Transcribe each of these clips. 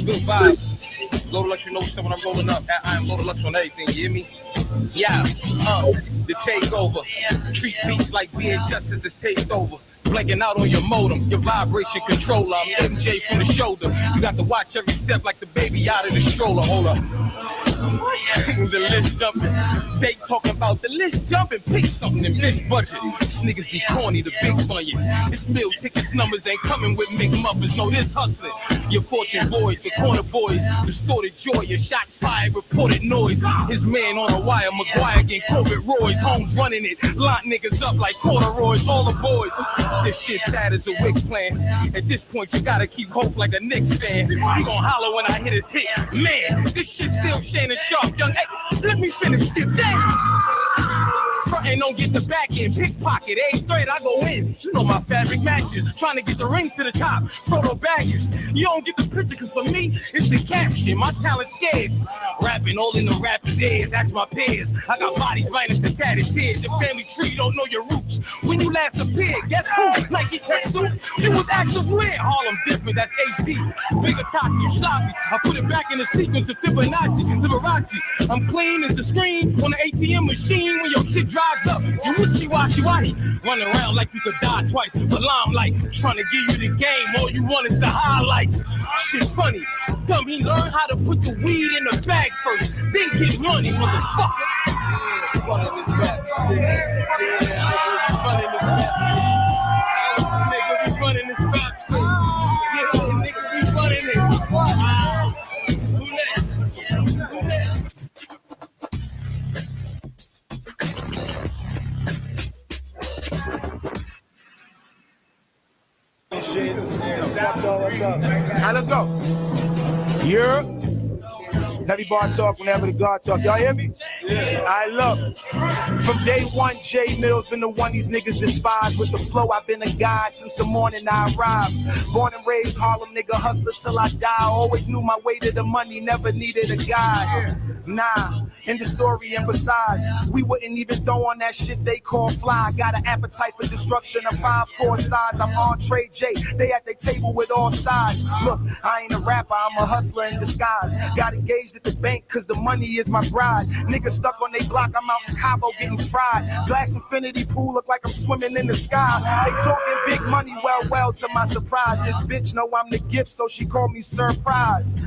good vibe. Low Lux, you know what's up when I'm rolling up. I am Low Lux on everything, you hear me? Yeah, the takeover. Treat beats like VHS is this taped over. Blanking out on your modem, your vibration controller. I'm MJ from the shoulder. You got to watch every step like the baby out of the stroller. Hold up. The list jumping. They talking about the list jumping. Pick something in bitch budget. These niggas be corny, the big bunion. This meal tickets numbers ain't coming with McMuffins. No, this hustling. Your fortune void, the corner boys, distorted joy. Your shots fired, reported noise. His man on a wire, McGuire getting Corbett Roy's. Homes running it, lock niggas up like corduroys. All the boys. This shit sad as a wig plan. At this point, you gotta keep hope like a Knicks fan. You gon' holler when I hit his hit. Man, this shit still Shannon Sharp, young. Hey, let me finish, skip that. Frontin' don't get the back end, pickpocket, thread, I go in. You know my fabric matches, trying to get the ring to the top. Photo baggage, you don't get the picture, cause for me, it's the caption. My talent scarce. Rapping all in the rapper's ears, ask my peers. I got bodies minus the tatted tears. Your family tree, you don't know your roots. When you last appeared, guess who? Nike tech suit, it was active wear. Harlem different, that's HD. Bigger toxic, you sloppy. I put it back in the sequence of Fibonacci, Liberace. I'm clean as a screen on the ATM machine when your shit dried up. You wishy-washy, running around like you could die twice. But limelight, trying to give you the game. All you want is the highlights. Shit funny, dummy, learn how to put the weed in the bag first, then get money, motherfucker. Running this rap shit. Yeah, running this rap shit. Nigga, we running this rap shit. Yeah, nigga, we running it. Who next? Shit. What's up? All right, let's go. Yeah. Heavy bar talk whenever the guard talk. Y'all hear me? Yeah. All right, look. From day one, J Mill's been the one these niggas despise. With the flow, I've been a guide since the morning I arrived. Born and raised Harlem nigga, hustler till I die. Always knew my way to the money, never needed a guide. Nah, in the story, and besides, we wouldn't even throw on that shit they call fly. Got an appetite for destruction of 5 core sides. I'm on Trey J, they at their table with all sides. Look, I ain't a rapper, I'm a hustler in disguise. Got engaged at the bank cause the money is my bride. Niggas stuck on they block, I'm out in Cabo getting fried. Glass infinity pool look like I'm swimming in the sky. They talking big money, well, to my surprise. This bitch know I'm the gift, so she called me surprise.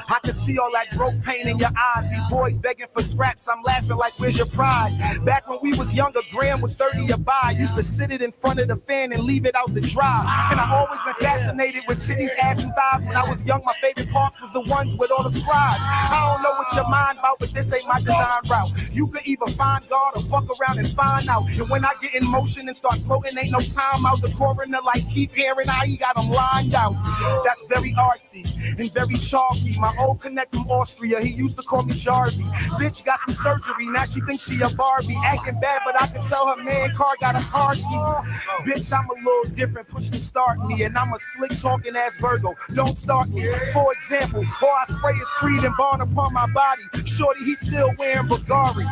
I can see all that broke pain in your eyes. These boys begging for scraps, I'm laughing like where's your pride? Back when we was younger, Graham was 30 a buy. Used to sit it in front of the fan and leave it out to dry. And I always been fascinated with titties, ass, and thighs. When I was young, my favorite parks was the ones with all the slides. I don't know what your mind about, but this ain't my design route. You could either find God or fuck around and find out. And when I get in motion and start floating, ain't no time out. The coroner like Keith Haring, he got them lined out. That's very artsy and very chalky. My old connect from Austria, he used to call me Jarvie. Bitch got some surgery, now she thinks she a Barbie. Acting bad, but I can tell her man car got a car key. Bitch, I'm a little different, push to start me. And I'm a slick talking ass Virgo, don't start me. For example, all I spray is Creed and Bond upon my body. Shorty, he still wearing Bulgari.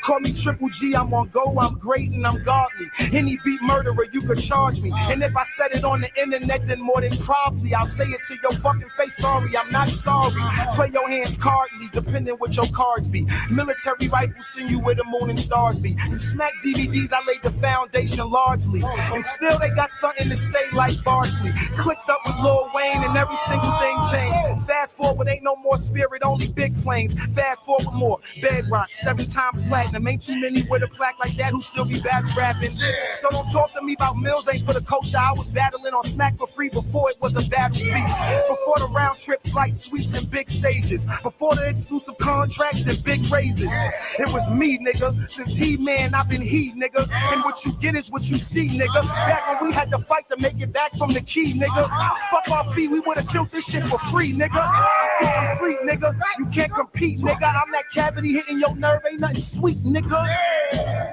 Call me Triple G, I'm on go, I'm great and I'm godly. Any beat murderer, you could charge me. And if I said it on the internet, then more than probably I'll say it to your fucking face, sorry, I'm not sorry. Play your hands cardly, depending what your cards be. Military rifles send you where the moon and stars be. And smack DVDs, I laid the foundation largely. And still they got something to say like Barkley. Clicked up with Lil Wayne and every single thing changed. Fast forward, ain't no more spirit, only big planes. Fast forward more, bedrock, 7 times platinum. Ain't too many with a plaque like that who still be battle rapping. So don't talk to me about mills, ain't for the culture. I was battling on Smack for free before it was a battle fee. Before the round trip flight suites and big stages. Before the exclusive contracts and big raises. It was me, nigga. Since He-Man, I've been he, nigga. And what you get is what you see, nigga. Back when we had to fight to make it back from the key, nigga. Fuck our feet, we would've killed this shit for free, nigga. I'm too complete, nigga. You can't compete, nigga. I'm that cavity hitting your nerve, ain't nothing sweet, nigga.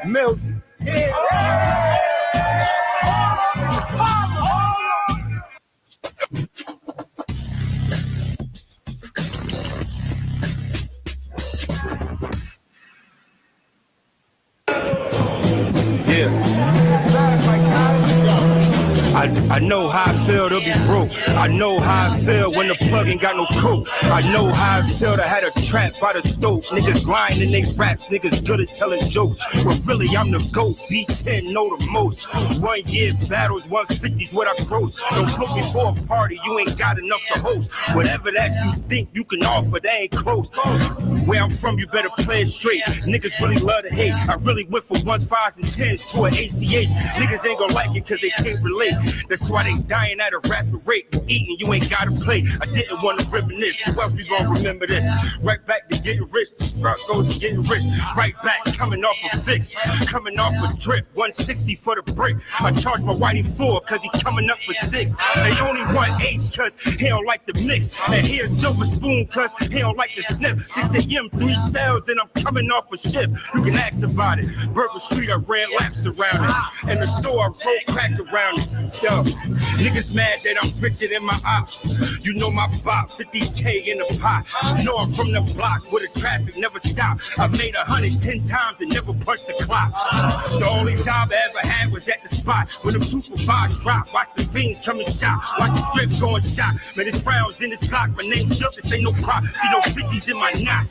Mills. I I know how I feel to be broke. I know how I feel when the plug ain't got no coat. I know how I feel to have a trap by the throat. Niggas lying in they raps, niggas good at telling jokes. But really, I'm the GOAT. B10 know the most. 1 year battles, 150's what I gross. Don't book me for a party, you ain't got enough to host. Whatever that you think you can offer, they ain't close. Where I'm from, you better play it straight. Niggas really love to hate. I really went from 1s, 5s, and 10s to an ACH. Niggas ain't gonna like it cause they can't relate. That's why they dying at a rapid rate. Eating, you ain't gotta play. I didn't want to reminisce. Who else we gonna remember this? Right back to getting rich. Rock goes to getting rich. Right back, coming off a fix. Coming off a drip. 160 for the brick. I charge my whitey 4 cause he coming up for 6. They only want H cause he don't like the mix. And here's Silver Spoon cause he don't like the snip. 6 a.m., 3 cells, and I'm coming off a shift. You can ask about it. Burger Street, I ran laps around it. In the store, I rolled crack around it. Yo, niggas mad that I'm richer than my ops. You know my bop, 50K in the pot. You know I'm from the block where the traffic never stopped. I made 110 times and never punched the clock. The only job I ever had was at the spot. When them 2 for 5 drop, watch the fiends come and shot. Watch the strip going shot. Man, this frowns in this clock. My name's Shook, this ain't no prop. See no 50s in my knot.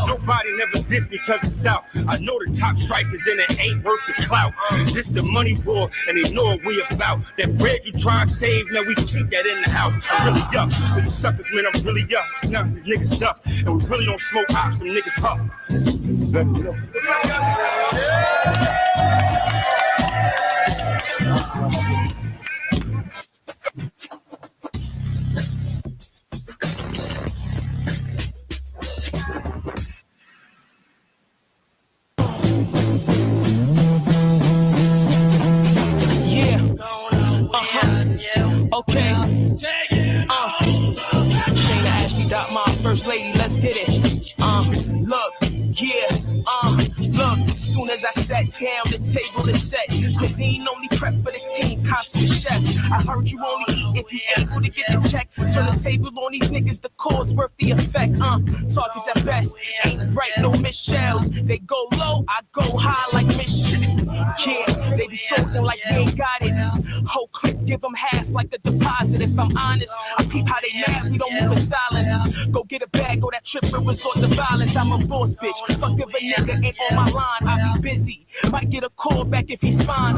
Nobody never dissed me cause it's out. I know the top strikers and it ain't worth the clout. This the money war and they know what we about. That bread you try and save, man, we keep that in the house. I'm really up. With them suckers, man, I'm really up. None of these niggas duck. And we really don't smoke ops, them niggas huff. Okay. Shayna Ashley, my first lady, let's get it. Look, look. Soon as I sat down, the table is set. Cuisine only prep for the team, cops to the chef. I heard you only eat if you able to get the check. Turn the table on these niggas, the cause worth the effect. Talkers at best, ain't right, no Michelle's. They go low, I go high like Michelle. Yeah, they be talking like we ain't got it. Whole clip, give them half like a deposit. If I'm honest, I peep how they mad, we don't move in silence. Go get a bag, go that trip and resort to violence. I'm a boss bitch, fuck if a nigga ain't on my line, I be busy. Might get a call back if he fine,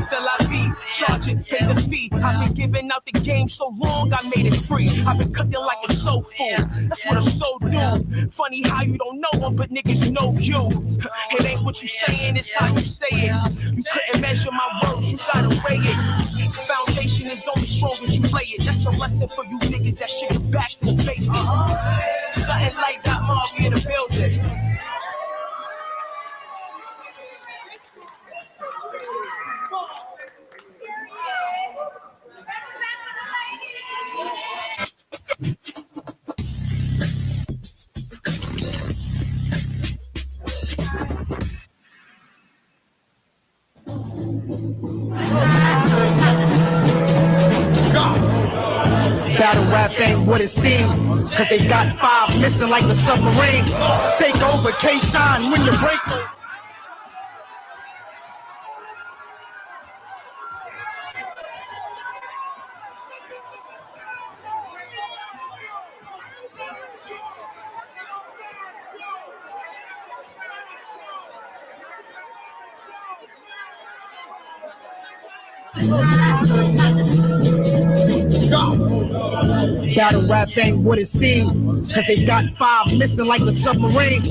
C'est la vie, charge it, pay the fee. I've been giving out the game so long, I made it free. I've been cooking like a soul food, that's what a soul do. Funny how you don't know them, but niggas know you. It ain't what you saying, it's how you say it. You couldn't measure my words, you gotta weigh it. Foundation is only strong as you lay it. That's a lesson for you niggas that shit get back to the basics. Something like that, Marley in the building. Battle rap ain't what it seemed, cause they got 5 missing like the submarine. Take over, K-Shine, when you break the... Battle rap ain't what it seemed, cause they got 5 missing like the submarine.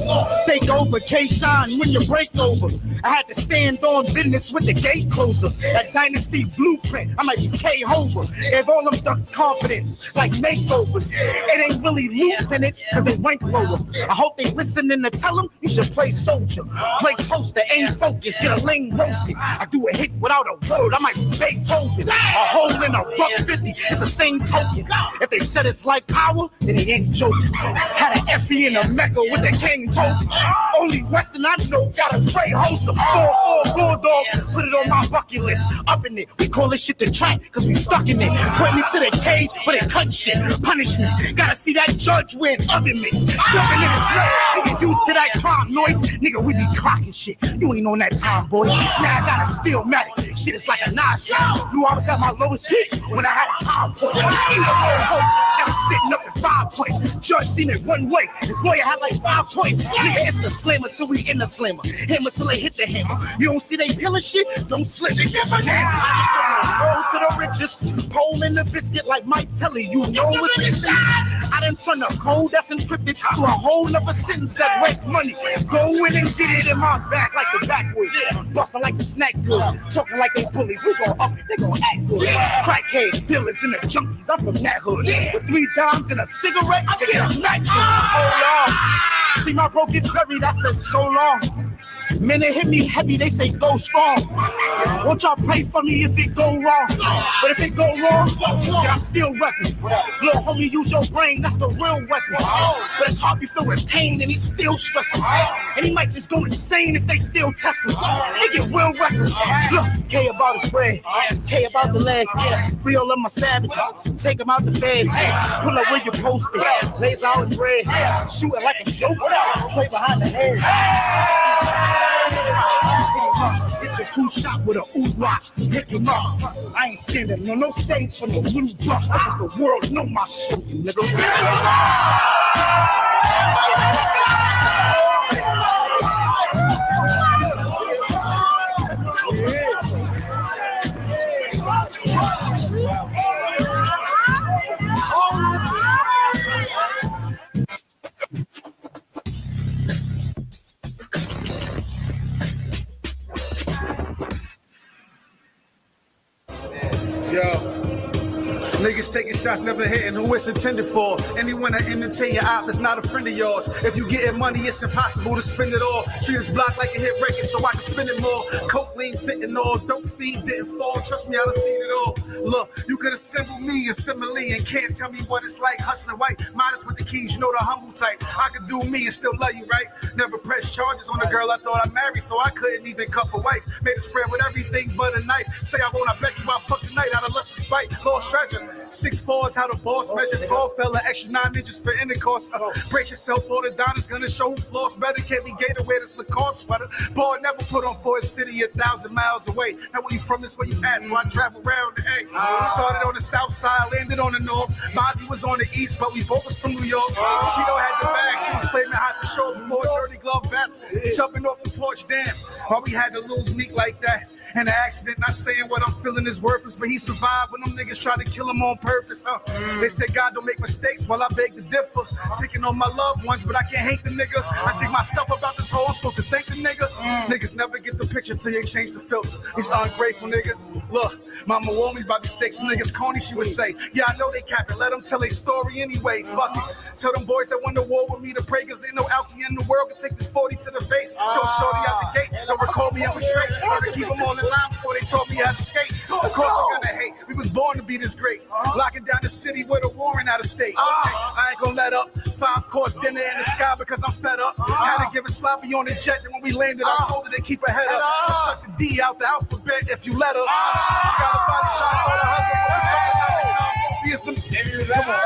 Take over, K-Shine, when you break over. I had to stand on business with the gate closer. That dynasty blueprint, I'm like K-Hover. If all them ducks confidence, like makeovers. It ain't really loops in it, cause they rank lower. I hope they listening to tell them you should play soldier. Play toaster, ain't focused, get a lane roasted. I do a hit without a word, I might Beethoven. A hole in a $150, it's the same token. If they said it's like power, then they ain't joking. Had an F Murphy in the Mecca with the king told me. Only Western I know got a great host of 4-4 Bulldog. Put it on my bucket list. Up in it, we call this shit the track, cause we stuck in it. Put me to the cage where they cut shit. Punishment. Gotta see that judge win oven mitts. Dumping in his blood. Nigga used to that crime noise. Nigga, we be clocking shit. You ain't on that time, boy. Now I got a Stillmatic. Shit is like a knife shot. Knew I was at my lowest peak when I had a high point. I was sitting up at 5 points. Judge seen it one way. His lawyer had like 5 points. Nigga, it's the slammer till we in the slammer. Hammer till they hit the hammer. You don't see they killing shit? Don't slip it. Get my name. Roll to the richest. Pole in the biscuit like Mike Telly. You know what's missing. I done turn a code that's encrypted to a whole nother sentence that wreck money. Go in and get it in my back like the backwoods. Bustin' like the snacks good. Talking like they bullies. We gon' up it. They gon' act good. Crackhead, dealers, and the junkies. I'm from that hood. With 3 dimes and a cigarette, I get a Mac. Hold on. See my bro get buried. I said so long. Men that hit me heavy, they say go strong. Won't y'all pray for me if it go wrong? But if it go wrong, then I'm still repping. Little homie, use your brain, that's the real weapon. But it's hard to feel with pain and he's still stressing. And he might just go insane if they still test him. They get real reckless. Look, K about his bread, K about the leg. Free all of my savages, take them out the feds. Pull up where you posted, lays out in red. Shoot it like a joke, straight behind the head. Get your crew shot with a rock. Pick him up. I ain't standing on no stage for no little bucks. The world know my shit, nigga. Yo, niggas taking shots, never hitting who it's intended for. Anyone that entertain your op is not a friend of yours. If you getting money, it's impossible to spend it all. Treat this block like a hit record so I can spend it more. Coke lean fitting all, dope feed didn't fall. Trust me, I done seen it all. Look, you could assemble me and simile and can't tell me what it's like hustling white. Modest with the keys, you know the humble type. I could do me and still love you, right? Never pressed charges on a girl I thought I married, so I couldn't even cuff a wife. Made a spread with everything but a knife. Say I won't, I bet you I fuck the night out of lust and spite. Lost treasure. 6'4" is how the boss measure. Tall fella, extra 9 inches for intercourse. Brace yourself, all the diners gonna show who floss better. Can't be gay to wear this Lacoste sweater. Boy, never put on for a city 1,000 miles away. Now where you from, this where you at, so I travel around the A. Started on the south side, landed on the north. Bonzi was on the east, but we both was from New York. Cheeto had the bag, she was flaming hot for sure before Dirty Glove battle. Jumping off the porch, damn. Why we had to lose Meek like that? And the accident, not saying what I'm feeling is worthless, but he survived when them niggas tried to kill him on purpose. They say God don't make mistakes, well I beg to differ. Taking on my loved ones, but I can't hate the nigga. I think myself about this whole, I'm supposed to thank the nigga. Niggas never get the picture till you change the filter. These ungrateful niggas. Look, mama warned me about mistakes, niggas corny, she would say. Yeah, I know they capping, let them tell their story anyway. Fuck it. Tell them boys that won the war with me to pray, cause ain't no alky in the world can take this 40 to the face. Tell shorty out the gate, don't record me, I was straight. Gotta keep them all in line before they taught me how to skate. Of course they're gonna hate, we was born to be this great. Locking down the city with a warrant out of state. I ain't gonna let up. 5-course dinner in the sky because I'm fed up. Had to give it sloppy on the jet, and when we landed, I told her to keep her head up. So suck the D out the alphabet if you let her. She got a body type on her husband. Come on.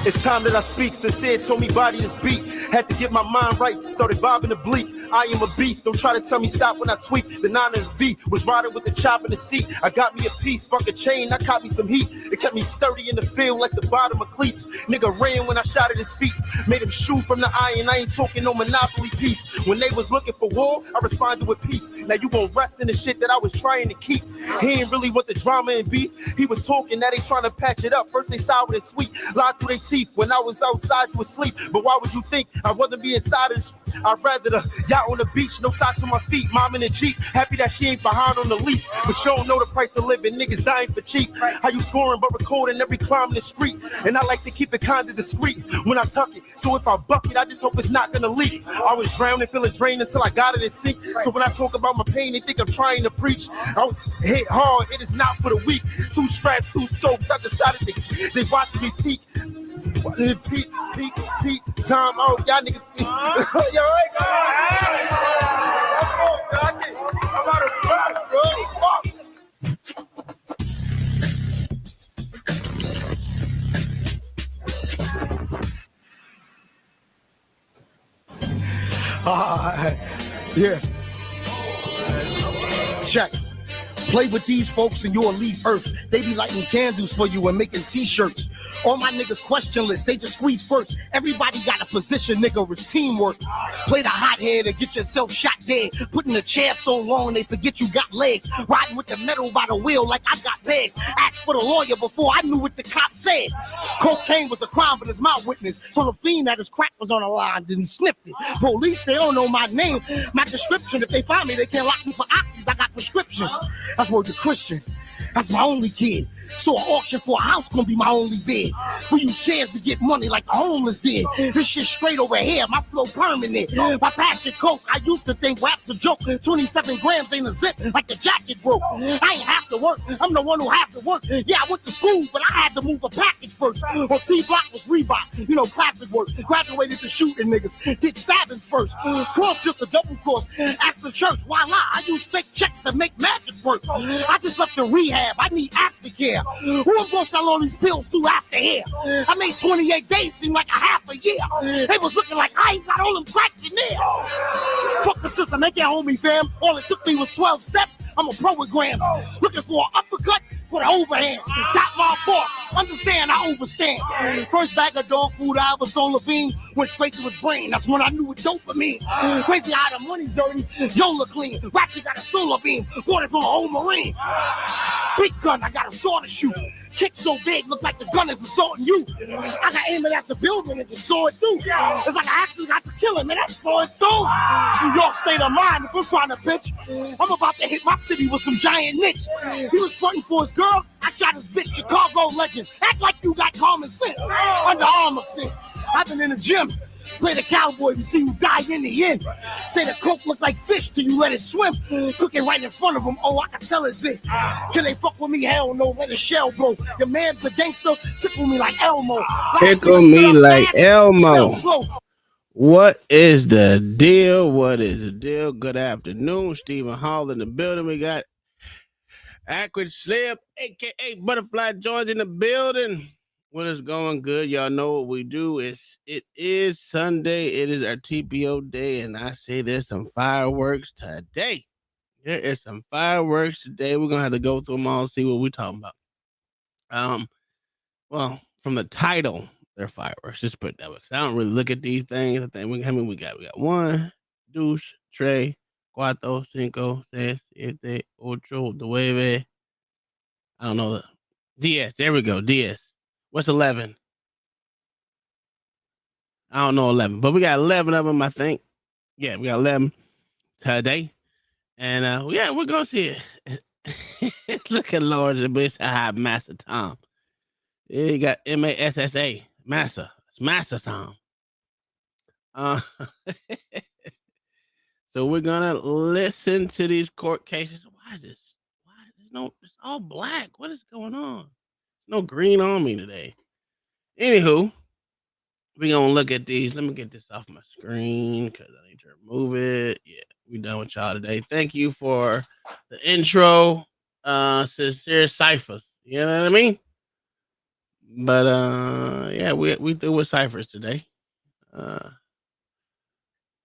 It's time that I speak. Sincere told me body this beat. Had to get my mind right. Started vibing the bleak. I am a beast. Don't try to tell me stop when I tweak. The 9 and the V was riding with the chop in the seat. I got me a piece. Fuck a chain. I caught me some heat. It kept me sturdy in the field like the bottom of cleats. Nigga ran when I shot at his feet. Made him shoot from the iron. I ain't talking no monopoly piece. When they was looking for war, I responded with peace. Now you gon' rest in the shit that I was trying to keep. He ain't really want the drama and beef. He was talking, now they trying to patch it up. First they sour and sweet. Lied through their teeth. When I was outside, you was asleep. But why would you think I wasn't be inside of the I'd rather the yacht on the beach, no socks on my feet, mom in the Jeep, happy that she ain't behind on the lease. But you don't know the price of living, niggas dying for cheap. How you scoring but recording every crime in the street? And I like to keep it kinda discreet when I tuck it. So if I buck it, I just hope it's not gonna leak. I was drowning, feeling drained until I got it in sync. So when I talk about my pain, they think I'm trying to preach. I hit hard, it is not for the weak. 2 straps, 2 scopes, I decided they watching me peak. Peak, time out, y'all niggas. Yo, I'm out of breath, bro. Fuck. Yeah. Check. Play with these folks and you'll leave Earth. They be lighting candles for you and making t-shirts. All my niggas questionless, they just squeeze first. Everybody got a position, nigga, it's teamwork. Play the hot head and get yourself shot dead. Put in the chair so long they forget you got legs. Riding with the metal by the wheel like I got legs. Asked for the lawyer before I knew what the cop said. Cocaine was a crime, but it's my witness. So the fiend that his crack was on the line, then he sniffed it. Police, they don't know my name, my description. If they find me, they can't lock me for oxys. I got prescriptions. That's word to Christian. That's my only kid. So an auction for a house gonna be my only bid. We use chairs to get money like the homeless did. This shit straight over here, my flow permanent. My passion coke, I used to think rap's a joke. 27 grams ain't a zip like the jacket broke. I ain't have to work, I'm the one who have to work. Yeah, I went to school, but I had to move a package first. Well, T-Block was Reebok, you know, classic work. Graduated to shooting niggas, did stabbings first. Cross just a double cross, asked the church, why lie? I use fake checks to make magic work. I just left the rehab, I need aftercare. Who am gonna sell all these pills to after here? I made 28 days seem like a half a year. They was looking like I ain't got all them cracks in there. Fuck the system, they can't hold me, fam. All it took me was 12 steps. I'm a pro with grams. Looking for an uppercut with an overhand. Got my boss. Understand, I overstand. First bag of dog food I ever sold Levine went straight to his brain. That's when I knew what dopamine. Crazy how the money's dirty. Yola clean. Ratchet got a solar beam. Bought it from an old Marine. Big gun, I got a sword to shoot. Kick so big, look like the gun is assaulting you. I got aim it at the building and just saw it through. It's like I actually got to kill him, and that's saw it through. New York state of mind, if I'm trying to bitch, I'm about to hit my city with some giant nicks. He was fronting for his girl, I shot his bitch, Chicago legend. Act like you got common sense. Under Armour fit. I've been in the gym. Play the cowboy to see who die in the end. Say the coke look like fish till you let it swim. Cooking right in front of them, oh, I can tell it's it. Can they fuck with me? Hell no, let a shell blow. Your man's a gangster, tickle me like Elmo. Tickle me like Elmo. What is the deal? What is the deal? Good afternoon. Stephen Hall in the building. We got Acrid Slip, a.k.a. Butterfly George in the building. What is going good? Y'all know what we do. It is Sunday. It is our TPO day, and I say there's some fireworks today. There is some fireworks today. We're gonna have to go through them all, see what we're talking about. Well, from the title, they're fireworks. Just put it that way. 'Cause I don't really look at these things. I think we got 1, 2, 3, 4, 5, 6, 7, 8, 9. I don't know. 10. There we go. 10. What's 11? I don't know 11, but we got 11 of them, I think. Yeah, we got 11 today. And yeah, we're going to see it. Look at Lord, it's a high Massa Tom. Yeah, you got MASSA, Massa. It's Massa Tom. So we're going to listen to these court cases. Why is this? It's all black. What is going on? No green on me today. Anywho, we're going to look at these. Let me get this off my screen because I need to remove it. Yeah, we're done with y'all today. Thank you for the intro, Sincere Ciphers. You know what I mean? But, yeah, we through with ciphers today.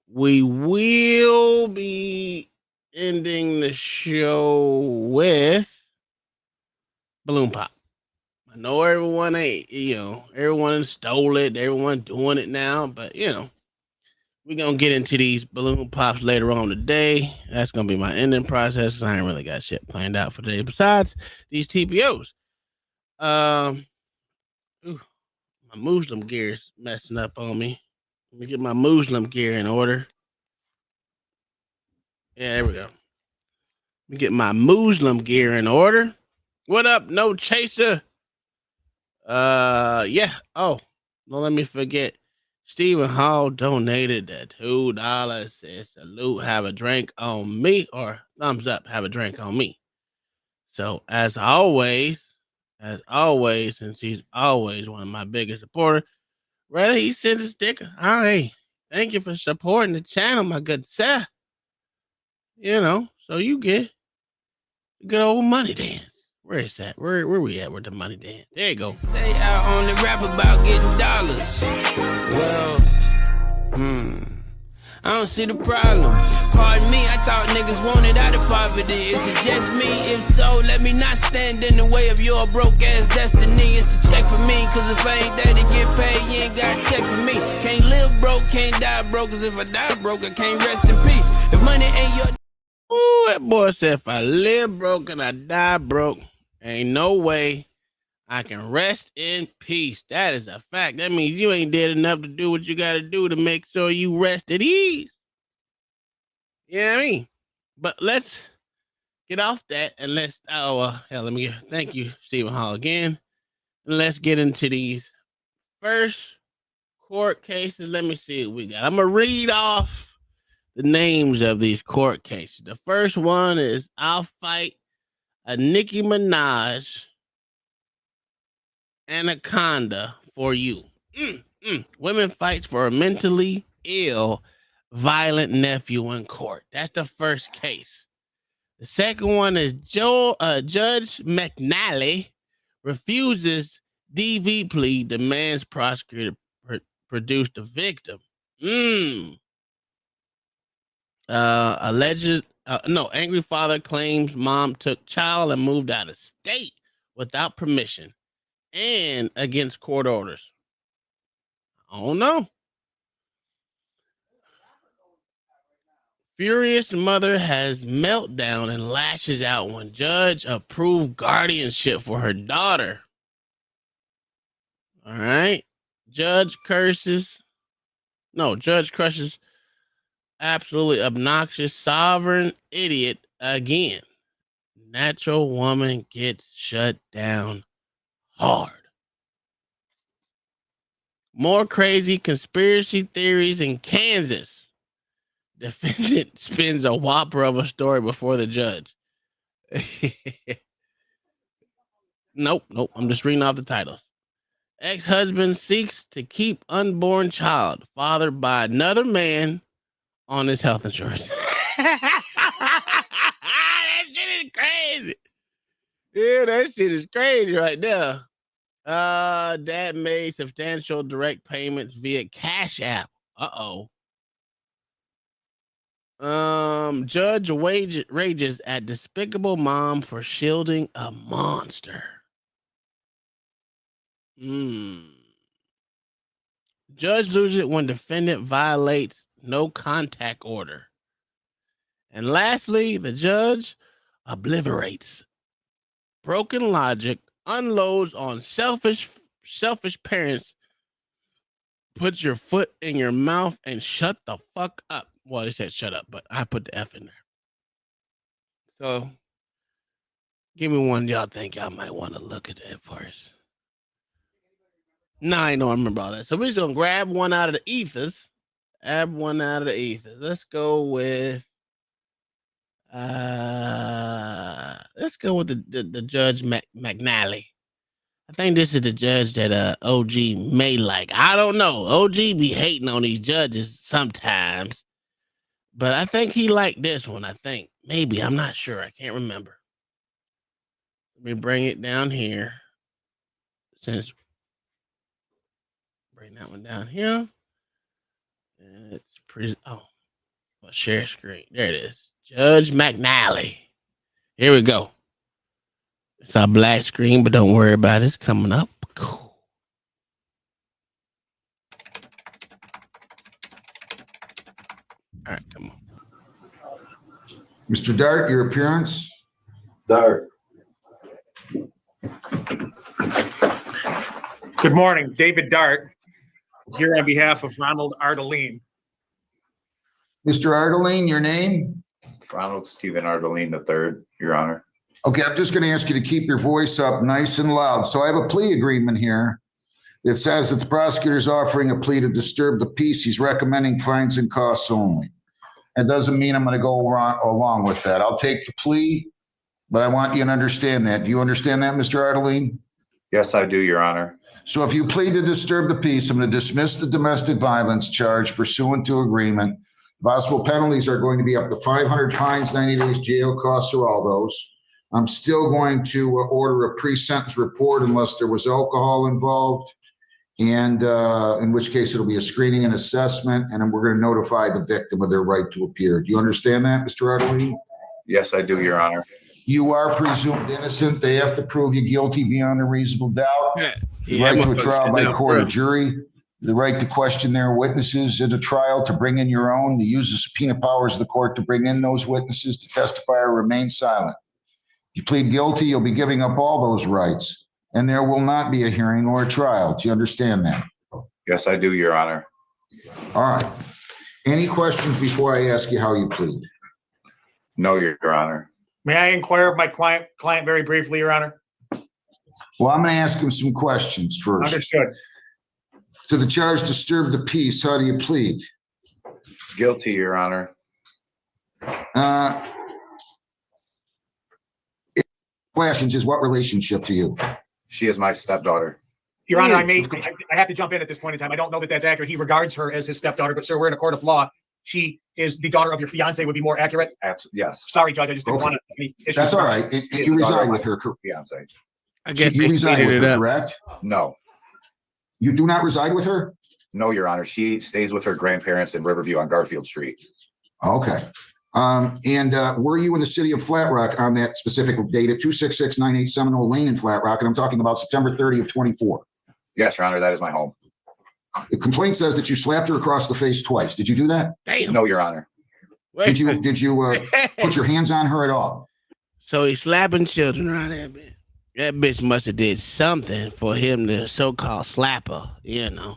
We will be ending the show with Balloon Pop. I know everyone ain't, everyone stole it. Everyone doing it now. But, we're going to get into these balloon pops later on today. That's going to be my ending process. I ain't really got shit planned out for today besides these TPOs. My Muslim gear is messing up on me. Let me get my Muslim gear in order. Yeah, there we go. Let me get my Muslim gear in order. What up, No Chaser? Yeah. Oh, don't let me forget. Stephen Hall donated the $2. Says salute, have a drink on me, or thumbs up, have a drink on me. So as always, since he's always one of my biggest supporters, rather he sends a sticker. Hey, thank you for supporting the channel, my good sir. You know, so you get a good old money dance. Where is that? Where we at with the money dance? There you go. Say I only rap about getting dollars. Well, I don't see the problem. Pardon me, I thought niggas wanted out of poverty. Is it just me? If so, let me not stand in the way of your broke ass destiny. It's the check for me, cause if I ain't there to get paid, you ain't got a check for me. Can't live broke, can't die broke, cause if I die broke, I can't rest in peace. If money ain't your... Ooh, that boy said if I live broke and I die broke, ain't no way I can rest in peace. That is a fact. That means you ain't did enough to do what you got to do to make sure you rest at ease. You know what I mean? But let's get off that and let's, let me thank you, Stephen Hall, again. And let's get into these first court cases. Let me see what we got. I'm going to read off the names of these court cases. The first one is I'll fight a Nicki Minaj Anaconda for you. Women fights for a mentally ill, violent nephew in court. That's the first case. The second one is Judge McNally refuses DV plea, demands prosecutor produce the victim. Angry father claims mom took child and moved out of state without permission and against court orders. I don't know. Furious mother has meltdown and lashes out when judge approved guardianship for her daughter. All right. Judge crushes absolutely obnoxious sovereign idiot again. Natural woman gets shut down hard. More crazy conspiracy theories in Kansas. Defendant spins a whopper of a story before the judge. Nope. I'm just reading off the titles. Ex-husband seeks to keep unborn child fathered by another man on his health insurance. That shit is crazy. Yeah, that shit is crazy right there. Dad made substantial direct payments via Cash App. Judge rages at despicable mom for shielding a monster. Judge loses it when defendant violates no contact order. And lastly, the judge obliterates broken logic, unloads on selfish parents. Put your foot in your mouth and shut the fuck up. Well, they said shut up, but I put the F in there. So, give me one y'all think y'all might want to look at that first. No, I don't remember all that. So we're just gonna grab one out of the ethers. Let's go with the Judge McNally. I think this is the judge that OG may like. I don't know. OG be hating on these judges sometimes. But I think he liked this one. I think. Maybe. I'm not sure. I can't remember. Let me bring it down here. Bring that one down here. And it's share screen. There it is. Judge McNally. Here we go. It's a black screen, but don't worry about it. It's coming up. Cool. All right, come on. Mr. Dart, your appearance. Dart. Good morning, David Dart, here on behalf of Ronald Ardeline. Mr. Ardeline, your name? Ronald Stephen Ardoline III, Your Honor. Okay, I'm just going to ask you to keep your voice up nice and loud. So I have a plea agreement here that says that the prosecutor is offering a plea to disturb the peace. He's recommending fines and costs only. It doesn't mean I'm going to go along with that. I'll take the plea, but I want you to understand that. Do you understand that, Mr. Ardoline? Yes, I do, Your Honor. So if you plead to disturb the peace, I'm going to dismiss the domestic violence charge pursuant to agreement. Possible penalties are going to be up to 500 fines, 90 days jail, costs are all those. I'm still going to order a pre-sentence report unless there was alcohol involved, and in which case it'll be a screening and assessment, and then we're going to notify the victim of their right to appear. Do you understand that, Mr. Ardoline? Yes, I do, Your Honor. You are presumed innocent. They have to prove you guilty beyond a reasonable doubt. The right to a trial by court or jury, the right to question their witnesses at a trial, to bring in your own, to use the subpoena powers of the court to bring in those witnesses to testify or remain silent. If you plead guilty, you'll be giving up all those rights, and there will not be a hearing or a trial. Do you understand that? Yes, I do, Your Honor. All right. Any questions before I ask you how you plead? No, Your Honor. May I inquire of my client very briefly, Your Honor? Well, I'm going to ask him some questions first. Understood. To the charge disturb the peace, how do you plead? Guilty, Your Honor. Questions is what relationship to you? She is my stepdaughter. Your Honor, I have to jump in at this point in time. I don't know that that's accurate. He regards her as his stepdaughter, but sir, we're in a court of law. She is the daughter of your fiance, would be more accurate. Yes. Sorry, Judge, I just didn't want any issues. That's all right. You reside with her. Fiance. I guess You reside with her, correct? No. You do not reside with her? No, Your Honor. She stays with her grandparents in Riverview on Garfield Street. Okay. And were you in the city of Flat Rock on that specific date at 26698 Seminole Lane in Flat Rock? And I'm talking about September 30 of 24. Yes, Your Honor. That is my home. The complaint says that you slapped her across the face twice. Did you do that? Damn. No, Your Honor. Did you put your hands on her at all? So he's slapping children around that bitch. That bitch must have did something for him to so-called slap her, you know.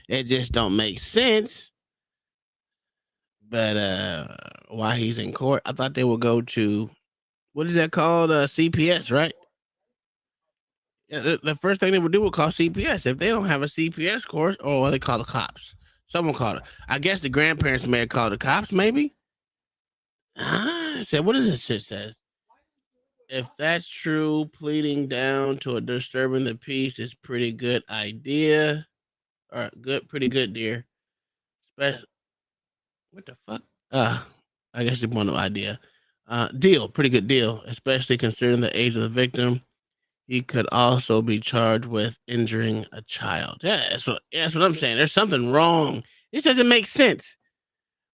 It just don't make sense. But while he's in court, I thought they would go to, what is that called? CPS, right? Yeah, the first thing they would do would call CPS. If they don't have a CPS course, or they call the cops. Someone called it. I guess the grandparents may have called the cops, maybe. Said, what does this shit says? If that's true, pleading down to a disturbing the peace is pretty good idea. Or pretty good, dear. What the fuck? I guess you want no idea. Deal, pretty good deal, especially considering the age of the victim. He could also be charged with injuring a child. Yeah, that's what I'm saying. There's something wrong. This doesn't make sense.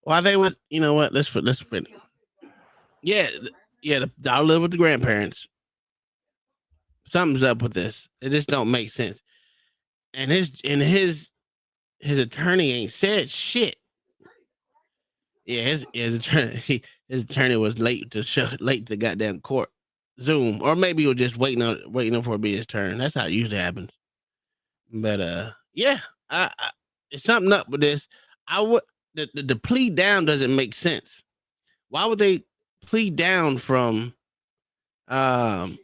Why they was, you know what? Let's finish. Yeah, the daughter live with the grandparents. Something's up with this. It just don't make sense. And his attorney ain't said shit. Yeah, his attorney was late to goddamn court Zoom, or maybe he was just waiting for it to be his turn. That's how it usually happens. But yeah, I it's something up with this. I would the plea down doesn't make sense. Why would they plead down from DV?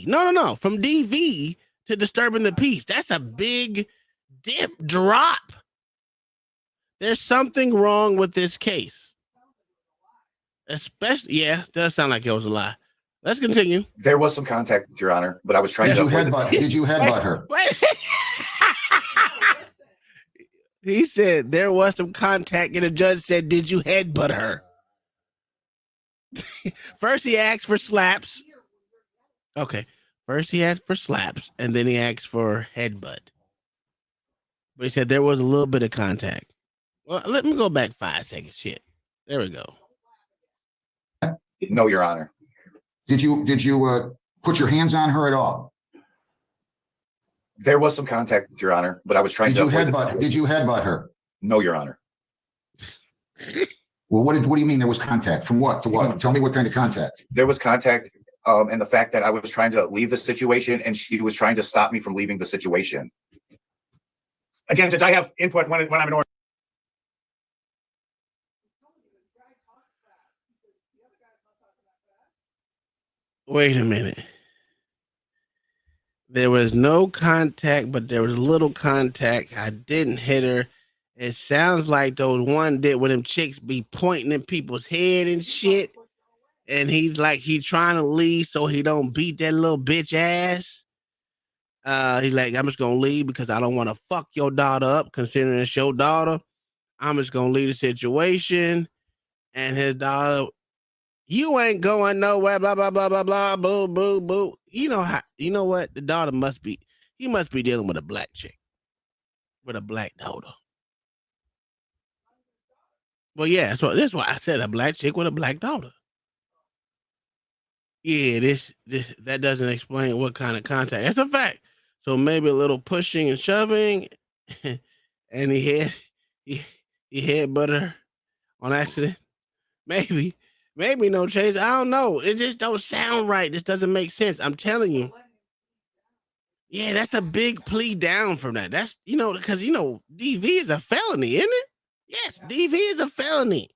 No, from DV to disturbing the peace. That's a big drop. There's something wrong with this case. Especially, yeah, does sound like it was a lie. Let's continue. There was some contact, Your Honor, but I was trying Did you headbutt her? Wait. He said there was some contact, and the judge said, "Did you headbutt her?" First, he asked for slaps. Okay. First, he asked for slaps, and then he asked for headbutt. But he said there was a little bit of contact. Well, let me go back 5 seconds. Shit. There we go. No, Your Honor. Did you put your hands on her at all? There was some contact, Your Honor, but I was trying Did you headbutt her? No, Your Honor. Well, what do you mean there was contact? From what to what? Tell me what kind of contact. There was contact, and the fact that I was trying to leave the situation, and she was trying to stop me from leaving the situation. Again, Judge, I have input when I'm in order. Wait a minute. There was no contact, but there was little contact. I didn't hit her. It sounds like those one did when them chicks be pointing in people's head and shit. And he's like, he trying to leave so he don't beat that little bitch ass. He's like, I'm just gonna leave because I don't want to fuck your daughter up, considering it's your daughter. I'm just gonna leave the situation. And his daughter, you ain't going nowhere, blah, blah, blah, blah, blah, boo, boo, boo. You know how, you know what? The daughter must be, he must be dealing with a black chick, with a black daughter. Well, yeah, that's why I said a black chick with a black daughter. Yeah, this that doesn't explain what kind of contact. That's a fact. So maybe a little pushing and shoving, and he headbutted her on accident. Maybe no chase. I don't know. It just don't sound right. This doesn't make sense. I'm telling you. Yeah, that's a big plea down from that. That's, because, DV is a felony, isn't it? Yes, DV is a felony.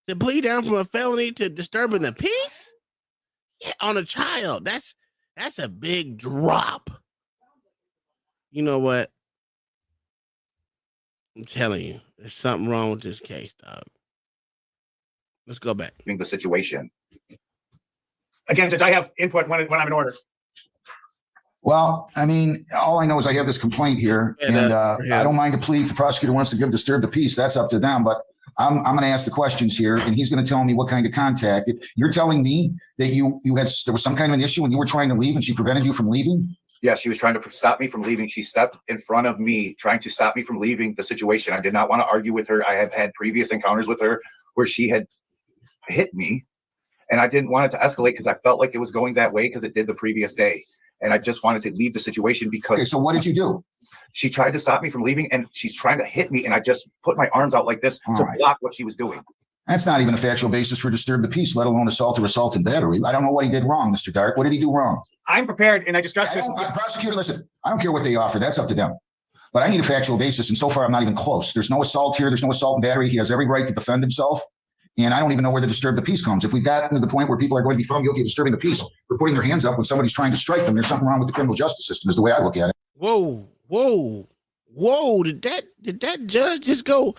To plea down from a felony to disturbing the peace? Yeah, on a child. That's a big drop. You know what? I'm telling you, there's something wrong with this case, dog. Let's go back. The situation. Again, Judge, I have input when I'm in order. Well, I mean, all I know is I have this complaint here, and I don't mind a plea if the prosecutor wants to disturb the peace. That's up to them. But I'm going to ask the questions here, and he's going to tell me what kind of contact. You're telling me that there was some kind of an issue when you were trying to leave, and she prevented you from leaving? Yeah, she was trying to stop me from leaving. She stepped in front of me, trying to stop me from leaving the situation. I did not want to argue with her. I have had previous encounters with her where she had hit me, and I didn't want it to escalate because I felt like it was going that way because it did the previous day. And I just wanted to leave the situation because. Okay, so what did you do? She tried to stop me from leaving, and she's trying to hit me, and I just put my arms out like this to block what she was doing. That's not even a factual basis for disturb the peace, let alone assault or assault and battery. I don't know what he did wrong, Mr. Dart. What did he do wrong? I'm prepared, and I discussed this. Prosecutor, listen, I don't care what they offer. That's up to them. But I need a factual basis, and so far I'm not even close. There's no assault here. There's no assault and battery. He has every right to defend himself. And I don't even know where the disturb the peace comes. If we've gotten to the point where people are going to be found guilty of disturbing the peace for putting their hands up when somebody's trying to strike them, there's something wrong with the criminal justice system, is the way I look at it. Whoa. Did that judge just go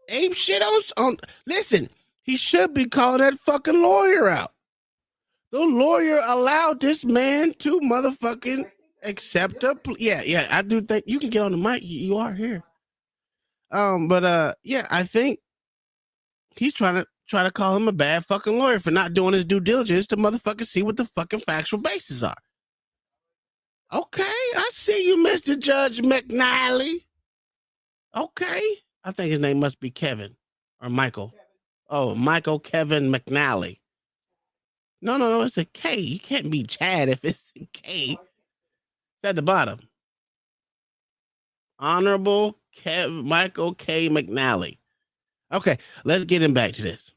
ape shit on? Listen, he should be calling that fucking lawyer out. The lawyer allowed this man to motherfucking accept a plea. Yeah, I do think you can get on the mic. You are here. Yeah, I think he's trying to call him a bad fucking lawyer for not doing his due diligence to motherfucking see what the fucking factual bases are. Okay, I see you, Mr. Judge McNally. Okay, I think his name must be Kevin or Michael. Oh, Michael Kevin McNally. No, it's a K. You can't be Chad if it's a K. It's at the bottom. Honorable Michael K. McNally. Okay, let's get him back to this.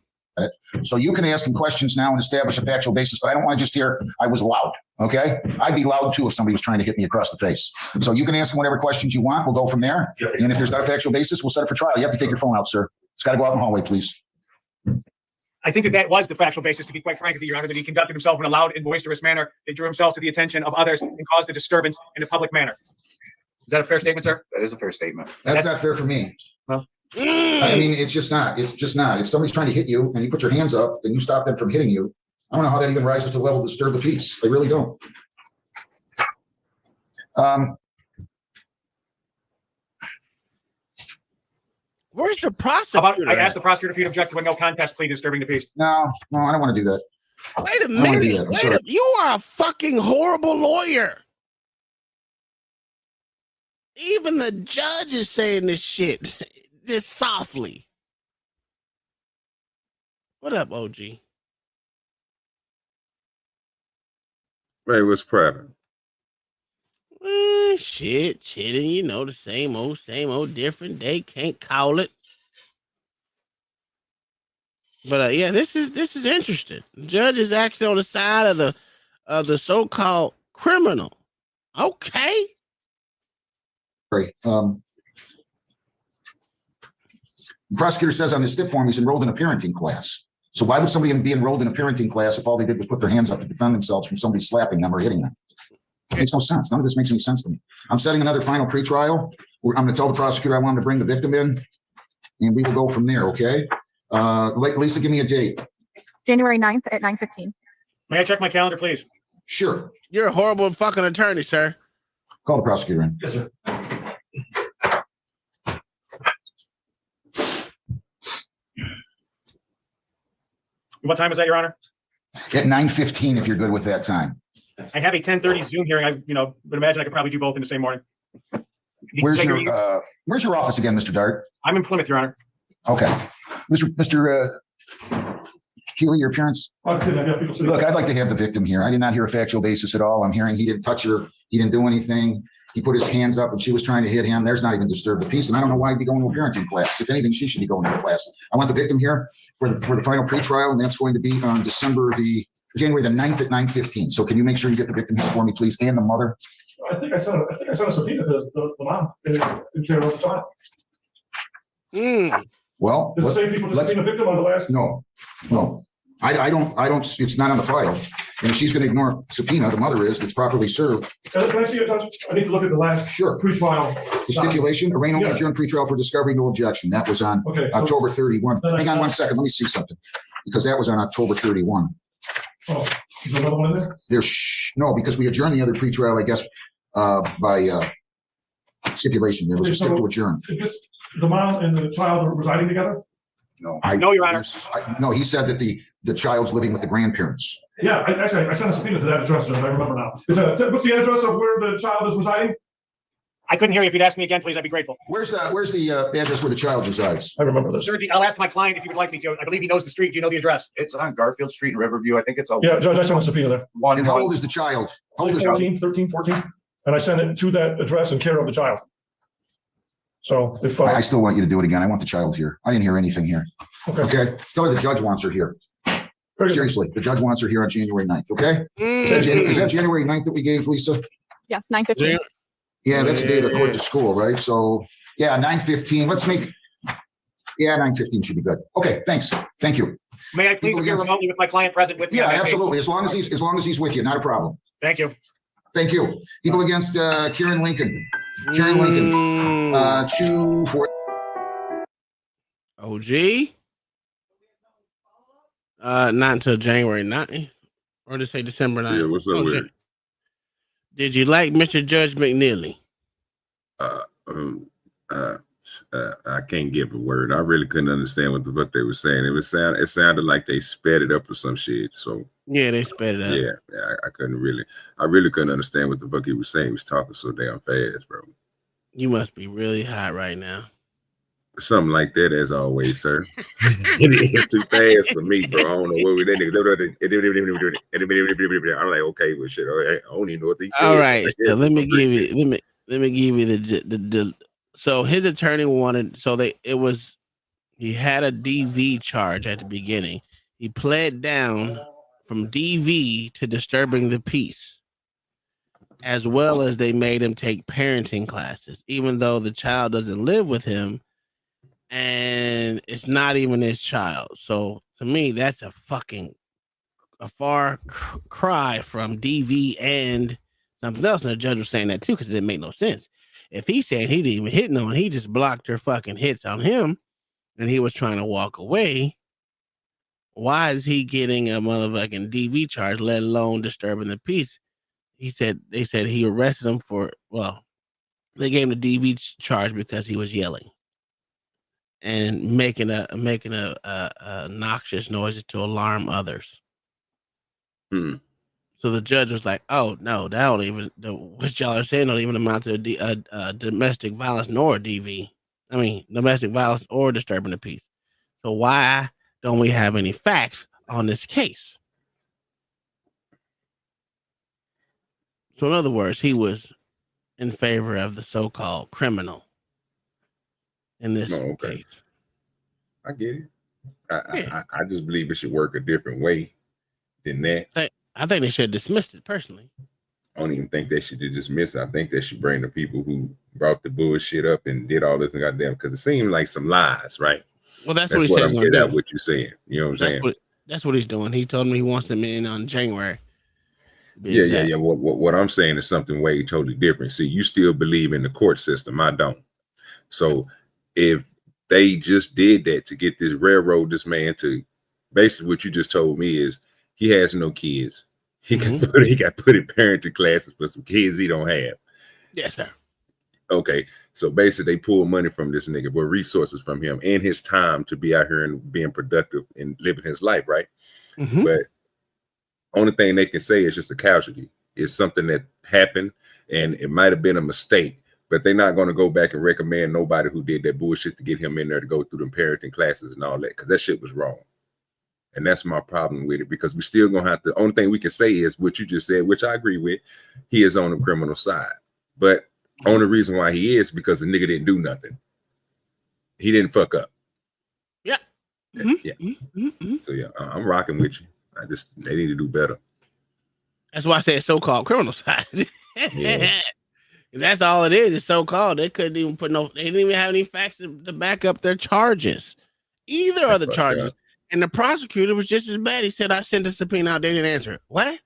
So you can ask him questions now and establish a factual basis, but I don't want to just hear I was loud, okay? I'd be loud too if somebody was trying to hit me across the face. So you can ask him whatever questions you want. We'll go from there. And if there's not a factual basis, we'll set it for trial. You have to take your phone out, sir. It's got to go out in the hallway, please. I think that was the factual basis, to be quite frank with you, Your Honor, that he conducted himself in a loud and boisterous manner that drew himself to the attention of others and caused a disturbance in a public manner. Is that a fair statement, sir? That is a fair statement. That's not fair for me. Well, I mean, it's just not. It's just not. If somebody's trying to hit you and you put your hands up and you stop them from hitting you, I don't know how that even rises to the level to disturb the peace. I really don't. Where's the prosecutor? I asked the prosecutor if he'd object to a no contest plea disturbing the peace. No, I don't want to do that. Wait a minute. You are a fucking horrible lawyer. Even the judge is saying this shit just softly. What up, OG? Hey, what's cracking? Shit, chitting, the same old, different day. Can't call it. But yeah, this is interesting. The judge is actually on the side of the so-called criminal. Okay. Great. The prosecutor says on the stip form he's enrolled in a parenting class. So why would somebody be enrolled in a parenting class if all they did was put their hands up to defend themselves from somebody slapping them or hitting them? It makes no sense. None of this makes any sense to me. I'm setting another final pretrial. I'm going to tell the prosecutor I want him to bring the victim in, and we will go from there, okay? Lisa, give me a date. January 9th at 9:15. May I check my calendar, please? Sure. You're a horrible fucking attorney, sir. Call the prosecutor in. Yes, sir. What time is that, Your Honor? At 9:15, if you're good with that time. I have a 10:30 Zoom hearing. I, would imagine I could probably do both in the same morning. Where's your office again, Mr. Dart? I'm in Plymouth, Your Honor. Okay. Mr. Keeley, your appearance? Look, I'd like to have the victim here. I did not hear a factual basis at all. I'm hearing he didn't touch her. He didn't do anything. He put his hands up and she was trying to hit him. There's not even disturbed the peace. And I don't know why he'd be going to a parenting class. If anything, she should be going to a class. I want the victim here for the final pretrial, and that's going to be on January the 9th at 9:15. So can you make sure you get the victim here for me, please, and the mother? I think I sent a subpoena to the mom in care of the child. Well, Does the same people just the victim on the last? No. I don't, it's not on the file. And if she's going to ignore subpoena, the mother is, it's properly served. Can I see it, Judge? I need to look at the last pretrial. The stipulation, arraign only adjourned pretrial for discovery, no objection. That was on October 31. Hang on 1 second. Let me see something. Because that was on October 31. Oh, is there another one in there? No, because we adjourned the other pretrial, I guess, by stipulation. There was a stip to adjourn. Is this the mom and the child are residing together? No, no, Your Honor. No, he said that the child's living with the grandparents. Yeah, I sent a subpoena to that address, Judge. I remember now. What's the address of where the child is residing? I couldn't hear you. If you'd ask me again, please, I'd be grateful. Where's the address where the child resides? I remember this. Sir, I'll ask my client if you would like me to. I believe he knows the street. Do you know the address? It's on Garfield Street in Riverview. I think it's Yeah, Judge, I sent a subpoena there. And how old is the child? How old is 13, 14. And I sent it to that address in care of the child. So if I still want you to do it again. I want the child here. I didn't hear anything here. Okay. Tell her the judge wants her here. Seriously, the judge wants her here on January 9th, okay? Is that January 9th that we gave, Lisa? Yes, 9:15. Yeah, that's the day of the court to school, right? So, yeah, 9:15. Let's make, 9:15 should be good. Okay, thanks. Thank you. May I please appear remotely with my client present with me? Yeah, absolutely. As long as he's with you, not a problem. Thank you. Thank you. People against Kieran Lincoln. Kieran Lincoln. 2-4. OG. Not until January 9th, or to say December 9th. Yeah, what's up with it? Did you like Mr. Judge McNeely? I can't give a word. I really couldn't understand what the fuck they were saying. It sounded like they sped it up or some shit. So yeah, they sped it up. Yeah, I really couldn't understand what the fuck he was saying. He was talking so damn fast, bro. You must be really hot right now. Something like that, as always, sir. It is too fast for me, bro. I don't know what we did. I'm like, okay, well, shit. I don't even know what they said. All right, so let me give you the. So his attorney wanted. He had a DV charge at the beginning. He pled down from DV to disturbing the peace, as well as they made him take parenting classes, even though the child doesn't live with him. And it's not even his child. So to me, that's a far cry from DV and something else. And the judge was saying that too, because it didn't make no sense. If he said he didn't even hit no one, he just blocked her fucking hits on him and he was trying to walk away, why is he getting a motherfucking DV charge, let alone disturbing the peace? They said he arrested him they gave him the DV charge because he was yelling and making a noxious noise to alarm others. So the judge was like, "Oh no, that don't even what y'all are saying don't even amount to domestic violence nor DV. I mean, domestic violence or disturbing the peace. So why don't we have any facts on this case?" So in other words, he was in favor of the so-called criminal in this case. I get it. I just believe it should work a different way than that. I think they should have dismissed it personally. I don't even think they should dismiss it. I think they should bring the people who brought the bullshit up and did all this and goddamn, because it seemed like some lies, right? Well, that's what That's he what says I'm he's gonna getting at. do. What you're saying. You know what I'm saying? That's what he's doing. He told me he wants them in on January. Yeah. What I'm saying is something way totally different. See, you still believe in the court system. I don't. So if they just did that to get this railroad this man to basically what you just told me is he has no kids. He got put in parenting classes for some kids he don't have. Yes, sir. Okay. So basically they pull money from this nigga, but resources from him and his time to be out here and being productive and living his life, right? But only thing they can say is just a casualty. It's something that happened and it might have been a mistake, but they're not going to go back and recommend nobody who did that bullshit to get him in there to go through them parenting classes and all that, because that shit was wrong. And that's my problem with it, because we still going to have to, only thing we can say is what you just said, which I agree with. He is on the criminal side, but only reason why he is because the nigga didn't do nothing. He didn't fuck up. Yeah. Yeah. So yeah, I'm rocking with you. They need to do better. That's why I said so-called criminal side. Yeah. That's all it is. It's so-called. They couldn't even they didn't even have any facts to back up their charges. Either of the charges. And the prosecutor was just as bad. He said, I sent a subpoena out. They didn't answer it. What?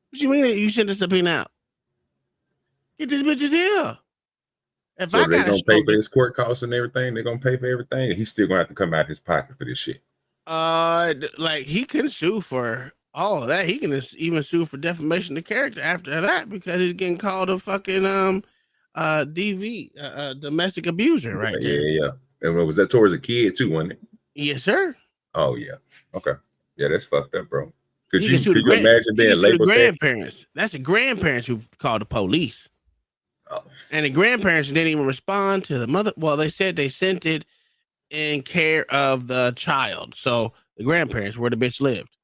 What you mean that you sent a subpoena out? Get this bitches here. If So I they're got gonna pay for his court costs and everything. They're gonna pay for everything. He's still gonna have to come out his pocket for this shit. Like he can sue for all of that. He can even sue for defamation of character after that because he's getting called a fucking DV, domestic abuser, right there. Yeah. And was that towards a kid too, wasn't it? Yes, sir. Oh yeah. Okay. Yeah, that's fucked up, bro. Could You you can sue imagine being labeled the grandparents? That's the grandparents who called the police. Oh. And the grandparents didn't even respond to the mother. Well, they said they sent it in care of the child. So the grandparents where the bitch lived.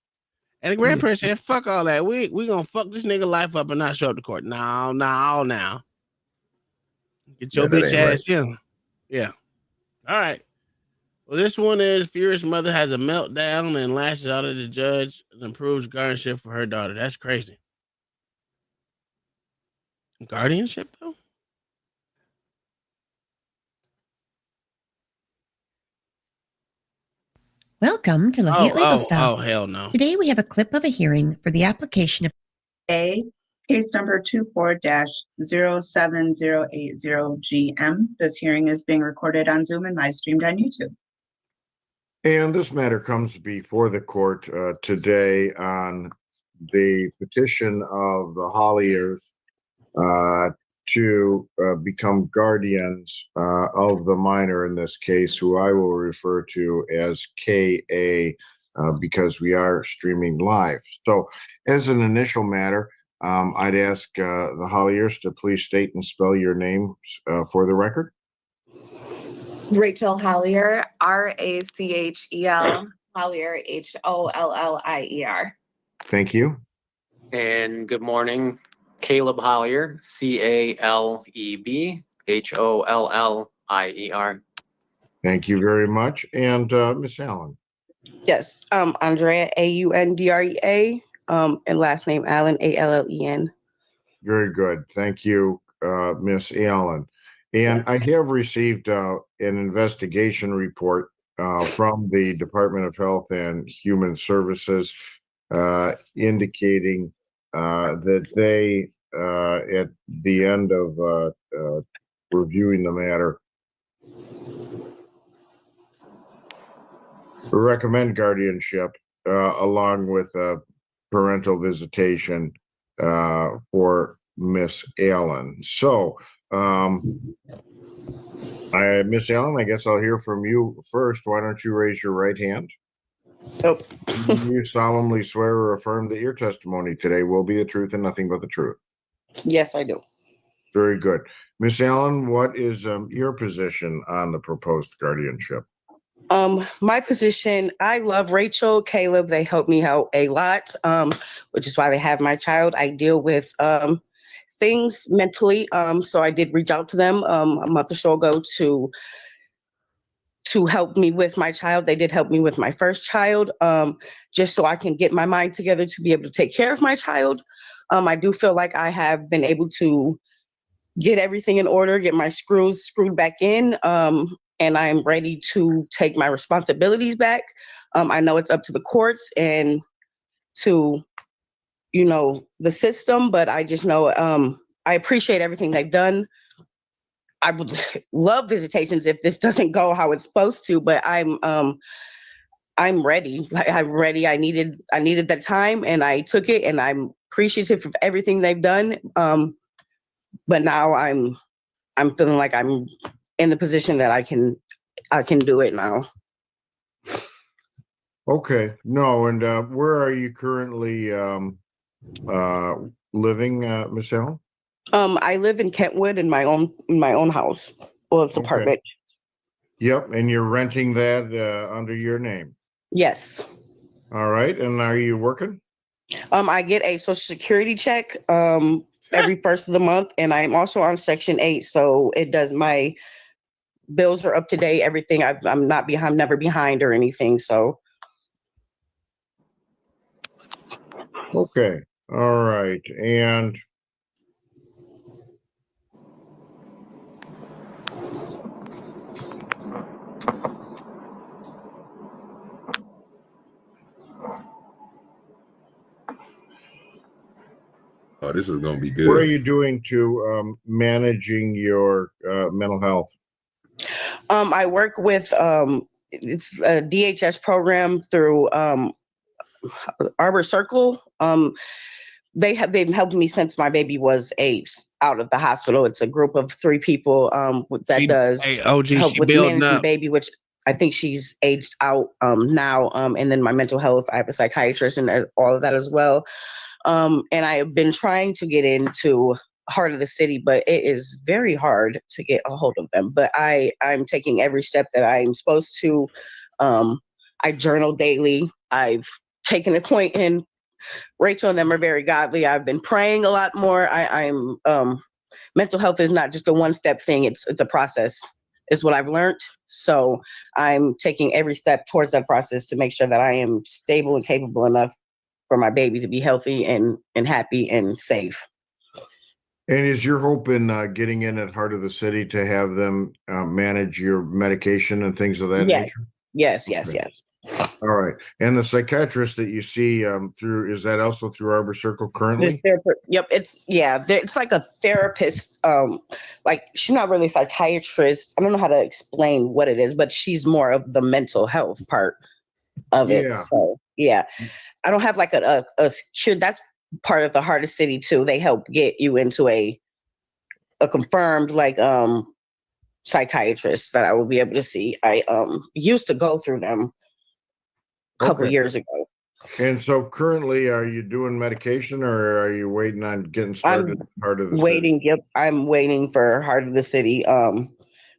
And the grandparents said, fuck all that. We gonna fuck this nigga life up and not show up to court. No. Get your bitch ass in. Yeah. All right. Well, this one is furious mother has a meltdown and lashes out at the judge and improves guardianship for her daughter. That's crazy. Guardianship, though? Welcome to Lafayette Legal Stuff. Oh, hell no. Today we have a clip of a hearing for the application of case number 24-07080GM. This hearing is being recorded on Zoom and live streamed on YouTube. And this matter comes before the court today on the petition of the Holliers to become guardians of the minor in this case, who I will refer to as KA because we are streaming live. So as an initial matter, I'd ask the Holliers to please state and spell your names for the record. Rachel Hollier, RACHEL, Hollier, HOLLIER. Thank you. And good morning, Caleb Hollier, CALEB, HOLLIER. Thank you very much. And Miss Allen. Yes, Andrea, AUNDREA, and last name Allen, ALLEN. Very good. Thank you, Miss Allen. And I have received an investigation report from the Department of Health and Human Services indicating that they, at the end of reviewing the matter, recommend guardianship along with parental visitation for Miss Allen. So, Miss Allen, I guess I'll hear from you first. Why don't you raise your right hand? Oh. You solemnly swear or affirm that your testimony today will be the truth and nothing but the truth? Yes, I do. Very good. Miss Allen, what is your position on the proposed guardianship? My position, I love Rachel, Caleb. They help me out a lot, which is why they have my child. I deal with things mentally. So I did reach out to them a month or so ago to help me with my child. They did help me with my first child, just so I can get my mind together to be able to take care of my child. I do feel like I have been able to get everything in order, get my screws screwed back in. and I'm ready to take my responsibilities back. I know it's up to the courts and to, the system, but I just know I appreciate everything they've done. I would love visitations if this doesn't go how it's supposed to, but I'm ready. Like, I'm ready. I needed that time and I took it, and I'm appreciative of everything they've done. But now I'm feeling like I'm in the position that I can do it now. Okay. No, and where are you currently living, Michelle? I live in Kentwood in my own house. Well, it's Okay. apartment. Yep, and you're renting that under your name. Yes. All right. And are you working? I get a Social Security check every first of the month, and I'm also on Section 8, so it does my bills are up to date. Everything. I'm not behind. I'm never behind or anything. So. Okay. All right. And Oh, this is gonna be what are good. you doing to managing your mental health? I work with it's a DHS program through Arbor Circle. They've helped me since my baby was out of the hospital. It's a group of 3 people that does OG, help she with building managing up. baby, which I think she's aged out now. And then my mental health, I have a psychiatrist and all of that as well. And I have been trying to get into Heart of the City, but it is very hard to get a hold of them. But I'm taking every step that I'm supposed to. I journal daily. I've taken a point in Rachel and them are very godly. I've been praying a lot more. I'm mental health is not just a one-step thing. It's a process, is what I've learned. So I'm taking every step towards that process to make sure that I am stable and capable enough for my baby to be healthy and happy and safe. And is your hope in getting in at Heart of the City to have them manage your medication and things of that nature? Yes. All right. And the psychiatrist that you see through, is that also through Arbor Circle currently? Yep. It's like a therapist. Like, she's not really a psychiatrist. I don't know how to explain what it is, but she's more of the mental health part of it. Yeah. So yeah, I don't have like a secure. That's part of the Heart of City too. They help get you into a confirmed psychiatrist that I will be able to see. I used to go through them a couple years ago. And so currently, are you doing medication or are you waiting on getting started at Heart of the City? Yep, I'm waiting for Heart of the City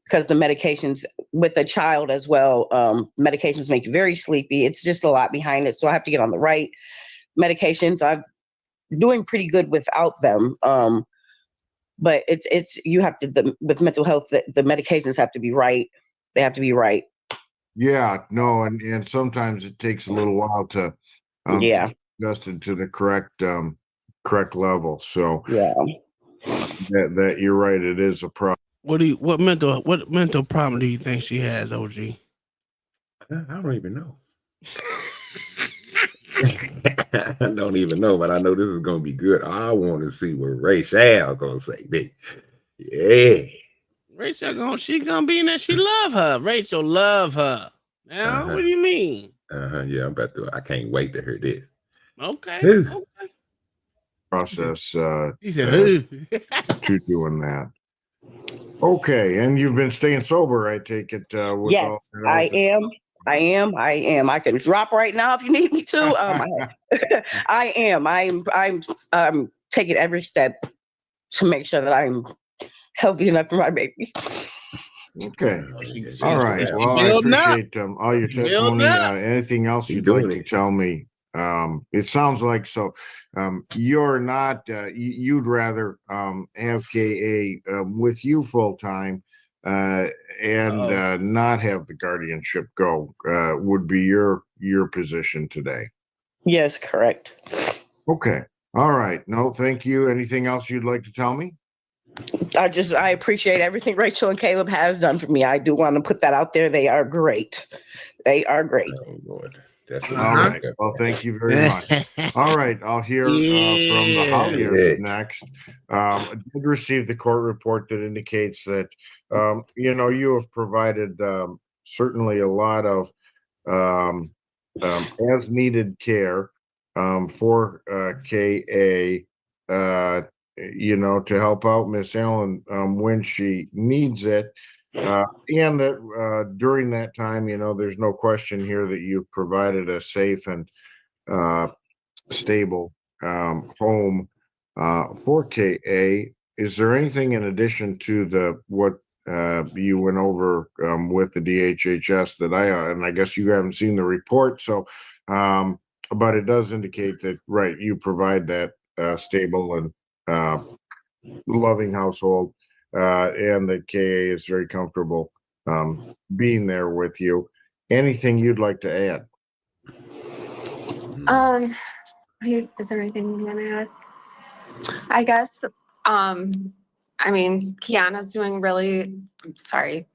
because the medications with a child as well, medications make you very sleepy. It's just a lot behind it. So I have to get on the right medications. I'm doing pretty good without them. But it's you have to with mental health, the medications have to be right. They have to be right. Yeah, no, and sometimes it takes a little while to adjusted to the correct level. So yeah, that you're right, it is a problem. What mental problem do you think she has, OG? I don't even know. I don't even know, but I know this is gonna be good. I want to see what Rachel gonna say. Big, yeah. Rachel she gonna be in there. She love her. Rachel love her. Now, what do you mean? Yeah, I'm about to. I can't wait to hear this. Okay. Process He said, to doing that. Okay, and you've been staying sober, I take it. With yes, I am. I can drop right now if you need me to. I am. I'm taking every step to make sure that I'm healthy enough for my baby. Okay. All right. Well, I appreciate all your testimony. Anything else you'd like to tell me? It sounds like so. You're not. You'd rather have KA with you full time and not have the guardianship go. Would be your position today. Yes, correct. Okay. All right. No, thank you. Anything else you'd like to tell me? I appreciate everything Rachel and Caleb has done for me. I do want to put that out there. They are great. They are great. Oh Lord, that's what All right. Well, thank you very much. All right, I'll hear from the Holliers next. I did receive the court report that indicates that you have provided certainly a lot of as needed care for KA. To help out Miss Allen when she needs it. And that during that time, there's no question here that you've provided a safe and stable home for KA. Is there anything in addition to what you went over with the DHHS that and I guess you haven't seen the report, so but it does indicate that, right, you provide that stable and loving household, and that KA is very comfortable being there with you. Anything you'd like to add? Is there anything you want to add? I guess, Kiana's doing really, sorry,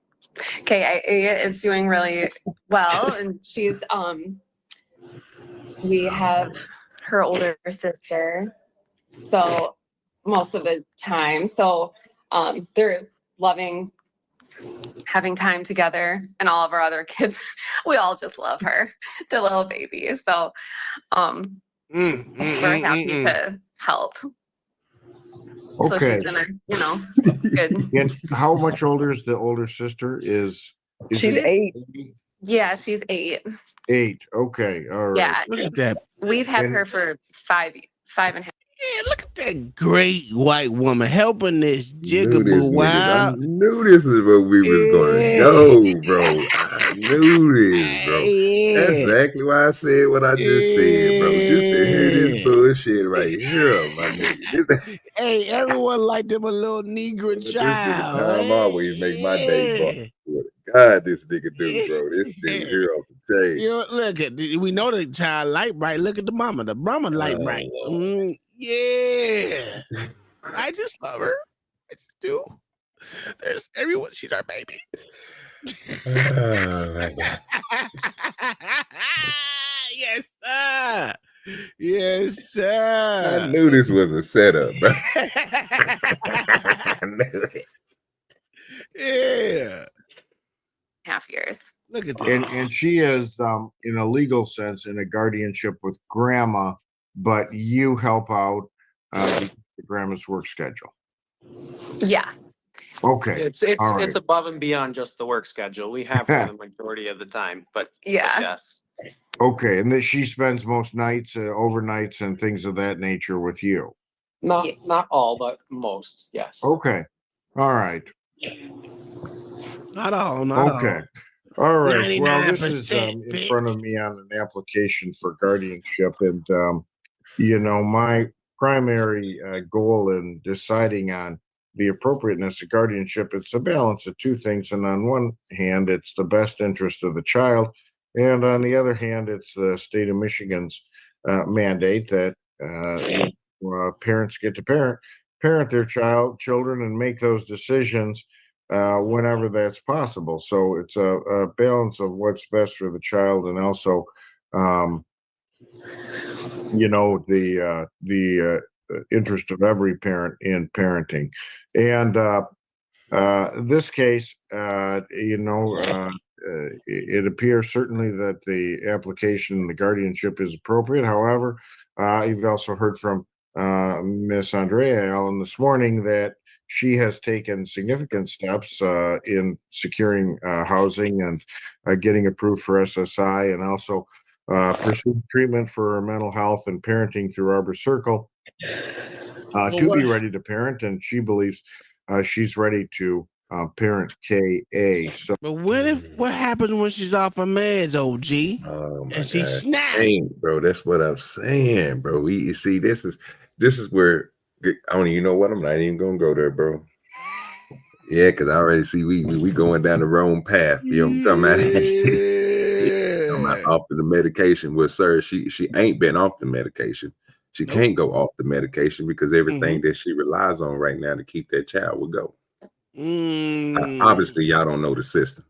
KA is doing really well, and she's, we have her older sister, so most of the time, so they're loving having time together, and all of our other kids, we all just love her, the little baby, so we're happy to help. Okay. So she's in a, good. And how much older is the older sister? Is she's 8. Yeah, she's 8. 8. Okay. All right. Yeah. Look at that. We've had her for 5 and a half. Yeah, look at that great white woman helping this jigaboo. Wow. I knew this is where we was going to go, bro. I knew this, bro. That's exactly why I said what I just said, bro. Just to hear this bullshit right here, my nigga. Hey, everyone like them a little Negro child. This nigga Tom always make my day, bro. God, this nigga do, bro. This nigga here off the chain. You know, look at, we know the child light bright. Look at the mama. The mama light bright. Yeah. I just love her. I just do. There's everyone. She's our baby. Oh my God. Yes, sir. Yes, sir. I knew this was a setup, bro. I knew it. Yeah. Half years. Look at that. And she is, in a legal sense, in a guardianship with grandma, but you help out the grandma's work schedule. Yeah. Okay. It's above and beyond just the work schedule. We have for the majority of the time, but yes. Okay, and then she spends most nights, overnights, and things of that nature with you. Not all, but most. Yes. Okay. All right. Not all. Okay. All right. Well, this is 99%, in front of me on an application for guardianship, and my primary goal in deciding on the appropriateness of guardianship, it's a balance of two things. And on one hand, it's the best interest of the child, and on the other hand, it's the state of Michigan's mandate that parents get to parent their children and make those decisions whenever that's possible. So it's a balance of what's best for the child, and also, the interest of every parent in parenting. And this case, it appears certainly that the application, the guardianship, is appropriate. However, you've also heard from Miss Andrea Allen this morning that she has taken significant steps in securing housing and getting approved for SSI, and also pursued treatment for mental health and parenting through Arbor Circle to be ready to parent, and she believes she's ready to parent KA. So, but what happens when she's off her meds, OG? Oh my and she God. snaps. Dang, bro, that's what I'm saying, bro. You see, this is where I don't even know what, I'm not even gonna go there, bro. Yeah, because I already see we going down the wrong path. You know what I'm talking about? I'm not off of the medication. Well, sir, she ain't been off the medication. She can't go off the medication because everything that she relies on right now to keep that child will go. Obviously, y'all don't know the system.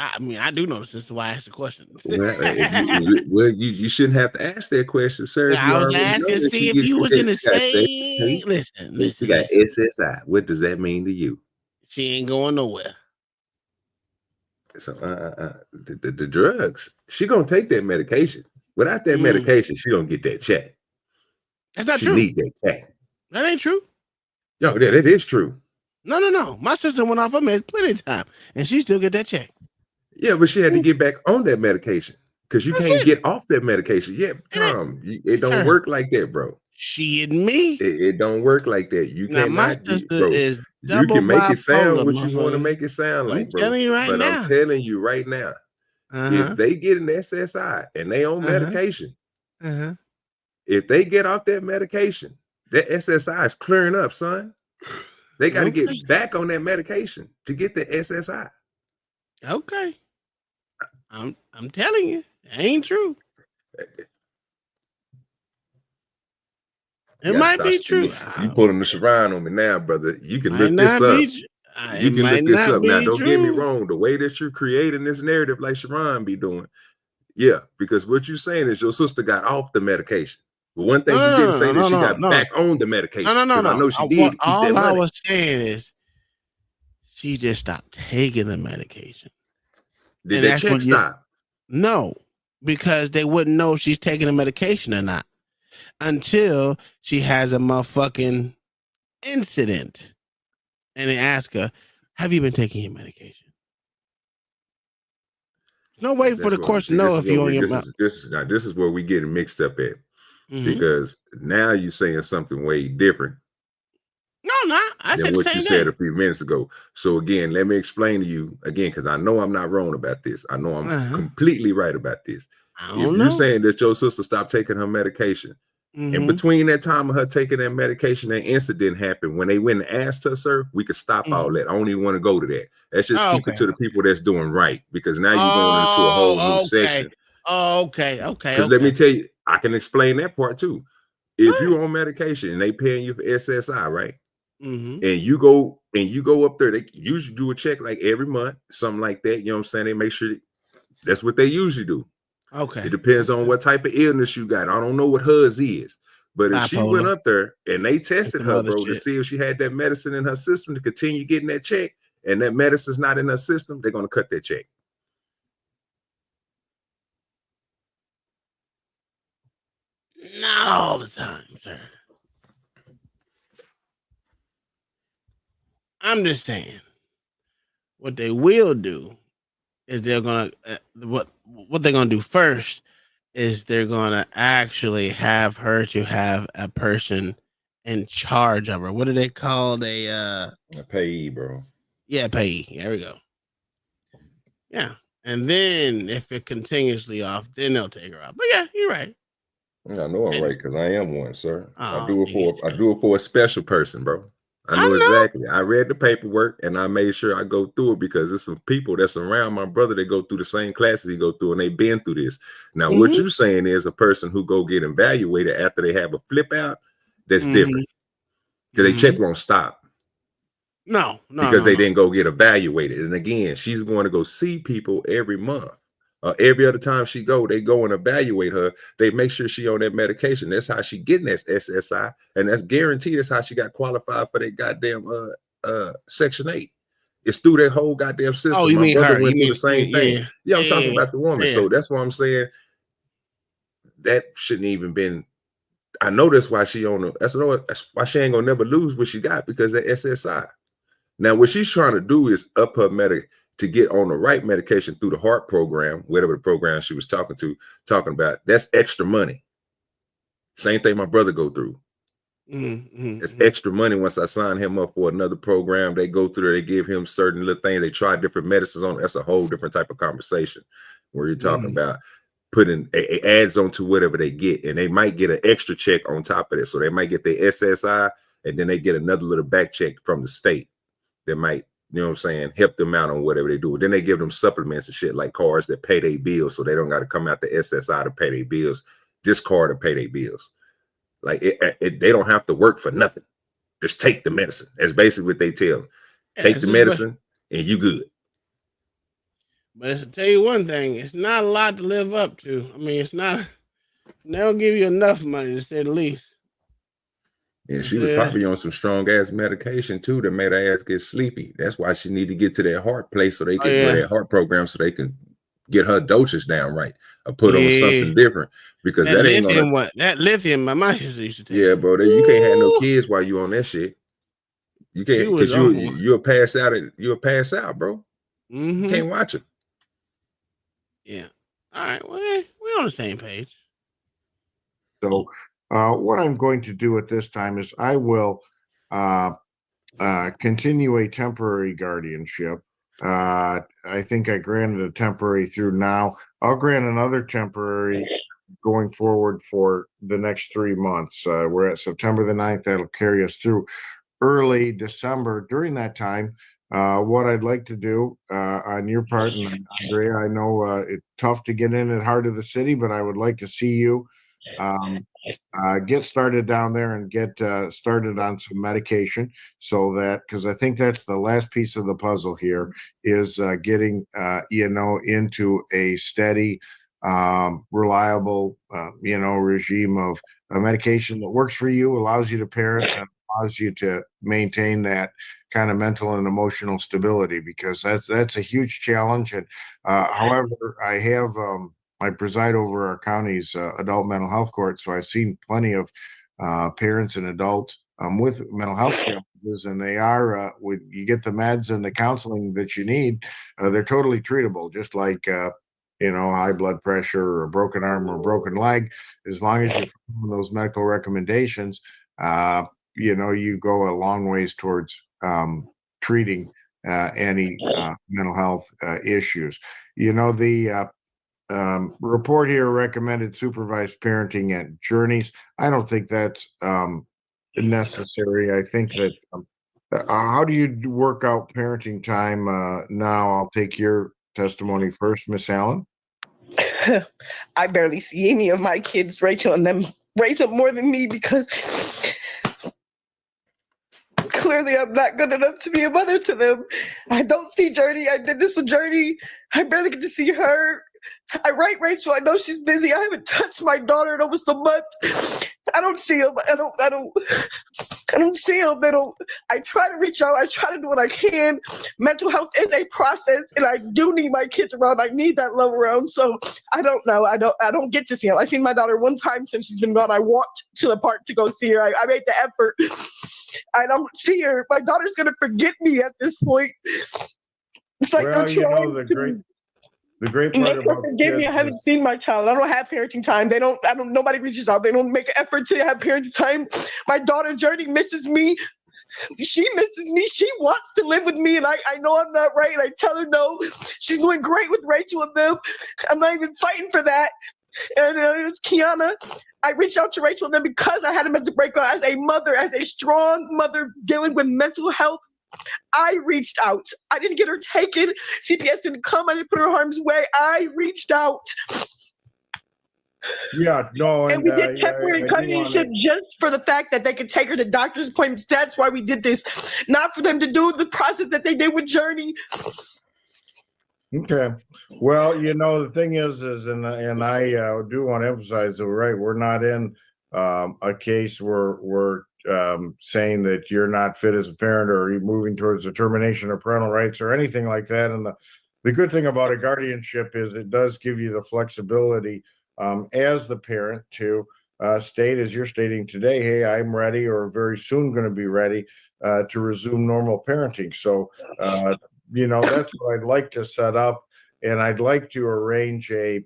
I mean, I do know this is why I asked the question. You shouldn't have to ask that question, sir. If you I was already know asking to that see if you was in the same. Listen. You got SSI. What does that mean to you? She ain't going nowhere. So the drugs, she gonna take that medication. Without that medication, she don't get that check. That's not she true. Need that check. That ain't true. Yo, that is true. No. My sister went off her meds plenty of time, and she still get that check. Yeah, but she had to get back on that medication because you can't get off that medication. Yeah, Tom, it don't work like that, bro. She and me. It don't work like that. You now, cannot, my sister bro. is You can make it sound what you want to motherfucker. make it sound like, bro. Telling you right but now. I'm telling you right now, if they get an SSI and they on medication, if they get off that medication, that SSI is clearing up, son. They got to get back on that medication to get the SSI. Okay. I'm telling you, it ain't true. It might be true. You pulling the Sharon on me now, brother. You can Might look this not up. be You can look this up. Now, don't get me true. wrong. The way that you're creating this narrative like Sharon be doing, yeah, because what you're saying is your sister got off the medication. But one thing you didn't say that she got back on the medication. No. I know she did keep all that money. I was saying is she just stopped taking the medication. Did that check stop? No, because they wouldn't know if she's taking the medication or not until she has a motherfucking incident. And they ask her, have you been taking your medication? No way for the course to know if you're on your mouth. This is where we getting mixed up at. Because now you're saying something way different. No, I said what the you same said thing. a few minutes ago. So again, let me explain to you again, because I know I'm not wrong about this. I know I'm completely right about this. If you're saying that your sister stopped taking her medication, and between that time of her taking that medication, that incident happened, when they went and asked her, sir, we could stop all that. I don't even want to go to that. Let's just keep it to the people that's doing right, because now you're going into a whole new section. Okay. Because let me tell you, I can explain that part too. If you're on medication and they paying you for SSI, right? And you go up there, they usually do a check like every month, something like that. You know what I'm saying? They make sure that's what they usually do. Okay. It depends on what type of illness you got. I don't know what hers is, but if she went up there and they tested her, bro, to see if she had that medicine in her system to continue getting that check, and that medicine's not in her system, they're gonna cut that check. Not all the time, sir. I'm just saying, what they will do is they're gonna what they're gonna do first is they're gonna actually have her to have a person in charge of her. What do they call a payee, bro? Yeah, payee. There we go. Yeah, and then if it continuously off, then they'll take her out. But yeah, you're right. I know I'm right because I am one, sir. I do it for a special person, bro. I know exactly. I read the paperwork and I made sure I go through it because there's some people that's around my brother that go through the same classes he go through and they've been through this. Now, what you're saying is a person who go get evaluated after they have a flip out, that's different. Because they check won't stop. No, because they didn't go get evaluated. And again, she's going to go see people every month. Every other time she they go and evaluate her. They make sure she on that medication. That's how she getting that SSI, and that's guaranteed. That's how she got qualified for that goddamn Section 8. It's through that whole goddamn system. Oh, you My mean brother her? went through the same thing. Yeah, I'm talking about the woman. Yeah. So that's why I'm saying that shouldn't even been. I know that's why she on the. That's why she ain't gonna never lose what she got because that SSI. Now, what she's trying to do is up her to get on the right medication through the heart program, whatever the program she was talking about. That's extra money. Same thing my brother go through. It's extra money. Once I sign him up for another program, they go through there, they give him certain little things, they try different medicines on. That's a whole different type of conversation where you're talking about putting adds on to whatever they get, and they might get an extra check on top of it. So they might get their SSI, and then they get another little back check from the state that might, you know what I'm saying, help them out on whatever they do. Then they give them supplements and shit like cards that pay their bills, so they don't got to come out the SSI to pay their bills. This card to pay their bills. Like they don't have to work for nothing. Just take the medicine. That's basically what they tell them. Take the medicine and you good. But to tell you one thing, it's not a lot to live up to. I mean, it's not. They don't give you enough money to say the least. And she was probably on some strong ass medication too that made her ass get sleepy. That's why she need to get to that heart place so they can do that heart program so they can get her doses down right or put on something different because that ain't gonna. That lithium, my mom used to take. Yeah, bro, you can't have no kids while you on that shit. You can't because you'll pass out. You'll pass out, bro. You can't watch it. Yeah. All right. Well, we're on the same page. So, what I'm going to do at this time is I will continue a temporary guardianship. I think I granted a temporary through now. I'll grant another temporary going forward for the next 3 months. We're at September the 9th. That'll carry us through early December. During that time, what I'd like to do on your part, and Andrea, I know it's tough to get in at heart of the city, but I would like to see you get started down there and get started on some medication so that, because I think that's the last piece of the puzzle here is getting, into a steady, reliable, regime of medication that works for you, allows you to parent, and allows you to maintain that kind of mental and emotional stability, because that's a huge challenge. And however, I preside over our county's adult mental health court, so I've seen plenty of parents and adults with mental health challenges, and they are when you get the meds and the counseling that you need, they're totally treatable, just like high blood pressure or a broken arm or a broken leg. As long as you follow those medical recommendations, you go a long ways towards treating any mental health issues. The report here recommended supervised parenting at Journeys. I don't think that's necessary. I think that how do you work out parenting time now? I'll take your testimony first, Miss Allen. I barely see any of my kids, Rachel, and them raise up more than me because clearly I'm not good enough to be a mother to them. I don't see Journey. I did this with Journey. I barely get to see her. I write Rachel. I know she's busy. I haven't touched my daughter in almost a month. I don't see him. I don't see him. I try to reach out. I try to do what I can. Mental health is a process, and I do need my kids around. I need that love around. So I don't know. I don't get to see him. I've seen my daughter one time since she's been gone. I walked to the park to go see her. I made the effort. I don't see her. My daughter's gonna forget me at this point. It's like they're trying the great part about forgive me. I haven't seen my child. I don't have parenting time. Nobody reaches out. They don't make an effort to have parenting time. My daughter Journey misses me. She misses me. She wants to live with me, and I know I'm not right. I tell her no. She's doing great with Rachel and them. I'm not even fighting for that. And it's Kiana. I reached out to Rachel and them because I had a mental breakdown as a mother, as a strong mother dealing with mental health. I reached out. I didn't get her taken. CPS didn't come. I didn't put her harm's way. I reached out. Yeah, no, and we did temporary guardianship just for the fact that they could take her to doctor's appointments. That's why we did this, not for them to do the process that they did with Journey. Okay. Well, the thing is, and I do want to emphasize that we're not in a case where we're saying that you're not fit as a parent or you're moving towards the termination of parental rights or anything like that. And the good thing about a guardianship is it does give you the flexibility as the parent to state, as you're stating today, hey, I'm ready or very soon going to be ready to resume normal parenting. So, that's what I'd like to set up. And I'd like to arrange a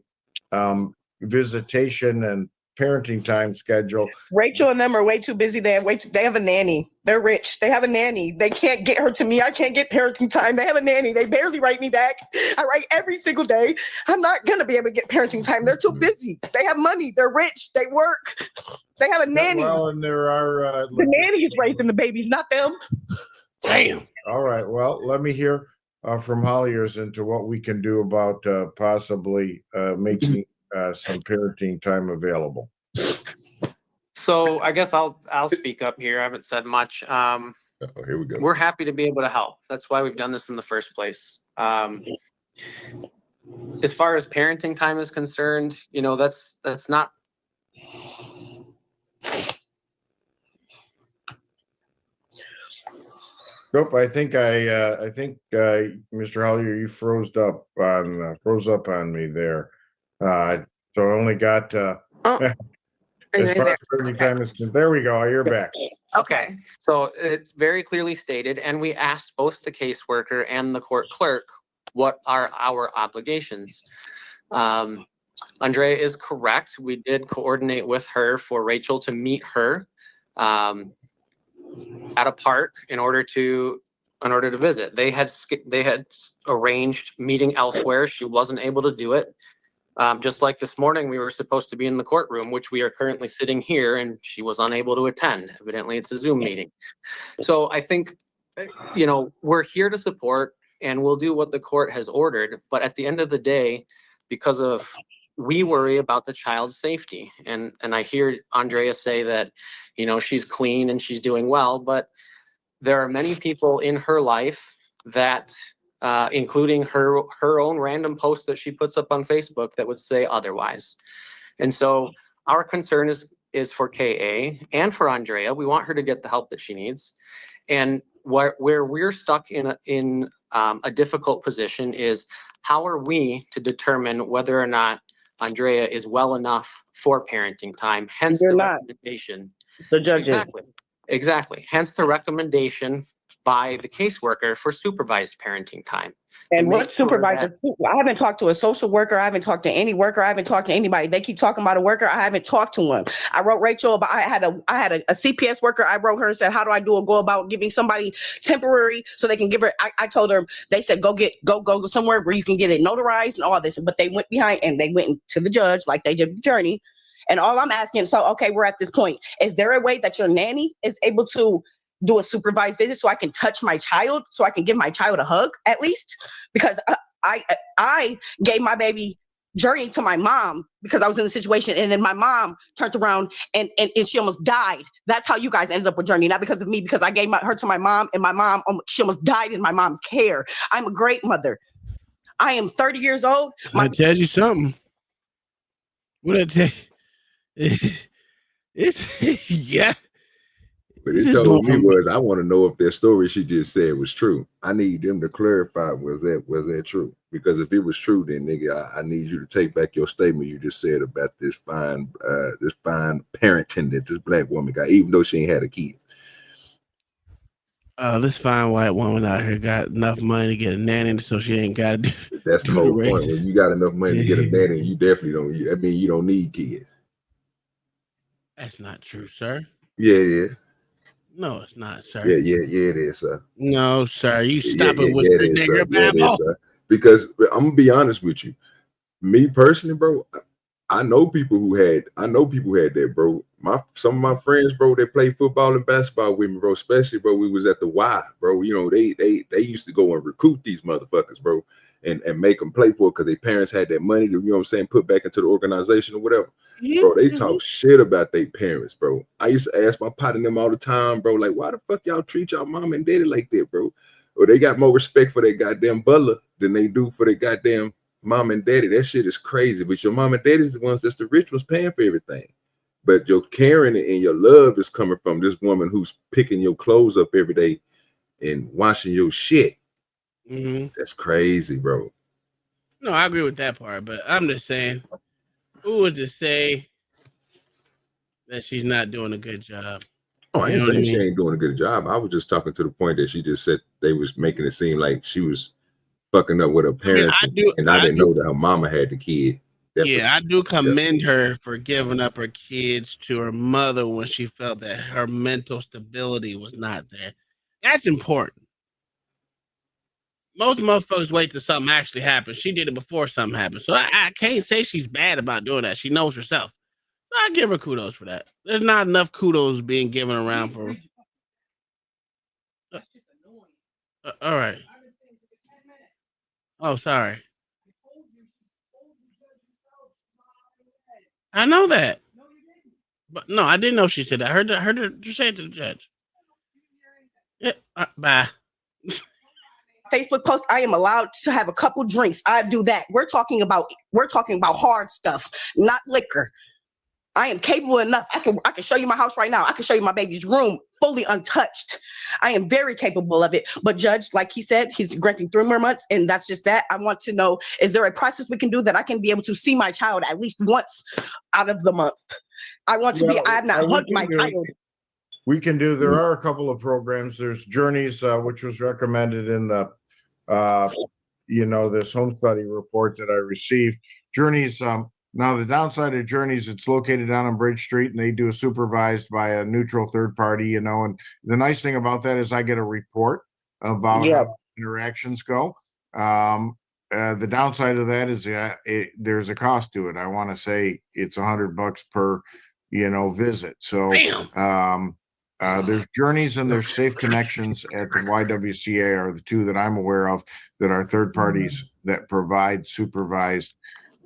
visitation and parenting time schedule. Rachel and them are way too busy. They have a nanny. They're rich. They have a nanny. They can't get her to me. I can't get parenting time. They have a nanny. They barely write me back. I write every single day. I'm not going to be able to get parenting time. They're too busy. They have money. They're rich. They work. They have a nanny. Well, and there are the nanny is raising the babies, not them. Damn. All right. Well, let me hear from Holliers into what we can do about possibly making some parenting time available. So I guess I'll speak up here. I haven't said much. Here we go. We're happy to be able to help. That's why we've done this in the first place. As far as parenting time is concerned, that's not. Nope, I think Mr. Hollier, you froze up on me there. So I only got as far as parenting time is concerned. There we go. You're back. Okay. So it's very clearly stated, and we asked both the caseworker and the court clerk what are our obligations. Andrea is correct. We did coordinate with her for Rachel to meet her at a park in order to visit. They had arranged meeting elsewhere. She wasn't able to do it. Just like this morning, we were supposed to be in the courtroom, which we are currently sitting here, and she was unable to attend. Evidently, it's a Zoom meeting. So I think, we're here to support, and we'll do what the court has ordered. But at the end of the day, we worry about the child's safety. And I hear Andrea say that, she's clean and she's doing well, but there are many people in her life that, including her own random post that she puts up on Facebook, that would say otherwise. And so our concern is for KA and for Andrea. We want her to get the help that she needs. And where we're stuck in a difficult position is, how are we to determine whether or not Andrea is well enough for parenting time? Hence the recommendation. The judge. Exactly. Hence the recommendation by the caseworker for supervised parenting time. And what supervisor? I haven't talked to a social worker. I haven't talked to any worker. I haven't talked to anybody. They keep talking about a worker. I haven't talked to him. I wrote Rachel, but I had a CPS worker. I wrote her and said, how do I go about giving somebody temporary so they can give her? I told her, they said, go somewhere where you can get it notarized and all this. But they went behind and they went to the judge like they did the attorney. And all I'm asking, so, okay, we're at this point. Is there a way that your nanny is able to do a supervised visit so I can touch my child, so I can give my child a hug at least? Because I gave my baby Journey to my mom because I was in the situation, and then my mom turned around and she almost died. That's how you guys ended up with Journey, not because of me, because I gave her to my mom, and my mom, she almost died in my mom's care. I'm a great mother. I am 30 years old. I tell you something. What I tell you? It's yeah. But it told me was, I want to know if that story she just said was true. I need them to clarify, was that true? Because if it was true, then nigga, I need you to take back your statement you just said about this fine parenting that this black woman got, even though she ain't had a kid. This fine white woman out here got enough money to get a nanny, so she ain't got to do. That's the whole point. When you got enough money to get a nanny, you definitely don't. I mean, you don't need kids. That's not true, sir. Yeah, yeah. No, it's not, sir. Yeah, it is, sir. No, sir. You stop it with your nigger babble. Sir. Because I'm gonna be honest with you. Me personally, bro, I know people who had that, bro. Some of my friends, bro, they played football and basketball with me, bro. Especially, bro, we was at the Y, bro. You know, they used to go and recruit these motherfuckers, bro, and make them play for it because their parents had that money to, you know what I'm saying, put back into the organization or whatever. Bro, they talk shit about their parents, bro. I used to ask my pot in them all the time, bro, like, why the fuck y'all treat y'all mom and daddy like that, bro? Or they got more respect for their goddamn butler than they do for their goddamn mom and daddy. That shit is crazy. But your mom and daddy's the ones that's the rich ones paying for everything. But your caring and your love is coming from this woman who's picking your clothes up every day and washing your shit. That's crazy, bro. No, I agree with that part, but I'm just saying, who was to say that she's not doing a good job? Oh, I ain't saying she ain't doing a good job. I was just talking to the point that she just said they was making it seem like she was fucking up with her parents, I didn't know that her mama had the kid. I do commend her for giving up her kids to her mother when she felt that her mental stability was not there. That's important. Most motherfuckers wait till something actually happens. She did it before something happened. So I can't say she's bad about doing that. She knows herself. So I give her kudos for that. There's not enough kudos being given around for all right. Oh, sorry. I know that. But no, I didn't know she said that. I heard her say it to the judge. Yeah, bye. Facebook post, I am allowed to have a couple drinks. I do that. We're talking about hard stuff, not liquor. I am capable enough. I can show you my house right now. I can show you my baby's room fully untouched. I am very capable of it. But judge, like he said, he's granting 3 more months, and that's just that. I want to know, is there a process we can do that I can be able to see my child at least once out of the month? I want to be, I have not hugged my child. We can do, there are a couple of programs. There's Journeys, which was recommended in the, this home study report that I received. Journeys, now the downside of Journeys, it's located down on Bridge Street, and they do a supervised by a neutral third party, and the nice thing about that is I get a report about how interactions go. The downside of that is there's a cost to it. I want to say it's $100 per, visit. So, there's Journeys and there's Safe Connections at the YWCA are the two that I'm aware of that are third parties that provide supervised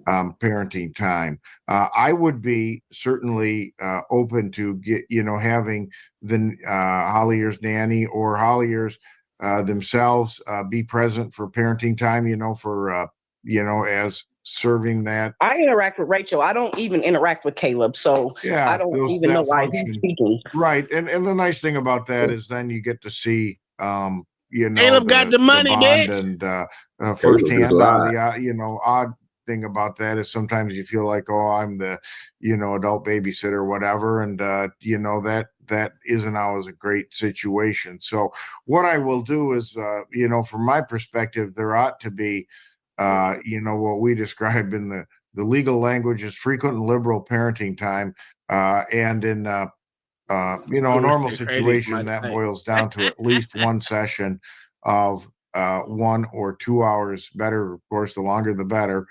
parenting time. I would be certainly open to having the Hollier's nanny or Hollier's themselves be present for parenting time, as serving that. I interact with Rachel. I don't even interact with Caleb, so I don't even know why he's speaking. Right, and the nice thing about that is then you get to see, Caleb got the money, bitch. And firsthand. Odd thing about that is sometimes you feel like, oh, I'm the, adult babysitter or whatever, and that isn't always a great situation. So what I will do is, from my perspective, there ought to be, what we describe in the legal language is frequent and liberal parenting time, and in a normal situation that boils down to at least one session of 1 or 2 hours, better, of course, the longer the better,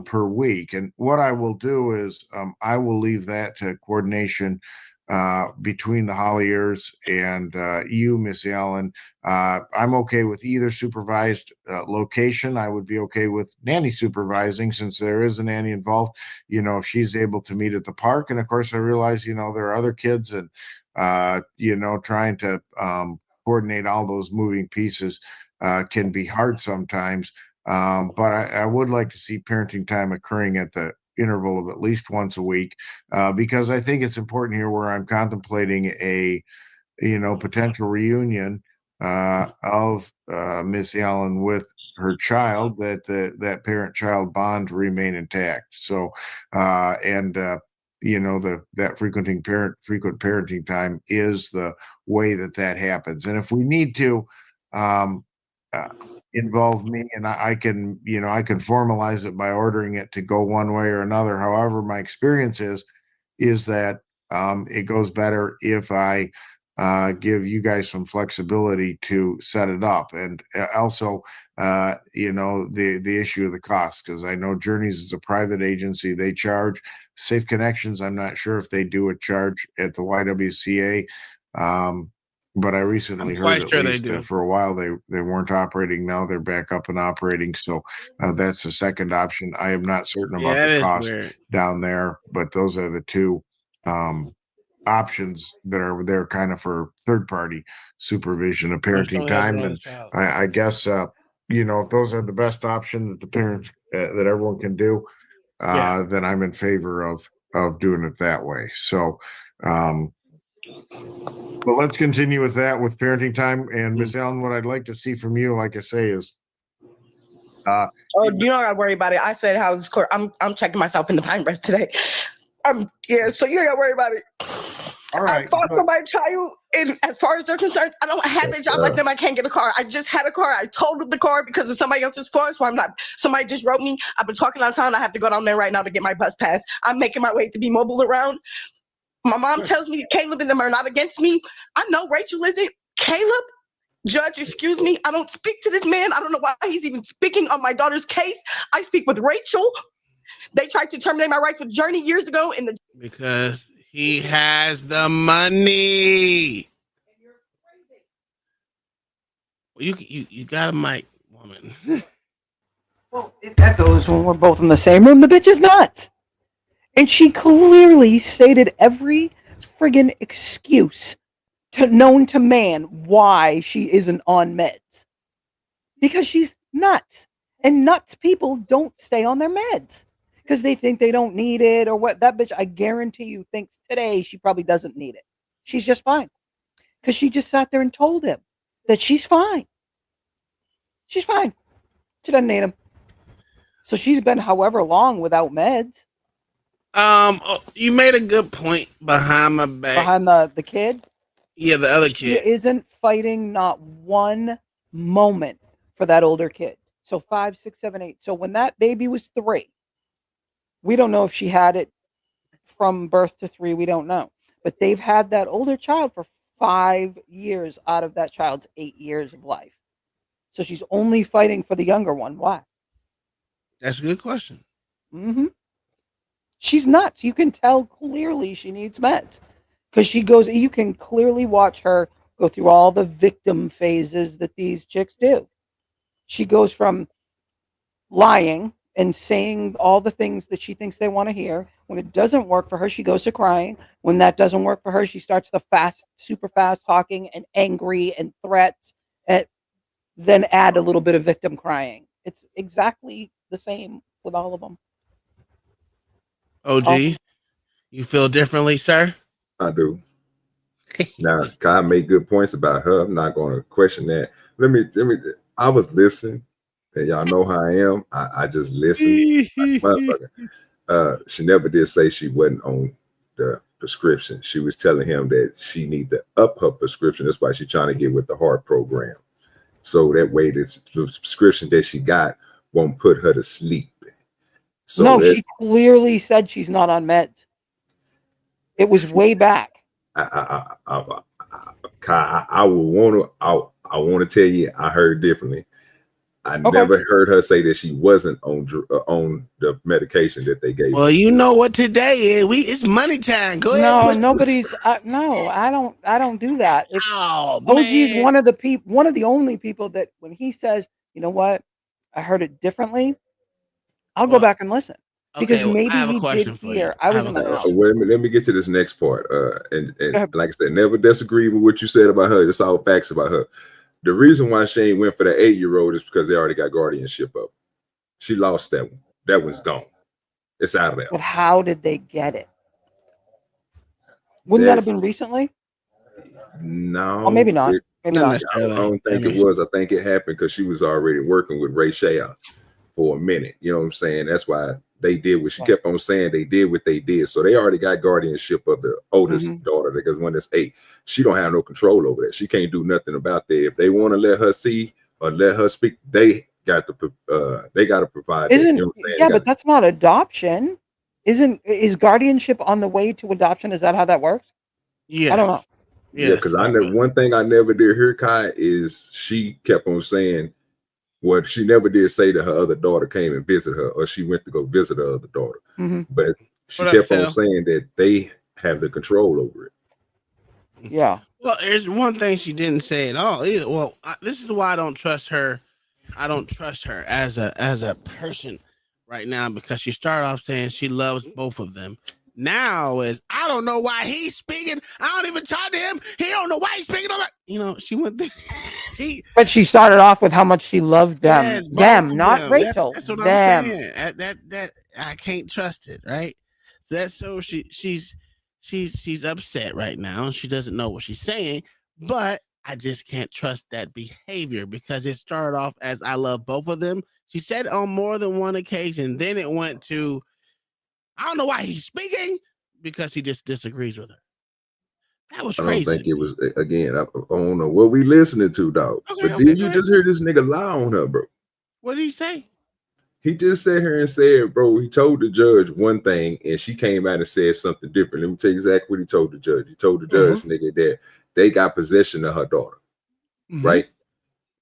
per week. And what I will do is I will leave that to coordination between the Holliers and you, Miss Allen. I'm okay with either supervised location. I would be okay with nanny supervising since there is a nanny involved, if she's able to meet at the park. And of course, I realize, there are other kids and, trying to coordinate all those moving pieces can be hard sometimes. But I would like to see parenting time occurring at the interval of at least once a week, because I think it's important here where I'm contemplating a, potential reunion of Miss Allen with her child, that that parent-child bond remain intact. So, that frequent parenting time is the way that happens. And if we need to involve me, and I can formalize it by ordering it to go one way or another. However, my experience is that it goes better if I give you guys some flexibility to set it up, and also the issue of the cost, because I know Journeys is a private agency. They charge. Safe Connections, I'm not sure if they do a charge at the YWCA. But I recently heard at least that for a while they weren't operating. Now they're back up and operating. So that's the second option. I am not certain about the cost down there, but those are the two options that are there kind of for third party supervision of parenting time. And I guess, if those are the best option that the parents, that everyone can do, then I'm in favor of doing it that way. So, but let's continue with that, with parenting time. And Miss Allen, what I'd like to see from you, like I say, is you don't gotta worry about it. I said how this court. I'm checking myself in the pine rest today. So you ain't gotta worry about it. All right. I fought for my child, and as far as they're concerned, I don't have a job like them. I can't get a car. I just had a car. I totaled the car because of somebody else's fault. So somebody just wrote me. I've been talking on town. I have to go down there right now to get my bus pass. I'm making my way to be mobile around. My mom tells me Caleb and them are not against me. I know Rachel isn't. Caleb, judge, excuse me. I don't speak to this man. I don't know why he's even speaking on my daughter's case. I speak with Rachel. They tried to terminate my rights with Journey years ago because he has the money. Well, you got a mic, woman. Well, it echoes when we're both in the same room. The bitch is nuts. And she clearly stated every friggin' excuse known to man why she isn't on meds. Because she's nuts. And nuts people don't stay on their meds because they think they don't need it or what. That bitch, I guarantee you, thinks today she probably doesn't need it. She's just fine. Because she just sat there and told him that she's fine. She's fine. She doesn't need him. So she's been however long without meds. You made a good point behind my back. Behind the kid? Yeah, the other She kid. isn't fighting not one moment for that older kid. So 5, 6, 7, 8. So when that baby was 3, we don't know if she had it from birth to 3. We don't know. But they've had that older child for 5 years out of that child's 8 years of life. So she's only fighting for the younger one. Why? That's a good question. Mm-hmm. She's nuts. You can tell clearly she needs meds. Because she goes, you can clearly watch her go through all the victim phases that these chicks do. She goes from lying and saying all the things that she thinks they want to hear. When it doesn't work for her, she goes to crying. When that doesn't work for her, she starts the super fast talking and angry and threats, and then add a little bit of victim crying. It's exactly the same with all of them. OG, you feel differently, sir? I do. Now, Kai made good points about her. I'm not going to question that. Let me. I was listening, and y'all know how I am. I just listen. Motherfucker. She never did say she wasn't on the prescription. She was telling him that she need to up her prescription. That's why she's trying to get with the heart program. So that way, the prescription that she got won't put her to sleep. So no, she clearly said she's not on meds. It was way back. I will want to. I want to tell you, I heard differently. I never heard her say that she wasn't on the medication that they gave. Well, you know what today is. It's money time. Go ahead. No, nobody's. No, I don't do that. If OG is one of the only people that when he says, you know what, I heard it differently, I'll go back and listen because maybe he did hear. I was in the house. Let me get to this next part. And like I said, never disagree with what you said about her. It's all facts about her. The reason why she ain't went for the 8-year-old is because they already got guardianship up. She lost that one. That one's gone. It's out of there. But how did they get it? Wouldn't that have been recently? No. Or maybe not. Maybe not. I don't think it was. I think it happened because she was already working with Ray Shea for a minute. You know what I'm saying? That's why they did what she kept on saying. They did what they did. So they already got guardianship of the oldest daughter, because when it's 8, she don't have no control over that. She can't do nothing about that. If they want to let her see or let her speak, they got to provide. Isn't that, you know but that's not adoption. Is guardianship on the way to adoption? Is that how that works? Yeah, I don't know. Yeah, because one thing I never did hear, Kai, is she kept on saying, well, she never did say that her other daughter came and visit her, or she went to go visit her other daughter. But she kept on saying that they have the control over it. Yeah. Well, there's one thing she didn't say at all either. Well, this is why I don't trust her. I don't trust her as a person right now, because she started off saying she loves both of them. Now is I don't know why he's speaking. I don't even talk to him. He don't know why he's speaking. You know, she went there. But she started off with how much she loved them. Yes, them, not them. Rachel. That's what them. I'm saying. That I can't trust it, right? So that's she's upset right now. She doesn't know what she's saying, but I just can't trust that behavior because it started off as I love both of them. She said on more than one occasion. Then it went to I don't know why he's speaking because he just disagrees with her. That was crazy. I don't think it was, again, I don't know what we listening to, dog. But did you just hear this nigga lie on her, bro? What did he say? He just sat here and said, bro, he told the judge one thing and she came out and said something different. Let me tell you exactly what he told the judge. He told the judge, nigga, that they got possession of her daughter, right?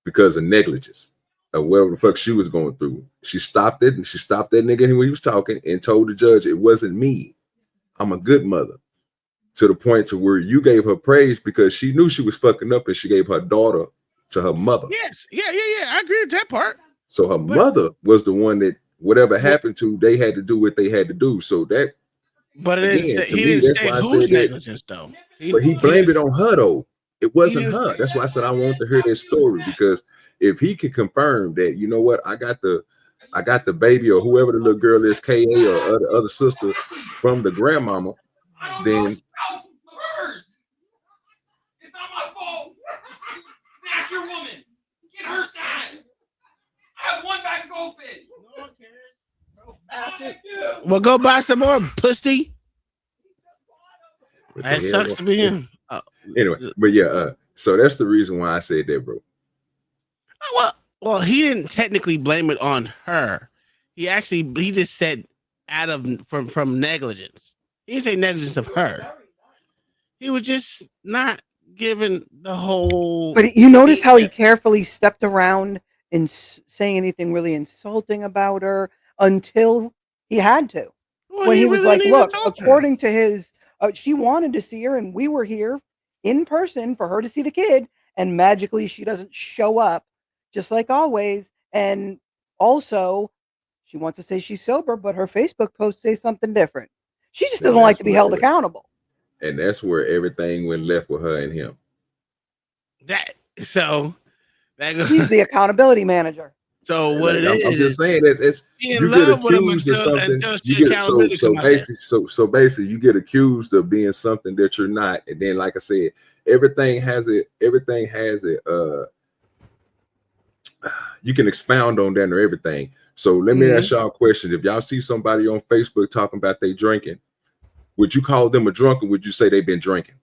Because of negligence or whatever the fuck she was going through. She stopped it and she stopped that nigga when he was talking and told the judge it wasn't me. I'm a good mother. To the point to where you gave her praise because she knew she was fucking up and she gave her daughter to her mother. Yes. Yeah. I agree with that part. So her mother was the one that whatever happened to, they had to do what they had to do. So that But it didn't Again, say, to he me, didn't that's say why I whose said that. negligence though. But he blamed it on her though. It He wasn't didn't- her. That's why I said I want to hear that story, because if he can confirm that, you know what, I got the baby or whoever the little girl is, KA or other sister from the grandmama, then It's not my fault. Snatch your woman. Get her status. I have one bag of goldfish. No one cares. Well, go buy some more, pussy. what the That hell? sucks to be him. Anyway, but yeah, so that's the reason why I said that, bro. Well, he didn't technically blame it on her. He just said out of from negligence. He didn't say negligence of her. He was just not giving the whole. But you notice how he carefully stepped around and saying anything really insulting about her until he had to. Well, when he he was really like, didn't even "Look, talk to her." according to his, she wanted to see her, and we were here in person for her to see the kid, and magically she doesn't show up, just like always. And also, she wants to say she's sober, but her Facebook posts say something different. She just doesn't like to be held accountable. And that's where everything went left with her and him. He's the accountability manager. So what it I'm is? just saying that it's She in you get love with him accused of something. until You she get accountability come out there. so basically you get accused of being something that you're not, and then like I said, everything has it. You can expound on that or everything. So let me ask y'all a question: if y'all see somebody on Facebook talking about they drinking, would you call them a drunk, or would you say they've been drinking?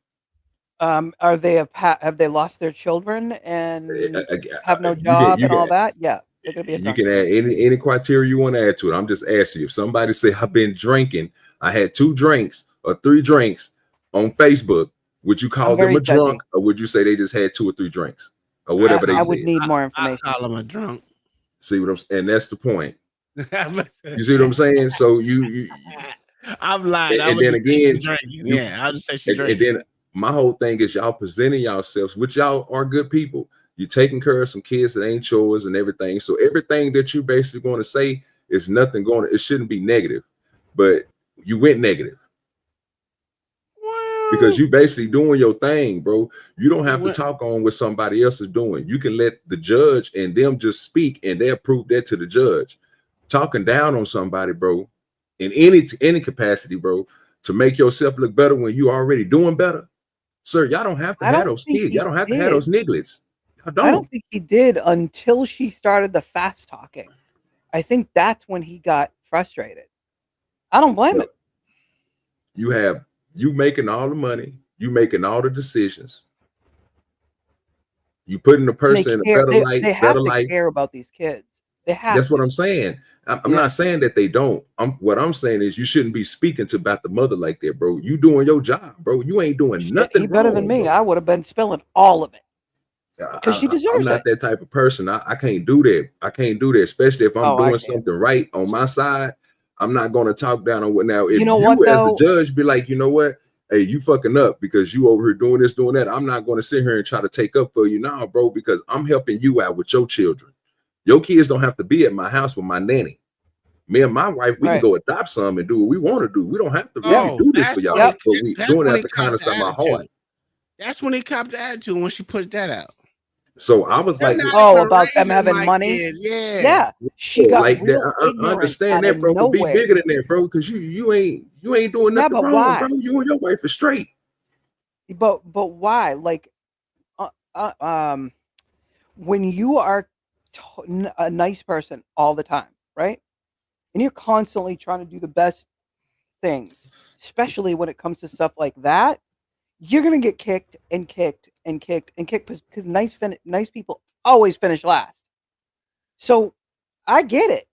Are they have they lost their children and have no You job and all can that? Yeah, they're gonna be a you drunk. can add any criteria you want to add to it. I'm just asking you. If somebody say I've been drinking, I had 2 drinks or 3 drinks on Facebook, would you call them very a drunk, judgy. or would you say they just had 2 or 3 drinks or whatever they I said? would need more I information. call him a drunk. See what I'm saying? And that's the point. You see what I'm saying? So you I'm lying. and then again, I'll just say she's and drinking. then my whole thing is y'all presenting yourselves, which y'all are good people. You're taking care of some kids that ain't yours and everything. So everything that you basically going to say is nothing it shouldn't be negative, but you went negative. Because you basically doing your thing, bro. You don't have to talk on what somebody else is doing. You can let the judge and them just speak, and they'll prove that to the judge. Talking down on somebody, bro, in any capacity, bro, to make yourself look better when you already doing better. Sir, y'all don't have to I have don't those think kids. Y'all he don't have to have those did. nigglets. Y'all I don't don't. think he did until she started the fast talking. I think that's when he got frustrated. I don't blame him. You making all the money, you making all the decisions. You putting the And they person in a care. better They better have to life. care about these kids. They have That's to. what I'm saying. I'm Yeah. not saying that they don't. What I'm saying is you shouldn't be speaking to about the mother like that, bro. You doing your job, bro. You ain't doing Shit, nothing he better than wrong, me. bro. I would have been spilling all of it because she I'm deserves not it. that type of person. I can't do that. I can't do that, especially if I'm Oh, I doing can. something right on my side. I'm not going to talk down on what now. If You know what, you as the though? judge be like, you know what? Hey, you fucking up because you over here doing this, doing that. I'm not going to sit here and try to take up for you now, bro, because I'm helping you out with your children. Your kids don't have to be at my house with my nanny. Me and my wife, we can Right. go adopt some and do what we want to do. We don't have to really Oh, do this for that's y'all, when but we that's doing it when at he the copped kindness the of my heart. attitude. That's when he copped the attitude when she pushed that out. So I was They're like, not Oh, even about them raising having my money? kids. Yeah. Yeah. She got like that. real I ignorant understand out that, of bro. But be nowhere. bigger than that, bro, because you ain't doing Yeah, nothing but wrong, bro. why? You and your wife are straight. But why? Like, uh, uh, um, when you are a nice person all the time, right? And you're constantly trying to do the best things, especially when it comes to stuff like that, you're gonna get kicked and kicked and kicked and kicked because nice people always finish last. So I get it.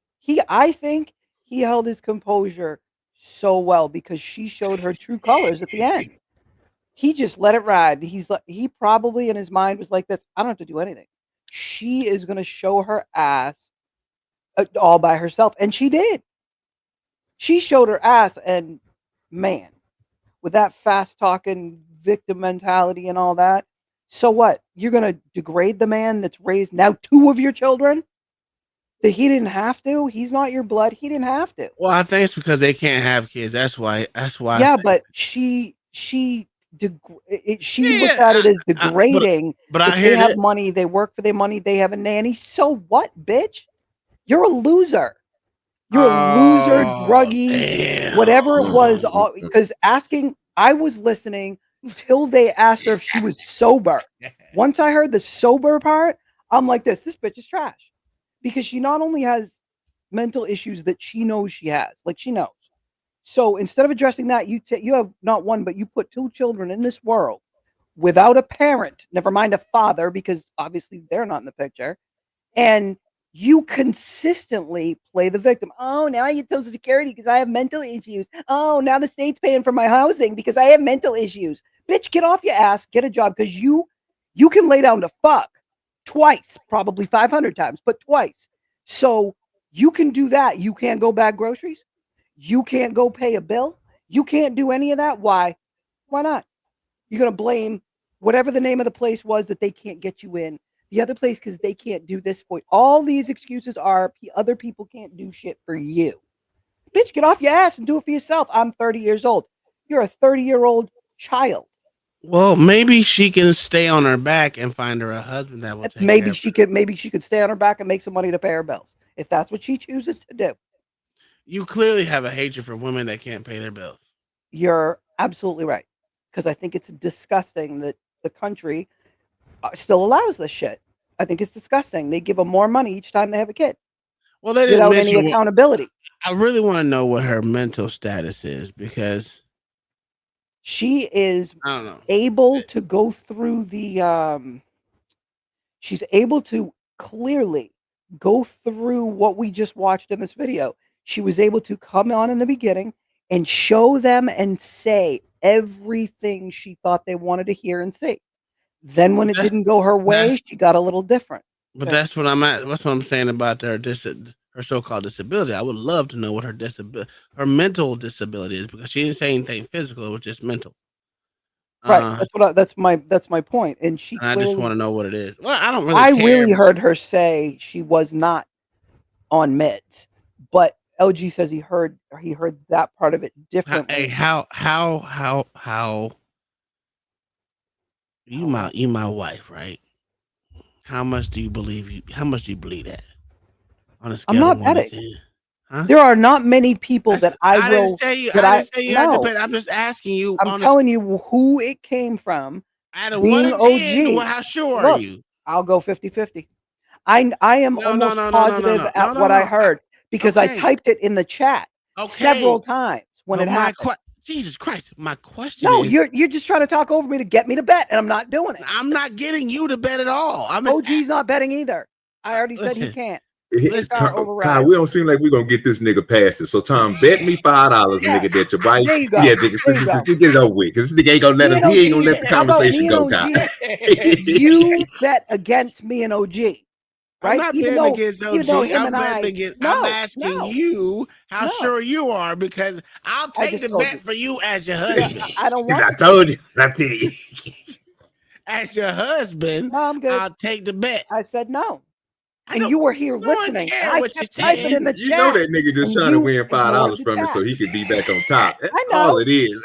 I think he held his composure so well because she showed her true colors at the end. He just let it ride. He probably in his mind was like this. I don't have to do anything. She is gonna show her ass all by herself, and she did. She showed her ass, and man, with that fast talking victim mentality and all that. So what? You're gonna degrade the man that's raised now 2 of your children? That he didn't have to. He's not your blood. He didn't have to. Well, I think it's because they can't have kids. That's why. That's why. Yeah, but she looked Yeah, at it as degrading. but that I they hear have that. money, they work for their money, they have a nanny. So what, bitch? You're a loser. You're a loser, Oh, druggie, damn. whatever it was. Because I was listening till they asked her if she was sober. Once I heard the sober part, I'm like, this bitch is trash. Because she not only has mental issues that she knows she has, like she knows. So instead of addressing that, you have not one, but you put 2 children in this world without a parent, never mind a father, because obviously they're not in the picture. And you consistently play the victim. Oh, now I get Social Security because I have mental issues. Oh, now the state's paying for my housing because I have mental issues. Bitch, get off your ass, get a job, because you can lay down to fuck twice, probably 500 times, but twice. So you can do that. You can't go bag groceries. You can't go pay a bill. You can't do any of that. Why? Why not? You're going to blame whatever the name of the place was that they can't get you in. The other place because they can't do this for you. All these excuses are other people can't do shit for you. Bitch, get off your ass and do it for yourself. I'm 30 years old. You're a 30-year-old child. Well, maybe she can stay on her back and find her a husband that will take care Maybe of she could stay on her back and make some money to pay her bills if that's what she chooses to do. You clearly have a hatred for women that can't pay their bills. You're absolutely right. Because I think it's disgusting that the country still allows this shit. I think it's disgusting. They give them more money each time they have a kid. Well, they didn't without any mention accountability. I really want to know what her mental status is because she is I don't know. able to go through the she's able to clearly go through what we just watched in this video. She was able to come on in the beginning and show them and say everything she thought they wanted to hear and see. Then when it didn't go her way, she got a little different. But that's what I'm at. That's what I'm saying about her so-called disability. I would love to know what her mental disability is because she didn't say anything physical, it was just mental. Right. That's my point. And she I just want to know what it is. Well, I don't really I care. really heard her say she was not on meds, but LG says he heard that part of it differently. Hey, how you my wife, right? How much do you believe how much do you believe that? On a scale I'm not of 1 to betting. 10. Huh? There are not many people that I will. Didn't say you. That I didn't say you had to no. bet. I'm just asking you. I'm telling you who it came from. Out of Being 1 to 10, OG. well, how sure Look, are you? I'll go 50-50. I am almost positive at what I heard because I typed it in the chat several times when it happened. Jesus Christ, my question No, is. you're just trying to talk over me to get me to bet, and I'm not doing it. I'm not getting you to bet at all. OG's not betting either. I already said he can't. Kyle, we don't seem like we're gonna get this nigga past it. So Tom, bet me $5, nigga, that your wife. There you go. Yeah, nigga, get it over with. Because this nigga ain't gonna let him. He ain't gonna let the conversation go, Kyle. You bet against me and OG. Right? I'm not betting against OG. I'm asking no. you how sure you are because I'll take the bet for you as your husband. I don't want. I told you. I tell you. As your husband, no, I'm good. I'll take the bet. I said no. And you were here listening. I kept typing in the chat. You know that nigga just trying to win $5 from it so he could be back on top. That's all it is.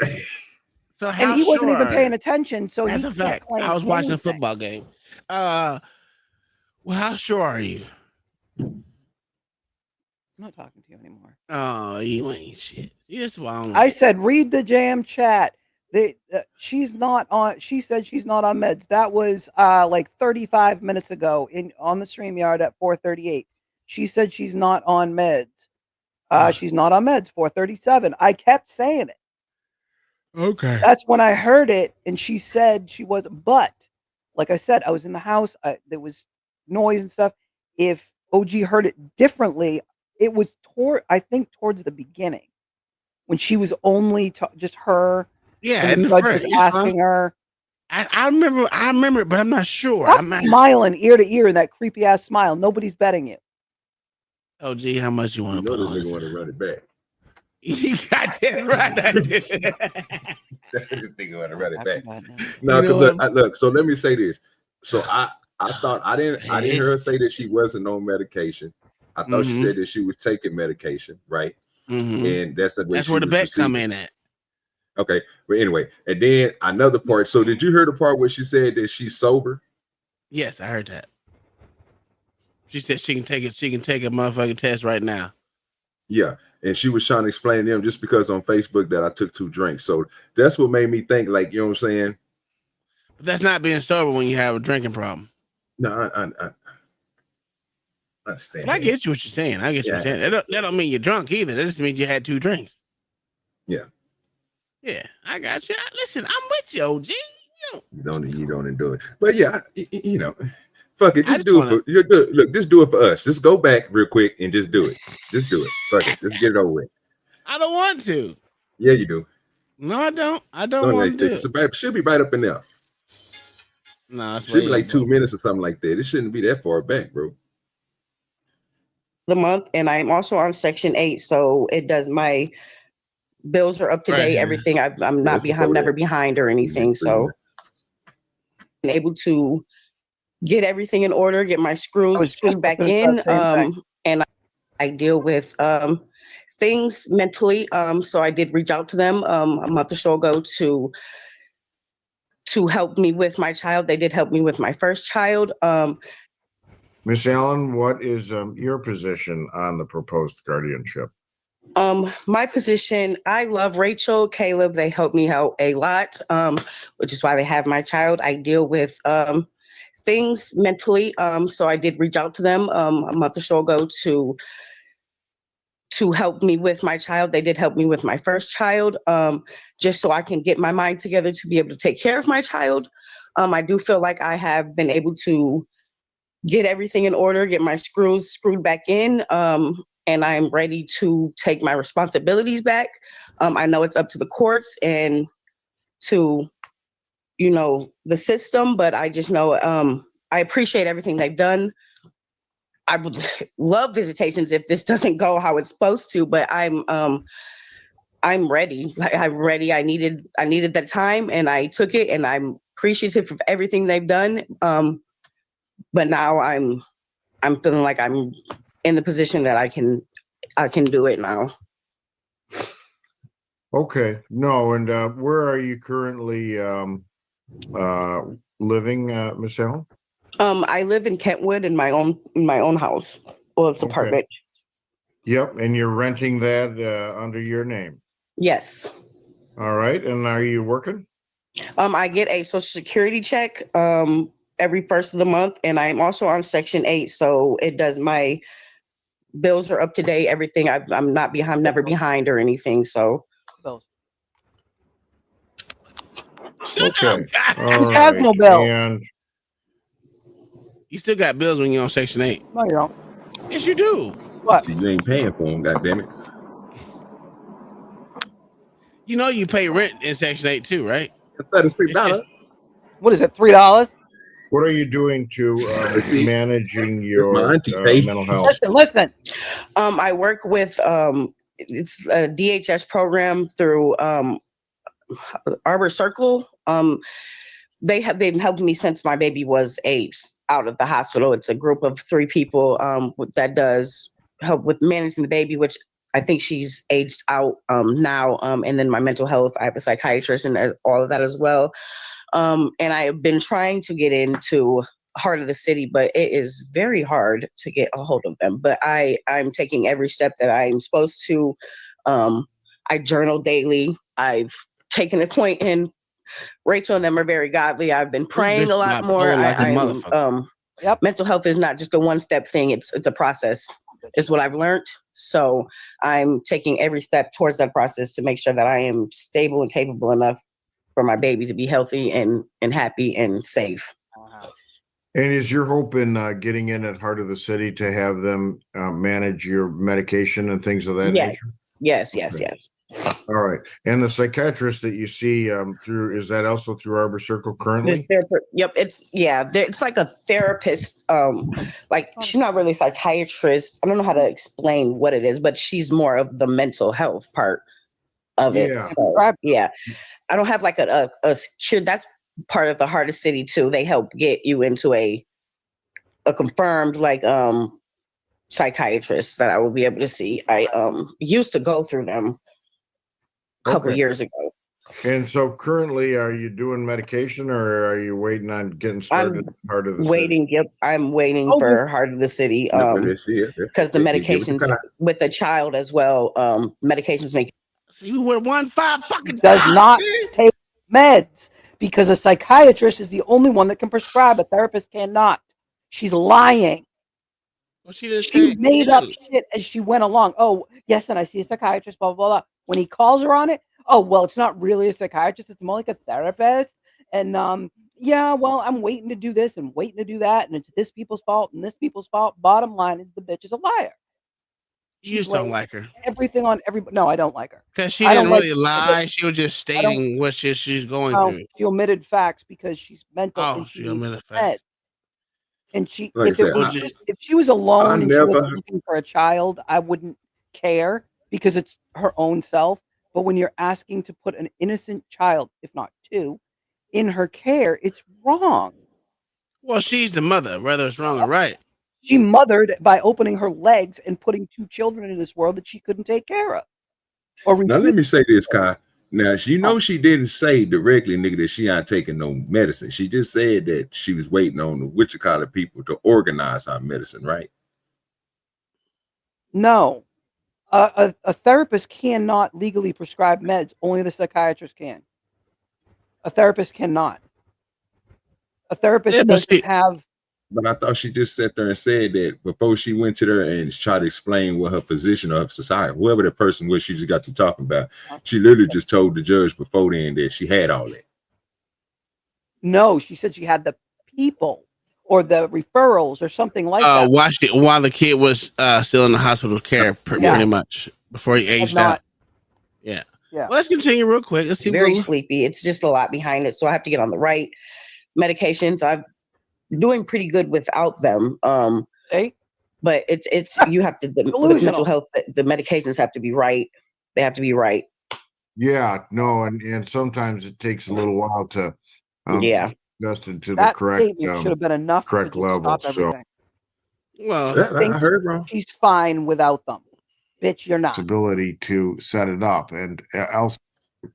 So how and he wasn't even paying attention. So that's a fact. I was watching a football game. Well, how sure are you? I'm not talking to you anymore. Oh, you ain't shit. I said, read the jam chat. She's not on. She said she's not on meds. That was like 35 minutes ago on the StreamYard at 4:38. She said she's not on meds. She's not on meds. 4:37. I kept saying it. Okay. That's when I heard it, and she said she was. But like I said, I was in the house. There was noise and stuff. If OG heard it differently, it was I think towards the beginning when she was only just her. Yeah, and the judge was asking her. I remember, but I'm not sure. I'm smiling ear to ear in that creepy ass smile. Nobody's betting you. Oh, gee, how much you want to put on this? Want to run it back? You got that right. This nigga want to run it back. No, because look. So let me say this. So I thought I didn't hear her say that she wasn't on medication. I thought she said that she was taking medication, right? And that's the way That's she where the was bet come receiving. in at. Okay, but anyway, and then another part. So did you hear the part where she said that she's sober? Yes, I heard that. She said she can take it. She can take a motherfucking test right now. Yeah, and she was trying to explain to them just because on Facebook that I took 2 drinks. So that's what made me think, like, you know what I'm saying? But that's not being sober when you have a drinking problem. No, I understand. But I get you what you're saying. I get you what you're saying. That don't mean you're drunk either. That just means you had 2 drinks. Yeah. Yeah, I got you. Listen, I'm with you, OG. You don't do it. But yeah, you know, fuck it. Just do wanna... it for look, just do it for us. Just go back real quick and just do it. Just do it. Fuck it. Just get it over with. I don't want to. Yeah, you do. No, I don't. I don't want to do it. It should be right up in there. No, it should be like 2 minutes or something like that. It shouldn't be that far back, bro. The month, and I'm also on Section 8, so it does my bills are up to date. Everything. I'm not behind. I'm never behind or anything. So I'm able to get everything in order, get my screws screwed back in, and I deal with things mentally. So I did reach out to them a month or so ago to help me with my child. They did help me with my first child. Miss Allen, what is your position on the proposed guardianship? My position, I love Rachel, Caleb. They help me out a lot, which is why they have my child. I deal with things mentally. So I did reach out to them a month or so ago to help me with my child. They did help me with my first child, just so I can get my mind together to be able to take care of my child. I do feel like I have been able to get everything in order, get my screws screwed back in, and I'm ready to take my responsibilities back. I know it's up to the courts and to, the system, but I just know I appreciate everything they've done. I would love visitations if this doesn't go how it's supposed to, but I'm ready. I'm ready. I needed that time and I took it, and I'm appreciative of everything they've done. But now I'm feeling like I'm in the position that I can do it now. Okay. No, and where are you currently living, Miss Allen? I live in Kentwood in my own house. Well, it's apartment. Yep, and you're renting that under your name. Yes. All right. And are you working? I get a Social Security check every first of the month, and I'm also on Section 8, so it does my bills are up to date. Everything. I'm not behind. I'm never behind or anything. So. Okay. She has no bill. And you still got bills when you're on Section 8. No, you don't. Yes, you do. What? You ain't paying for them, goddammit. You know you pay rent in Section 8 too, right? $36. What is it? $3? what are you doing to managing your mental health? Listen. I work with it's a DHS program through Arbor Circle. They've been helping me since my baby was aged out of the hospital. It's a group of 3 people that does help with managing the baby, which I think she's aged out now. And then my mental health, I have a psychiatrist and all of that as well. And I have been trying to get into heart of the city, but it is very hard to get a hold of them. But I'm taking every step that I'm supposed to. I journal daily. I've taken a point in Rachel and them are very godly. I've been praying a lot more. Mental health is not just a one-step thing. It's a process, is what I've learned. So I'm taking every step towards that process to make sure that I am stable and capable enough for my baby to be healthy and happy and safe. And is your hope in getting in at Heart of the City to have them manage your medication and things of that nature? Yes. All right. And the psychiatrist that you see through, is that also through Arbor Circle currently? Yep. It's like a therapist. Like she's not really a psychiatrist. I don't know how to explain what it is, but she's more of the mental health part of it. So yeah, I don't have like a that's part of the Heart of City too. They help get you into a confirmed psychiatrists that I will be able to see. I used to go through them a couple Okay. years ago. And so currently, are you doing medication or are you waiting on getting started in Heart of the Waiting. City? Yep, I'm waiting for Heart of the City. Because the medications with the child as well. Medications make. See, we would have won 5 fucking Does times, not man. take meds because a psychiatrist is the only one that can prescribe. A therapist cannot. She's lying. Well, she didn't She say made up shit as she went along. Oh, yes, and I see a psychiatrist, blah, blah, blah. When he calls her on it, oh, well, it's not really a psychiatrist. It's more like a therapist. And yeah, well, I'm waiting to do this and waiting to do that. And it's this people's fault and this people's fault. Bottom line is the bitch is a liar. You just don't like her. Everything on everybody. No, I don't like her. Because she I don't didn't really like lie. She was just stating what she's going No, through. she omitted facts because she's mental Oh, and she she needs omitted meds. facts. And she, Like I if it said, was just, if she was alone and she never- wasn't looking for a child, I wouldn't care because it's her own self. But when you're asking to put an innocent child, if not two, in her care, it's wrong. Well, she's the mother, whether it's wrong or right. She mothered by opening her legs and putting 2 children into this world that she couldn't take care of. Or Now let me say this, Kai. Now she didn't say directly, nigga, that she ain't taking no medicine. She just said that she was waiting on the Wichita people to organize her medicine, right? No, a therapist cannot legally prescribe meds. Only the psychiatrist can. A therapist cannot. A therapist doesn't have. But I thought she just sat there and said that before she went to her and tried to explain what her physician or her society, whoever the person was, she just got to talking about. She literally just told the judge before then that she had all that. No, she said she had the people or the referrals or something like that. While the kid was still in the hospital care, pretty much before he aged out. Yeah. Yeah. Well, let's continue real quick. Let's see. Very sleepy. It's just a lot behind it, so I have to get on the right medications. I'm doing pretty good without them. But it's you have to with mental health. The medications have to be right. They have to be right. Yeah, no, and sometimes it takes a little while to adjust into the That correct statement should have been enough to just level. stop So everything. Well, I think she's fine without them. Bitch, you're not. ability to set it up, and else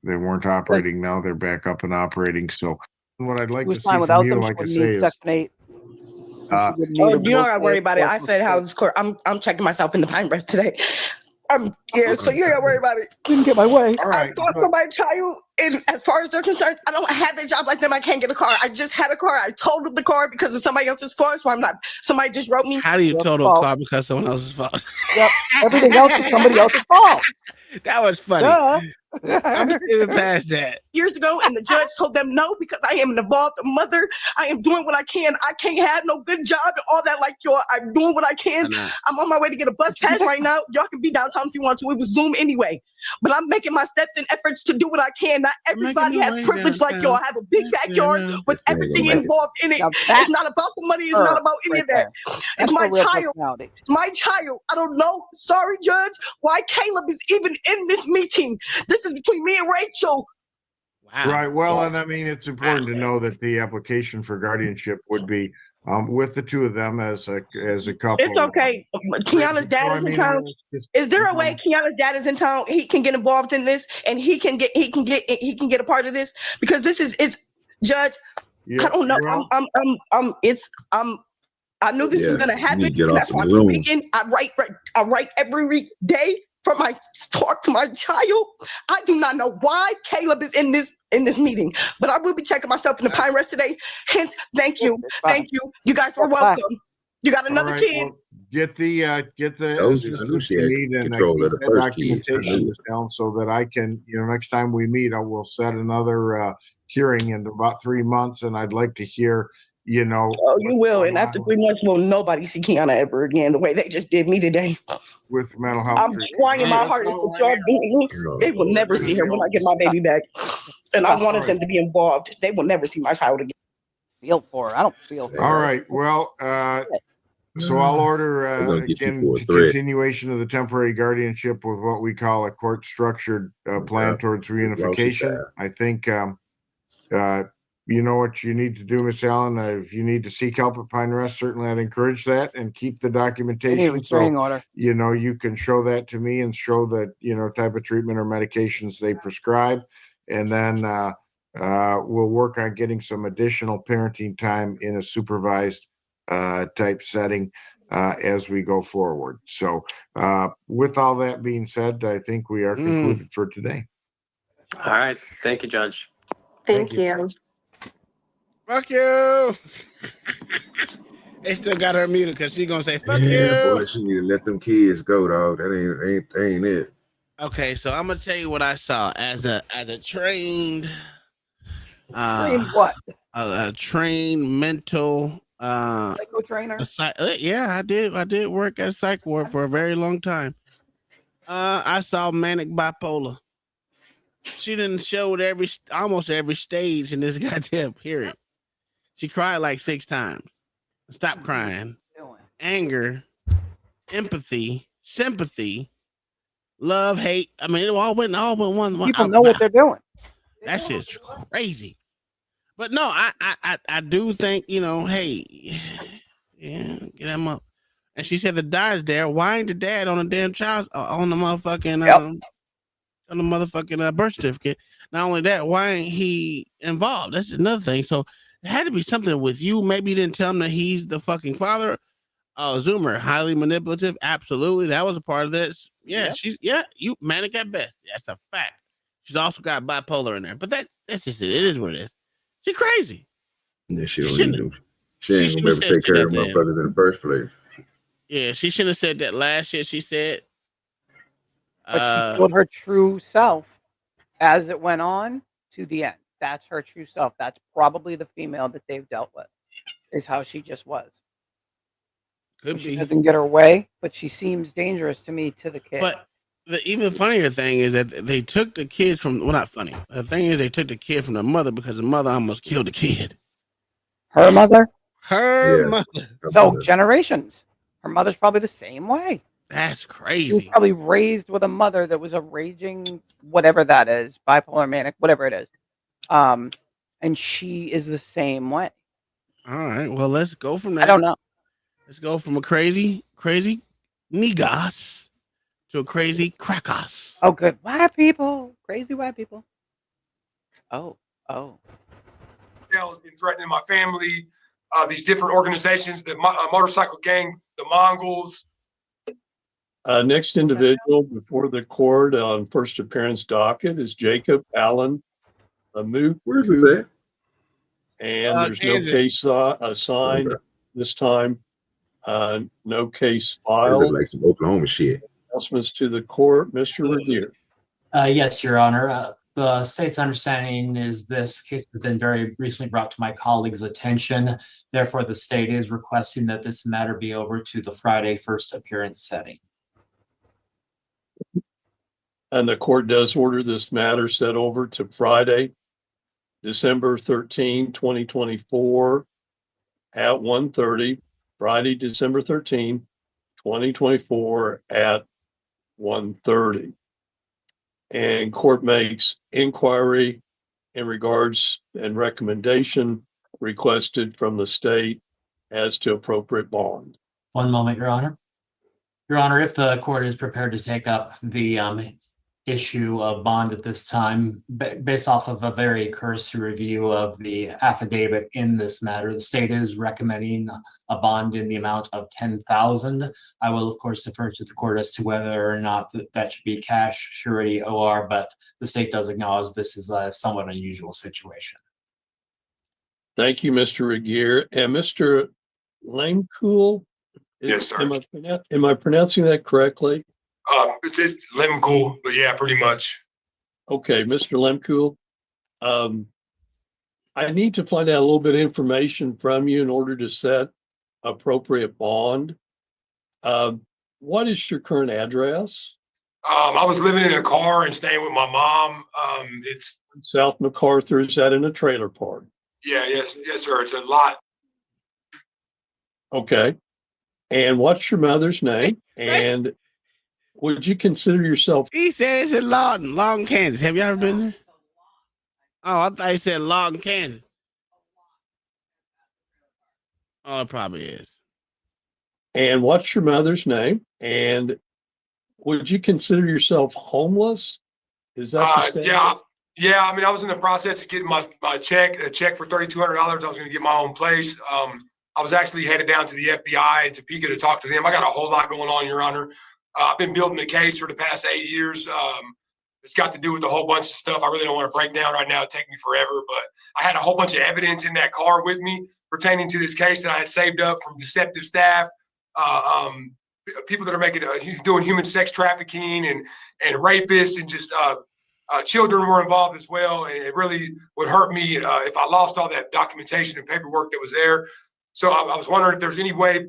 they weren't operating. Now they're back up and operating. So what I'd like She was to fine see without from you, them. She like I wouldn't say, need is Section 8. Oh, you don't gotta worry about it. I said how this court. I'm checking myself in the pine rest today. I'm scared, so you ain't gotta worry about it. Didn't get my way. I thought for my child, and as far as they're concerned, I don't have a job like them. I can't get a car. I just had a car. I totaled the car because of somebody else's fault. So I'm not. Somebody just wrote me. How do you total a car because someone else's fault? Yep. Everything else is somebody else's fault. That was funny. Duh. I'm skipping past that. Years ago, and the judge told them no because I am an involved mother. I am doing what I can. I can't have no good job and all that like y'all. I'm doing what I can. I'm on my way to get a bus pass right now. Y'all can be downtown if you want to. It was Zoom anyway. But I'm making my steps and efforts to do what I can. Not everybody has privilege like y'all. I have a big backyard with everything involved in it. It's not about the money. It's not about any of that. It's my child. It's my child. I don't know. Sorry, Judge, why Caleb is even in this meeting. This is between me and Rachel. Wow. Right. Well, and I mean, it's important to know that the application for guardianship would be with the two of them as a couple. It's okay. Kiana's dad is in town. Is there a way Kiana's dad is in town? He can get involved in this, and he can get a part of this because it's Judge. Yeah, I don't know. well, I knew this was gonna happen. That's why I'm speaking. I write every day from my talk to my child. I do not know why Caleb is in this meeting, but I will be checking myself in the pine rest today. Hence, thank you. You guys are welcome. You got another kid. Well, get the Those- I knew assistance she you had need and control of the that first kid. I documentation knew it. down so that I can, next time we meet, I will set another hearing in about 3 months, and I'd like to hear, Oh, you will. And after 3 months, will nobody see Kiana ever again the way they just did me today. with mental health. I'm trying my hardest to start doing this. They will never see her when I get my baby back. And I wanted them to be involved. They will never see my child again. Feel for her. I don't feel for her. All right. Well, so I'll order gonna get you again for a thread. continuation of the temporary guardianship with what we call a court structured plan towards reunification. I think you know what you need to do, Miss Allen. If you need to seek help at Pine Rest, certainly I'd encourage that and keep the They need a documentation. restraining So, order. you know, you can show that to me and show that, you know, type of treatment or medications they prescribe. And then we'll work on getting some additional parenting time in a supervised type setting as we go forward. So with all that being said, I think we are concluded for today. All right. Thank you, Judge. Thank you. Fuck you. They still got her muted because she's gonna say fuck Yeah, you. boy, she need to let them kids go, dog. That ain't it. Okay, so I'm gonna tell you what I saw as a trained Trained what? A trained mental Psycho trainer? yeah, I did work at a psych ward for a very long time. I saw manic bipolar. She didn't show almost every stage in this goddamn period. She cried like 6 times. Stop crying. Anger, empathy, sympathy, love, hate. I mean, it all went one. People know what they're doing. That shit's crazy. But no, I do think, you know, hey, yeah, get them up. And she said the dad's there. Why ain't the dad on the damn child on the motherfucking on the motherfucking birth certificate? Not only that, why ain't he involved? That's another thing. So it had to be something with you. Maybe you didn't tell him that he's the fucking father. Zoomer, highly manipulative. Absolutely, that was a part of this. Yeah, she's you manic at best. That's a fact. She's also got bipolar in there, but that's just it. It is what it is. She's crazy. Yeah, she don't even do. She ain't shouldn't gonna have be able to said take care of shit at the motherfuckers in the first place. Yeah, she shouldn't have said that last shit she said. But she showed her true self as it went on to the end. That's her true self. That's probably the female that they've dealt with, is how she just was. Could She be. doesn't get her way, but she seems dangerous to me to the kid. But the even funnier thing is that they took the kids from, well, not funny. The thing is they took the kid from the mother because the mother almost killed the kid. Her mother? Her mother. So generations. Her mother's probably the same way. That's She was crazy. probably raised with a mother that was a raging, whatever that is, bipolar, manic, whatever it is. And she is the same way. All right. Well, let's go from that. I don't know. Let's go from a crazy niggas to a crazy crackos. Oh, good. White people. Crazy white people. Oh. Has been threatening my family. These different organizations, the motorcycle gang, the Mongols. Next individual before the court on first appearance docket is Jacob Allen Amoot. Where's this at? And there's no Kansas. case assigned this time. No case It filed. look like some Oklahoma shit. Announcements to the court, Mr. Revere. Yes, Your Honor. The state's understanding is this case has been very recently brought to my colleague's attention. Therefore, the state is requesting that this matter be over to the Friday first appearance setting. And the court does order this matter set over to Friday, December 13, 2024 at 1:30. Friday, December 13, 2024 at 1:30. And court makes inquiry in regards and recommendation requested from the state as to appropriate bond. One moment, Your Honor. Your Honor, if the court is prepared to take up the issue of bond at this time, based off of a very cursory review of the affidavit in this matter, the state is recommending a bond in the amount of $10,000. I will, of course, defer to the court as to whether or not that should be cash, surety, OR, but the state does acknowledge this is a somewhat unusual situation. Thank you, Mr. Regier. And Mr. Langcool? Yes, sir. Am I pronouncing that correctly? It's Lemcool, but yeah, pretty much. Okay, Mr. Lemcool. I need to find out a little bit of information from you in order to set appropriate bond. What is your current address? I was living in a car and staying with my mom. It's South MacArthur. Is that in a trailer park? yes, sir. It's a lot. Okay. And what's your mother's name? And would you consider yourself? He said it's in Lawton, Kansas. Have you ever been there? Oh, I thought he said Lawton, Kansas. Oh, it probably is. And what's your mother's name? And would you consider yourself homeless? Is that the statement? Yeah. I mean, I was in the process of getting my check, a check for $3,200. I was going to get my own place. I was actually headed down to the FBI in Topeka to talk to them. I got a whole lot going on, Your Honor. I've been building the case for the past 8 years. It's got to do with a whole bunch of stuff. I really don't want to break down right now. It'd take me forever, but I had a whole bunch of evidence in that car with me pertaining to this case that I had saved up from deceptive staff, people that are doing human sex trafficking and rapists, and just children were involved as well. And it really would hurt me if I lost all that documentation and paperwork that was there. So I was wondering if there's any way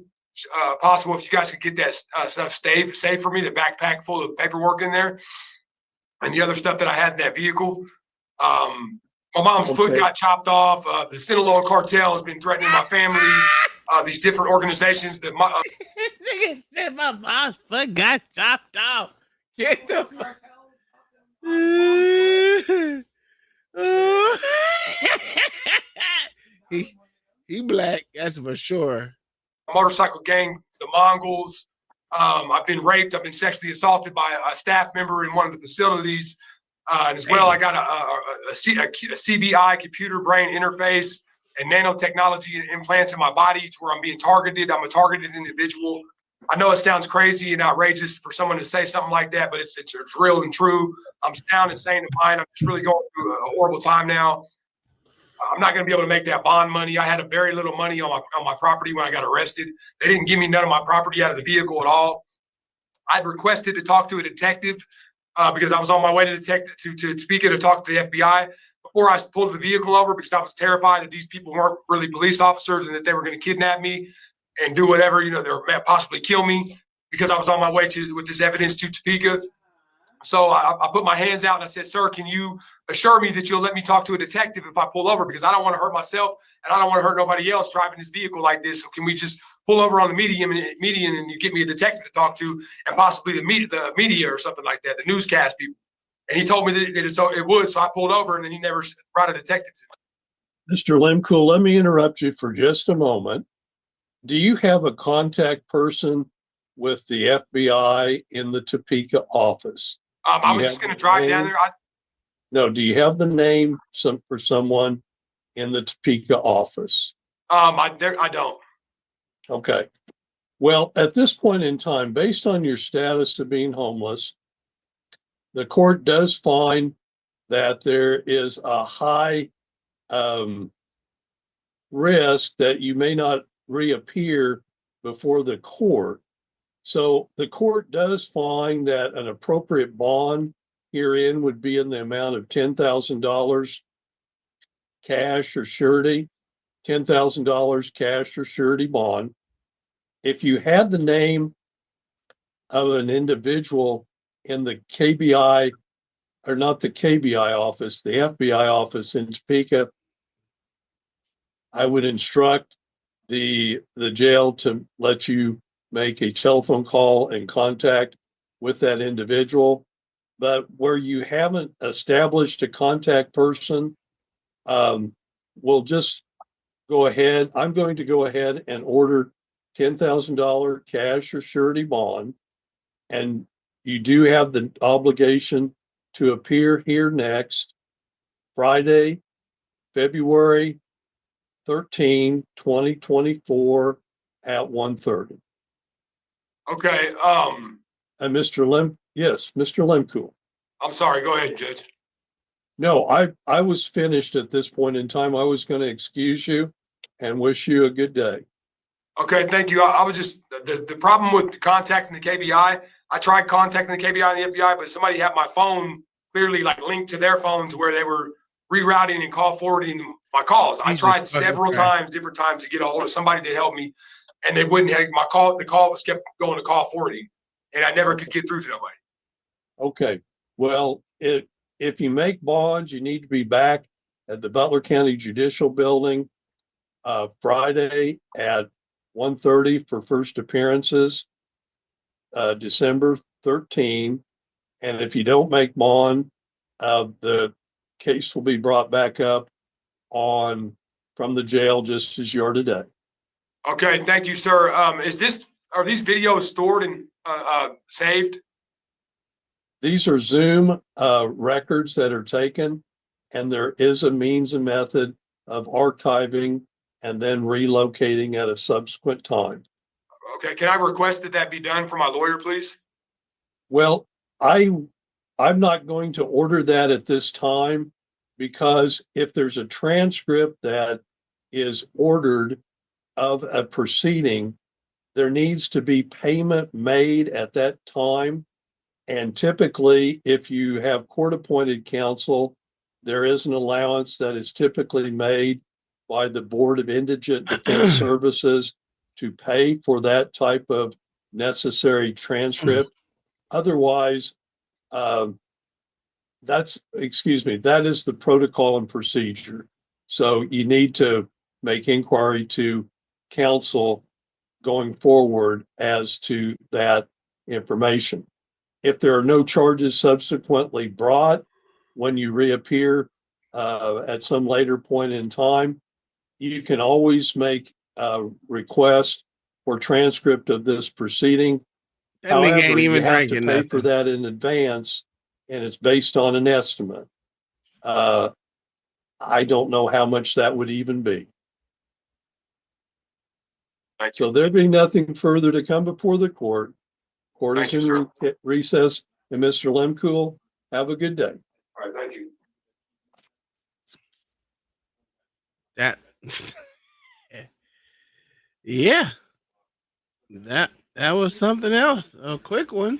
possible if you guys could get that stuff safe for me, the backpack full of paperwork in there and the other stuff that I had in that vehicle. My mom's foot got chopped off. The Sinaloa cartel has been threatening my family. These different organizations that Nigga said my mom's foot got chopped off. Get the fuck. he black, that's for sure. Motorcycle gang, the Mongols. I've been raped. I've been sexually assaulted by a staff member in one of the facilities. And as well, I got a CBI, computer brain interface, and nanotechnology implants in my body to where I'm being targeted. I'm a targeted individual. I know it sounds crazy and outrageous for someone to say something like that, but it's real and true. I'm sound and sane in mind. I'm just really going through a horrible time now. I'm not going to be able to make that bond money. I had a very little money on my property when I got arrested. They didn't give me none of my property out of the vehicle at all. I'd requested to talk to a detective because I was on my way to Topeka to talk to the FBI before I pulled the vehicle over, because I was terrified that these people weren't really police officers and that they were going to kidnap me and do whatever, they were possibly kill me, because I was on my way with this evidence to Topeka. So I put my hands out and I said, "Sir, can you assure me that you'll let me talk to a detective if I pull over? Because I don't want to hurt myself and I don't want to hurt nobody else driving this vehicle like this. So can we just pull over on the median and you get me a detective to talk to, and possibly the media or something like that, the newscast people?" And he told me that it would. So I pulled over, and then he never brought a detective to me. Mr. Lemcool, let me interrupt you for just a moment. Do you have a contact person with the FBI in the Topeka office? I was just going to drive down there. No, do you have the name for someone in the Topeka office? I don't. Okay. Well, at this point in time, based on your status of being homeless, the court does find that there is a high risk that you may not reappear before the court. So the court does find that an appropriate bond herein would be in the amount of $10,000 cash or surety, $10,000 cash or surety bond. If you had the name of an individual in the KBI, or not the KBI office, the FBI office in Topeka, I would instruct the jail to let you make a telephone call and contact with that individual. But where you haven't established a contact person, we'll just go ahead. I'm going to go ahead and order $10,000 cash or surety bond. And you do have the obligation to appear here next Friday, February 13, 2024 at 1:30. Okay. And Mr. Lemcool. I'm sorry. Go ahead, Judge. No, I was finished at this point in time. I was going to excuse you and wish you a good day. Okay, thank you. I was just the problem with contacting the KBI. I tried contacting the KBI and the FBI, but somebody had my phone clearly linked to their phone to where they were rerouting and call forwarding my calls. I tried several times, different times, to get a hold of somebody to help me, and they wouldn't have my call. The call was kept going to call forwarding, and I never could get through to nobody. Okay. Well, if you make bonds, you need to be back at the Butler County Judicial Building Friday at 1:30 for first appearances, December 13. And if you don't make bond, the case will be brought back up from the jail just as you are today. Okay, thank you, sir. Are these videos stored and saved? These are Zoom records that are taken, and there is a means and method of archiving and then relocating at a subsequent time. Okay, can I request that be done for my lawyer, please? Well, I'm not going to order that at this time, because if there's a transcript that is ordered of a proceeding, there needs to be payment made at that time. And typically, if you have court-appointed counsel, there is an allowance that is typically made by the Board of Indigent Defense Services to pay for that type of necessary transcript. Otherwise, that is the protocol and procedure. So you need to make inquiry to counsel going forward as to that information. If there are no charges subsequently brought when you reappear at some later point in time, you can always make a request for transcript of this proceeding. That nigga ain't However, you even have to drinking pay nothing. for that in advance, and it's based on an estimate. I don't know how much that would even be. So there be nothing further to come before the court. Court is in recess, and Mr. Lemkool, have a good day. All right, thank you. That, yeah, that was something else. A quick one.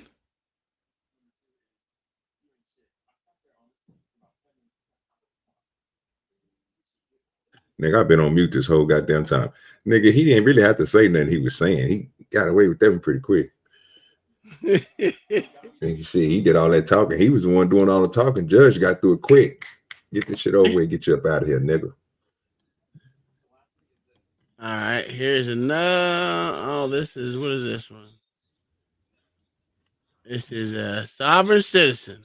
Nigga, I've been on mute this whole goddamn time. Nigga, he didn't really have to say nothing he was saying. He got away with that one pretty quick. Nigga, shit, he did all that talking. He was the one doing all the talking. Judge got through it quick. Get this shit over with. Get you up out of here, nigga. All right, here's another. Oh, what is this one? This is a sovereign citizen.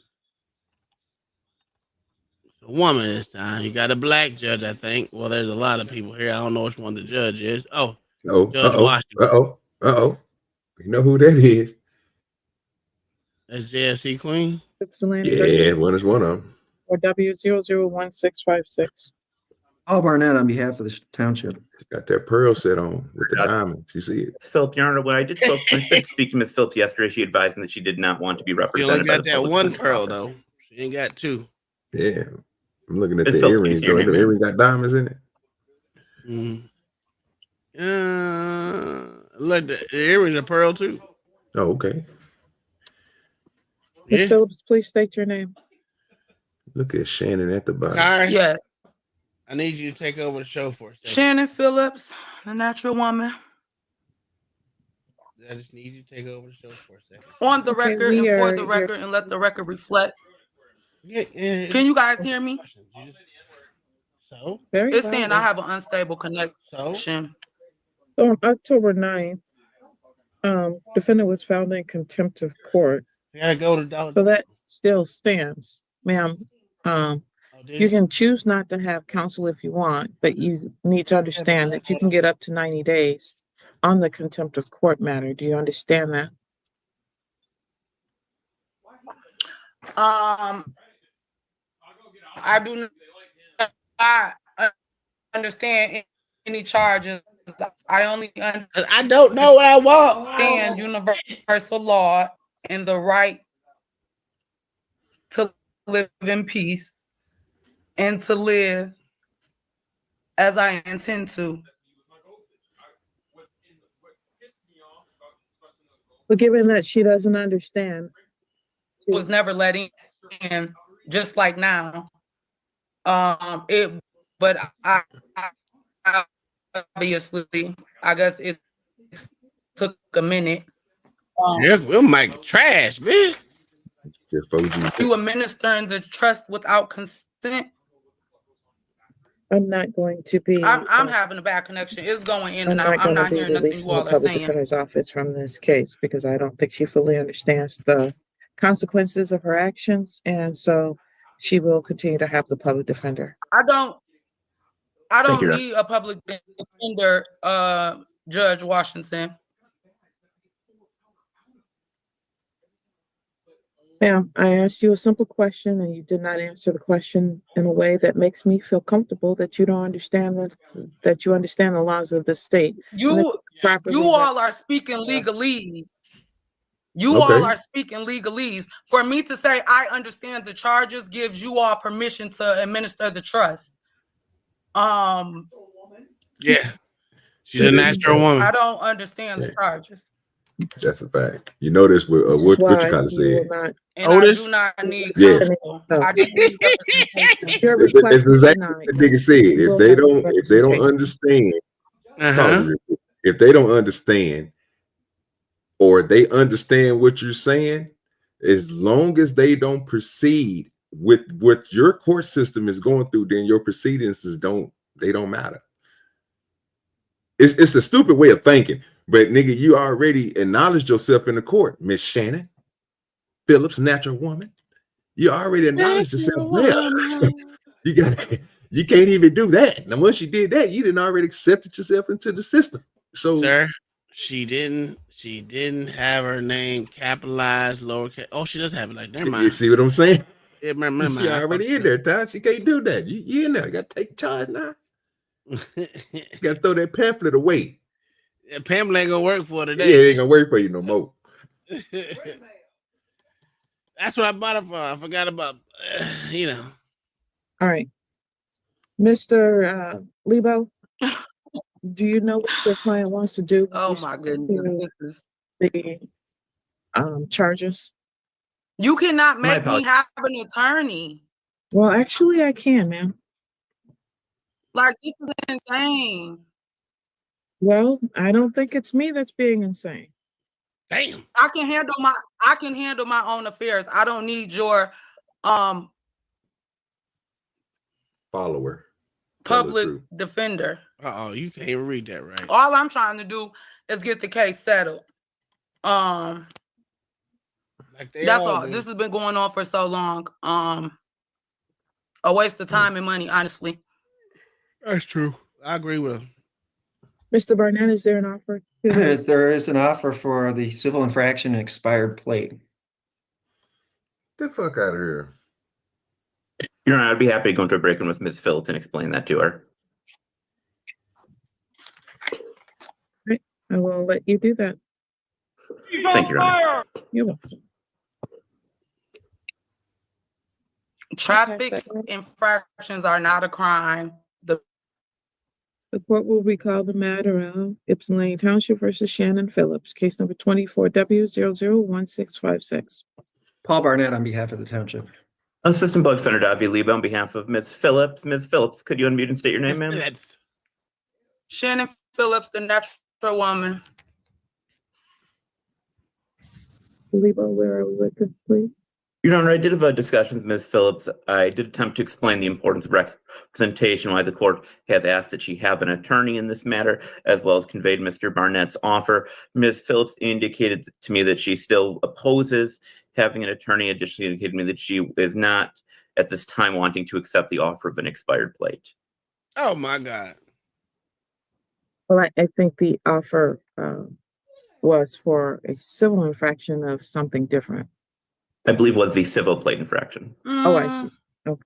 It's a woman this time. You got a black judge, I think. Well, there's a lot of people here. I don't know which one the judge is. Oh, Judge Washington. You know who that is? That's JSC Queen. Yeah, one is one of them. Or W001656. Paul Barnett on behalf of the township. Got that pearl set on with the diamonds. You see it? Philip, Your Honor, when I did speak to Ms. Phillips yesterday, she advised me that she did not want to be She represented only by got the that public one defender's pearl office. though. She ain't got two. Yeah, I'm looking at Ms. the Phillips, earrings. can you hear The me? earrings got diamonds in it. Look, the earrings are pearl too. Oh, okay. Ms. Yeah. Phillips, please state your name. Look at Shannon at the bottom. Karen, Yes, I need you to take over the show for a second. Shannon Phillips, the natural woman. I just need you to take over the show for a second. On the Okay, record we and for are- the record, and let the record reflect. Yeah. Can you guys hear me? So Very It's saying I loudly. have an unstable connection. So on October 9th, defendant was found in contempt of court. You gotta go to Dollar. So that still stands, ma'am. You can choose not to have counsel if you want, but you need to understand that you can get up to 90 days on the contempt of court matter. Do you understand that? I do not understand any charges. I only I don't know what I want. understand universal law and the right to live in peace and to live as I intend to. But given that she doesn't understand, Was never let in, just like now. But I obviously, I guess it took a minute. Yeah, we'll make trash, man. You administering the trust without consent. I'm not going to be. I'm having a bad connection. It's going in I'm and out. not I'm going to not be hearing nothing you releasing the all are public saying. defender's office from this case because I don't think she fully understands the consequences of her actions, and so she will continue to have the public defender. I don't you, Ron. need a public defender Judge Washington. Ma'am, I asked you a simple question and you did not answer the question in a way that makes me feel comfortable that you don't understand that you understand the laws of the state. You all are speaking legalese. You all are speaking legalese. For me to say I understand the charges gives you all permission to administer the trust. Yeah, she's a natural woman. I don't understand the charges. That's a fact. You know this with what you kind of said. And I do not need Yes. counsel. I just need representation. Your That's request is exactly denied. what the nigga said. You will have If they don't understand, if they don't understand, or they understand what you're saying, as long as they don't proceed with what your court system is going through, then your proceedings don't matter. It's the stupid way of thinking, but nigga, you already acknowledged yourself in the court, Miss Shannon Phillips, natural woman. You already acknowledged yourself there. So you can't even do that. Now, once you did that, you didn't already accepted yourself into the system. So, sir, she didn't have her name capitalized, lowercase. Oh, she does have it like never mind. You see what I'm saying? Yeah, never She mind. already in there, Todd. She can't do that. You in there. You got to take charge now. You got to throw that pamphlet away. Yeah, pamphlet ain't gonna work for today. Yeah, it ain't gonna work for you no more. That's what I bought it for. I forgot about, you know. All right. Mr. Lebo, do you know what your client wants to do? Oh my goodness. This is the charges? You cannot make me have an attorney. Well, actually, I can, ma'am. Like, this is insane. Well, I don't think it's me that's being insane. Damn. I can handle my own affairs. I don't need your follower, public defender. You can't even read that right. All I'm trying to do is get the case settled. Like that's all. This has been going on for so long. A waste of time and money, honestly. That's true. I agree with him. Mr. Barnett, is there an offer? There is an offer for the civil infraction and expired plate. Get the fuck out of here. Your Honor, I'd be happy to go into a break-in with Ms. Phillips and explain that to her. Right. I will let you do that. Thank you, Your Honor. You're welcome. Traffic infractions are not a crime. The court will recall the matter of Ypsilanti Township versus Shannon Phillips, case number 24W001656. Paul Barnett on behalf of the township. Assistant Public Defender Davi Leba on behalf of Ms. Phillips. Ms. Phillips, could you unmute and state your name, ma'am? Shannon Phillips, the natural woman. Lebo, where are we with this, please? Your Honor, I did have a discussion with Ms. Phillips. I did attempt to explain the importance of representation, why the court has asked that she have an attorney in this matter, as well as conveyed Mr. Barnett's offer. Ms. Phillips indicated to me that she still opposes having an attorney. Additionally, indicated to me that she is not at this time wanting to accept the offer of an expired plate. Oh my God. Well, I think the offer was for a civil infraction of something different. I believe was the civil plate infraction. Oh, I see. Okay.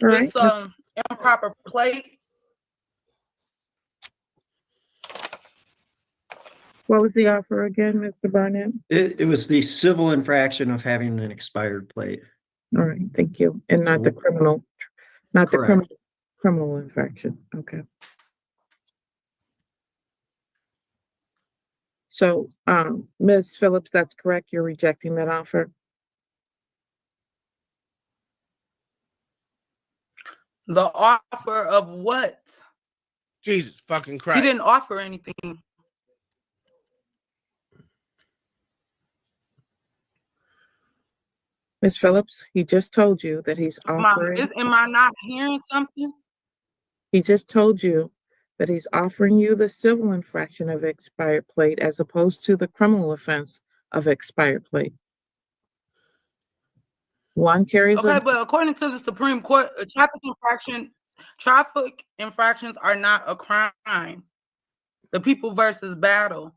All right. It's improper plate. What was the offer again, Mr. Barnett? It was the civil infraction of having an expired plate. All right, thank you. And not the criminal, not Correct. the criminal infraction. Okay. So, Ms. Phillips, that's correct. You're rejecting that offer. The offer of what? Jesus fucking Christ. He didn't offer anything. Ms. Phillips, he just told you that he's offering. Am I not hearing something? He just told you that he's offering you the civil infraction of expired plate as opposed to the criminal offense of expired plate. One carries Okay, but according to the Supreme Court, a traffic infraction Traffic infractions are not a crime. The people versus battle.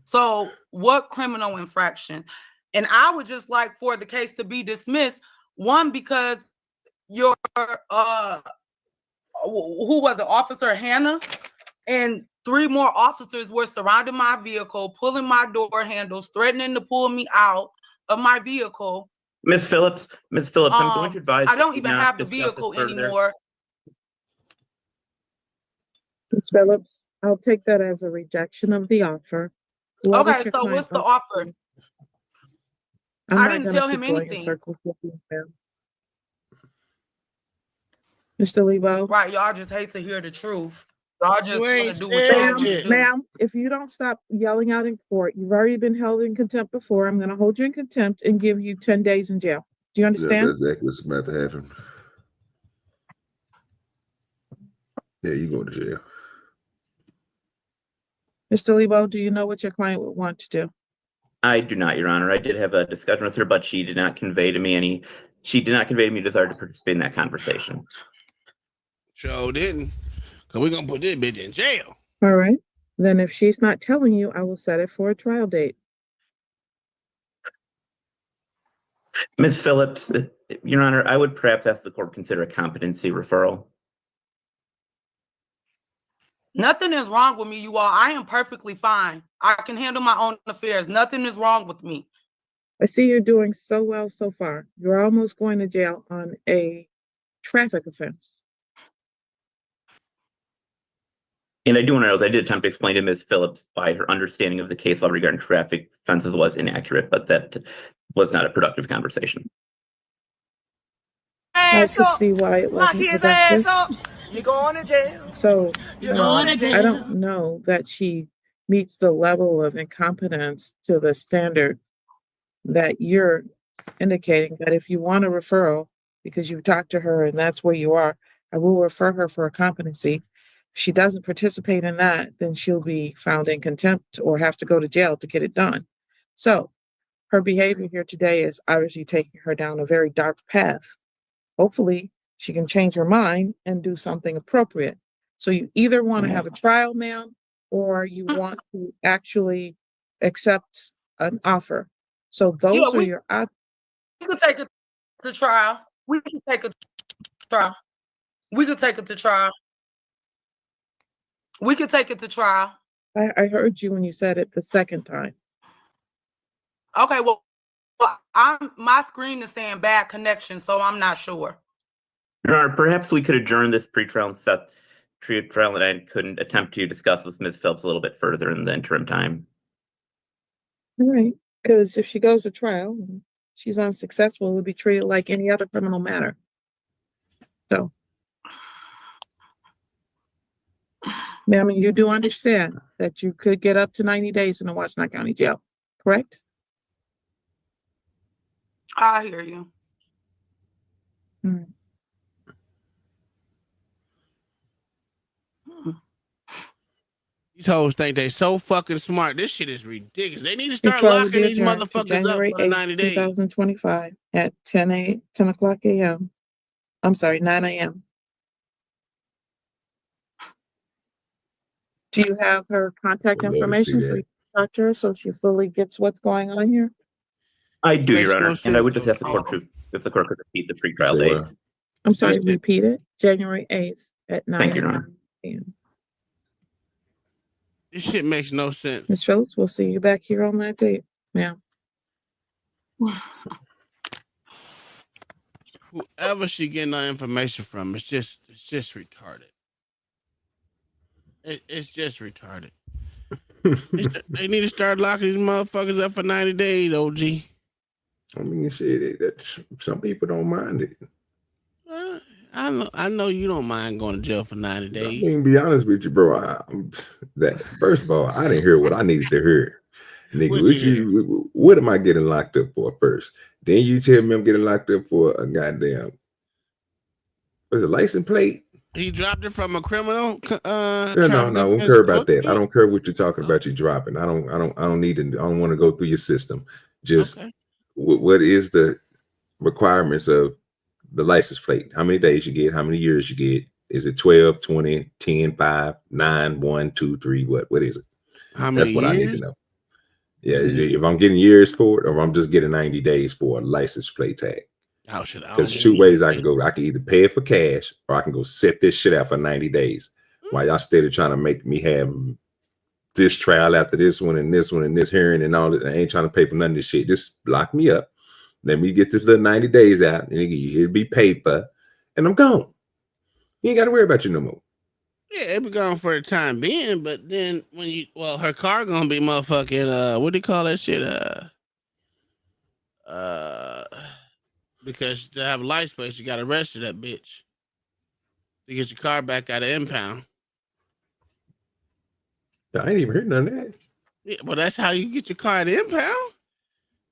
So what criminal infraction? And I would just like for the case to be dismissed. One, because your who was it, Officer Hannah, and 3 more officers were surrounding my vehicle, pulling my door handles, threatening to pull me out of my vehicle. Ms. Phillips, I'm going to advise I don't you even not have the discuss this vehicle further. anymore. Ms. Phillips, I'll take that as a rejection of the offer. What was Okay, your so client what's the up offer? to? I'm I not didn't gonna tell him keep going in anything. circles with you, ma'am. Mr. Lebo? Right, y'all just hate to hear the truth. Y'all just You want to ain't do what y'all said want to shit. do. Ma'am, if you don't stop yelling out in court, you've already been held in contempt before. I'm gonna hold you in contempt and give you 10 days in jail. Do you Yeah, understand? that's exactly what's about to happen. Yeah, you go to jail. Mr. Lebo, do you know what your client would want to do? I do not, Your Honor. I did have a discussion with her, but she did not convey to me a desire to participate in that conversation. Sure didn't. Cause we're gonna put this bitch in jail. All right. Then if she's not telling you, I will set it for a trial date. Ms. Phillips, Your Honor, I would perhaps ask the court to consider a competency referral. Nothing is wrong with me, you all. I am perfectly fine. I can handle my own affairs. Nothing is wrong with me. I see you're doing so well so far. You're almost going to jail on a traffic offense. And I do want to know that I did attempt to explain to Ms. Phillips why her understanding of the case law regarding traffic offenses was inaccurate, but that was not a productive conversation. I could see why it wasn't productive. You're going to jail. So You're going to jail. I don't know that she meets the level of incompetence to the standard that you're indicating, that if you want a referral because you've talked to her and that's where you are, I will refer her for a competency. If she doesn't participate in that, then she'll be found in contempt or have to go to jail to get it done. So her behavior here today is obviously taking her down a very dark path. Hopefully she can change her mind and do something appropriate. So you either want to have a trial, ma'am, or you want to actually accept an offer. So those are your options. We could take it to trial. We could take it to trial. We could take it to trial. We could take it to trial. I heard you when you said it the second time. Okay, well, my screen is saying bad connection, so I'm not sure. Your Honor, perhaps we could adjourn this pretrial and I couldn't attempt to discuss with Ms. Phillips a little bit further in the interim time. All right, because if she goes to trial, and she's unsuccessful, it would be treated like any other criminal matter. So, ma'am, you do understand that you could get up to 90 days in the Washington County Jail, correct? I hear you. These hoes think they so fucking smart. This shit is ridiculous. They need to Your start trial will locking be these adjourned to motherfuckers up January for the 8th, 90 days. 2025 at 10 o'clock a.m. I'm sorry, 9 a.m. Do you have her contact I'd love to see information so that. you can talk to her so she fully gets what's going on here? I do, Makes Your no Honor, and I sense, would just though. ask the court if the court could repeat the pretrial Say date. what? I'm sorry, Just did. repeat it. January 8th at 9 Thank you, Your Honor. a.m. This shit makes no sense. Ms. Phillips, we'll see you back here on that date, ma'am. Whoever she getting that information from, it's just retarded. It's just retarded. They need to start locking these motherfuckers up for 90 days, OG. I mean, shit, some people don't mind it. I know you don't mind going to jail for 90 I days. mean, be honest with you, bro. First of all, I didn't hear what I needed to hear. Nigga, what am I getting locked up for first? Then you tell me I'm getting locked up for a goddamn license plate. He dropped it from a criminal. No, I don't care about that. I don't care what you're talking about. You dropping. I don't need to. I don't want to go through your system. Just what is the requirements of the license plate. How many days you get? How many years you get? Is it 12, 20, 10, 5, 9, 1, 2, 3? What is it? How many That's what I need to years? know. Yeah, if I'm getting years for it, or if I'm just getting 90 days for a license plate tag. Oh shit! I Because don't two believe ways I can go. I can either pay it for cash, or I can go set this shit out for 90 days. While y'all steady trying to make me have this trial after this one and this one and this hearing and all that. I ain't trying to pay for none of this shit. Just lock me up. Let me get this little 90 days out, and it'll be paid for, and I'm gone. You ain't got to worry about you no more. Yeah, it be gone for the time being, but then her car gonna be motherfucking what do you call that shit? Because to have a license plate, you gotta register that bitch to get your car back out of impound. I ain't even heard none of that. Yeah, well, that's how you get your car out of impound.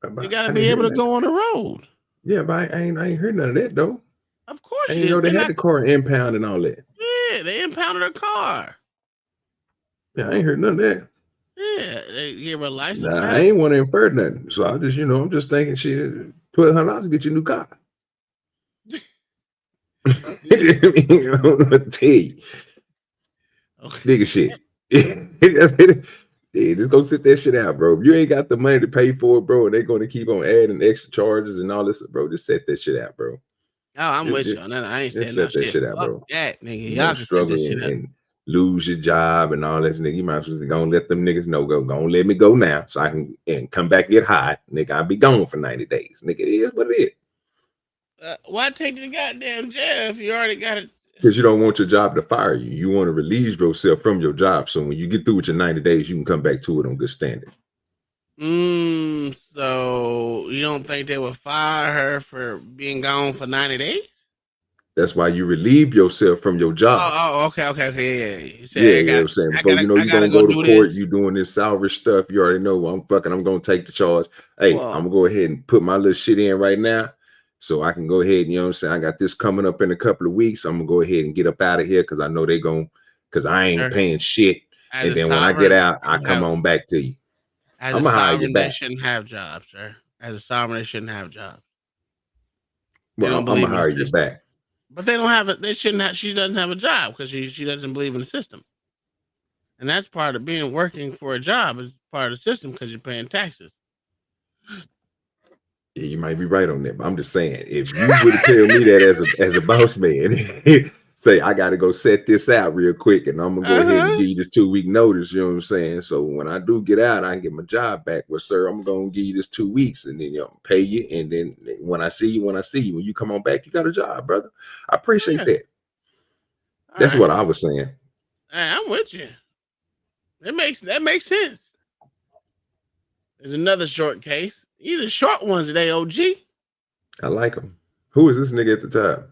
You gotta I be didn't able hear to that. go on the road. Yeah, but I ain't heard none of that though. Of course, I didn't know they had the car impound and all that. Yeah, they impounded her car. Yeah, I ain't heard none of that. Yeah, they gave her a license. Nah, I ain't want to infer nothing. So I just, I'm just thinking shit, $1,200 to get your new car. I don't know what to tell you. Okay. Nigga shit. Yeah, just go sit that shit out, bro. If you ain't got the money to pay for it, bro, and they're going to keep on adding extra charges and all this, bro, just set that shit out, bro. Oh, I'm with you on that. I ain't saying no set that shit. shit out, Fuck bro. that, nigga. You Y'all know, can set struggle this shit out. and lose your job and all this, nigga. You might as well go and let them niggas know, go and let me go now so I can and come back and get hot. Nigga, I'll be gone for 90 days. Nigga, it is what it is. Why take you to goddamn jail if you already got it? Because you don't want your job to fire you. You want to relieve yourself from your job. So when you get through with your 90 days, you can come back to it on good standing. So you don't think they would fire her for being gone for 90 days? That's why you relieve yourself from your job. Okay, yeah. You You know what I'm saying? Before you're going to go to court, you doing this salvage stuff. You already know, I'm going to take the charge. Hey, I'm going to go ahead and put my little shit in right now so I can go ahead and, you know what I'm saying? I got this coming up in a couple of weeks. I'm going to go ahead and get up out of here because I know they're going to, because I ain't paying shit. And then when I get out, I come on back to you. As I'm a going to hire you sovereign, back. they shouldn't have jobs, sir. As a sovereign, they shouldn't have jobs. Well, I'm going to hire you back. But they don't have it. They shouldn't have. She doesn't have a job because she doesn't believe in the system, and that's part of being working for a job is part of the system because you're paying taxes. Yeah, you might be right on that, but I'm just saying, if you were to tell me that as a boss man, say I got to go set this out real quick, and I'm gonna go ahead and give you this 2-week notice. You know what I'm saying? So when I do get out, I can get my job back. Well, sir, I'm gonna give you this 2 weeks, and then pay you. And then when I see you, when you come on back, you got a job, brother. I appreciate that. That's what I was saying. I'm with you. That makes sense. There's another short case. You the short ones today, OG. I like them. Who is this nigga at the top?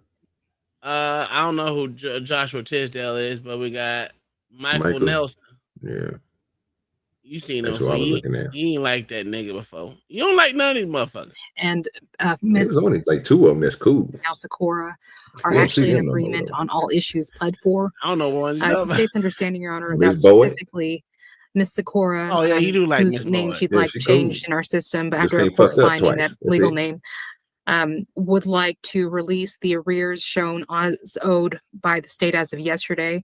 I don't know who Joshua Tisdale is, but we got Michael Nelson. Yeah. You seen him That's before. what I was looking at. You ain't like that nigga before. You don't like none of these motherfuckers. And There's only like 2 of them that's cool. now Socorro are actually in agreement on all issues pled for. I don't know one. It's the state's understanding, Your Honor, Ms. that Boyd? specifically Miss Socorro, Oh, yeah, you do like whose Miss name Boyd. she'd Yeah, like she changed cool. in our system, but Just after a ain't court fucked up finding twice. that That's legal it. name, would like to release the arrears shown as owed by the state as of yesterday,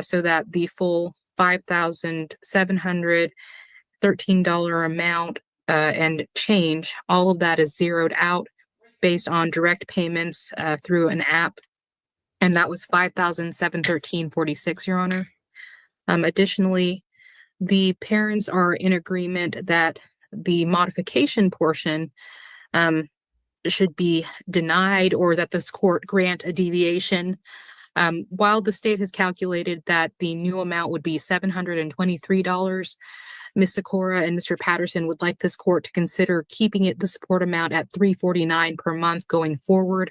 so that the full $5,713 amount and change, all of that is zeroed out based on direct payments through an app, and that was $5,713.46, Your Honor. Additionally, the parents are in agreement that the modification portion should be denied or that this court grant a deviation. While the state has calculated that the new amount would be $723, Ms. Socorro and Mr. Patterson would like this court to consider keeping the support amount at $349 per month going forward.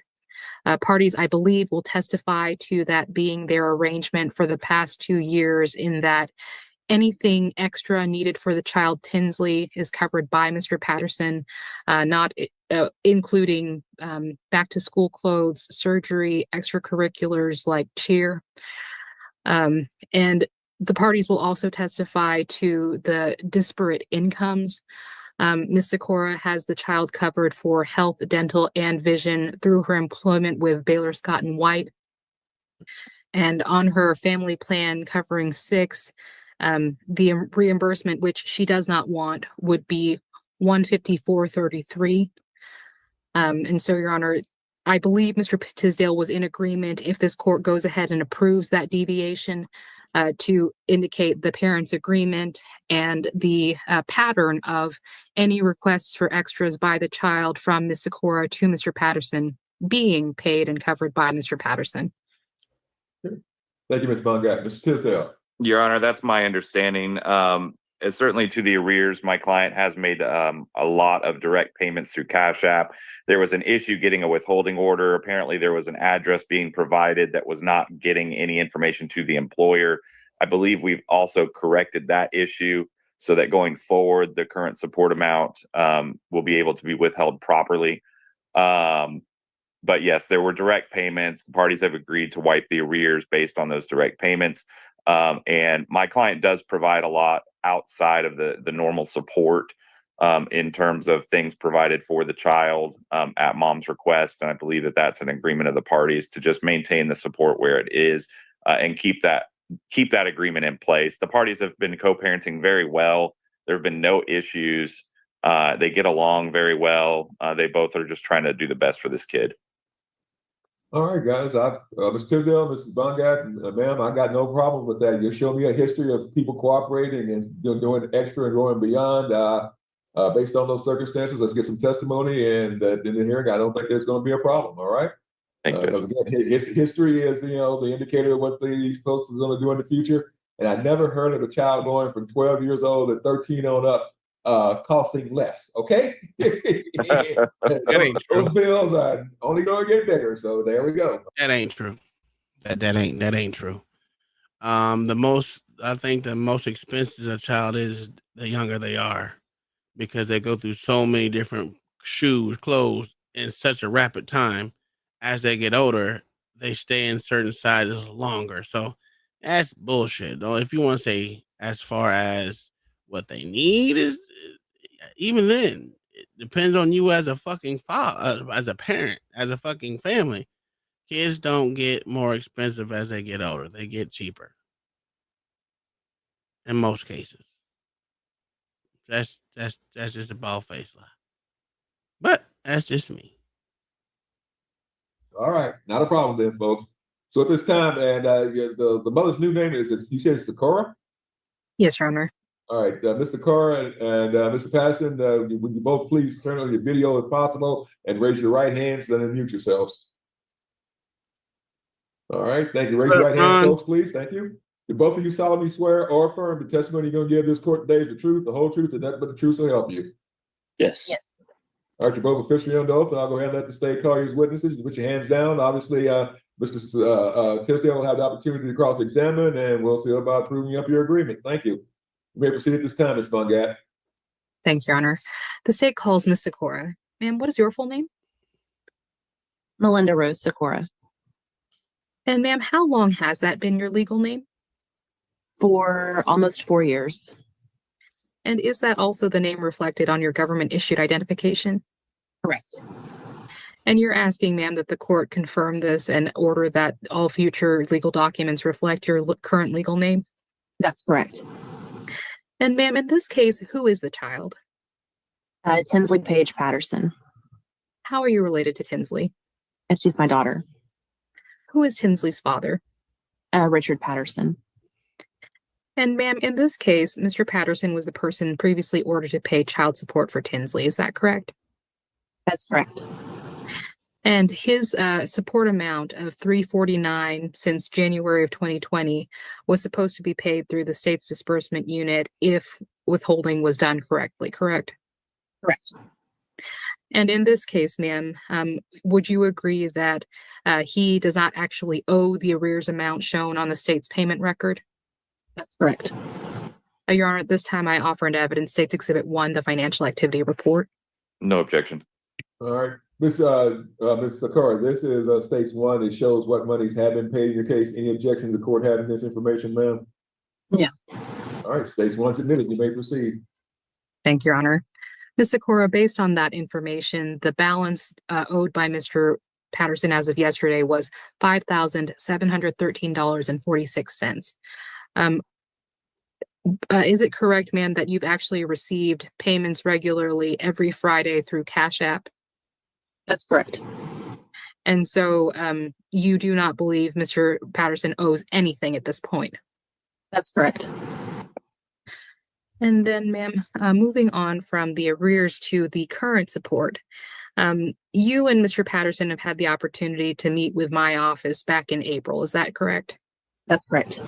Parties, I believe, will testify to that being their arrangement for the past 2 years, in that anything extra needed for the child Tinsley is covered by Mr. Patterson, not including back to school clothes, surgery, extracurriculars like cheer. And the parties will also testify to the disparate incomes Ms. Sikora has the child covered for health, dental, and vision through her employment with Baylor Scott and White. And on her family plan covering 6, the reimbursement, which she does not want, would be $154.33. And so, Your Honor, I believe Mr. Tisdale was in agreement if this court goes ahead and approves that deviation to indicate the parent's agreement and the pattern of any requests for extras by the child from Ms. Sikora to Mr. Patterson being paid and covered by Mr. Patterson. Thank you, Ms. Bungat. Mr. Tisdale. Your Honor, that's my understanding. Certainly to the arrears, my client has made a lot of direct payments through Cash App. There was an issue getting a withholding order. Apparently, there was an address being provided that was not getting any information to the employer. I believe we've also corrected that issue so that going forward, the current support amount will be able to be withheld properly. But yes, there were direct payments. The parties have agreed to wipe the arrears based on those direct payments. And my client does provide a lot outside of the normal support in terms of things provided for the child at mom's request. And I believe that that's an agreement of the parties to just maintain the support where it is and keep that agreement in place. The parties have been co-parenting very well. There have been no issues. They get along very well. They both are just trying to do the best for this kid. All right, guys. Mr. Tisdale, Mrs. Bungat, ma'am, I got no problem with that. You show me a history of people cooperating and doing extra and going beyond. Based on those circumstances, let's get some testimony, and in the hearing, I don't think there's going to be a problem. All right. Because again, history is the indicator of what these folks are going to do in the future. And I never heard of a child going from 12 years old to 13 on up costing less. Okay. Those bills are only going to get bigger. So there we go. That ain't true. That ain't true. I think the most expensive a child is the younger they are, because they go through so many different shoes, clothes in such a rapid time. As they get older, they stay in certain sizes longer. So that's bullshit. Though, if you want to say as far as what they need is, even then, it depends on you as a fucking father, as a parent, as a fucking family. Kids don't get more expensive as they get older. They get cheaper. In most cases. That's just a bald-faced lie. But that's just me. All right, not a problem then, folks. So at this time, and the mother's new name is, you said Sikora? Yes, Your Honor. All right, Mr. Sikora and Mr. Patterson, would you both please turn on your video if possible and raise your right hands and unmute yourselves. All right, thank you. Raise your right hands, folks, please. Thank you. Do both of you solemnly swear or affirm the testimony you're going to give this court today is the truth, the whole truth, and nothing but the truth will help you? Yes. Yes. All right, you're both officially under oath, and I'll go ahead and let the state call you as witnesses. You put your hands down. Obviously, Mr. Tisdale will have the opportunity to cross-examine, and we'll see about proving up your agreement. Thank you. You may proceed at this time, Ms. Bungat. Thank you, Your Honor. The state calls Ms. Sikora. Ma'am, what is your full name? Melinda Rose Sikora. And ma'am, how long has that been your legal name? For almost 4 years. And is that also the name reflected on your government issued identification? Correct. And you're asking, ma'am, that the court confirm this and order that all future legal documents reflect your current legal name? That's correct. And ma'am, in this case, who is the child? Tinsley Page Patterson. How are you related to Tinsley? And she's my daughter. Who is Tinsley's father? Richard Patterson. And ma'am, in this case, Mr. Patterson was the person previously ordered to pay child support for Tinsley. Is that correct? That's correct. And his support amount of $349 since January of 2020 was supposed to be paid through the state's disbursement unit if withholding was done correctly, correct? Correct. And in this case, ma'am, would you agree that he does not actually owe the arrears amount shown on the state's payment record? That's correct. Your Honor, at this time, I offer into evidence State's Exhibit 1, the financial activity report. No objection. All right. Ms. Sikora, this is States 1. It shows what monies have been paid in your case. Any objection to the court having this information, ma'am? Yeah. All right. States 1 submitted. You may proceed. Thank you, Your Honor. Ms. Sikora, based on that information, the balance owed by Mr. Patterson as of yesterday was $5,713.46. Is it correct, ma'am, that you've actually received payments regularly every Friday through Cash App? That's correct. And so you do not believe Mr. Patterson owes anything at this point? That's correct. And then, ma'am, moving on from the arrears to the current support, you and Mr. Patterson have had the opportunity to meet with my office back in April. Is that correct? That's correct.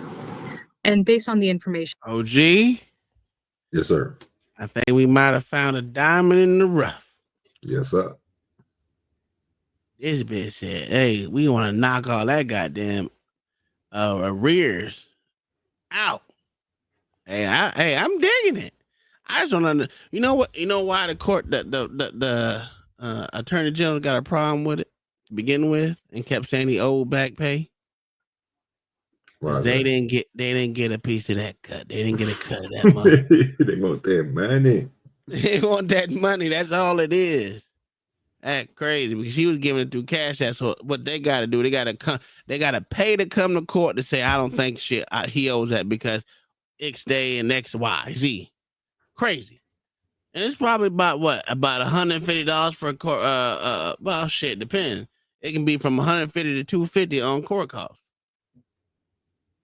And based on the information. OG? Yes, sir. I think we might have found a diamond in the rough. Yes, sir. This bitch said, hey, we want to knock all that goddamn arrears out. Hey, I'm digging it. I just don't understand. You know what? You know why the court, the attorney general got a problem with it to begin with, and kept saying he owed back pay. They didn't get a piece of that cut. They didn't get a cut of that money. They want that money. They want that money. That's all it is. That's crazy because she was giving it through Cash App. So what they got to do, they got to come. They got to pay to come to court to say, I don't think he owes that because X day and X Y Z. Crazy. And it's probably about $150 for a court. Well, shit, depends. It can be from $150 to $250 on court costs.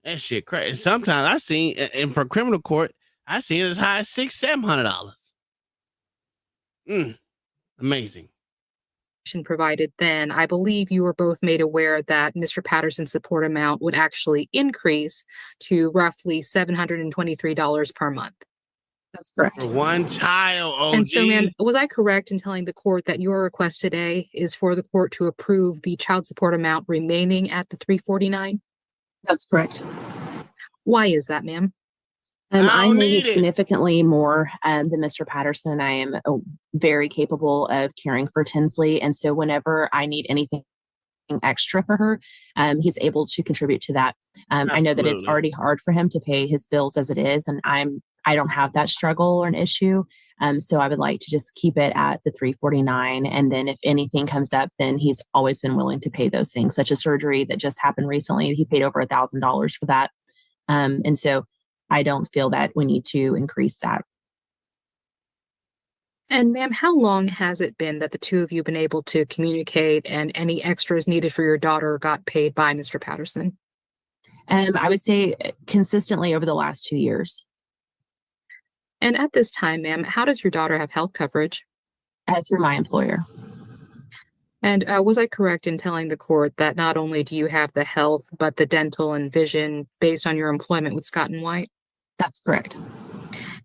That shit crazy. Sometimes I seen, and for criminal court, I seen it as high as $600-700. Amazing. Provided then, I believe you were both made aware that Mr. Patterson's support amount would actually increase to roughly $723 per month. That's correct. For one child, OG. And so, ma'am, was I correct in telling the court that your request today is for the court to approve the child support amount remaining at the $349? That's correct. Why is that, ma'am? I make significantly more than Mr. Patterson. I am very capable of caring for Tinsley. And so whenever I need anything extra for her, he's able to contribute to that. I know that it's already hard for him to pay his bills as it is, and I don't have that struggle or an issue. So I would like to just keep it at the $349. And then if anything comes up, then he's always been willing to pay those things, such as surgery that just happened recently. He paid over $1,000 for that. And so I don't feel that we need to increase that. And ma'am, how long has it been that the two of you have been able to communicate and any extras needed for your daughter got paid by Mr. Patterson? I would say consistently over the last 2 years. And at this time, ma'am, how does your daughter have health coverage? Through my employer. And was I correct in telling the court that not only do you have the health, but the dental and vision based on your employment with Scott and White? That's correct.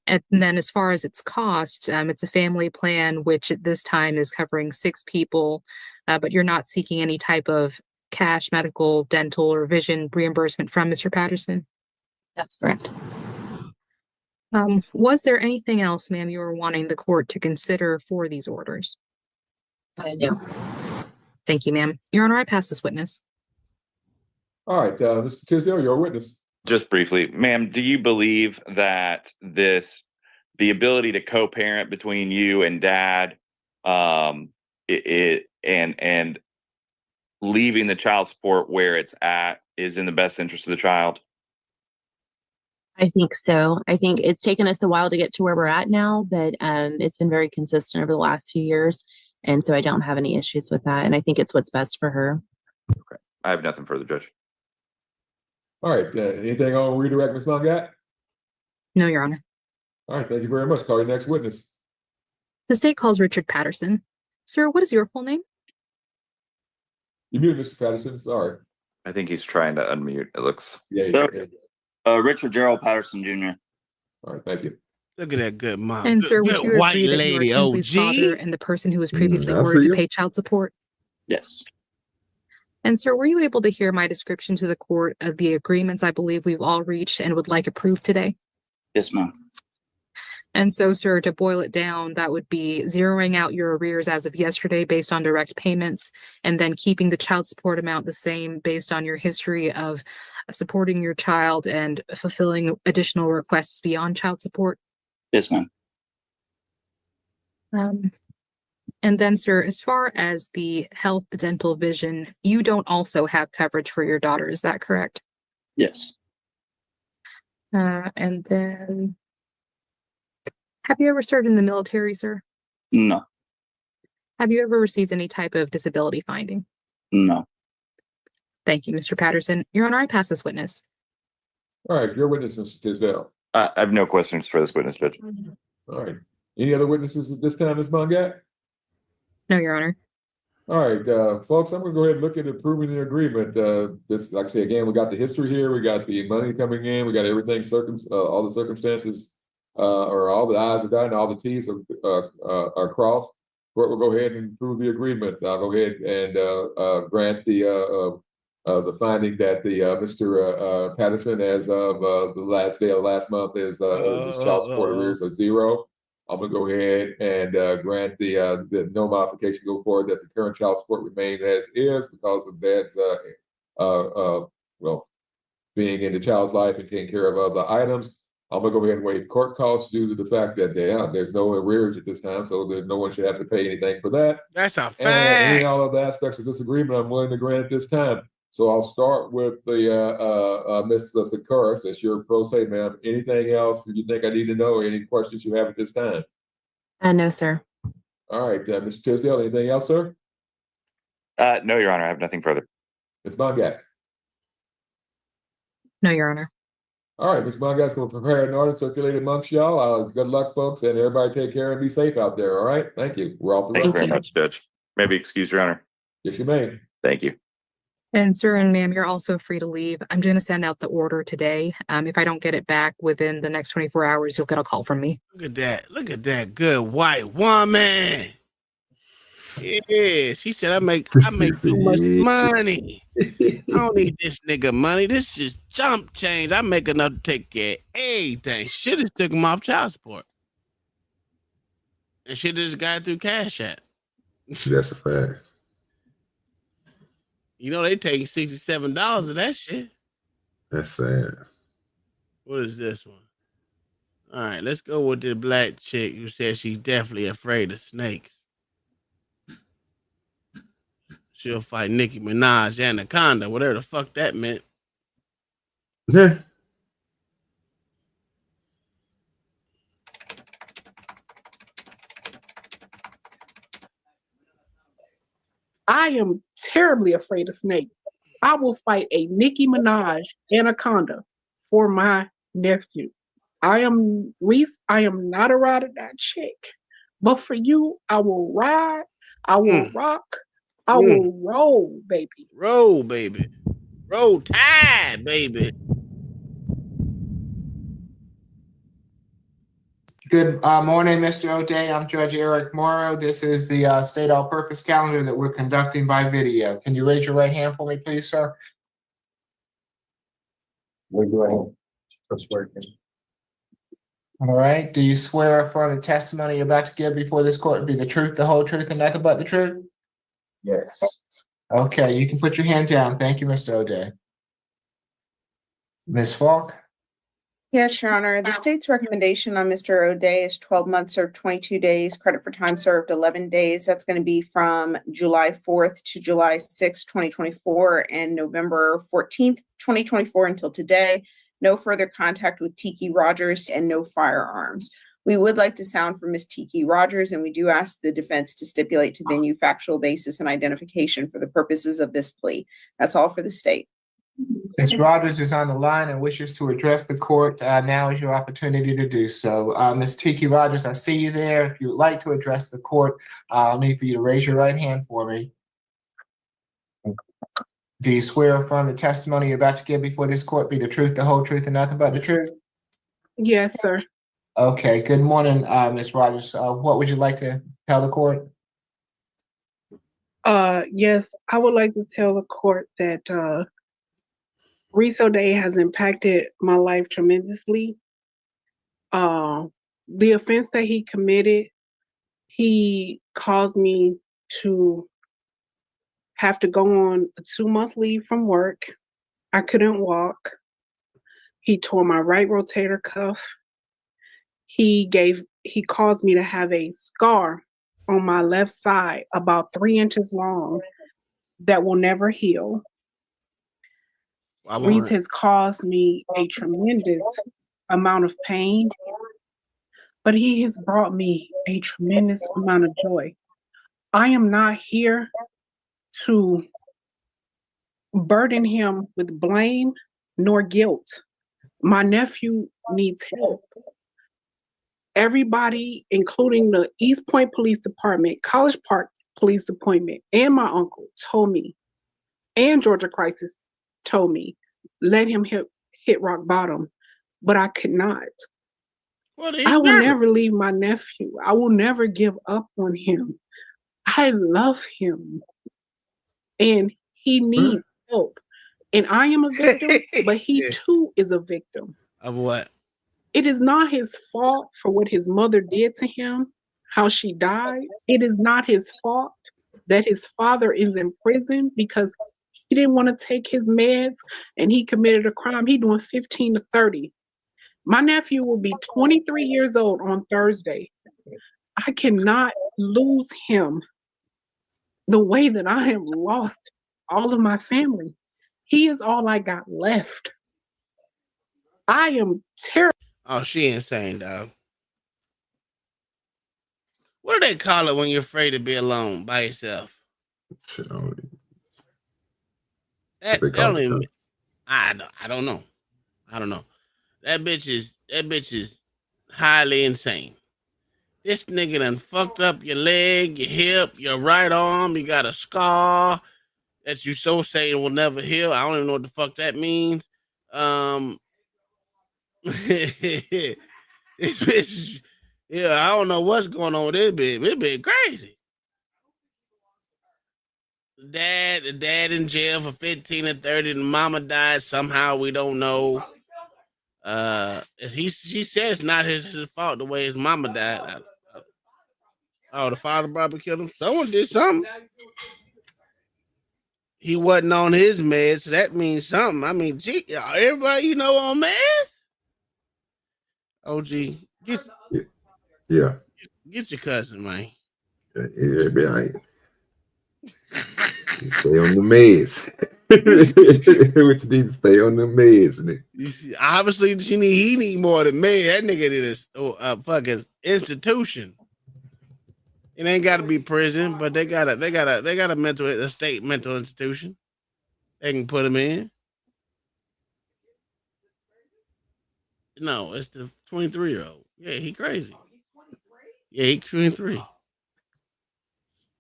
And then as far as its cost, it's a family plan, which at this time is covering 6 people, but you're not seeking any type of cash, medical, dental, or vision reimbursement from Mr. Patterson? That's correct. Was there anything else, ma'am, you were wanting the court to consider for these orders? No. Thank you, ma'am. Your Honor, I pass this witness. All right, Mr. Tisdale, you're a witness. Just briefly, ma'am, do you believe that the ability to co-parent between you and dad, and leaving the child support where it's at is in the best interest of the child? I think so. I think it's taken us a while to get to where we're at now, but it's been very consistent over the last few years. And so I don't have any issues with that. And I think it's what's best for her. Okay. I have nothing further, Judge. All right, anything on redirect, Ms. Mongat? No, Your Honor. All right, thank you very much. Call your next witness. The state calls Richard Patterson. Sir, what is your full name? You muted, Mr. Patterson. Sorry. I think he's trying to unmute. It looks. Yeah. Richard Gerald Patterson, Jr. All right, thank you. Look at that good mom. And sir, would Good you white agree that lady, you are Tinsley's father OG? and the person who was previously I ordered see to you. pay child support? Yes. And sir, were you able to hear my description to the court of the agreements I believe we've all reached and would like approved today? Yes, ma'am. And so, sir, to boil it down, that would be zeroing out your arrears as of yesterday based on direct payments, and then keeping the child support amount the same based on your history of supporting your child and fulfilling additional requests beyond child support? Yes, ma'am. And then, sir, as far as the health, dental, vision, you don't also have coverage for your daughter. Is that correct? Yes. And then, have you ever served in the military, sir? No. Have you ever received any type of disability finding? No. Thank you, Mr. Patterson. Your Honor, I pass this witness. All right, your witness, Mr. Tisdale. I have no questions for this witness, Judge. All right. Any other witnesses at this time, Ms. Mongat? No, Your Honor. All right, folks, I'm gonna go ahead and look at approving the agreement. This, like I say again, we got the history here, we got the money coming in, we got everything all the circumstances, or all the I's are dotted, all the T's are crossed. Court will go ahead and approve the agreement. I'll go ahead and grant the finding that Mr. Patterson, as of the last day of last month, is his child support arrears are 0. I'm gonna go ahead and grant the no modification go forward, that the current child support remains as is because of dad's well, being in the child's life and taking care of other items. I'm gonna go ahead and waive court costs due to the fact that there's no arrears at this time, so that no one should have to pay anything for that. That's a fact. And any and all of the aspects of this agreement, I'm willing to grant at this time. So I'll start with the Ms. Sakura, since you're pro se, ma'am. Anything else that you think I need to know? Any questions you have at this time? No, sir. All right, Mr. Tisdale, anything else, sir? No, Your Honor, I have nothing further. Ms. Mongat. No, Your Honor. All right, Ms. Mongat's going to prepare an order circulated amongst y'all. Good luck, folks, and everybody take care and be safe out there. All right, thank you. We're off the Thank you road. very much, Judge. Maybe excuse Your Honor. Yes, you may. Thank you. And sir and ma'am, you're also free to leave. I'm going to send out the order today. If I don't get it back within the next 24 hours, you'll get a call from me. Look at that. Look at that good white woman. Yeah, she said I make too much money. I don't need this nigga money. This is jump change. I make enough to take care of everything. Should have took him off child support. And should have just got through Cash App. That's a fact. You know they take $67 of that shit. That's sad. What is this one? All right, let's go with the black chick who says she's definitely afraid of snakes. She'll fight Nicki Minaj, Anaconda, whatever the fuck that meant. Yeah. I am terribly afraid of snakes. I will fight a Nicki Minaj Anaconda for my nephew. I am not a ride or die chick. But for you, I will ride, I will rock, I will roll, baby. Roll, baby. Roll tide, baby. Good morning, Mr. O'Day. I'm Judge Eric Morrow. This is the state all-purpose calendar that we're conducting by video. Can you raise your right hand for me, please, sir? Raise your right hand. All right. Do you swear or affirm the testimony you're about to give before this court be the truth, the whole truth, and nothing but the truth? Yes. Okay, you can put your hand down. Thank you, Mr. O'Day. Ms. Falk? Yes, Your Honor. The state's recommendation on Mr. O'Day is 12 months served, 22 days, credit for time served, 11 days. That's going to be from July 4th to July 6th, 2024, and November 14th, 2024 until today. No further contact with Tiki Rogers and no firearms. We would like to sound for Ms. Tiki Rogers, and we do ask the defense to stipulate to venue, factual basis, and identification for the purposes of this plea. That's all for the state. Ms. Rogers is on the line and wishes to address the court. Now is your opportunity to do so. Ms. Tiki Rogers, I see you there. If you'd like to address the court, I'll need for you to raise your right hand for me. Do you swear or affirm the testimony you're about to give before this court be the truth, the whole truth, and nothing but the truth? Yes, sir. Okay, good morning, Ms. Rogers. What would you like to tell the court? Yes, I would like to tell the court that Reese O'Day has impacted my life tremendously. The offense that he committed, he caused me to have to go on a 2-month leave from work. I couldn't walk. He tore my right rotator cuff. He he caused me to have a scar on my left side about 3 inches long that will never heal. Reese has caused me a tremendous amount of pain, but he has brought me a tremendous amount of joy. I am not here to burden him with blame nor guilt. My nephew needs help. Everybody, including the East Point Police Department, College Park Police Department, and my uncle told me, and Georgia Crisis told me, let him hit rock bottom, but I could not. I will never leave my nephew. I will never give up on him. I love him, and he needs help. And I am a victim, but he too is a victim. Of what? It is not his fault for what his mother did to him, how she died. It is not his fault that his father is in prison because he didn't want to take his meds and he committed a crime. He doing 15 to 30. My nephew will be 23 years old on Thursday. I cannot lose him the way that I have lost all of my family. He is all I got left. I am terrible. Oh, she insane, dog. What do they call it when you're afraid to be alone by yourself? That don't even. I don't know. I don't know. That bitch is highly insane. This nigga done fucked up your leg, your hip, your right arm. You got a scar that you so say will never heal. I don't even know what the fuck that means. This bitch, yeah, I don't know what's going on with this bitch. This bitch crazy. The dad in jail for 15 and 30. The mama died somehow. We don't know. She said it's not his fault the way his mama died. Oh, the father probably killed him. Someone did something. He wasn't on his meds, so that means something. I mean, gee, everybody you know on meds. OG, get your cousin, man. It'll be all right. Stay on the meds. What you need to stay on the meds, nigga. Obviously, he need more than me. That nigga did a fucking institution. It ain't got to be prison, but they got a state mental institution. They can put him in. No, it's the 23-year-old. Yeah, he crazy. Yeah, he 23.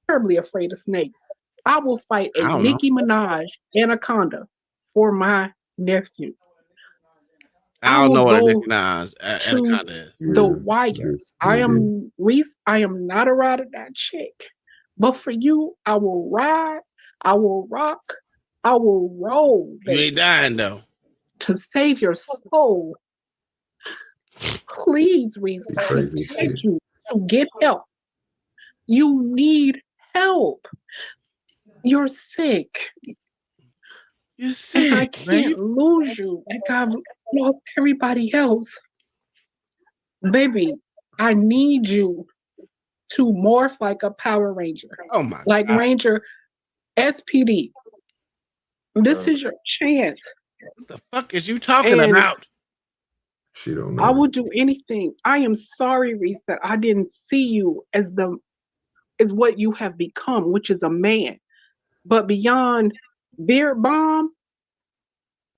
Terribly afraid of snakes. I will fight a Nicki Minaj anaconda for my nephew. I don't know what a Nicki Minaj anaconda is. The wire. I am Reese. I am not a ride or die chick, but for you, I will ride. I will rock. I will roll. Baby, you ain't dying though. To save your soul, please, Reese. I beg you to get help. You need help. You're sick. You're sick. And I can't lose you like I've lost everybody else. Baby, I need you to morph like a Power Ranger. Oh my like God. Ranger SPD. This is your chance. What the fuck is you talking about? She don't know. I will do anything. I am sorry, Reese, that I didn't see you as what you have become, which is a man. But beyond beard balm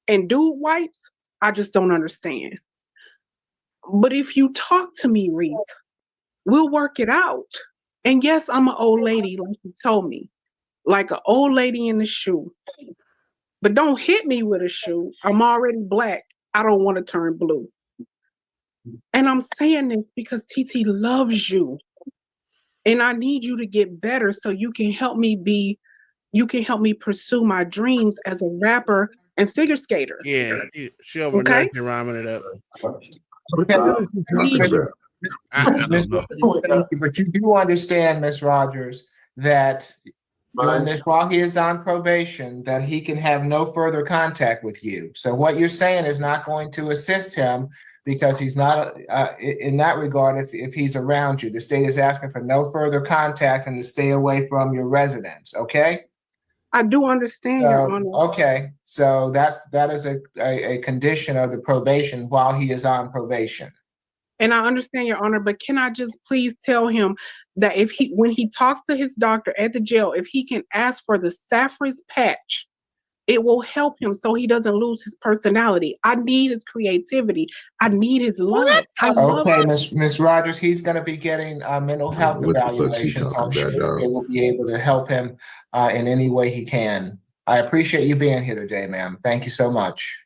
and dude wipes, I just don't understand. But if you talk to me, Reese, we'll work it out. And yes, I'm an old lady, like you told me, like an old lady in the shoe. But don't hit me with a shoe. I'm already black. I don't want to turn blue. And I'm saying this because TT loves you. And I need you to get better so you can help me pursue my dreams as a rapper and figure skater. Yeah, she over there rhyming it up. But you do understand, Miss Rogers, that when this while he is on probation, that he can have no further contact with you. So what you're saying is not going to assist him because he's not, in that regard, if he's around you. The state is asking for no further contact and to stay away from your residence, okay? I do understand, Your Honor. Okay, so that is a condition of the probation while he is on probation. And I understand, Your Honor, but can I just please tell him that when he talks to his doctor at the jail, if he can ask for the Saffron's patch, it will help him so he doesn't lose his personality. I need his creativity. I need his love. I love Okay, him. Ms. Rogers, he's going to be getting a mental health What the fuck she evaluation, so talking I'm sure about, dog? they will be able to help him in any way he can. I appreciate you being here today, ma'am. Thank you so much.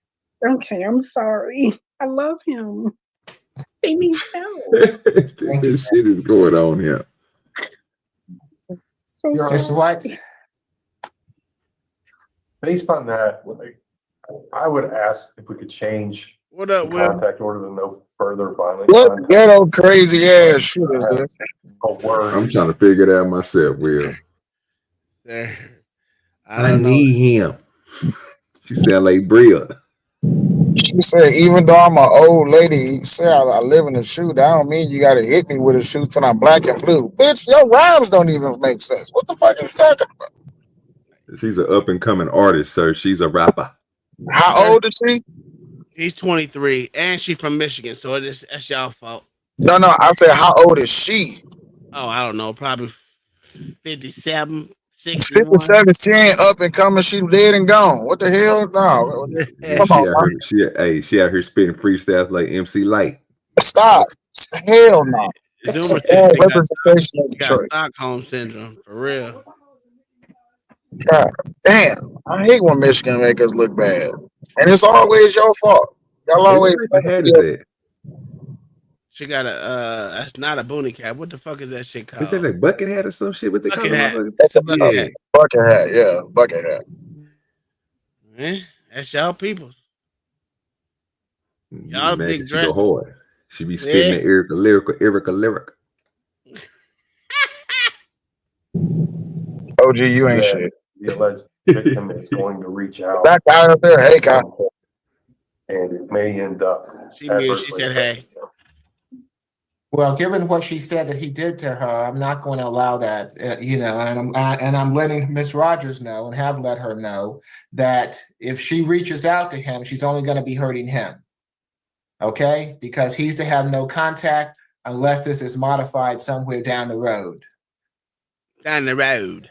Okay, I'm sorry. I love him. They need help. This shit is going on here. So Mr. White? Based on that, I would ask if we could change What up, the Will? contact order to no further violent What contact. ghetto crazy ass shit is this? A word. I'm trying to figure it out myself, Will. I don't know. need him. She sound like Bria. She said, even though I'm an old lady, you say I live in a shoe. That don't mean you gotta hit me with a shoe till I'm black and blue. Bitch, your rhymes don't even make sense. What the fuck is you talking about? She's an up and coming artist, sir. She's a rapper. How old is she? He's 23, and she's from Michigan, so that's y'all fault. No, I said, how old is she? Oh, I don't know, probably 57, 61. 57. She ain't up and coming. She dead and gone. What the hell? No. Come She on, out man. here, she out here spitting freestyles like MC Light. Stop. Hell no. Zoomer Bad said she representation of got Detroit. Stockholm syndrome, for real. God damn. I hate when Michigan make us look bad. And it's always your fault. Y'all Hey, always what type of hat is that? She got that's not a boonie cap. What the fuck is that shit called? Is that like bucket hat or some shit? What they call Bucket hat. it? That's a bucket hat. bucket hat. Yeah, bucket hat. That's y'all peoples. Y'all Imagine big she go dress. hard. She be spitting that Erica lyric. OG, you ain't that shit. The alleged victim is going to reach out. That guy up there, hey, guy. And it may end up. She said, hey. Well, given what she said that he did to her, I'm not going to allow that. And I'm letting Miss Rogers know and have let her know that if she reaches out to him, she's only going to be hurting him. Okay, because he's to have no contact unless this is modified somewhere down the road. Down the road.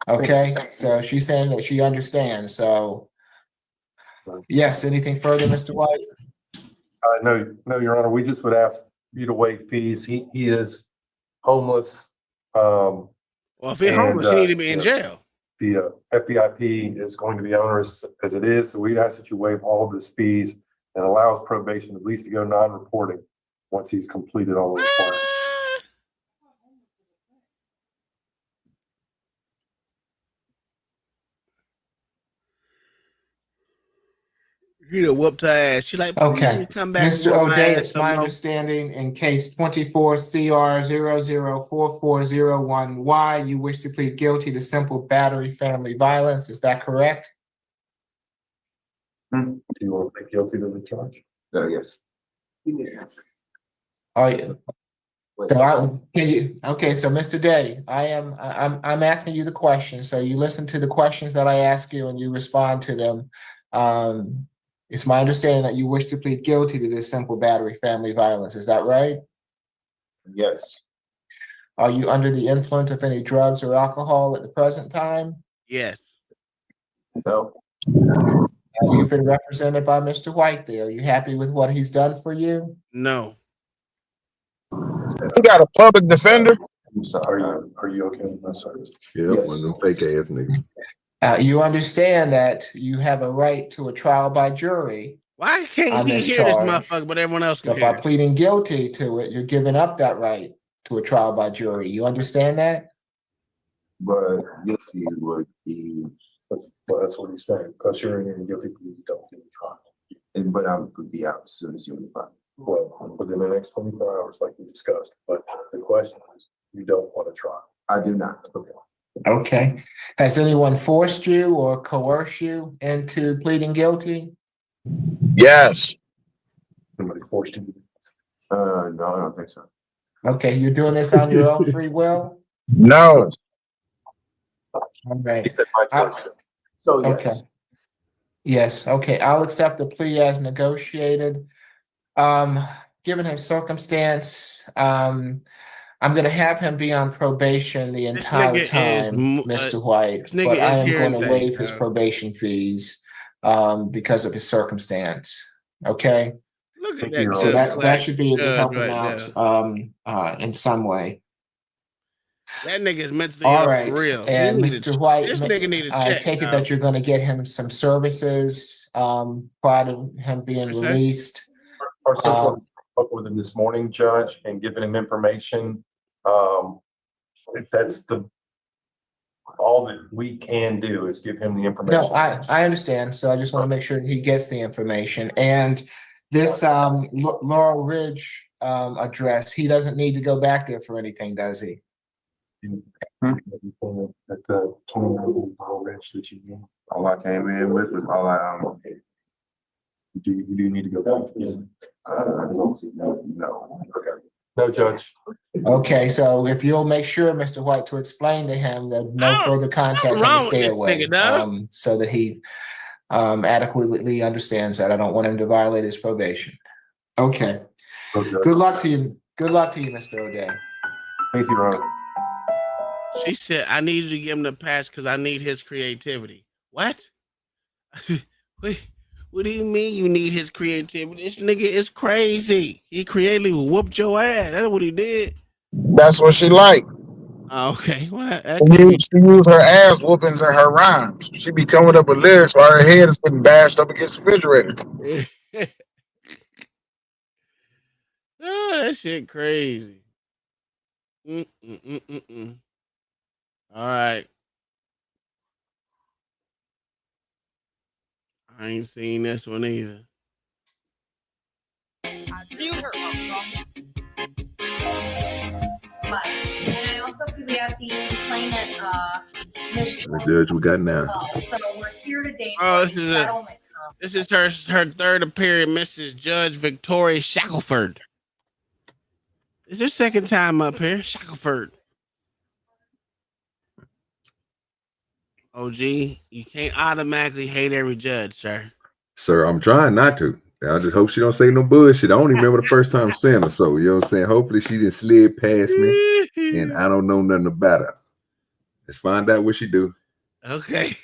Okay, so she's saying that she understands. So, yes. Anything further, Mr. White? No, Your Honor. We just would ask you to waive fees. He is homeless. Well, if he's homeless, he need to be in jail. The FDIP is going to be onerous as it is, so we'd ask that you waive all of his fees and allow his probation at least to go non-reporting once he's completed all the requirements. You know, whooped her ass. She like, Okay. come back. Mr. O'Day, it's my understanding in case 24 CR 004401Y, you wish to plead guilty to simple battery family violence. Is that correct? Do you want to plead guilty to the charge? Yes. Oh, yeah. Okay, so Mr. Day, I'm asking you the question. So you listen to the questions that I ask you and you respond to them. It's my understanding that you wish to plead guilty to this simple battery family violence. Is that right? Yes. Are you under the influence of any drugs or alcohol at the present time? Yes. No. You've been represented by Mr. White there. Are you happy with what he's done for you? No. You got a public defender? I'm sorry. Are you okay with my service? Yeah, one of them fake ass niggas. You understand that you have a right to a trial by jury. Why can't he hear this motherfucker, but everyone else can But hear? by pleading guilty to it, you're giving up that right to a trial by jury. You understand that? But yes, you would be. That's what he's saying. Because you're in a guilty plea, you don't get a trial. But I would be out as soon as you would find. Well, within the next 24 hours, like we discussed. But the question is, you don't want a trial. I do not. Okay. Okay. Has anyone forced you or coerced you into pleading guilty? Yes. Somebody forced you? No, I don't think so. Okay, you're doing this on your own free will? No. All right. He said my choice. So Okay. yes. Yes, okay, I'll accept the plea as negotiated. Given his circumstance, I'm gonna have him be on probation the This entire nigga is time, Mr. this White, nigga but I is am hearing going to things, waive his dog. probation fees, because of his circumstance, okay? Look at Thank you. that So good that black should be able to judge help him right out, there. in some way. That nigga is mentally All ill right, for real. He and need Mr. White, this nigga need a I check, take it dog. that you're gonna get him some services, prior to him being What's that? released. Our social worker with him this morning, Judge, and giving him information. That's all that we can do is give him the information. No, I understand. So I just want to make sure that he gets the information. And this Laurel Ridge address, he doesn't need to go back there for anything, does he? At the 29 Laurel Ridge that you need. All I came in with was all I do you need to go back? No. Okay. No, Judge. Okay, so if you'll make sure, Mr. White, to explain to him that no further contact and to wrong with stay this away, nigga, dog? so that he adequately understands that. I don't want him to violate his probation. Okay. Good luck to you. Good luck to you, Mr. O'Day. Thank you, Ron. She said, I need you to give him the pass because I need his creativity. What? What do you mean you need his creativity? This nigga is crazy. He creatively whooped your ass. That's what he did. That's what she like. Oh, okay. Well, that She can't be. use her ass whoopings in her rhymes. She be coming up with lyrics while her head is getting bashed up against the refrigerator. Oh, that shit crazy. Mm-mm-mm-mm-mm. All right. I ain't seen this one either. But, and I also see we have the complainant, Ms. The judge we got now. So we're here today Oh, for this is settlement. this is her third appearance, Mrs. Judge Victoria Shackelford. It's her second time up here, Shackelford. OG, you can't automatically hate every judge, sir. Sir, I'm trying not to. I just hope she don't say no bullshit. I don't even remember the first time seeing her. So, you know what I'm saying? Hopefully she didn't slid past me and I don't know nothing about her. Let's find out what she do. Okay.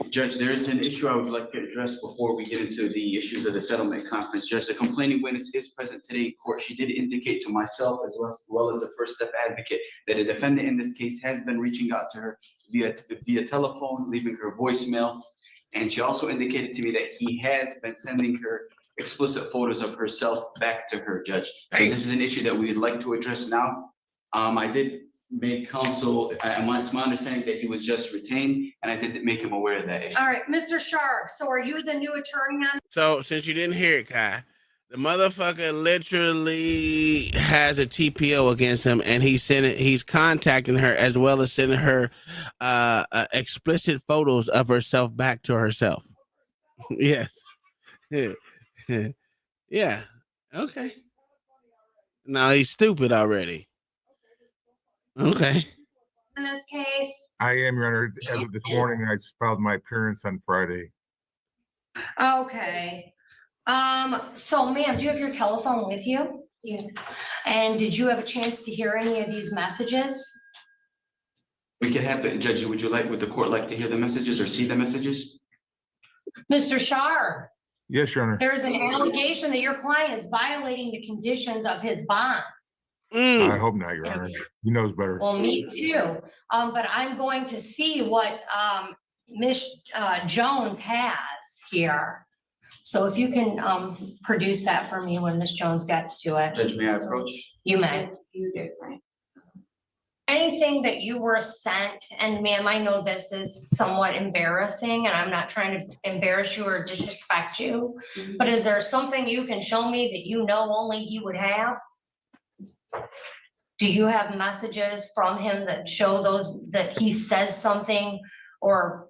Judge, there is an issue I would like to address before we get into the issues of the settlement conference. Judge, the complaining witness is present today in court. She did indicate to myself as well as the First Step advocate that a defendant in this case has been reaching out to her via telephone, leaving her voicemail. And she also indicated to me that he has been sending her explicit photos of herself back to her, Judge. So this is an issue that we would like to address now. I did make counsel, it's my understanding that he was just retained, and I did make him aware of that issue. All right, Mr. Sharp, so are you the new attorney on? So since you didn't hear it, Kai, the motherfucker literally has a TPO against him, and he's contacting her as well as sending her explicit photos of herself back to herself. Yes. Yeah. Okay. Now he's stupid already. Okay. In this case? I am, Your Honor. As of this morning, I filed my appearance on Friday. Okay. So ma'am, do you have your telephone with you? Yes. And did you have a chance to hear any of these messages? We can have the judge, would the court like to hear the messages or see the messages? Mr. Sharp, Yes, Your Honor. there's an allegation that your client is violating the conditions of his bond. I hope not, Your Honor. He knows better. Well, me too. But I'm going to see what Ms. Jones has here. So if you can produce that for me when Ms. Jones gets to it. Judge, may I approach? You may. You do. Anything that you were sent, and ma'am, I know this is somewhat embarrassing, and I'm not trying to embarrass you or disrespect you, but is there something you can show me that you know only he would have? Do you have messages from him that show that he says something or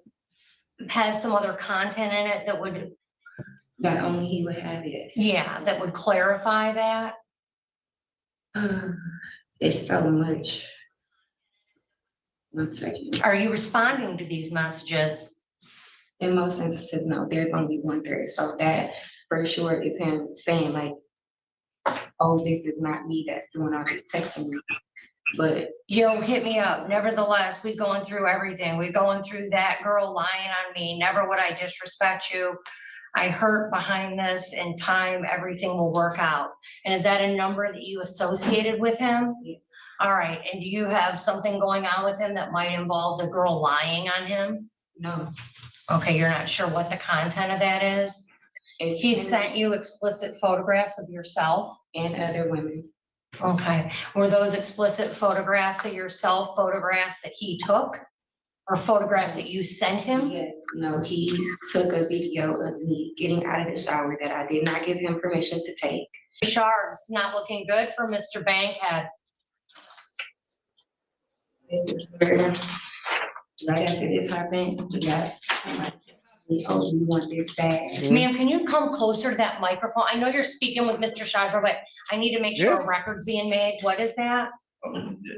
has some other content in it that would That only he would have it. Yeah, that would clarify that. It's so much. 1 second. Are you responding to these messages? In most instances, no, there's only 1/3. So that for sure is him saying like, oh, this is not me that's doing all this texting me. But Yo, hit me up. Nevertheless, we going through everything. We going through that girl lying on me. Never would I disrespect you. I hurt behind this. In time, everything will work out. And is that a number that you associated with him? Yeah. All right. And do you have something going on with him that might involve the girl lying on him? no, Okay, you're not sure what the content of that is? it's He him sent you explicit photographs of yourself? and other women. Okay, were those explicit photographs of yourself, photographs that he took? Or photographs that you sent him? Yes, no, he took a video of me getting out of the shower that I did not give him permission to take. Shards not looking good for Mr. Bankhead. This is where, right after this happened, he got, oh, you want this bag? Ma'am, can you come closer to that microphone? I know you're speaking with Mr. Shadra, but I need to make sure a record's being made. What is that?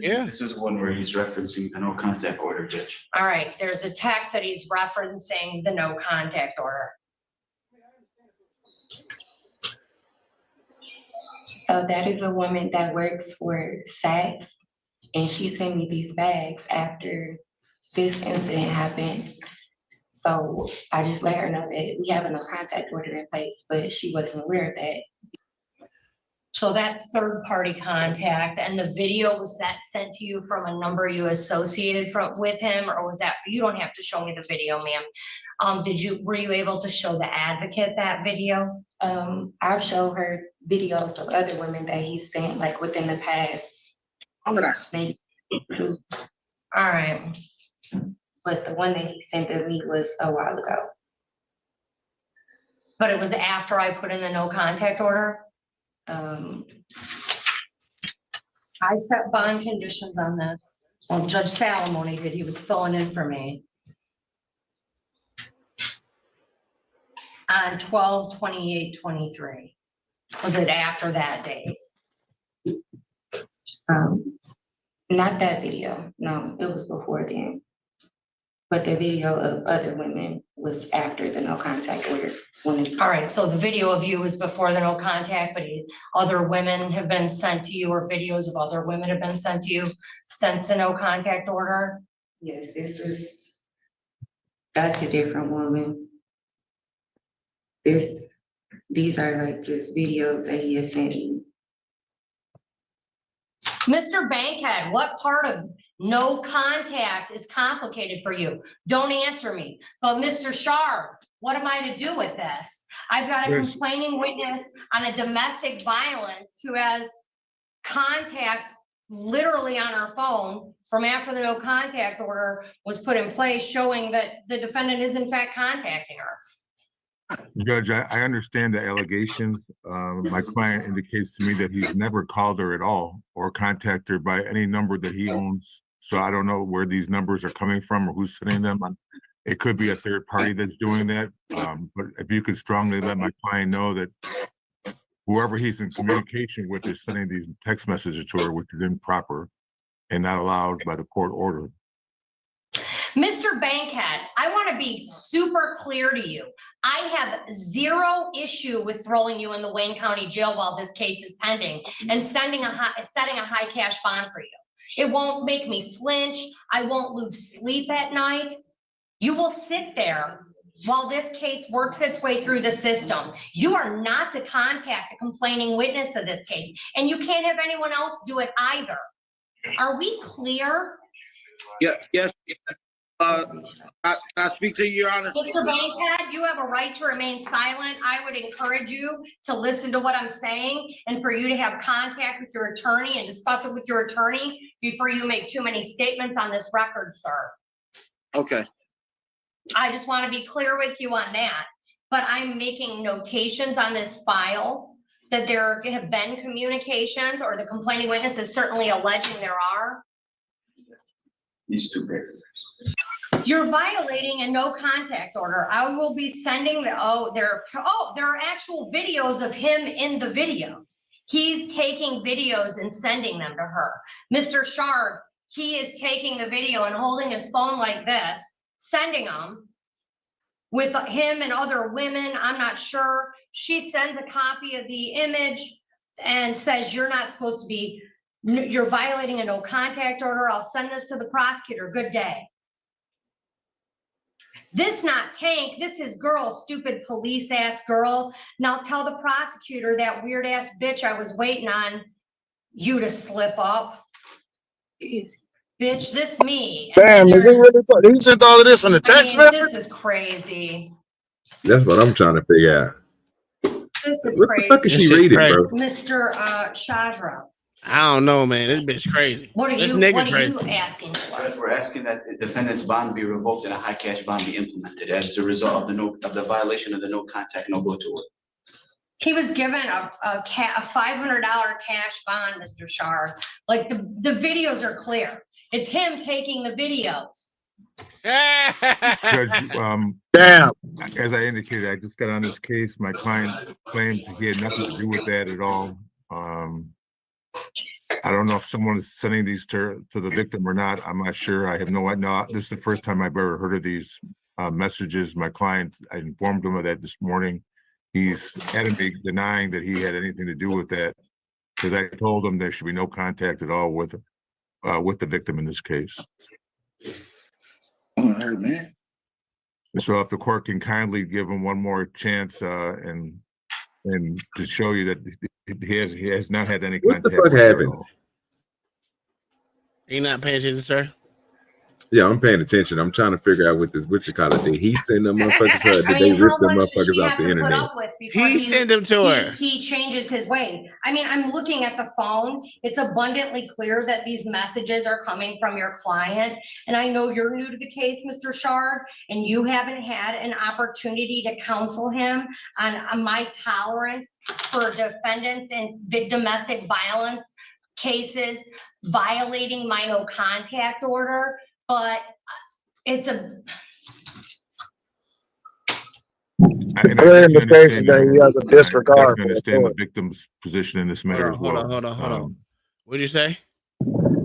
Yeah. This is one where he's referencing a no contact order, Judge. All right, there's a text that he's referencing the no contact order. So that is a woman that works for Saks, and she sent me these bags after this incident happened. So I just let her know that we have a no contact order in place, but she wasn't aware of that. So that's third party contact, and the video, was that sent to you from a number you associated with him, or was that, you don't have to show me the video, ma'am. Were you able to show the advocate that video? I've shown her videos of other women that he sent like within the past. Maybe 2. All right. But the one that he sent to me was a while ago. But it was after I put in the no contact order? I set bond conditions on this. Well, Judge Salamone did, he was filling in for me. On 12/28/23. Was it after that date? Not that video, no, it was before then. But the video of other women was after the no contact order. All right, so the video of you was before the no contact, but other women have been sent to you, or videos of other women have been sent to you since the no contact order? Yes, that's a different woman. These are like just videos that he has sent me. Mr. Bankhead, what part of no contact is complicated for you? Don't answer me. But Mr. Shard, what am I to do with this? I've got a complaining witness on a domestic violence who has contact literally on her phone from after the no contact order was put in place, showing that the defendant is in fact contacting her. Judge, I understand the allegations. My client indicates to me that he's never called her at all or contacted her by any number that he owns. So I don't know where these numbers are coming from or who's sending them. It could be a third party that's doing that. But if you could strongly let my client know that whoever he's in communication with is sending these text messages to her, which is improper and not allowed by the court order. Mr. Bankhead, I want to be super clear to you. I have zero issue with throwing you in the Wayne County Jail while this case is pending and setting a high cash bond for you. It won't make me flinch. I won't lose sleep at night. You will sit there while this case works its way through the system. You are not to contact the complaining witness of this case, and you can't have anyone else do it either. Are we clear? Yeah, yes. I speak to you, Your Honor. Mr. Bankhead, you have a right to remain silent. I would encourage you to listen to what I'm saying and for you to have contact with your attorney and discuss it with your attorney before you make too many statements on this record, sir. Okay. I just want to be clear with you on that. But I'm making notations on this file that there have been communications, or the complaining witness is certainly alleging there are. These two papers. You're violating a no contact order. I will be sending there are actual videos of him in the videos. He's taking videos and sending them to her. Mr. Sharp, he is taking the video and holding his phone like this, sending them with him and other women. I'm not sure. She sends a copy of the image and says, you're not supposed to be, you're violating a no contact order. I'll send this to the prosecutor. Good day. This not Tank, this is girl, stupid police ass girl. Now tell the prosecutor, that weird ass bitch, I was waiting on you to slip up. Bitch, this me. And Damn, is it really? He sent all of this in a text this message? is crazy. That's what I'm trying to figure out. This is What the fuck is crazy. she reading, bro? Mr. Shajra, I don't know, man. This bitch crazy. what are This you nigga crazy. asking for? Judge, we're asking that the defendant's bond be revoked and a high cash bond be implemented as a result of the violation of the no contact, no go to order. He was given a $500 cash bond, Mr. Shar. Like the videos are clear. It's him taking the videos. Judge, Damn. as I indicated, I just got on this case. My client claims he had nothing to do with that at all. I don't know if someone is sending these to the victim or not. I'm not sure. I have no idea. This is the first time I've ever heard of these messages. My client, I informed him of that this morning. He's adamantly denying that he had anything to do with that, because I told him there should be no contact at all with the victim in this case. Oh, man. So if the court can kindly give him one more chance and to show you that he has not had any What the contact. fuck happened? You not paying attention, sir? Yeah, I'm paying attention. I'm trying to figure out what you call it. Did he send them motherfuckers to her? Did I mean, they rip how them much does motherfuckers she off have the to put internet? up with before He sent them to her. He changes his way. I mean, I'm looking at the phone. It's abundantly clear that these messages are coming from your client. And I know you're new to the case, Mr. Shard, and you haven't had an opportunity to counsel him on my tolerance for defendants in domestic violence cases violating my no contact order. But it's a Clear indication that he has a disregard for understand the authority. victim's position in this matter as well. Hold on. What'd you say?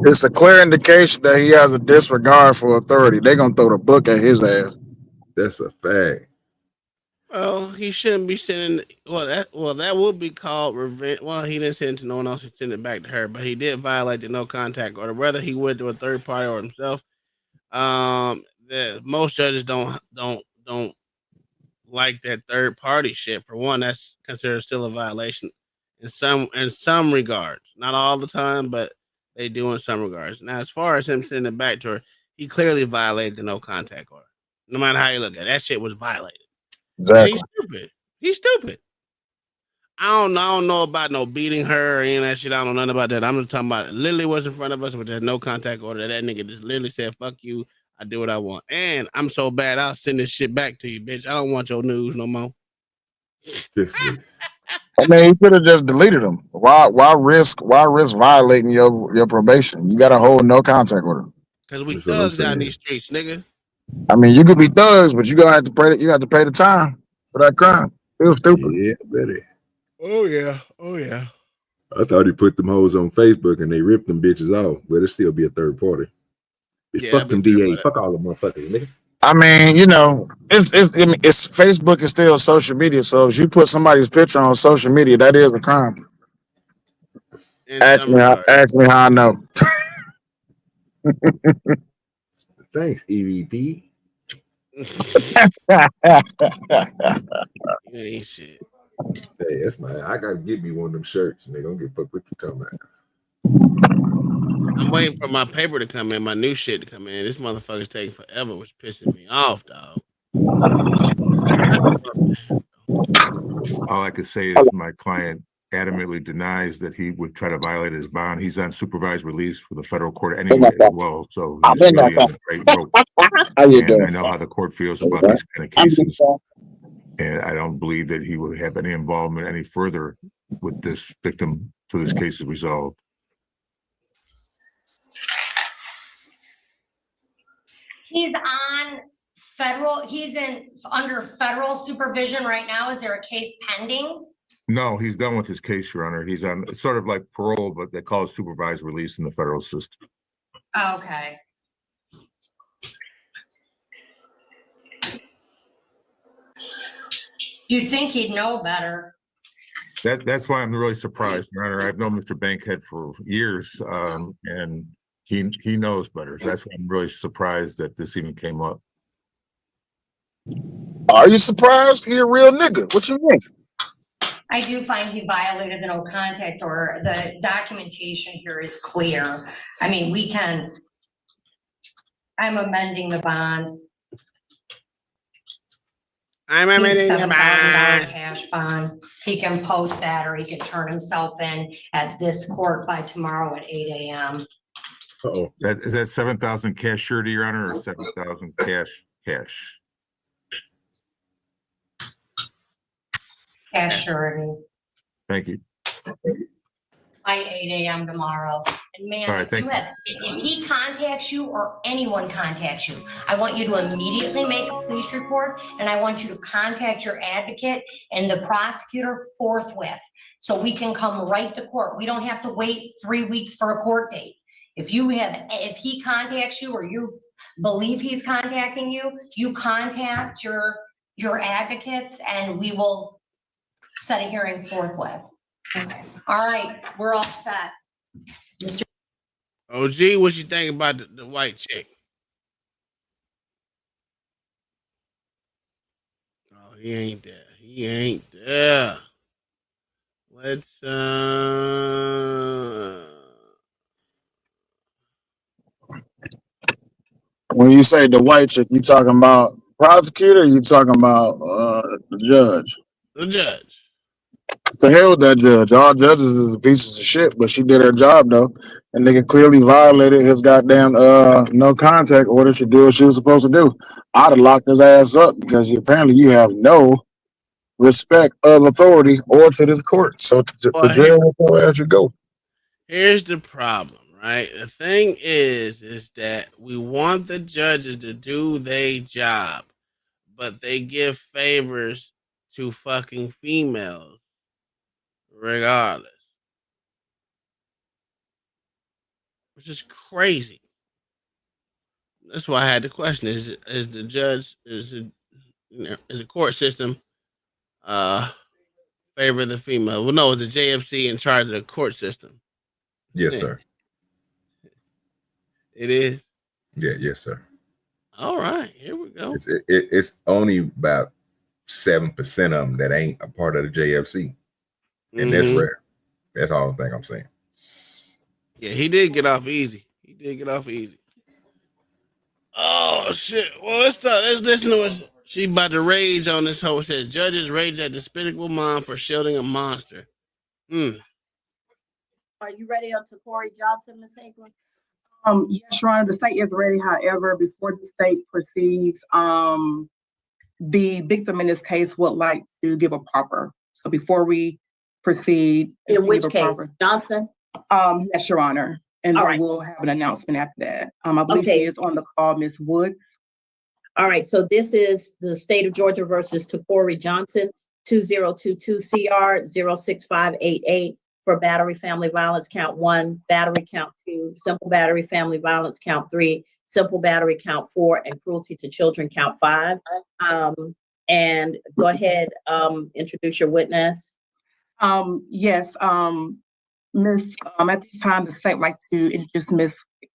It's a clear indication that he has a disregard for authority. They're gonna throw the book at his ass. That's a fact. Well, he shouldn't be sending. That would be called revenge. Well, he didn't send it to no one else. He sent it back to her, but he did violate the no contact order. Whether he went to a third party or himself, most judges don't like that third party shit. For one, that's considered still a violation in some regards. Not all the time, but they do in some regards. Now, as far as him sending it back to her, he clearly violated the no contact order. No matter how you look at it, that shit was violated. Exactly. And he's stupid. I don't know about no beating her or any of that shit. I don't know nothing about that. I'm just talking about literally was in front of us with that no contact order. That nigga just literally said, fuck you. I do what I want. And I'm so bad, I'll send this shit back to you, bitch. I don't want your news no more. I mean, he could have just deleted them. Why risk violating your probation? You got to hold no contact order. Because we thugs down these streets, nigga. I mean, you could be thugs, but you gonna have to pay. You have to pay the time for that crime. It was stupid. Yeah, buddy. Oh yeah. I thought he put them hoes on Facebook and they ripped them bitches off, but it still be a third party. Bitch, fuck them DA. Fuck all the motherfuckers, nigga. I mean, it's Facebook is still social media. So if you put somebody's picture on social media, that is a crime. Ask me how I know. Thanks, EVP. You ain't shit. Hey, I gotta give me one of them shirts, nigga. Don't give a fuck what you talking about. I'm waiting for my paper to come in, my new shit to come in. This motherfucker's taking forever, which pisses me off, dog. All I could say is my client adamantly denies that he would try to violate his bond. He's on supervised release for the federal court anyway as well, so he's really on the great rope. How you And doing? I know how the court feels about these kind of cases, and I don't believe that he would have any involvement any further with this victim till this case is resolved. He's on federal, under federal supervision right now. Is there a case pending? No, he's done with his case, Your Honor. He's on, it's sort of like parole, but they call it supervised release in the federal system. Okay. You'd think he'd know better. That's why I'm really surprised, Your Honor. I've known Mr. Bankhead for years, and he knows better. So that's why I'm really surprised that this even came up. Are you surprised? He a real nigga. What you mean? I do find he violated the no contact order. The documentation here is clear. I mean, I'm amending the bond. I'm He's amending the $7,000 bond. cash bond. He can post that, or he can turn himself in at this court by tomorrow at 8 a.m. Uh-oh. Is that 7,000 cash surety, Your Honor, or 7,000 cash? Cash surety Thank you. by 8 a.m. tomorrow. And man, All right, thank you. if he contacts you or anyone contacts you, I want you to immediately make a police report, and I want you to contact your advocate and the prosecutor forthwith, so we can come right to court. We don't have to wait 3 weeks for a court date. If he contacts you, or you believe he's contacting you, you contact your advocates, and we will set a hearing forthwith. Okay. All right, we're all set. Mr. OG, what you think about the white chick? Oh, he ain't there. He ain't there. Let's When you say the white chick, you talking about prosecutor, or you talking about the judge? the judge. To hell with that judge. All judges is pieces of shit, but she did her job though. And nigga clearly violated his goddamn no contact order. She did what she was supposed to do. I'd have locked his ass up because apparently you have no respect of authority or to the court. So to jail where you go. Here's the problem, right? The thing is that we want the judges to do their job, but they give favors to fucking females regardless. Which is crazy. That's why I had the question: is the judge is the court system favor the female? Well, no, it's the JFC in charge of the court system. Yes, Yeah. sir. It is. Yeah, yes, sir. All right, here we go. It's only about 7% of them that ain't a part of the JFC, and that's rare. That's all the thing I'm saying. Yeah, he did get off easy. Oh shit! Well, let's listen to what she about to rage on this hoe. It says judges rage at despicable mom for shielding a monster. Are you ready on to Corey Johnson, Ms. Hagelin? Yes, Your Honor, the state is ready. However, before the state proceeds, the victim in this case would like to give a proffer. So before we proceed, In which case, Johnson? Yes, Your Honor, and then we'll have an announcement after that. I believe she is on the call, Ms. Woods. All right, so this is the state of Georgia versus Corey Johnson, 2022 CR 06588. For battery, family violence, count 1, battery, count 2, simple battery, family violence, count 3, simple battery, count 4, and cruelty to children, count 5. And go ahead, introduce your witness. Yes, Miss. At this time, the state would like to introduce Miss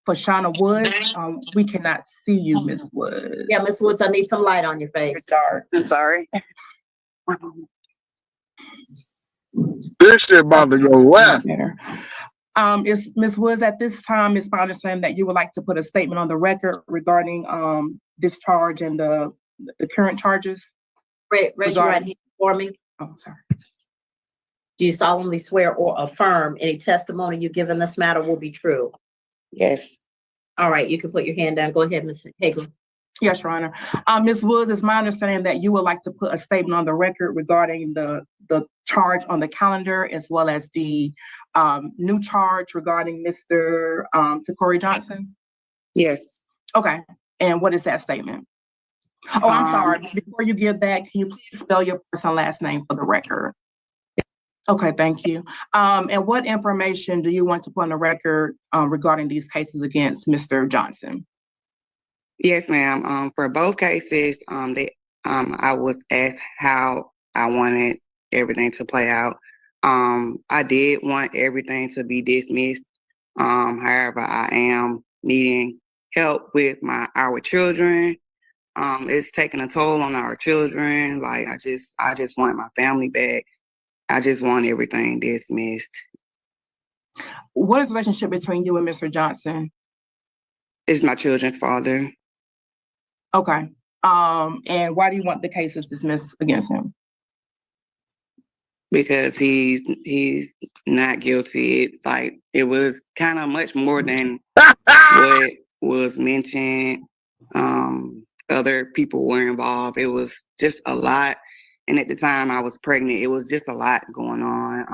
Fashana Woods. We cannot see you, Miss Woods. Yeah, Miss Woods, I need some light on your face. Dark. I'm sorry. This shit about to go left. Is Ms. Woods, at this time, it's my understanding that you would like to put a statement on the record regarding this charge and the current charges? Raise your right hand for me. Oh, sorry. Do you solemnly swear or affirm any testimony you give in this matter will be true? Yes. All right, you can put your hand down. Go ahead, Ms. Hagelin. Yes, Your Honor. Ms. Woods, it's my understanding that you would like to put a statement on the record regarding the charge on the calendar, as well as the new charge regarding Mr. Corey Johnson? Yes. Okay. And what is that statement? Oh, I'm sorry. Before you give that, can you please spell your first and last name for the record? Okay, thank you. And what information do you want to put on the record regarding these cases against Mr. Johnson? Yes, ma'am. For both cases, I was asked how I wanted everything to play out. I did want everything to be dismissed. However, I am needing help with our children. It's taking a toll on our children. Like I just want my family back. I just want everything dismissed. What is the relationship between you and Mr. Johnson? It's my children's father. Okay. And why do you want the cases dismissed against him? Because he's not guilty. It's like it was kind of much more than what was mentioned. Other people were involved. It was just a lot. And at the time I was pregnant, it was just a lot going on.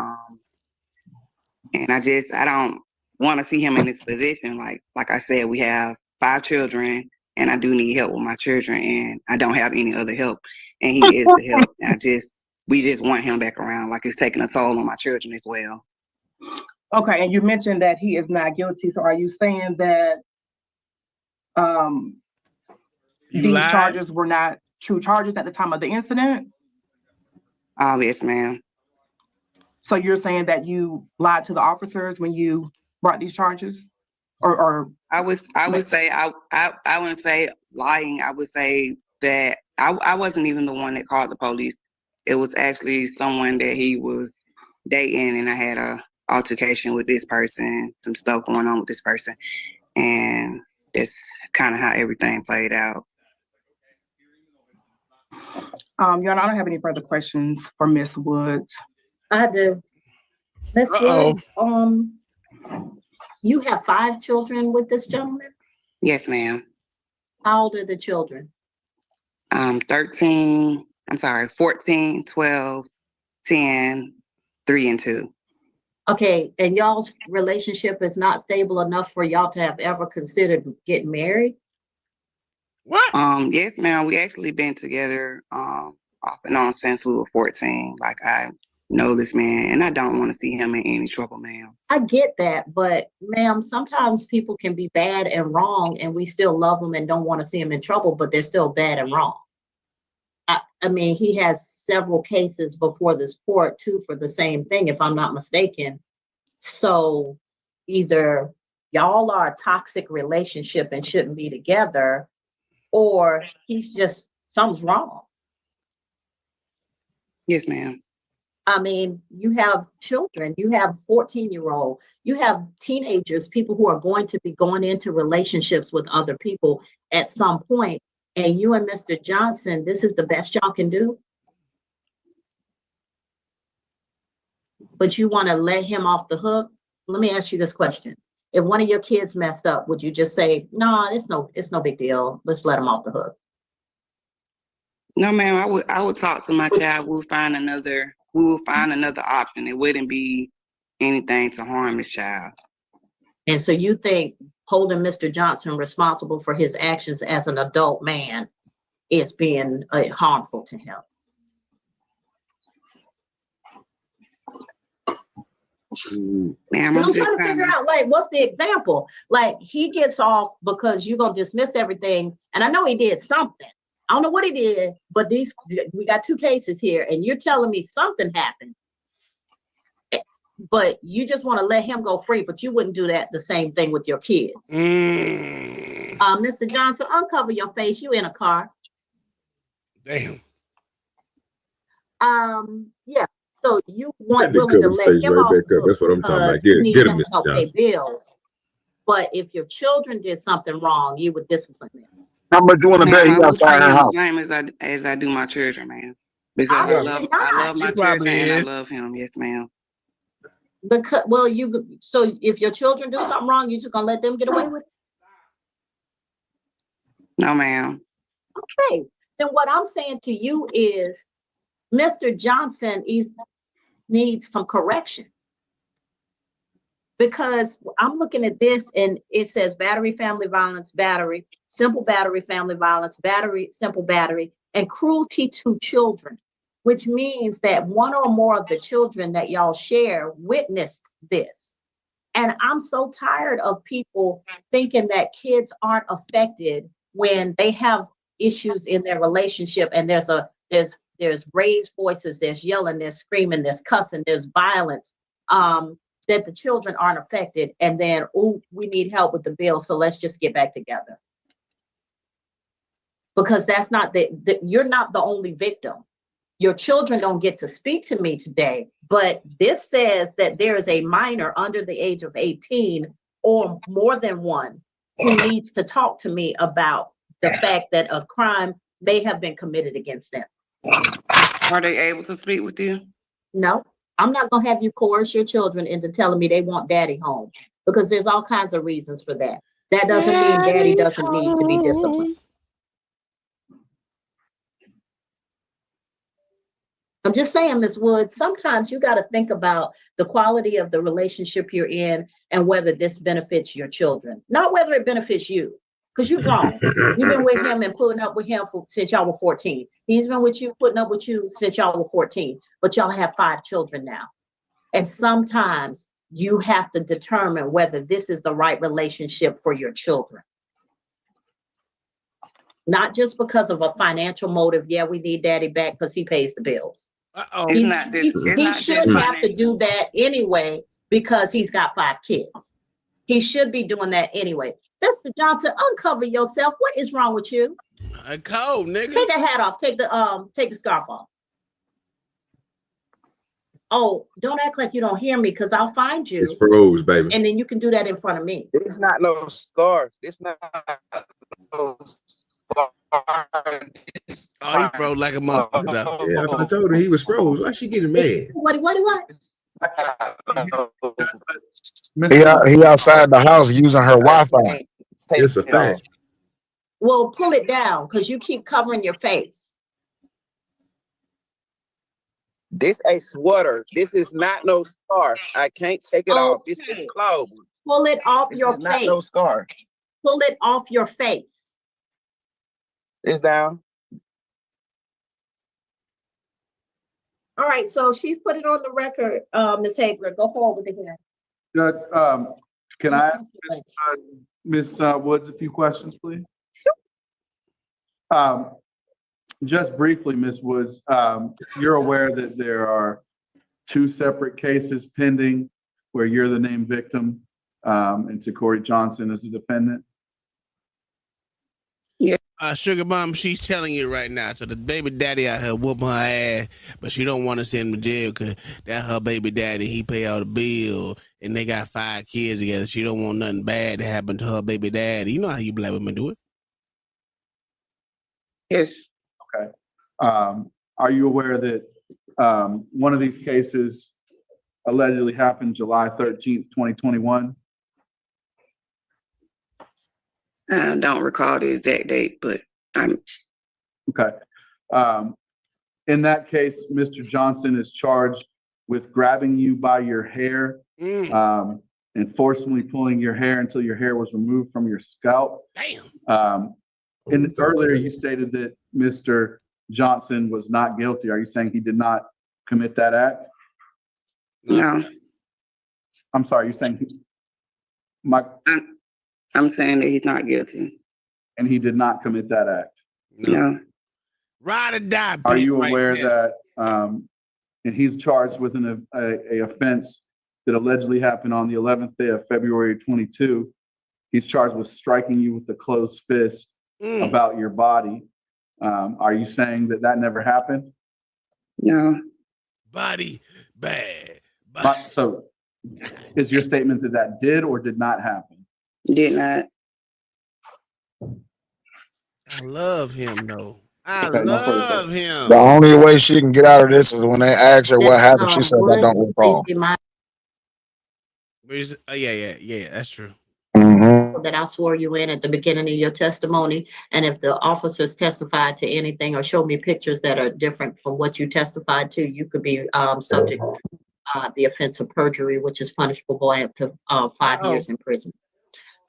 And I don't want to see him in this position. Like I said, we have 5 children, and I do need help with my children, and I don't have any other help. And he is the help. And we just want him back around. Like it's taking a toll on my children as well. Okay, and you mentioned that he is not guilty. So are you saying that these charges were not true charges at the time of the incident? Yes, ma'am. So you're saying that you lied to the officers when you brought these charges? Or I would say I wouldn't say lying. I would say that I wasn't even the one that called the police. It was actually someone that he was dating, and I had a altercation with this person, some stuff going on with this person, and that's kind of how everything played out. Your Honor, I don't have any further questions for Ms. Woods. I do. Ms. Woods, you have 5 children with this gentleman? Yes, ma'am. How old are the children? 14, 12, 10, 3, and 2. Okay, and y'all's relationship is not stable enough for y'all to have ever considered getting married? What? Yes, ma'am. We actually been together off and on since we were 14. Like I know this man, and I don't want to see him in any trouble, ma'am. I get that, but ma'am, sometimes people can be bad and wrong, and we still love them and don't want to see them in trouble, but they're still bad and wrong. I mean, he has several cases before this court too for the same thing, if I'm not mistaken. So either y'all are a toxic relationship and shouldn't be together, or something's wrong. Yes, ma'am. I mean, you have children, you have 14-year-old, you have teenagers, people who are going to be going into relationships with other people at some point, and you and Mr. Johnson, this is the best y'all can do? But you want to let him off the hook? Let me ask you this question. If one of your kids messed up, would you just say, no, it's no big deal, let's let him off the hook? No, ma'am. I would talk to my child. We will find another option. It wouldn't be anything to harm his child. And so you think holding Mr. Johnson responsible for his actions as an adult man is being harmful to him? Ma'am, I'm trying to figure out, like, what's the example? Like, he gets off because you're going to dismiss everything. And I know he did something. I don't know what he did, but we got 2 cases here, and you're telling me something happened. But you just want to let him go free, but you wouldn't do the same thing with your kids. Mr. Johnson, uncover your face. You in a car. Damn. Yeah. So you want willing to let him off back up. That's what I'm talking about. Get him, Mr. pay Johnson. bills. But if your children did something wrong, you would discipline them. How much you want to pay? I You will treat outside him the the house. same as I do my children, ma'am. Because I love my children and I love him. Yes, ma'am. Because so if your children do something wrong, you're just gonna let them get away with it? No, ma'am. Okay. Then what I'm saying to you is Mr. Johnson needs some correction. Because I'm looking at this and it says battery, family violence, battery, simple battery, family violence, battery, simple battery, and cruelty to children, which means that one or more of the children that y'all share witnessed this. And I'm so tired of people thinking that kids aren't affected when they have issues in their relationship and there's raised voices, there's yelling, there's screaming, there's cussing, there's violence. That the children aren't affected, and then, oh, we need help with the bill, so let's just get back together. Because that's not you're not the only victim. Your children don't get to speak to me today, but this says that there is a minor under the age of 18 or more than one who needs to talk to me about the fact that a crime may have been committed against them. Are they able to speak with you? No. I'm not going to have you coerce your children into telling me they want daddy home, because there's all kinds of reasons for that. That doesn't mean daddy doesn't need to be disciplined. I'm just saying, Ms. Woods, sometimes you got to think about the quality of the relationship you're in and whether this benefits your children, not whether it benefits you, because you're grown. You've been with him and putting up with him since y'all were 14. He's been with you, putting up with you since y'all were 14, but y'all have 5 children now. And sometimes you have to determine whether this is the right relationship for your children. Not just because of a financial motive. Yeah, we need daddy back because he pays the bills. He should have to do that anyway because he's got 5 kids. He should be doing that anyway. Mr. Johnson, uncover yourself. What is wrong with you? I cold, nigga. Take the hat off. Take the scarf off. Oh, don't act like you don't hear me, because I'll find you. It's froze, baby. And then you can do that in front of me. It's not no scarf. It's not no scarf. Oh, he froze like a motherfucker though. Yeah, I told her he was froze. Why she getting mad? What? He outside the house using her Wi-Fi. It's a fact. Well, pull it down because you keep covering your face. This a sweater. This is not no scarf. I can't take it off. This is clothes. Pull it off This your is face. not no scarf. Pull it off your face. It's down. All right, so she's put it on the record, Ms. Hager. Go forward with the hearing. Judge, can I ask Ms. Woods a few questions, please? Sure. Just briefly, Ms. Woods, you're aware that there are 2 separate cases pending where you're the named victim and Takori Johnson is the defendant? Sugar Mom, she's telling you right now. So the baby daddy out here whooping her ass, but she don't want to send him to jail because that's her baby daddy. He pay all the bills, and they got 5 kids together. She don't want nothing bad to happen to her baby daddy. You know how you black women do it. Yes. Okay. Are you aware that one of these cases allegedly happened July 13th, 2021? I don't recall the exact date, but I'm okay. In that case, Mr. Johnson is charged with grabbing you by your hair and forcibly pulling your hair until your hair was removed from your scalp. Damn. And earlier you stated that Mr. Johnson was not guilty. Are you saying he did not commit that act? No. I'm sorry, you're saying I'm saying that he's not guilty. And he did not commit that act? No. Ride or die. Are you aware that and he's charged with an offense that allegedly happened on the 11th day of February 22. He's charged with striking you with a closed fist about your body. Are you saying that that never happened? No. Body bad. So is your statement that that did or did not happen? Did not. I love him though. I love him. The only way she can get out of this is when they ask her what happened. She says, "I don't recall." Yeah, that's true. That I swore you in at the beginning of your testimony, and if the officers testified to anything or show me pictures that are different from what you testified to, you could be subject the offense of perjury, which is punishable by up to 5 years in prison.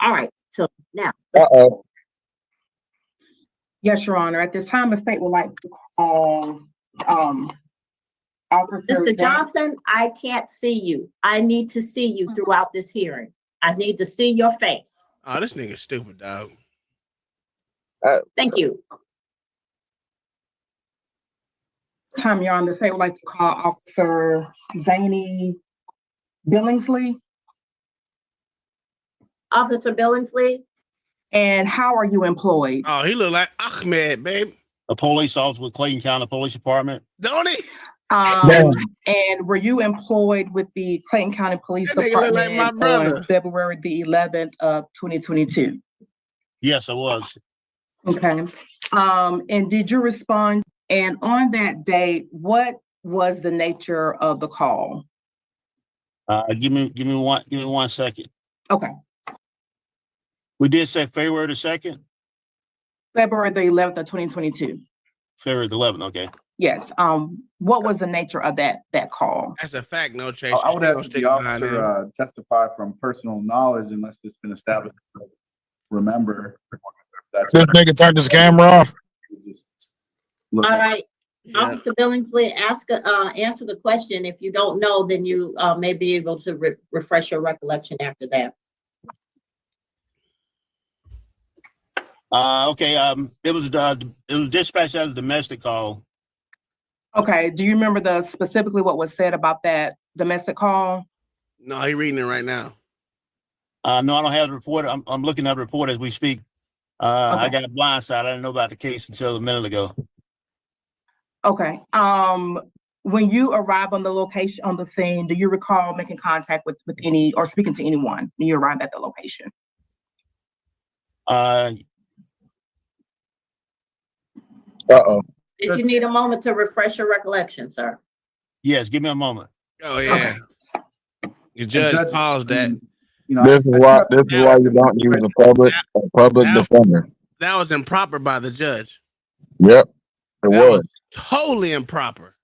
All right, so now. Yes, Your Honor. At this time, the state would like to call Officer Mr. Johnson, I can't see you. I need to see you throughout this hearing. I need to see your face. Oh, this nigga stupid, dog. Thank you. Time, Your Honor, the state would like to call Officer Zany Billingsley. Officer Billingsley. And how are you employed? Oh, he look like Ahmed, babe. A police officer with Clayton County Police Department. Don't he? And were you employed with the Clayton County Police That nigga look Department like my brother. on February the 11th of 2022? Yes, I was. Okay. And did you respond? And on that date, what was the nature of the call? Give me 1 second. Okay. We did say February the 2nd? February the 11th of 2022. February the 11th, okay. Yes. What was the nature of that call? That's a fact, no chase. I would have the officer testify from personal knowledge unless it's been established. Remember, This nigga turned his camera off. All right. Officer Billingsley, answer the question. If you don't know, then you may be able to refresh your recollection after that. Okay. It was dispatched as a domestic call. Okay. Do you remember specifically what was said about that domestic call? No, he reading it right now. No, I don't have the report. I'm looking at the report as we speak. I got blindsided. I didn't know about the case until a minute ago. Okay. When you arrived on the location, on the scene, do you recall making contact with any or speaking to anyone when you arrived at the location? Did you need a moment to refresh your recollection, sir? Yes, give me a moment. Oh yeah. The judge paused that. This is why you don't use a public defender. That was improper by the judge. Yep, it was. Totally improper.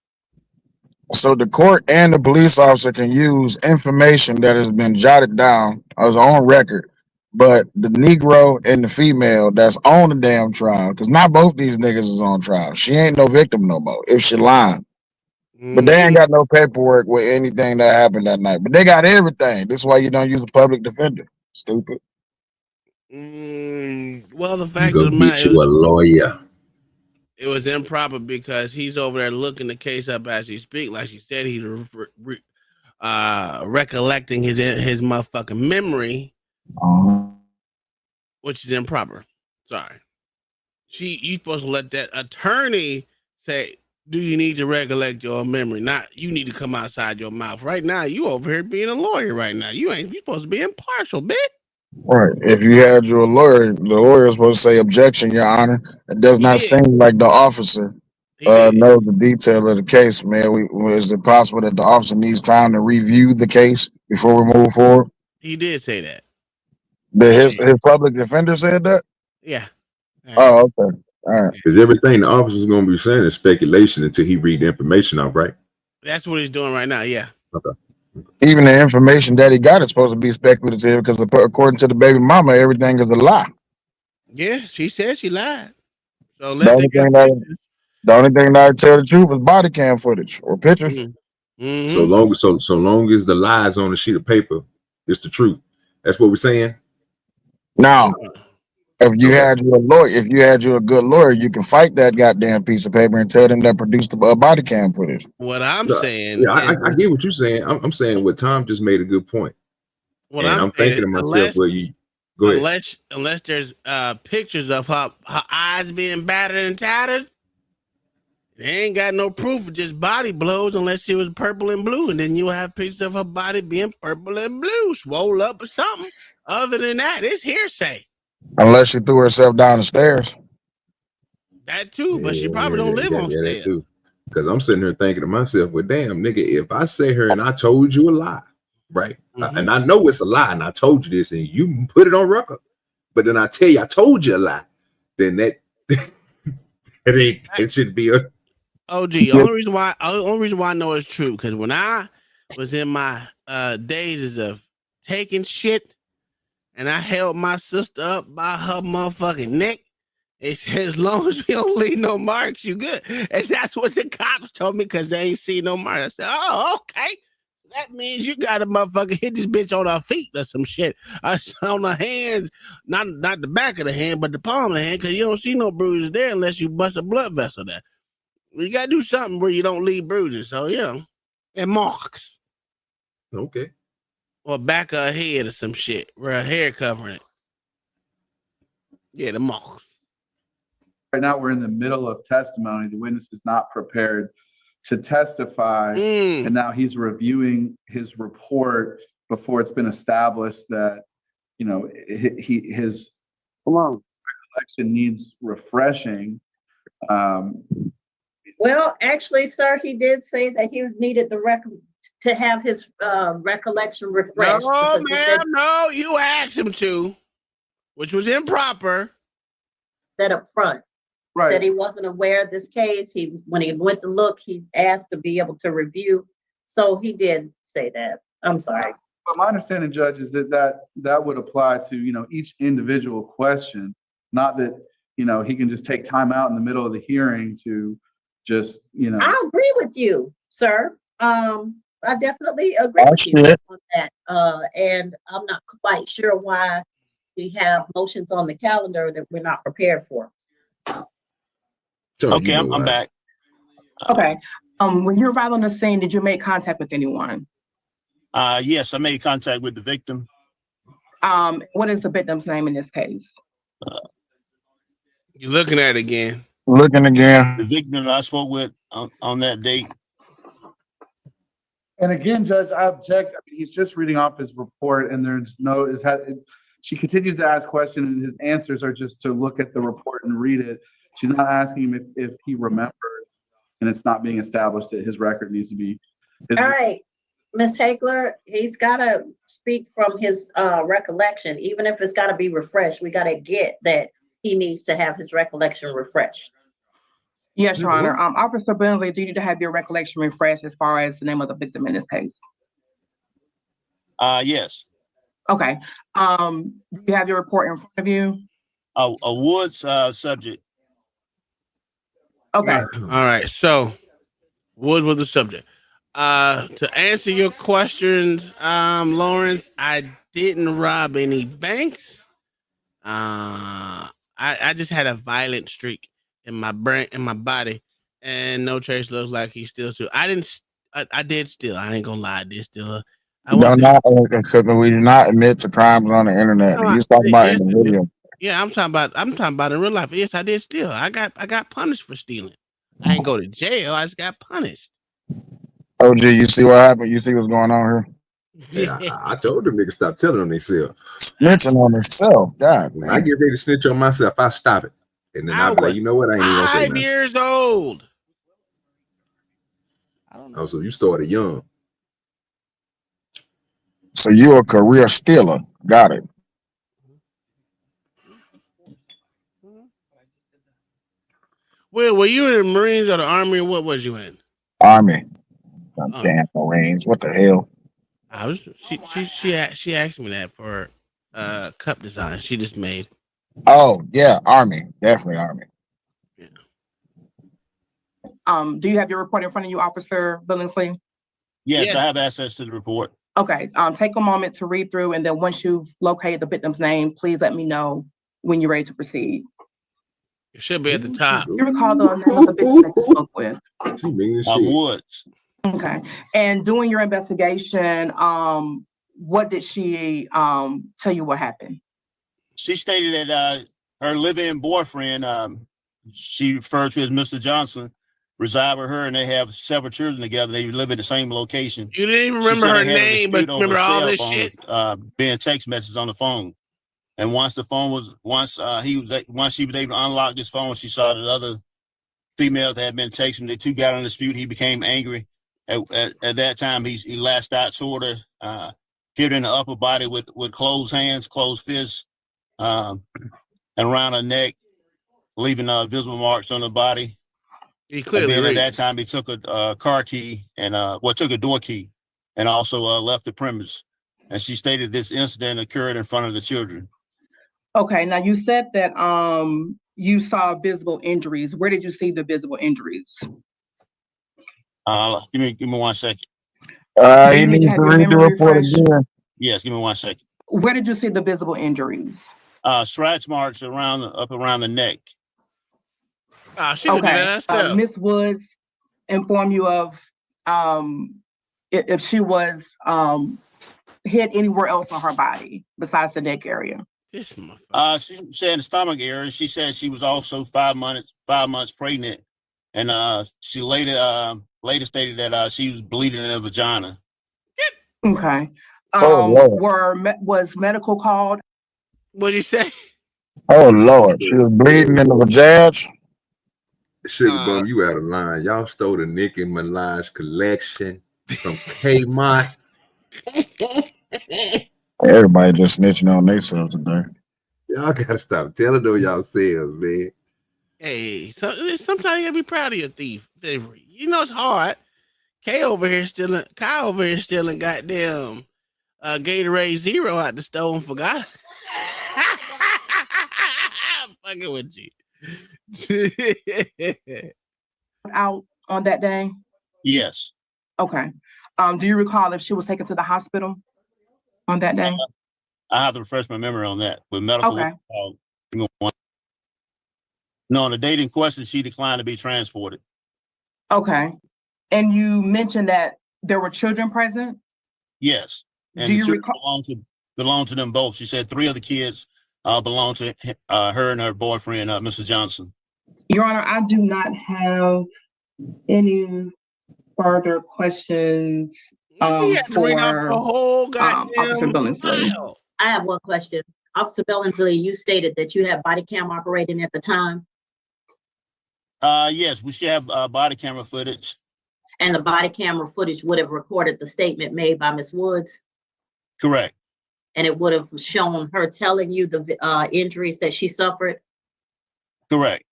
So the court and the police officer can use information that has been jotted down as on record, but the Negro and the female that's on the damn trial, because not both these niggas is on trial. She ain't no victim no more if she lying. But they ain't got no paperwork with anything that happened that night. But they got everything. This is why you don't use a public defender. Stupid. Well, the fact Go of the get matter you a lawyer. it was improper because he's over there looking the case up as he speak. Like she said, he's recollecting his motherfucking memory, which is improper. Sorry. You supposed to let that attorney say, do you need to recollect your memory? Not you need to come outside your mouth. Right now, you over here being a lawyer right now. You supposed to be impartial, bitch. Right. If you had your lawyer, the lawyer is supposed to say objection, Your Honor. It does not seem like the officer knows the detail of the case, man. Is it possible that the officer needs time to review the case before we move forward? He did say that. His public defender said that? Yeah. Oh, okay. All right. Because everything the officer's going to be saying is speculation until he read the information off, right? That's what he's doing right now. Yeah. Okay. Even the information that he got is supposed to be speculative because according to the baby mama, everything is a lie. Yeah, she said she lied. So The only thing that I tell the truth is body cam footage or pictures. Mm-hmm. So long as the lies on the sheet of paper, it's the truth. That's what we're saying. Now, if you had you a lawyer, if you had you a good lawyer, you can fight that goddamn piece of paper and tell them that produced the body cam footage. What I'm saying, yeah, I get what you're saying. I'm saying what Tom just made a good point. What and I'm thinking to myself, well, you go ahead. Unless there's pictures of her eyes being battered and tattered, they ain't got no proof of just body blows unless she was purple and blue, and then you'll have pictures of her body being purple and blue, swole up or something. Other than that, it's hearsay. Unless she threw herself down the stairs. That too, but she probably don't live on stairs. That too. Because I'm sitting here thinking to myself, well, damn, nigga, if I say her and I told you a lie, right? And I know it's a lie, and I told you this, and you put it on record, but then I tell you I told you a lie, then that it should be a OG. Only reason why I know it's true because when I was in my days of taking shit, and I held my sister up by her motherfucking neck. It said, as long as we don't leave no marks, you good. And that's what the cops told me because they ain't see no marks. I said, oh, okay. That means you got to motherfucker hit this bitch on her feet or some shit. On the hands, not the back of the hand, but the palm of the hand, because you don't see no bruises there unless you bust a blood vessel there. You got to do something where you don't leave bruises. So, and marks. Okay. Or back of her head or some shit where her hair covering it. Yeah, the marks. Right now, we're in the middle of testimony. The witness is not prepared to testify, and now he's reviewing his report before it's been established that, his recollection needs refreshing. Well, actually, sir, he did say that he needed to have his recollection refreshed. No, because he said ma'am, no, you asked him to, which was improper. that up front. Right. Said he wasn't aware of this case. When he went to look, he asked to be able to review. So he did say that. I'm sorry. But my understanding, Judge, is that would apply to, each individual question, not that, he can just take time out in the middle of the hearing to just, I agree with you, sir. I definitely agree with you on that. And I'm not quite sure why we have motions on the calendar that we're not prepared for. Okay, I'm back. Okay. When you arrived on the scene, did you make contact with anyone? Yes, I made contact with the victim. What is the victim's name in this case? You're looking at it again. Looking again. The victim that I spoke with on that date. And again, Judge, I object. I mean, he's just reading off his report, and there's no. She continues to ask questions, and his answers are just to look at the report and read it. She's not asking him if he remembers, and it's not being established that his record needs to be. All right, Ms. Hagler, he's got to speak from his recollection, even if it's got to be refreshed. We got to get that he needs to have his recollection refreshed. Yes, Your Honor. Officer Bensley, do you need to have your recollection refreshed as far as the name of the victim in this case? Yes. Okay. Do you have your report in front of you? A Woods subject. Okay. All right. So, Woods was the subject. To answer your questions, Lawrence, I didn't rob any banks. I just had a violent streak in my brain, in my body, and no trace looks like he still. I did steal. I ain't gonna lie, I did steal. We do not admit to crimes on the internet. No, He's talking about yes, in the I do. video. Yeah, I'm talking about in real life. Yes, I did steal. I got punished for stealing. I didn't go to jail. I just got punished. OG, you see what happened? You see what's going on here? Yeah, I told them niggas stop telling on themselves. Snitching on himself. God, when I get ready to snitch on myself, I stop it. And then I'll be like, you know what? I ain't even gonna say 5 nothing. years old. Oh, so you started young. So you're a career stealer. Got it. Well, were you in the Marines or the Army, or what was you in? Army. Damn Marines. What the hell? I was. She asked me that for cup design she just made. Oh yeah, Army. Definitely Army. Do you have your report in front of you, Officer Billingsley? Yes, I have access to the report. Okay. Take a moment to read through, and then once you've located the victim's name, please let me know when you're ready to proceed. It should be at the top. Do you recall the name of the victim that you spoke with? Woods. Okay. And doing your investigation, what did she tell you what happened? She stated that her live-in boyfriend, she referred to as Mr. Johnson, reside with her, and they have several children together. They live in the same location. You didn't even remember her name, but you remember all this shit. Being text messages on the phone, and once she was able to unlock this phone, she saw that other females had been texting. The two got in a dispute. He became angry. At that time, he lashed out toward her, hit her in the upper body with closed hands, closed fists, and around her neck, leaving visible marks on her body. He clearly at that time he took a car key and took a door key and also left the premise. And she stated this incident occurred in front of the children. Okay, now you said that you saw visible injuries. Where did you see the visible injuries? Give me 1 second. Do He you need to needs have to your read the memory report refreshed? again. Yes, give me 1 second. Where did you see the visible injuries? Scratch marks up around the neck. She could do that herself. Miss Woods inform you of if she was hit anywhere else on her body besides the neck area. She said in the stomach area. She said she was also 5 months pregnant, and she later stated that she was bleeding in her vagina. Okay. Oh, Lord. Was medical called? What'd you say? Oh Lord, she was bleeding in the vajaj. Sugar Bum, you out of line. Y'all stole the Nicki Minaj collection from Kmart. Everybody just snitching on themselves today. Y'all gotta stop telling on y'allselves, man. Hey, sometimes you gotta be proud of your thievery. You know it's hard. Kyle over here stealing goddamn Gatorade Zero out the store and forgot. I'm fucking with you. Out on that day? Yes. Okay. Do you recall if she was taken to the hospital on that day? I have to refresh my memory on that. With medical, Okay. No, on the date in question, she declined to be transported. Okay. And you mentioned that there were children present? Yes. And Do the you children recall? belong to them both. She said 3 of the kids belong to her and her boyfriend, Mr. Johnson. Your Honor, I do not have any further questions for Officer Billingsley. I have one question. Officer Billingsley, you stated that you had body cam operating at the time. Yes, we should have body camera footage. And the body camera footage would have recorded the statement made by Ms. Woods? Correct. And it would have shown her telling you the injuries that she suffered? Correct.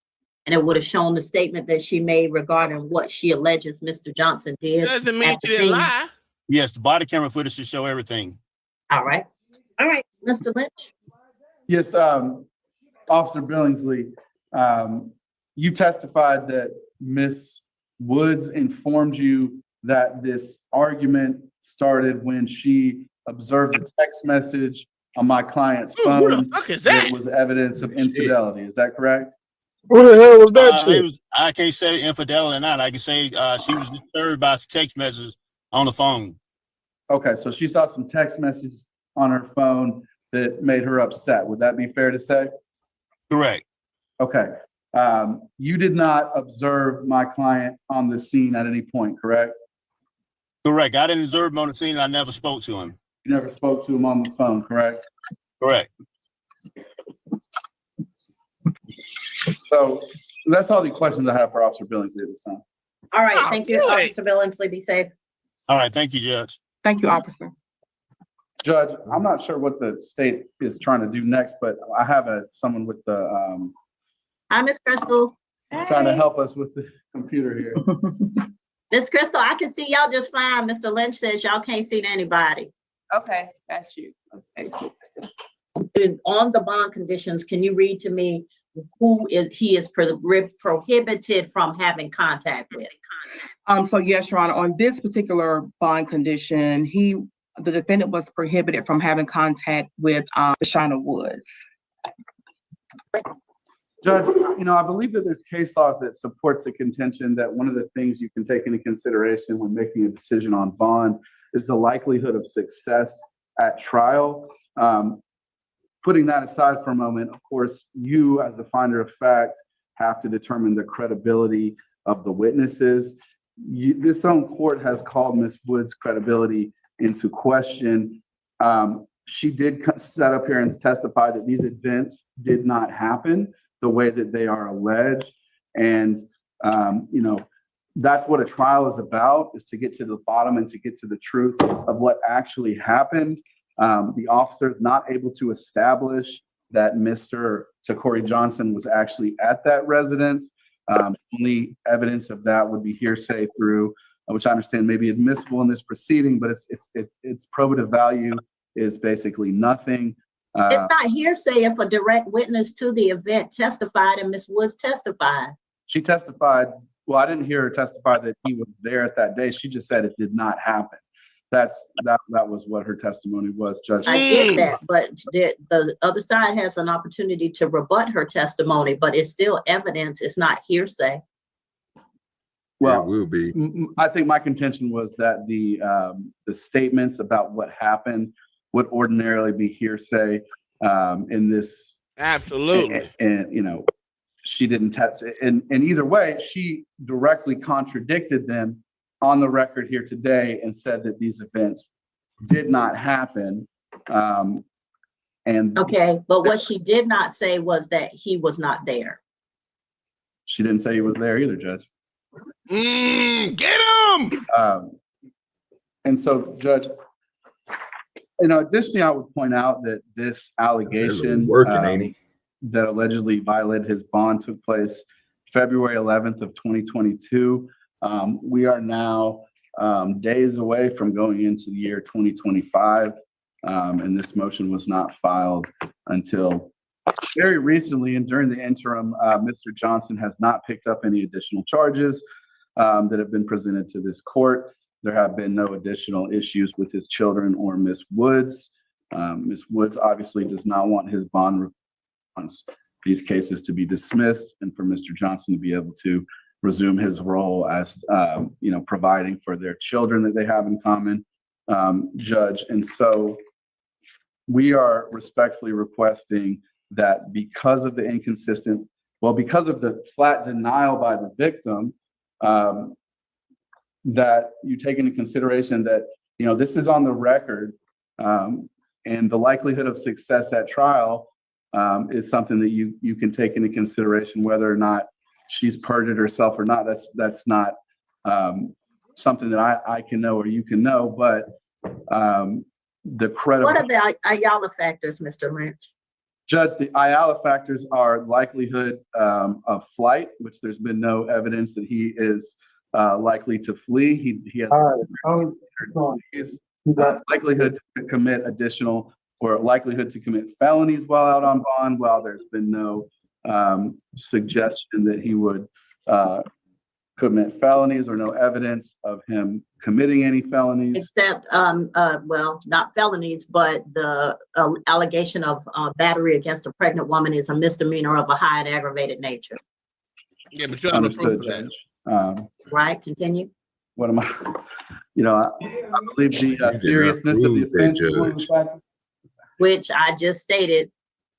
And it would have shown the statement that she made regarding what she alleges Mr. Johnson did. Doesn't mean at the she didn't scene? lie. Yes, the body camera footage should show everything. All right. All right, Mr. Lynch. Yes, Officer Billingsley, you testified that Miss Woods informed you that this argument started when she observed a text message on my client's phone. Who the fuck is that? Was evidence of infidelity. Is that correct? Who the hell was that shit? I can't say infidelity or not. I can say she was disturbed by text messages on the phone. Okay, so she saw some text messages on her phone that made her upset. Would that be fair to say? Correct. Okay. You did not observe my client on the scene at any point, correct? Correct. I didn't observe him on the scene. I never spoke to him. You never spoke to him on the phone, correct? Correct. So that's all the questions I have for Officer Billingsley at this time. All right, thank you, Officer Billingsley. Be safe. All right, thank you, Judge. Thank you, Officer. Judge, I'm not sure what the state is trying to do next, but I have someone with the Hi, Miss Crystal. trying to help us with the computer here. Miss Crystal, I can see y'all just fine. Mr. Lynch says y'all can't see anybody. Okay, got you. On the bond conditions, can you read to me who he is prohibited from having contact with? So yes, Your Honor, on this particular bond condition, the defendant was prohibited from having contact with Shauna Woods. Judge, I believe that there's case laws that supports the contention that one of the things you can take into consideration when making a decision on bond is the likelihood of success at trial. Putting that aside for a moment, of course, you as the finder of fact have to determine the credibility of the witnesses. This own court has called Ms. Woods' credibility into question. She did set up here and testify that these events did not happen the way that they are alleged. And, that's what a trial is about, is to get to the bottom and to get to the truth of what actually happened. The officer is not able to establish that Mr. Takori Johnson was actually at that residence. Only evidence of that would be hearsay through which I understand may be admissible in this proceeding, but its probative value is basically nothing. It's not hearsay if a direct witness to the event testified and Ms. Woods testified. She testified. Well, I didn't hear her testify that he was there at that day. She just said it did not happen. That was what her testimony was, Judge. I get that, but the other side has an opportunity to rebut her testimony, but it's still evidence. It's not hearsay. Well, it will be. I think my contention was that the statements about what happened would ordinarily be hearsay in this. Absolutely. And you know, she didn't test it. And either way, she directly contradicted them on the record here today and said that these events did not happen. And okay, but what she did not say was that he was not there. She didn't say he was there either, Judge. Get him! And so, Judge, you know, additionally, I would point out that this allegation that allegedly violated his bond took place February 11th of 2022. We are now days away from going into the year 2025, and this motion was not filed until very recently. And during the interim, Mr. Johnson has not picked up any additional charges that have been presented to this court. There have been no additional issues with his children or Ms. Woods. Ms. Woods obviously does not want his bond response, these cases to be dismissed, and for Mr. Johnson to be able to resume his role as, you know, providing for their children that they have in common, Judge. And so we are respectfully requesting that because of the because of the flat denial by the victim, that you take into consideration that, you know, this is on the record, and the likelihood of success at trial is something that you can take into consideration, whether or not she's perjured herself or not. That's not something that I can know or you can know, but the credible. What are the Ayala factors, Mr. Lynch? Judge, the Ayala factors are likelihood of flight, which there's been no evidence that he is likely to flee. He has likelihood to commit additional or likelihood to commit felonies while out on bond, while there's been no suggestion that he would commit felonies or no evidence of him committing any felonies. Except, well, not felonies, but the allegation of battery against a pregnant woman is a misdemeanor of a high and aggravated nature. Yeah, but you understood, Judge. Right, continue. What am I, you know, I believe the seriousness of the offense is one of the factors. Which I just stated,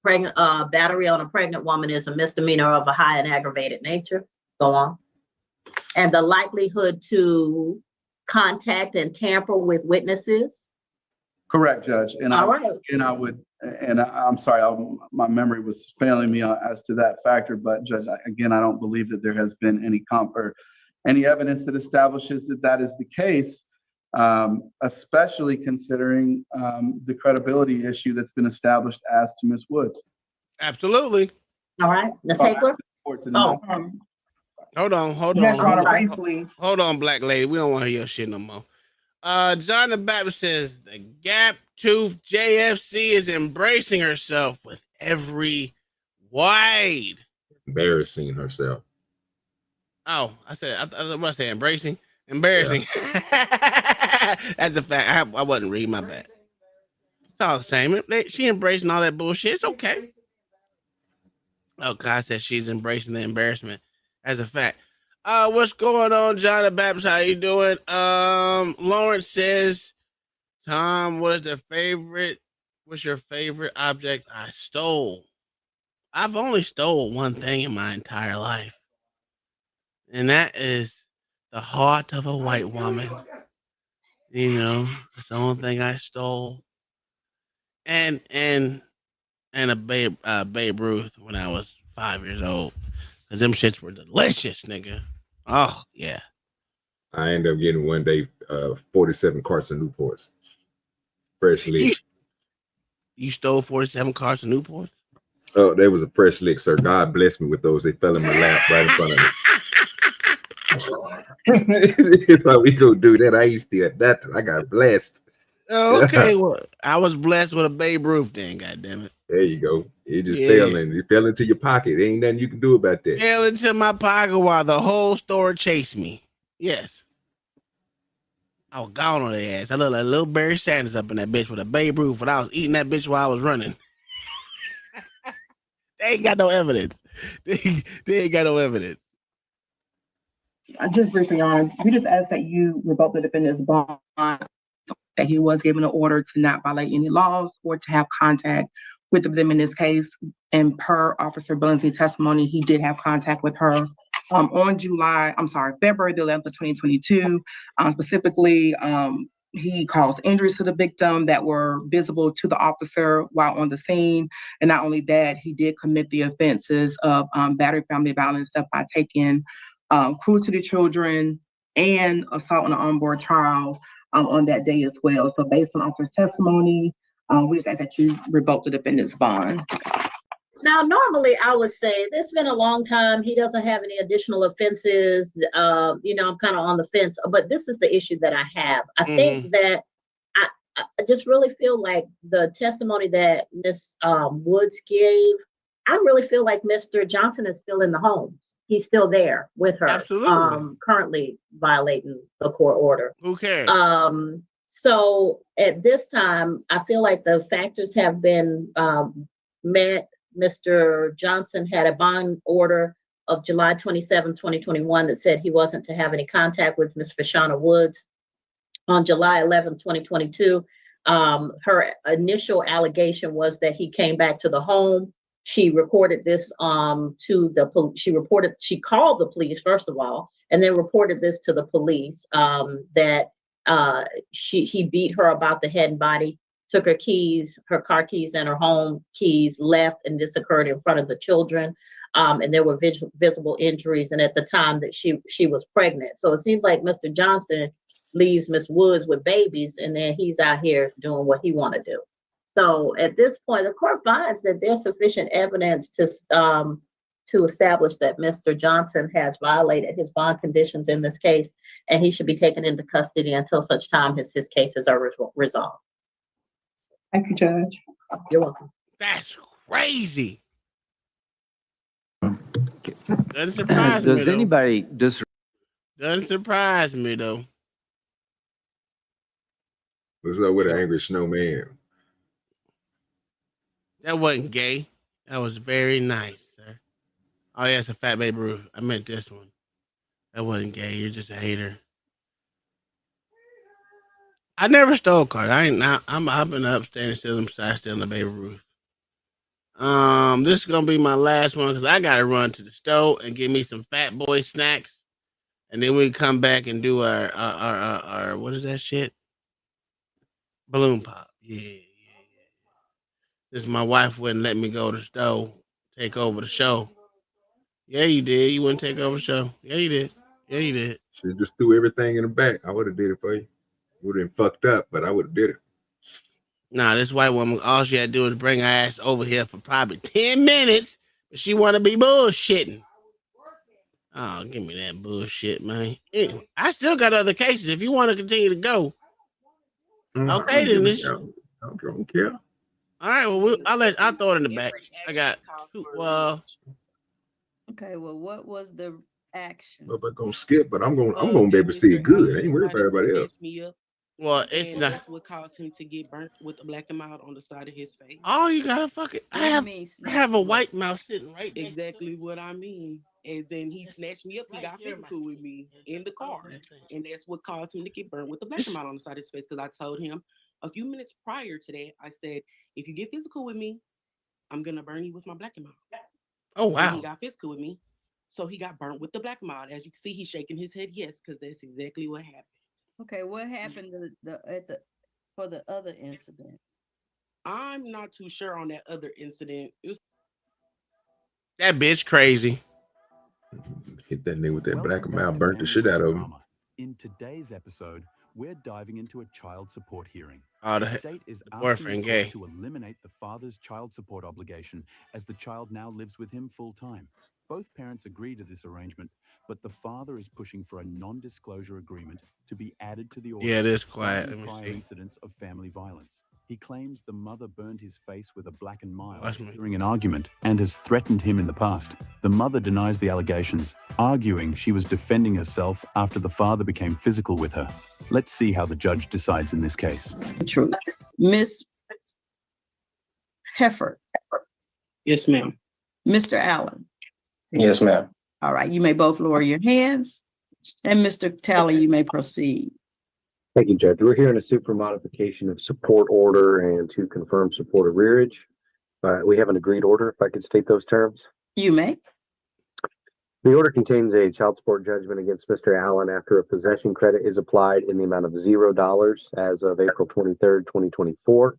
battery on a pregnant woman is a misdemeanor of a high and aggravated nature. Go on. And the likelihood to contact and tamper with witnesses. Correct, Judge. And All right. I'm sorry, my memory was failing me as to that factor, but Judge, again, I don't believe that there has been any evidence that establishes that that is the case, especially considering the credibility issue that's been established as to Ms. Woods. Absolutely. All right, let's take her. Hold on. Yes, Your Honor, briefly. Hold on, black lady. We don't want to hear your shit no more. John the Baptist says the Gap Tooth JFC is embracing herself with every wide. Embarrassing herself. Oh, I said embracing. Embarrassing. Yeah. That's a fact. I wasn't reading, my bad. It's all the same. She embracing all that bullshit. It's okay. Okay, I said she's embracing the embarrassment. As a fact. What's going on, John the Baptist? How you doing? Lawrence says, Tom, what's your favorite object I stole? I've only stole one thing in my entire life. And that is the heart of a white woman. You know, it's the only thing I stole. And a Babe Ruth when I was 5 years old. Cause them shits were delicious, nigga. Oh yeah. I ended up getting one day 47 carts of Newports. Fresh lick. You stole 47 carts of Newports? Oh, there was a fresh lick, sir. God bless me with those. They fell in my lap right in front of me. If we gonna do that, I ain't still nothing. I got blessed. Okay, well, I was blessed with a Babe Ruth then, goddammit. There you go. It just Yeah. fell in. It fell into your pocket. There ain't nothing you can do about that. Fell into my pocket while the whole store chased me. Yes. I was gone on their ass. I looked like little Barry Sanders up in that bitch with a Babe Ruth, but I was eating that bitch while I was running. They ain't got no evidence. They ain't got no evidence. Just briefly, Your Honor, we just ask that you revoke the defendant's bond, that he was given an order to not violate any laws or to have contact with them in this case. And per Officer Billingsley's testimony, he did have contact with her on February the 11th of 2022. Specifically, he caused injuries to the victim that were visible to the officer while on the scene. And not only that, he did commit the offenses of battery, family violence, stuff by taking cruelty to children and assault on an onboard child on that day as well. So based on officer's testimony, we just ask that you revoke the defendant's bond. Now, normally I would say it's been a long time. He doesn't have any additional offenses. I'm kind of on the fence, but this is the issue that I have. I think that I just really feel like the testimony that Ms. Woods gave, I really feel like Mr. Johnson is still in the home. He's still there with her. Absolutely. Currently violating the court order. Who cares? So at this time, I feel like the factors have been met. Mr. Johnson had a bond order of July 27, 2021 that said he wasn't to have any contact with Ms. Fashana Woods. On July 11, 2022, her initial allegation was that he came back to the home. She reported this to the police. She called the police, first of all, and then reported this to the police that he beat her about the head and body, took her keys, her car keys and her home keys, left, and this occurred in front of the children. And there were visible injuries, and at the time that she was pregnant. So it seems like Mr. Johnson leaves Miss Woods with babies, and then he's out here doing what he want to do. So at this point, the court finds that there's sufficient evidence to establish that Mr. Johnson has violated his bond conditions in this case, and he should be taken into custody until such time as his cases are resolved. Thank you, Judge. You're welcome. That's crazy. Doesn't surprise me. Does anybody Doesn't surprise me though. What's up with an angry snowman? That wasn't gay. That was very nice, sir. Oh yeah, it's a fat Babe Ruth. I meant this one. That wasn't gay. You're just a hater. I never stole cars. I'm hopping upstairs and stealing the Babe Ruth. This is gonna be my last one because I gotta run to the store and get me some Fat Boy snacks, and then we come back and do our what is that shit? Balloon pop. Yeah. This my wife wouldn't let me go to the store, take over the show. Yeah, you did. You wouldn't take over the show. Yeah, you did. Yeah, you did. She just threw everything in the back. I would have did it for you. Would have been fucked up, but I would have did it. Nah, this white woman, all she had to do was bring her ass over here for probably 10 minutes, but she want to be bullshitting. Oh, give me that bullshit, man. I still got other cases. If you want to continue to go, okay, then this. I don't care. All right, well, I'll throw it in the back. I got two. Okay, well, what was the action? I'm not gonna skip, but I'm gonna be able to see it good. I ain't worried about everybody else. Well, it's not. That's what caused him to get burnt with a black mouth on the side of his face. Oh, you gotta fuck it. I have a white mouth sitting right there. Exactly what I mean. As in, he snatched me up. He got physical with me in the car, and that's what caused him to get burnt with a black mouth on the side of his face. Because I told him a few minutes prior to that, I said, "If you get physical with me, I'm gonna burn you with my black mouth." Oh wow! And he got physical with me, so he got burnt with the black mouth. As you can see, he's shaking his head yes, because that's exactly what happened. Okay, what happened for the other incident? I'm not too sure on that other incident. It was that bitch crazy. Hit that nigga with that black mouth, burnt the shit out of him. In today's episode, we're diving into a child support hearing. The state is boyfriend asking the gay. court to eliminate the father's child support obligation as the child now lives with him full time. Both parents agree to this arrangement, but the father is pushing for a non-disclosure agreement to be added to the order. Yeah, it is quiet. citing Let me prior see. incidents of family violence. He claims the mother burned his face with a blackened mile Watch me. during an argument and has threatened him in the past. The mother denies the allegations, arguing she was defending herself after the father became physical with her. Let's see how the judge decides in this case. True. Miss Heffer, Yes, ma'am. Mr. Allen. Yes, ma'am. All right, you may both lower your hands. And Mr. Talley, you may proceed. Thank you, Judge. We're hearing a suit for modification of support order and to confirm support of rearage. We have an agreed order, if I could state those terms. You may. The order contains a child support judgment against Mr. Allen after a possession credit is applied in the amount of $0 as of April 23rd, 2024.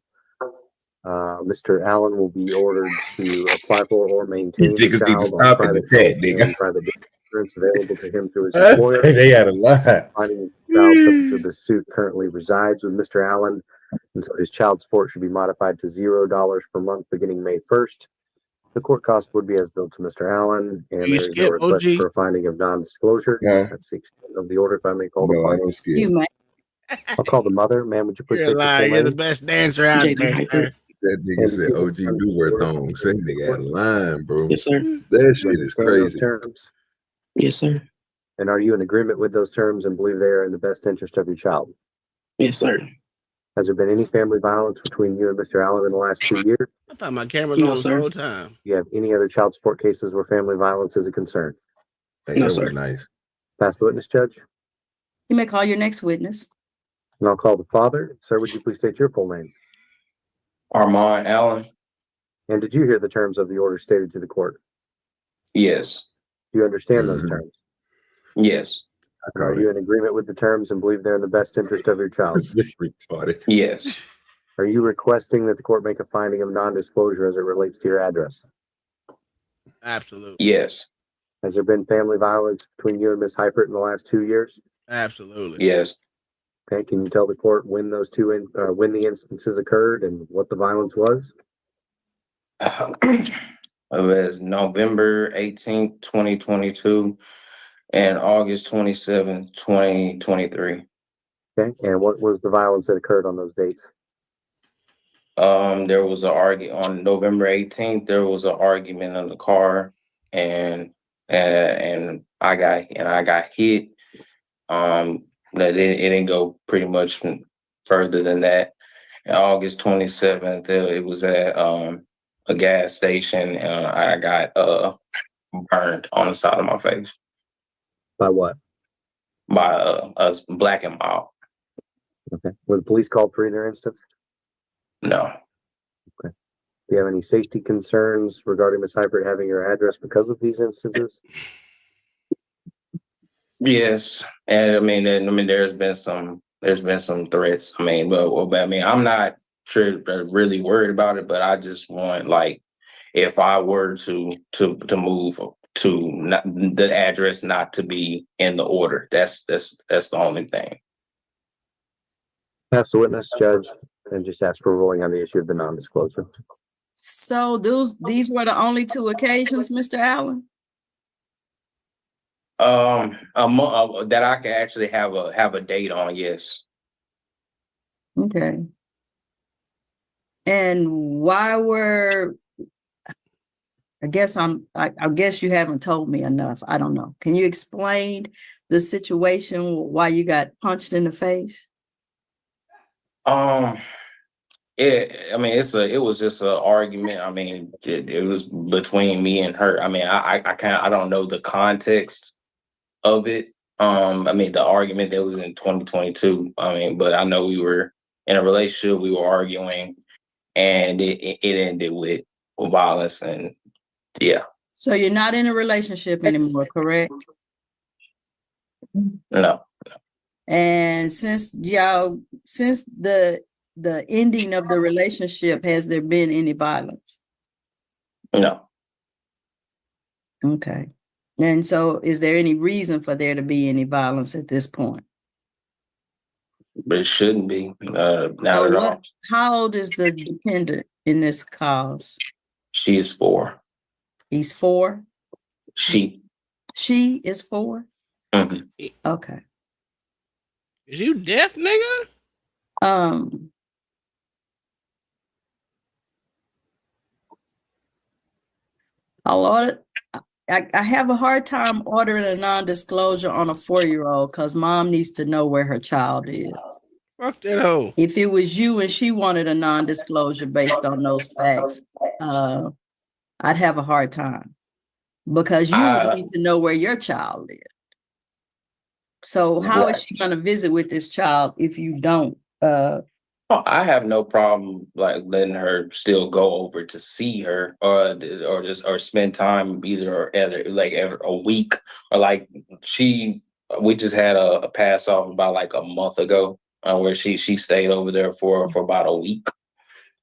Mr. Allen will be ordered to apply for or maintain the Niggas need to child on stop in the private chat, health nigga. and private insurance available to him through his employer. They had a lot. Finding the child subject to the suit currently resides with Mr. Allen, and so his child support should be modified to $0 per month beginning May 1st. The court cost would be as billed to Mr. Allen, and You there is no skip, request OG. for a finding of non-disclosure. Nah. That's the extent of the order, if I may call No, I upon. don't skip. You may. I'll call the mother. Ma'am, would you please You're a state your liar. full You're the name? best dancer out JD there, Hyper. sir. That nigga And said OG do wear thongs. That nigga out of line, bro. Yes, sir. That You shit is understand those crazy. terms? Yes, sir. And are you in agreement with those terms and believe they are in the best interest of your child? Yes, sir. Has there been any family violence between you and Mr. Allen in the last 2 years? I thought my camera's No, on the sir. whole time. Do you have any other child support cases where family violence is a concern? Hey, No, that sir. was nice. Pass the witness, Judge. You may call your next witness. And I'll call the father. Sir, would you please state your full name? Armand Allen. And did you hear the terms of the order stated to the court? Yes. Do you understand those terms? Yes. And are you in agreement with the terms and believe they're in the best interest of your child? Retarded. Yes. Are you requesting that the court make a finding of non-disclosure as it relates to your address? Absolutely. Yes. Has there been family violence between you and Ms. Hypert in the last 2 years? Absolutely. Yes. Okay, can you tell the court when those when the instances occurred and what the violence was? It was November 18th, 2022 and August 27th, 2023. Okay, and what was the violence that occurred on those dates? There was an argument on November 18th. There was an argument in the car, and I got hit. That it didn't go pretty much further than that. And August 27th, it was at a gas station, and I got burned on the side of my face. By what? By a black and mild. Okay. Were the police called for either instance? No. Okay. Do you have any safety concerns regarding Ms. Hypert having your address because of these instances? Yes, and I mean, there's been some threats. I mean, but I mean, I'm not really worried about it, but I just want, like, if I were to move to not, the address not to be in the order. That's the only thing. Pass the witness, Judge, and just ask for a ruling on the issue of the non-disclosure. So these were the only two occasions, Mr. Allen? That I can actually have a date on, yes. Okay. And why were, I guess you haven't told me enough. I don't know. Can you explain the situation why you got punched in the face? It was just an argument. I mean, it was between me and her. I mean, I don't know the context of it. I mean, the argument that was in 2022. I mean, but I know we were in a relationship. We were arguing, and it ended with violence. And yeah. So you're not in a relationship anymore, correct? No. And since the ending of the relationship, has there been any violence? No. Okay. And so is there any reason for there to be any violence at this point? But it shouldn't be. Not at all. How old is the dependent in this cause? She is 4. He's 4? She. She is 4? Mhm. Okay. Is you deaf, nigga? I'll order. I have a hard time ordering a non-disclosure on a 4-year-old because mom needs to know where her child is. Fuck that hoe. If it was you and she wanted a non-disclosure based on those facts, I'd have a hard time because you need to know where your child is. So how is she going to visit with this child if you don't? Oh, I have no problem like letting her still go over to see her or spend time either like every a week or like we just had a pass off about like a month ago where she stayed over there for about a week.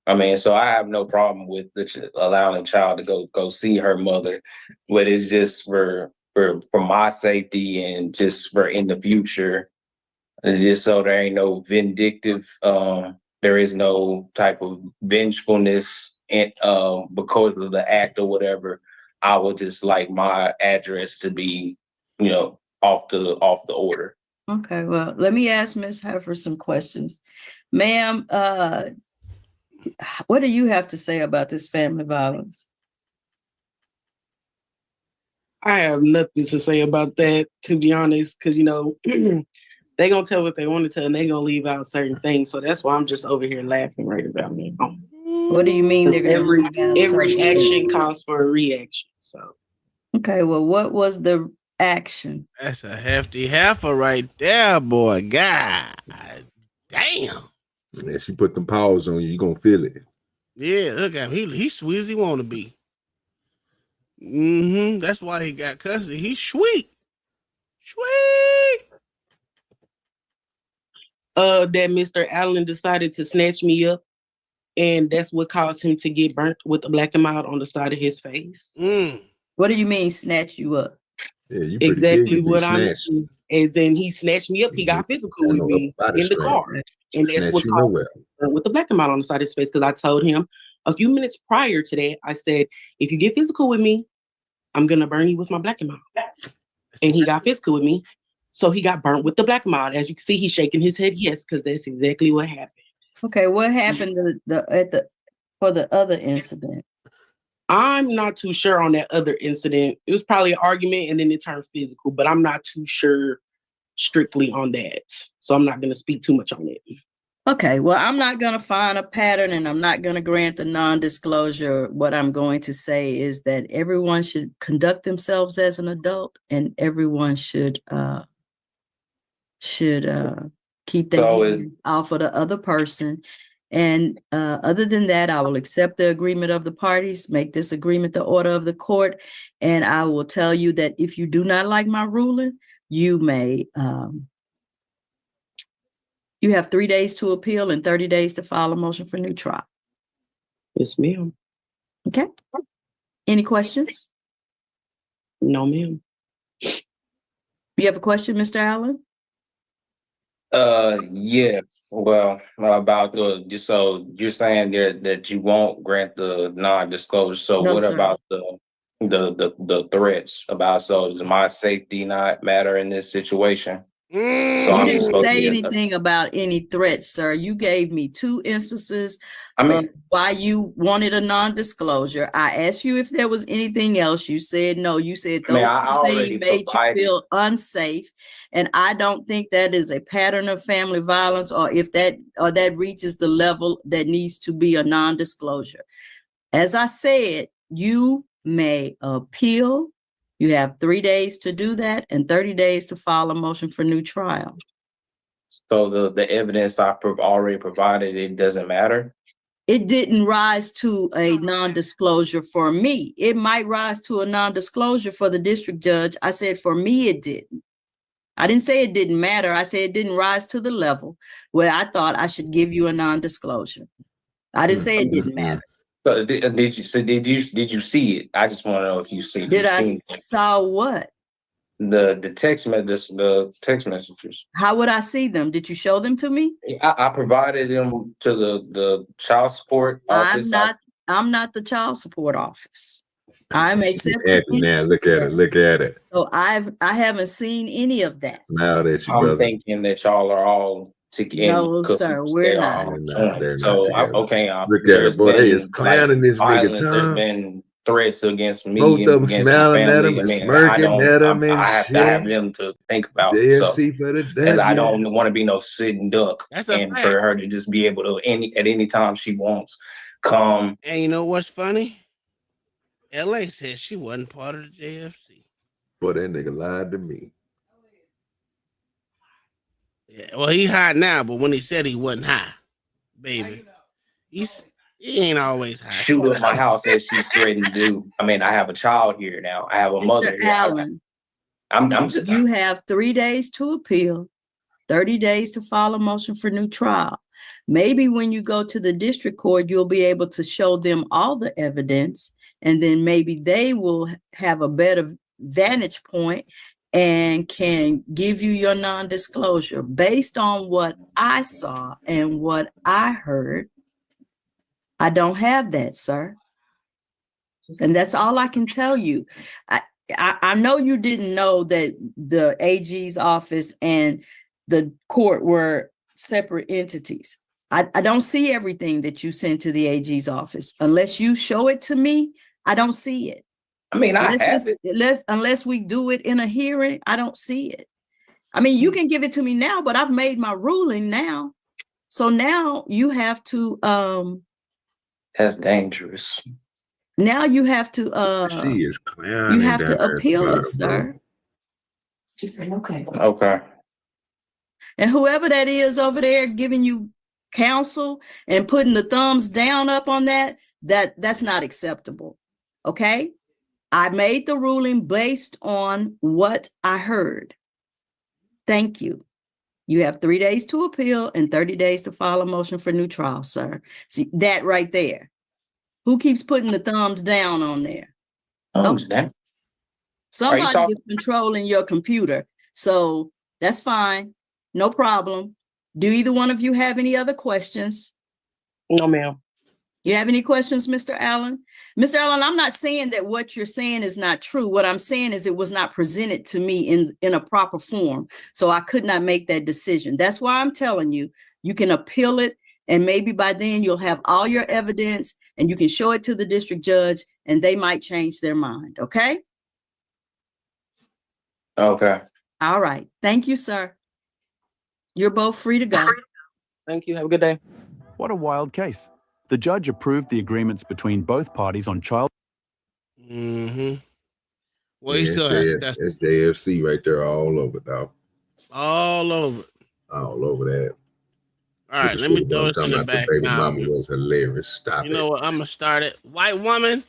I mean, so I have no problem with allowing a child to go see her mother, but it's just for my safety and just for in the future. And just so there ain't no vindictive, there is no type of vengefulness and because of the act or whatever, I would just like my address to be, off the order. Okay, well, let me ask Ms. Heifer some questions. Ma'am, what do you have to say about this family violence? I have nothing to say about that, to be honest, because they gonna tell what they want to tell, and they gonna leave out certain things. So that's why I'm just over here laughing right about now. What do you mean they're gonna Every leave out certain action things? calls for a reaction. So Okay, well, what was the action? That's a hefty heifer right there, boy. God damn. Yeah, she put them paws on you. You gonna feel it. Yeah, look at him. He's sweet as he want to be. That's why he got custody. He's sweet. Sweet. that Mr. Allen decided to snatch me up, and that's what caused him to get burnt with a black and mild on the side of his face. What do you mean snatch you up? Yeah, you pretty Exactly good. what I mean. As in, he snatched me up. He got physical with me in the car, and that's what caused him with the black and mild on the side of his face. Because I told him a few minutes prior to that, I said, "If you get physical with me, I'm gonna burn you with my black and mild." And he got physical with me, so he got burnt with the black and mild. As you can see, he's shaking his head yes, because that's exactly what happened. Okay, what happened for the other incident? I'm not too sure on that other incident. It was probably an argument and then it turned physical, but I'm not too sure strictly on that. So I'm not going to speak too much on it. Okay, well, I'm not going to find a pattern and I'm not going to grant the non-disclosure. What I'm going to say is that everyone should conduct themselves as an adult and everyone should keep their hands off of the other person. And other than that, I will accept the agreement of the parties, make this agreement the order of the court. And I will tell you that if you do not like my ruling, you may, you have 3 days to appeal and 30 days to file a motion for new trial. Yes, ma'am. Okay. Any questions? No, ma'am. You have a question, Mr. Allen? Yes. Well, about so you're saying there that you won't grant the non-disclosure. So No, what sir. about the threats about, so does my safety not matter in this situation? So You I'm didn't supposed to say be anything about any threats, sir. You gave me 2 instances of why you wanted a non-disclosure. I asked you if there was anything else. You said no. You said I mean, those I already things made you provided. feel unsafe. And I don't think that is a pattern of family violence or that reaches the level that needs to be a non-disclosure. As I said, you may appeal. You have 3 days to do that and 30 days to file a motion for new trial. So the evidence I already provided, it doesn't matter? It didn't rise to a non-disclosure for me. It might rise to a non-disclosure for the district judge. I said for me, it didn't. I didn't say it didn't matter. I said it didn't rise to the level where I thought I should give you a non-disclosure. I didn't say it didn't matter. So did you see it? I just want to know if you see. Did I saw what? The text messages. How would I see them? Did you show them to me? I provided them to the child support office. I'm not the child support office. I'm a She's separate happy now. entity, Look at sir. it. Look at it. So I haven't seen any of that. Smiled at you, I'm brother. thinking that y'all are all together. No, sir, we're They are not. all They're not joined. together. Okay, Look at there's it, boy. They is been like clowning this nigga, violence. There's Tom. been threats against Both me of and them against my smiling at family. him I and mean, smirking at him and I have to have shit. them to think about. So, JFC for the as I W. don't want to be no sitting duck, That's a and fact. for her to just be able to at any time she wants, come. And you know what's funny? LA said she wasn't part of the JFC. Boy, that nigga lied to me. Yeah, well, he high now, but when he said he wasn't high, baby, he ain't always high. Shoot up my house as she's threatened to do. I mean, I have a child here now. I have a mother Mr. here. Allen, I'm just. you have 3 days to appeal, 30 days to file a motion for new trial. Maybe when you go to the district court, you'll be able to show them all the evidence, and then maybe they will have a better vantage point and can give you your non-disclosure. Based on what I saw and what I heard, I don't have that, sir. And that's all I can tell you. I know you didn't know that the AG's office and the court were separate entities. I don't see everything that you sent to the AG's office. Unless you show it to me, I don't see it. I mean, I have it. Unless we do it in a hearing, I don't see it. I mean, you can give it to me now, but I've made my ruling now. So now you have to That's dangerous. now you have to She is clowning. you have down to there at the appeal it, bottom, sir. bro. She said, okay. Okay. And whoever that is over there giving you counsel and putting the thumbs down up on that's not acceptable. Okay? I made the ruling based on what I heard. Thank you. You have 3 days to appeal and 30 days to file a motion for new trial, sir. See that right there. Who keeps putting the thumbs down on there? Thumbs down. Somebody is controlling your computer. So that's fine. No problem. Do either one of you have any other questions? No, ma'am. You have any questions, Mr. Allen? Mr. Allen, I'm not saying that what you're saying is not true. What I'm saying is it was not presented to me in a proper form. So I could not make that decision. That's why I'm telling you, you can appeal it. And maybe by then you'll have all your evidence and you can show it to the district judge and they might change their mind. Okay? Okay. All right. Thank you, sir. You're both free to go. Thank you. Have a good day. What a wild case. The judge approved the agreements between both parties on child. Mm-hmm. Well, Yeah, you still have that's that's JFC right there all over, dog. all over. All over that. All right, let me throw this in the back baby now. mama was hilarious. Stop You know what? I'm gonna start it. White woman.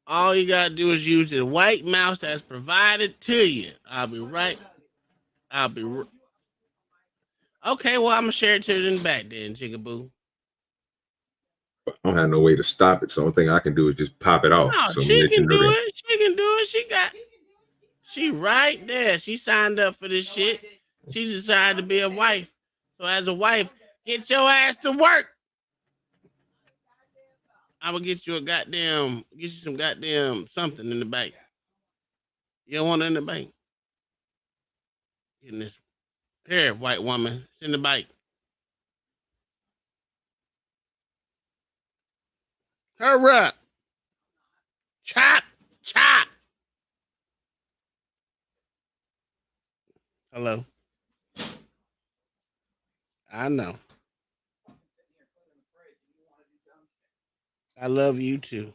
All you gotta do is use the white mouse that's provided to you. I'll be right. Okay, well, I'm gonna share it to you in the back then, Jigaboo. I don't have no way to stop it, so the only thing I can do is just pop it off. No, So she let you can know do that. it. She can do it. She right there. She signed up for this shit. She decided to be a wife. So as a wife, get your ass to work. I'm gonna get you some goddamn something in the bank. You don't want it in the bank. Getting this here, white woman. It's in the bank. Hurry up. Chop. Hello. I know. I love you too.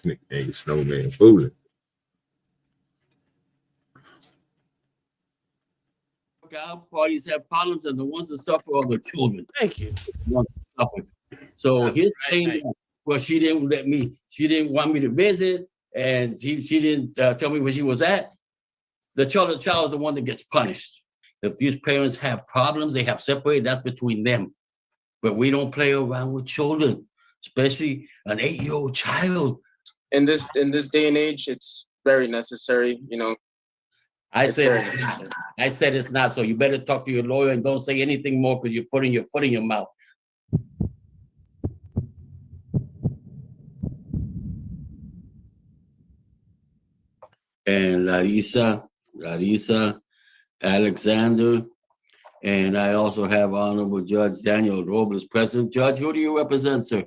Nigga ain't snowman fooling. Our parties have problems, and the ones that suffer are the children. Thank you. So his saying, well, she didn't want me to visit, and she didn't tell me where she was at. The child is the one that gets punished. If these parents have problems, they have separated, that's between them. But we don't play around with children, especially an 8-year-old child. In this day and age, it's very necessary. I said it's not. I said it's not. So you better talk to your lawyer and don't say anything more because you're putting your foot in your mouth. And Larissa Alexander. And I also have Honorable Judge Daniel Robles present. Judge, who do you represent, sir?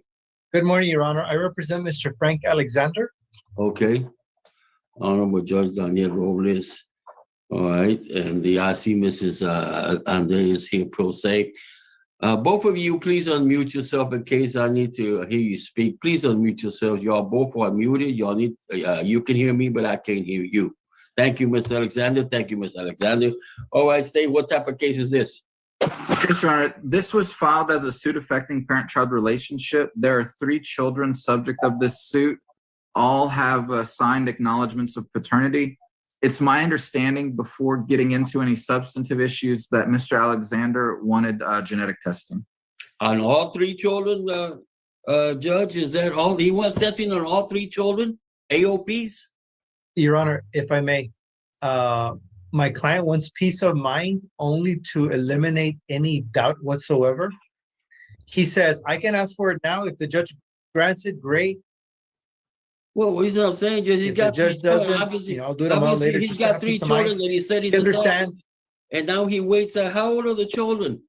Good morning, Your Honor. I represent Mr. Frank Alexander. Okay. Honorable Judge Daniel Robles. All right. And I see Mrs. Andreas here pro se. Both of you, please unmute yourself in case I need to hear you speak. Please unmute yourselves. Y'all both are muted. Y'all need, you can hear me, but I can't hear you. Thank you, Mr. Alexander. Thank you, Ms. Alexander. All right, State, what type of case is this? Yes, Your Honor. This was filed as a suit affecting parent-child relationship. There are 3 children subject of this suit. All have signed acknowledgements of paternity. It's my understanding, before getting into any substantive issues, that Mr. Alexander wanted genetic testing. On all 3 children, Judge, is that all? He wants testing on all 3 children, AOPs? Your Honor, if I may, my client wants peace of mind only to eliminate any doubt whatsoever. He says, I can ask for it now. If the judge grants it, great. Well, what I'm saying, Judge, he's got the judge doesn't, I'll do it a month later. He's got 3 children that he said he's understands. And now he waits. How old are the children?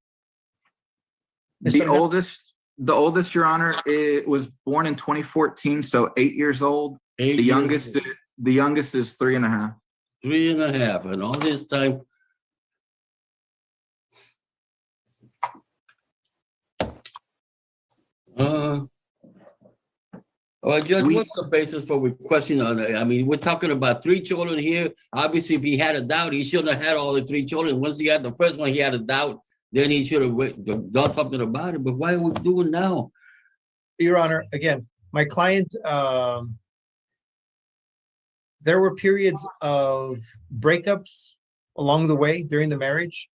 The oldest, Your Honor, it was born in 2014, so 8 years old. The youngest is 3.5. 3.5, and all this time. Judge, what's the basis for requesting on it? I mean, we're talking about 3 children here. Obviously, if he had a doubt, he shouldn't have had all the 3 children. Once he had the first one, he had a doubt. Then he should have done something about it. But why are we doing now? Your Honor, again, my client, there were periods of breakups along the way during the marriage.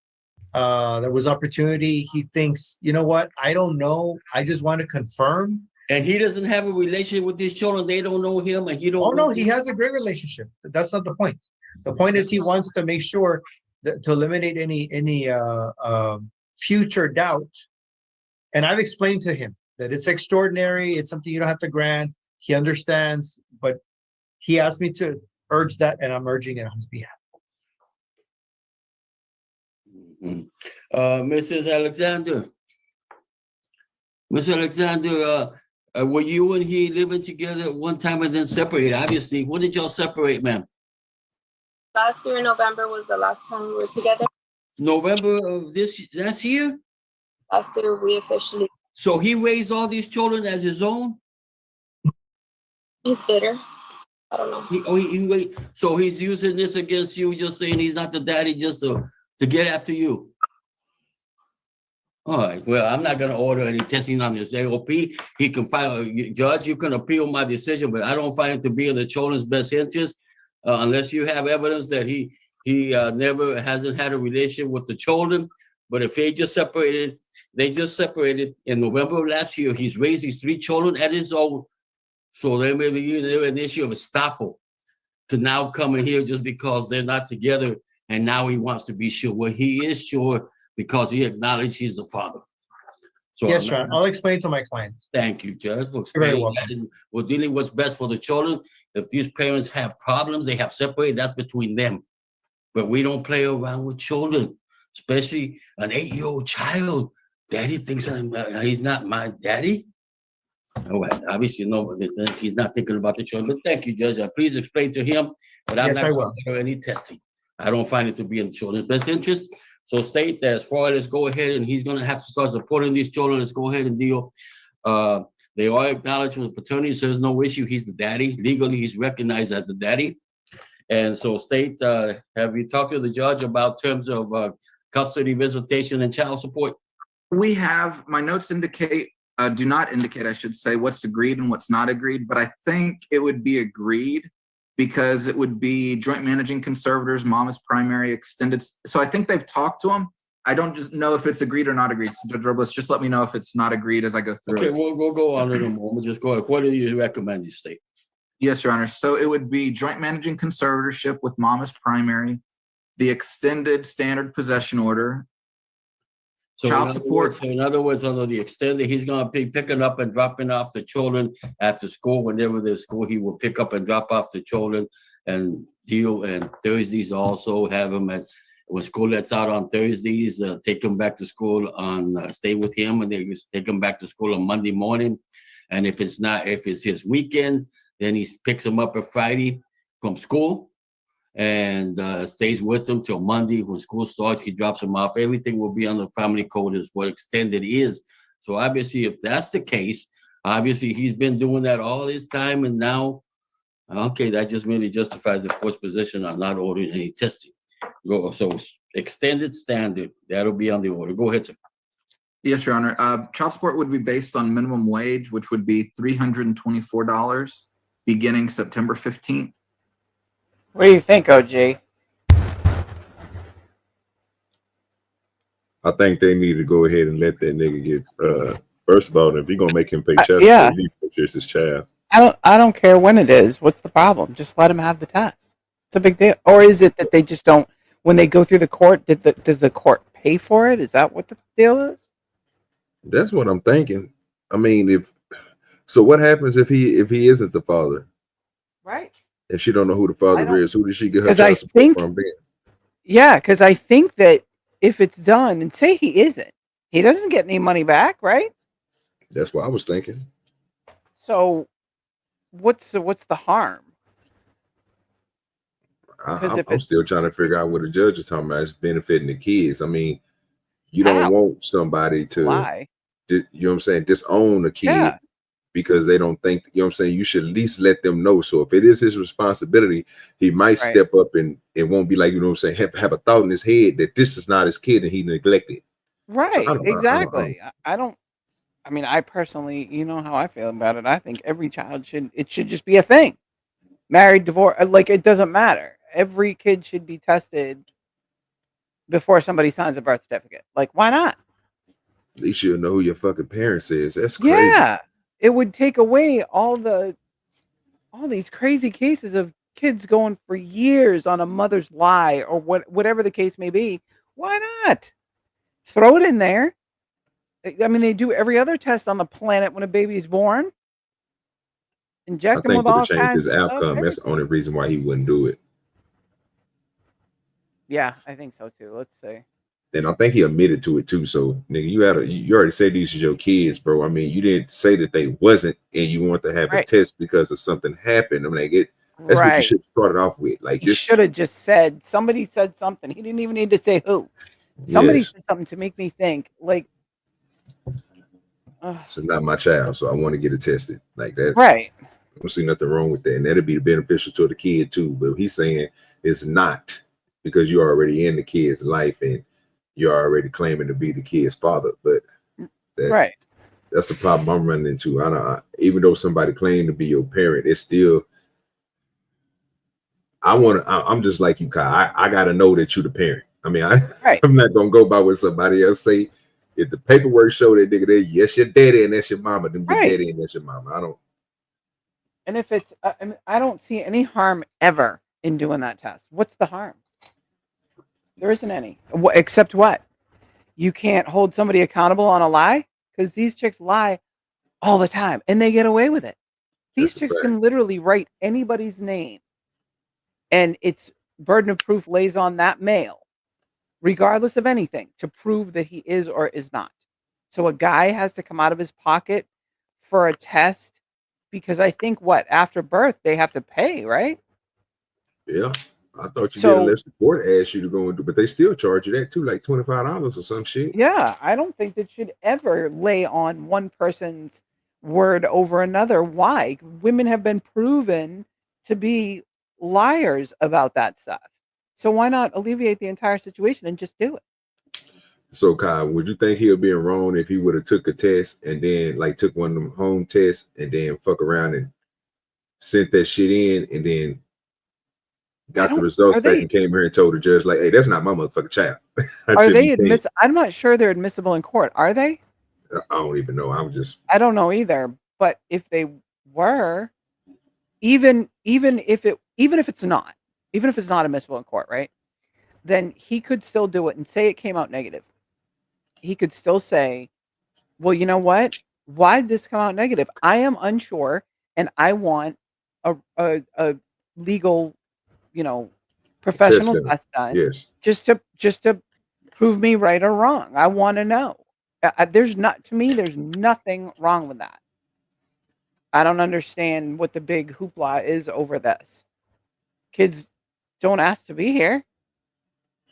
There was opportunity. He thinks, you know what? I don't know. I just want to confirm. And he doesn't have a relationship with these children. They don't know him, and he don't. Oh no, he has a great relationship. That's not the point. The point is he wants to make sure that to eliminate any future doubt. And I've explained to him that it's extraordinary. It's something you don't have to grant. He understands, but he asked me to urge that, and I'm urging it on his behalf. Mrs. Alexander. Ms. Alexander, were you and he living together at one time and then separated? Obviously, when did y'all separate, ma'am? Last year in November was the last time we were together. November of last year? Last year we officially. So he raised all these children as his own? He's bitter. I don't know. So he's using this against you, just saying he's not the daddy, just to get after you. All right. Well, I'm not going to order any testing on this AOP. He can file, Judge, you can appeal my decision, but I don't find it to be in the children's best interest unless you have evidence that he never hasn't had a relationship with the children. But if they just separated in November of last year. He's raised these 3 children at his own. So there may be an issue of estoppel to now come in here just because they're not together. And now he wants to be sure. Well, he is sure because he acknowledged he's the father. So yes, sir. I'll explain to my clients. Thank you, Judge, for You're very explaining welcome. that. We're dealing what's best for the children. If these parents have problems, they have separated, that's between them. But we don't play around with children, especially an 8-year-old child. Daddy thinks he's not my daddy. All right, obviously, no, he's not thinking about the children. But thank you, Judge. Please explain to him. But I'm Yes, not I going will. to do any testing. I don't find it to be in the children's best interest. So state that as far as let's go ahead and he's going to have to start supporting these children. Let's go ahead and deal. They are acknowledged with paternity, so there's no issue. He's the daddy. Legally, he's recognized as the daddy. And so state, have you talked to the judge about terms of custody, visitation, and child support? We have, my notes indicate, do not indicate, I should say, what's agreed and what's not agreed, but I think it would be agreed because it would be joint managing conservators, mom is primary, extended. So I think they've talked to him. I don't just know if it's agreed or not agreed. So Judge Robles, just let me know if it's not agreed as I go through Okay, it. we'll go on in a moment. Just go ahead. What do you recommend you state? Yes, Your Honor. So it would be joint managing conservatorship with mom as primary, the extended standard possession order, So child in other support. words, under the extended, he's gonna be picking up and dropping off the children at the school. Whenever there's school, he will pick up and drop off the children and deal. And Thursdays also have them at, when school lets out on Thursdays, take them back to school on, stay with him, and they just take them back to school on Monday morning. And if it's his weekend, then he picks them up at Friday from school and stays with them till Monday when school starts. He drops them off. Everything will be on the family code is what extended is. So obviously, if that's the case, obviously he's been doing that all this time, and now, okay, that just merely justifies the court's position on not ordering any testing. So extended standard, that'll be on the order. Go ahead, sir. Yes, Your Honor. Child support would be based on minimum wage, which would be $324 beginning September 15th. What do you think, OG? I think they need to go ahead and let that nigga get. First of all, if you're gonna make him pay child yeah. support, he purchase his child. I don't care when it is. What's the problem? Just let him have the test. It's a big deal. Or is it that they just don't, when they go through the court, does the court pay for it? Is that what the deal is? That's what I'm thinking. I mean, what happens if he isn't the father? Right. And she don't know who the father is. Who did she get her 'cause child I support think- from then? Yeah, because I think that if it's done, and say he isn't, he doesn't get any money back, right? That's what I was thinking. So what's the harm? I'm still trying to figure out what the judge is talking about. It's benefiting the kids. I mean, you don't want somebody to lie. You know what I'm saying, disown a kid because they don't think, you know what I'm saying, you should at least let them know. So if it is his responsibility, he might step up, and it won't be like, you know what I'm saying, have a thought in his head that this is not his kid and he neglected. Right, So exactly. I mean, I personally, you know how I feel about it. I think every child should just be a thing. Married, divorced, like it doesn't matter. Every kid should be tested before somebody signs a birth certificate. Like, why not? At least you'll know who your fucking parents is. That's crazy. Yeah, it would take away all these crazy cases of kids going for years on a mother's lie or whatever the case may be. Why not? Throw it in there. I mean, they do every other test on the planet when a baby is born. I Inject them think with it would all change kinds his of stuff. outcome. That's the only reason why he wouldn't do it. Yeah, I think so too. Let's see. And I think he admitted to it too. So, nigga, you already said these are your kids, bro. I mean, you didn't say that they wasn't, and you want to have a test because of something happened. I'm like, that's what you should have started off with. Like, He should have just said, somebody said something. He didn't even need to say who. Somebody said something to make me think, like, it's not my child, so I want to get it tested. Like that. Right. I don't see nothing wrong with that. And that'd be beneficial to the kid too. But he's saying it's not, because you're already in the kid's life and you're already claiming to be the kid's father. But that's the problem I'm running into. Even though somebody claimed to be your parent, it's still, I'm just like you, Kyle. I gotta know that you're the parent. I mean, I'm not gonna go by what somebody else say. If the paperwork show that nigga there, yes, your daddy and that's your mama, then your daddy and that's your mama. I don't. And if it's, I don't see any harm ever in doing that test. What's the harm? There isn't any. Except what? You can't hold somebody accountable on a lie? Because these chicks lie all the time and they get away with it. These chicks can literally write anybody's name and it's burden of proof lays on that male, regardless of anything, to prove that he is or is not. So a guy has to come out of his pocket for a test because I think after birth they have to pay, right? Yeah. I thought you did unless the court asked you to go and do, but they still charge you that too, like $25 or some shit. Yeah, I don't think that should ever lay on one person's word over another. Why? Women have been proven to be liars about that stuff. So why not alleviate the entire situation and just do it? So Kyle, would you think he'll be wrong if he would have took a test and then like took one of them home tests and then fuck around and sent that shit in and then got the results back and came here and told the judge, like, hey, that's not my motherfucking child. Are they admissible? I'm not sure they're admissible in court. Are they? I don't even know. I don't know either. But if they were, even if it's not admissible in court, right? then he could still do it and say it came out negative. He could still say, well, you know what? Why did this come out negative? I am unsure, and I want a legal, professional Test test done Yes. just to prove me right or wrong. I want to know. There's nothing wrong with that. I don't understand what the big hoopla is over this. Kids don't ask to be here.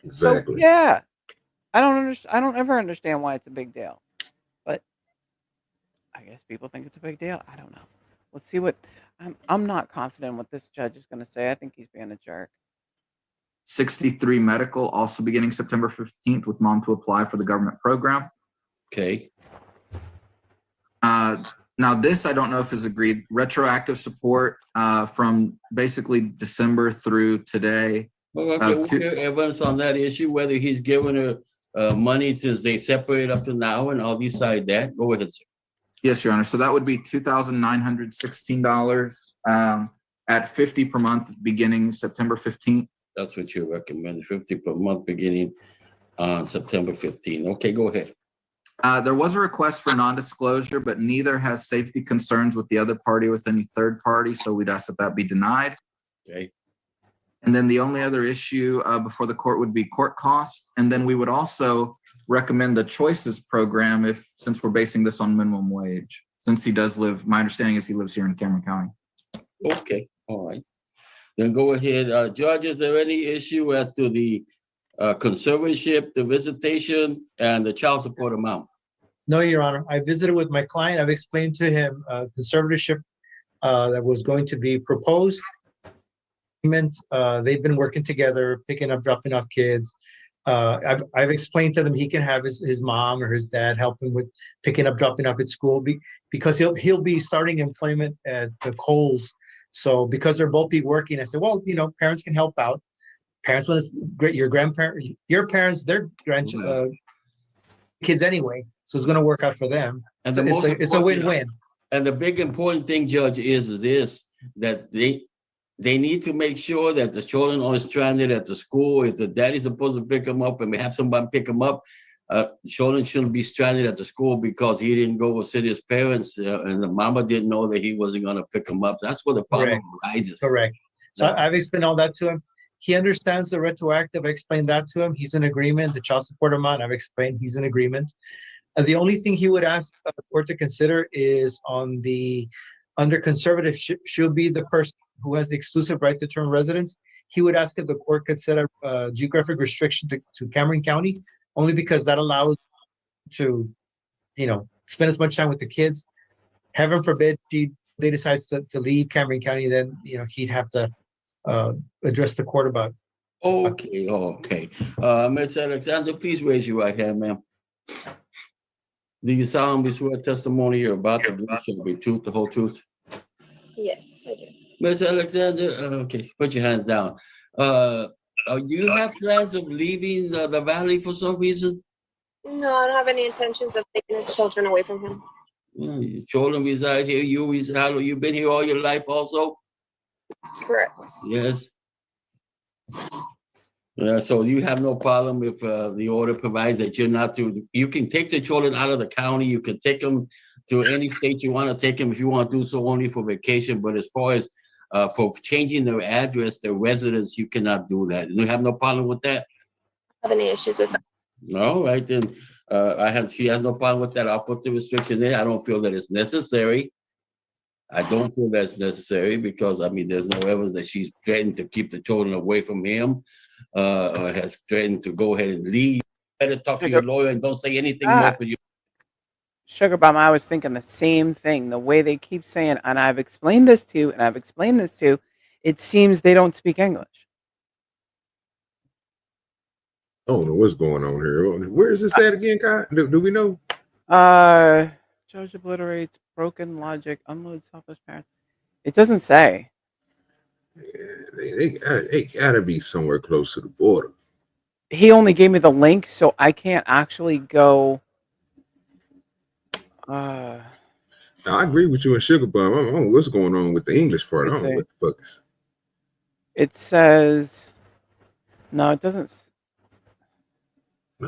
Exactly. So yeah, I don't ever understand why it's a big deal. But I guess people think it's a big deal. I don't know. Let's see what I'm not confident what this judge is going to say. I think he's being a jerk. 63 medical, also beginning September 15th with mom to apply for the government program. Okay. Now this, I don't know if is agreed, retroactive support from basically December through today. Well, okay, we'll get evidence on that issue, whether he's given her money since they separate up to now, and I'll decide that. Go ahead, sir. Yes, Your Honor. So that would be $2,916 at $50 per month beginning September 15th. That's what you recommend, $50 per month beginning on September 15th. Okay, go ahead. There was a request for non-disclosure, but neither has safety concerns with the other party with any third party, so we'd ask that that be denied. Okay. And then the only other issue before the court would be court costs, and then we would also recommend the choices program since we're basing this on minimum wage, since he does live, my understanding is he lives here in Cameron County. Okay, all right. Then go ahead. Judge, is there any issue as to the conservatorship, the visitation, and the child support amount? No, Your Honor. I visited with my client. I've explained to him conservatorship that was going to be proposed. They've been working together, picking up, dropping off kids. I've explained to them he can have his mom or his dad help him with picking up, dropping off at school because he'll be starting employment at the Kohl's. So because they're both be working, I said, well, parents can help out. Parents want great your parents, their kids anyway. So it's going to work out for them. And So it's a win-win. And the big important thing, Judge, is this, that they need to make sure that the children are stranded at the school. If the daddy's supposed to pick them up and we have somebody pick them up, children shouldn't be stranded at the school because he didn't go visit his parents and the mama didn't know that he wasn't going to pick them up. That's where the problem arises. Correct. So I've explained all that to him. He understands the retroactive. I explained that to him. He's in agreement. The child support amount, I've explained he's in agreement. The only thing he would ask the court to consider is under conservatorship, she'll be the person who has the exclusive right to term residence. He would ask if the court could set a geographic restriction to Cameron County, only because that allows to, spend as much time with the kids. Heaven forbid they decides to leave Cameron County, then he'd have to address the court about. Okay. Ms. Alexander, please raise your right hand, ma'am. Do you solemnly swear testimony you're about to give shall be truth, the whole truth? Yes, I do. Ms. Alexander, okay, put your hands down. Do you have plans of leaving the valley for some reason? No, I don't have any intentions of taking his children away from him. Your children reside here. You've been here all your life also? Correct. Yes. Yeah, so you have no problem if the order provides that you're not you can take the children out of the county. You can take them to any state you want to take them if you want to do so only for vacation. But as far as for changing their address, their residence, you cannot do that. You have no problem with that? Have any issues with that? All right, then she has no problem with that. I'll put the restriction there. I don't feel that it's necessary. I don't feel that's necessary because there's no evidence that she's threatened to keep the children away from him. Or has threatened to go ahead and leave. Better talk to your lawyer and don't say anything more because you. Sugar Bomb, I was thinking the same thing. The way they keep saying, and I've explained this to, it seems they don't speak English. I don't know what's going on here. Where is this at again, Kai? Do we know? Judge obliterates broken logic, unloads selfish parents. It doesn't say. They gotta be somewhere close to the border. He only gave me the link, so I can't actually go. Now, I agree with you and Sugar Bum. I don't know what's going on with the English part. I don't know what the fuck. It says, no, it doesn't.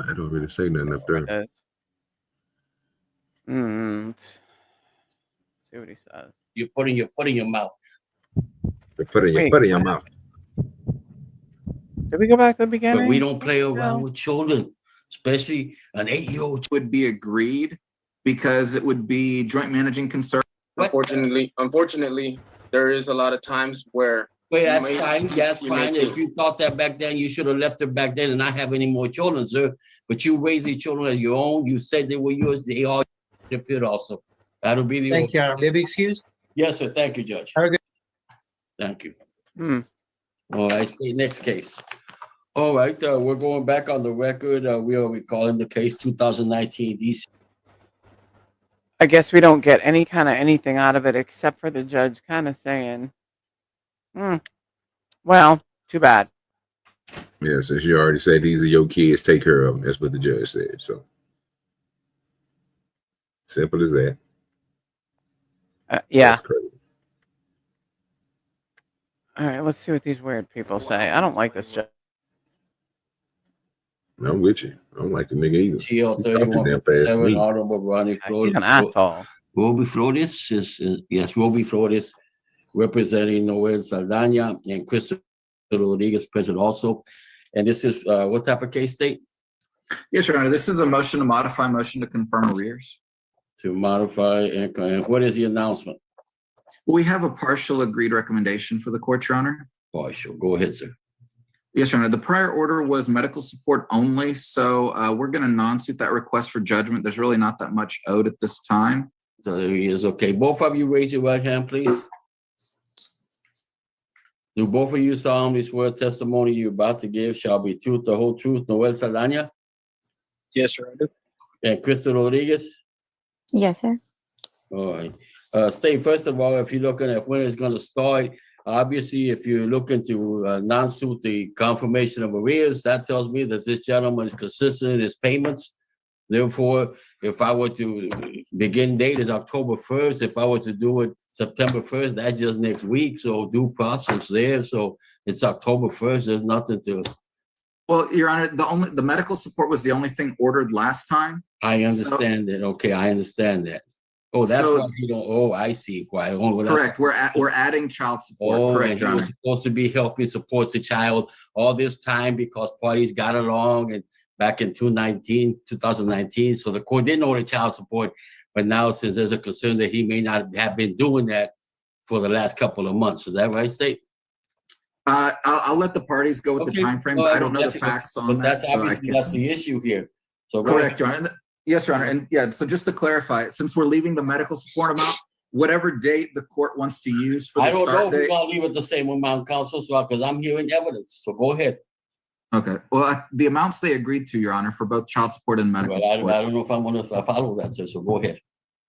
I don't really say nothing up there. Let's see what he says. You're putting your foot in your mouth. You're putting your foot in your mouth. Did we go back to the beginning? But we don't play around with children, especially an 8-year-old. Would be agreed because it would be joint managing concern. Unfortunately, there is a lot of times where. Wait, that's fine. That's fine. If you thought that back then, you should have left it back then and not have any more children, sir. But you raised these children as your own. You said they were yours. They are appeared also. That'll be the. Thank you, Your Honor. May I be excused? Yes, sir. Thank you, Judge. Okay. Thank you. All right, next case. All right, we're going back on the record. We are recalling the case 2019 DC. I guess we don't get any kind of anything out of it except for the judge kind of saying, well, too bad. Yeah, since you already said these are your kids, take care of them. That's what the judge said. So simple as that. Yeah. All right, let's see what these weird people say. I don't like this judge. I'm with you. I don't like the nigga either. TL 3157, Honorable Ronnie Flores. He's an asshole. Roby Flores is Roby Flores representing Noel Saldana and Crystal Rodriguez present also. And this is what type of case, State? Yes, Your Honor. This is a motion to modify, motion to confirm arrears. To modify, and what is the announcement? We have a partial agreed recommendation for the court, Your Honor. Partial. Go ahead, sir. Yes, Your Honor. The prior order was medical support only, so we're going to non-suit that request for judgment. There's really not that much owed at this time. So he is okay. Both of you raise your right hand, please. Do both of you solemnly swear testimony you're about to give shall be truth, the whole truth, Noel Saldana? Yes, sir, I do. And Crystal Rodriguez? Yes, sir. All right. State, first of all, if you're looking at when it's going to start, obviously, if you're looking to non-suit the confirmation of arrears, that tells me that this gentleman is consistent in his payments. Therefore, if I were to begin date is October 1st, if I were to do it September 1st, that's just next week. So due process there. So it's October 1st. There's nothing to. Well, Your Honor, the medical support was the only thing ordered last time. I understand that. Okay, I understand that. Oh, that's why you don't. Oh, I see. Why? Oh, well, correct. We're adding child support. Oh, correct, and Your he was Honor. supposed to be helping support the child all this time because parties got along and back in 2019. So the court didn't order child support, but now since there's a concern that he may not have been doing that for the last couple of months. Is that right, State? I'll let the parties go with the timeframes. I don't know the facts on that. That's obviously that's the issue here. So correct, Your Honor. Yes, Your Honor. And yeah, so just to clarify, since we're leaving the medical support amount, whatever date the court wants to use for the start date. I don't know if we're gonna leave it the same amount, counsel, so because I'm hearing evidence. So go ahead. Okay. Well, the amounts they agreed to, Your Honor, for both child support and medical support. I don't know if I'm going to follow that, sir. So go ahead.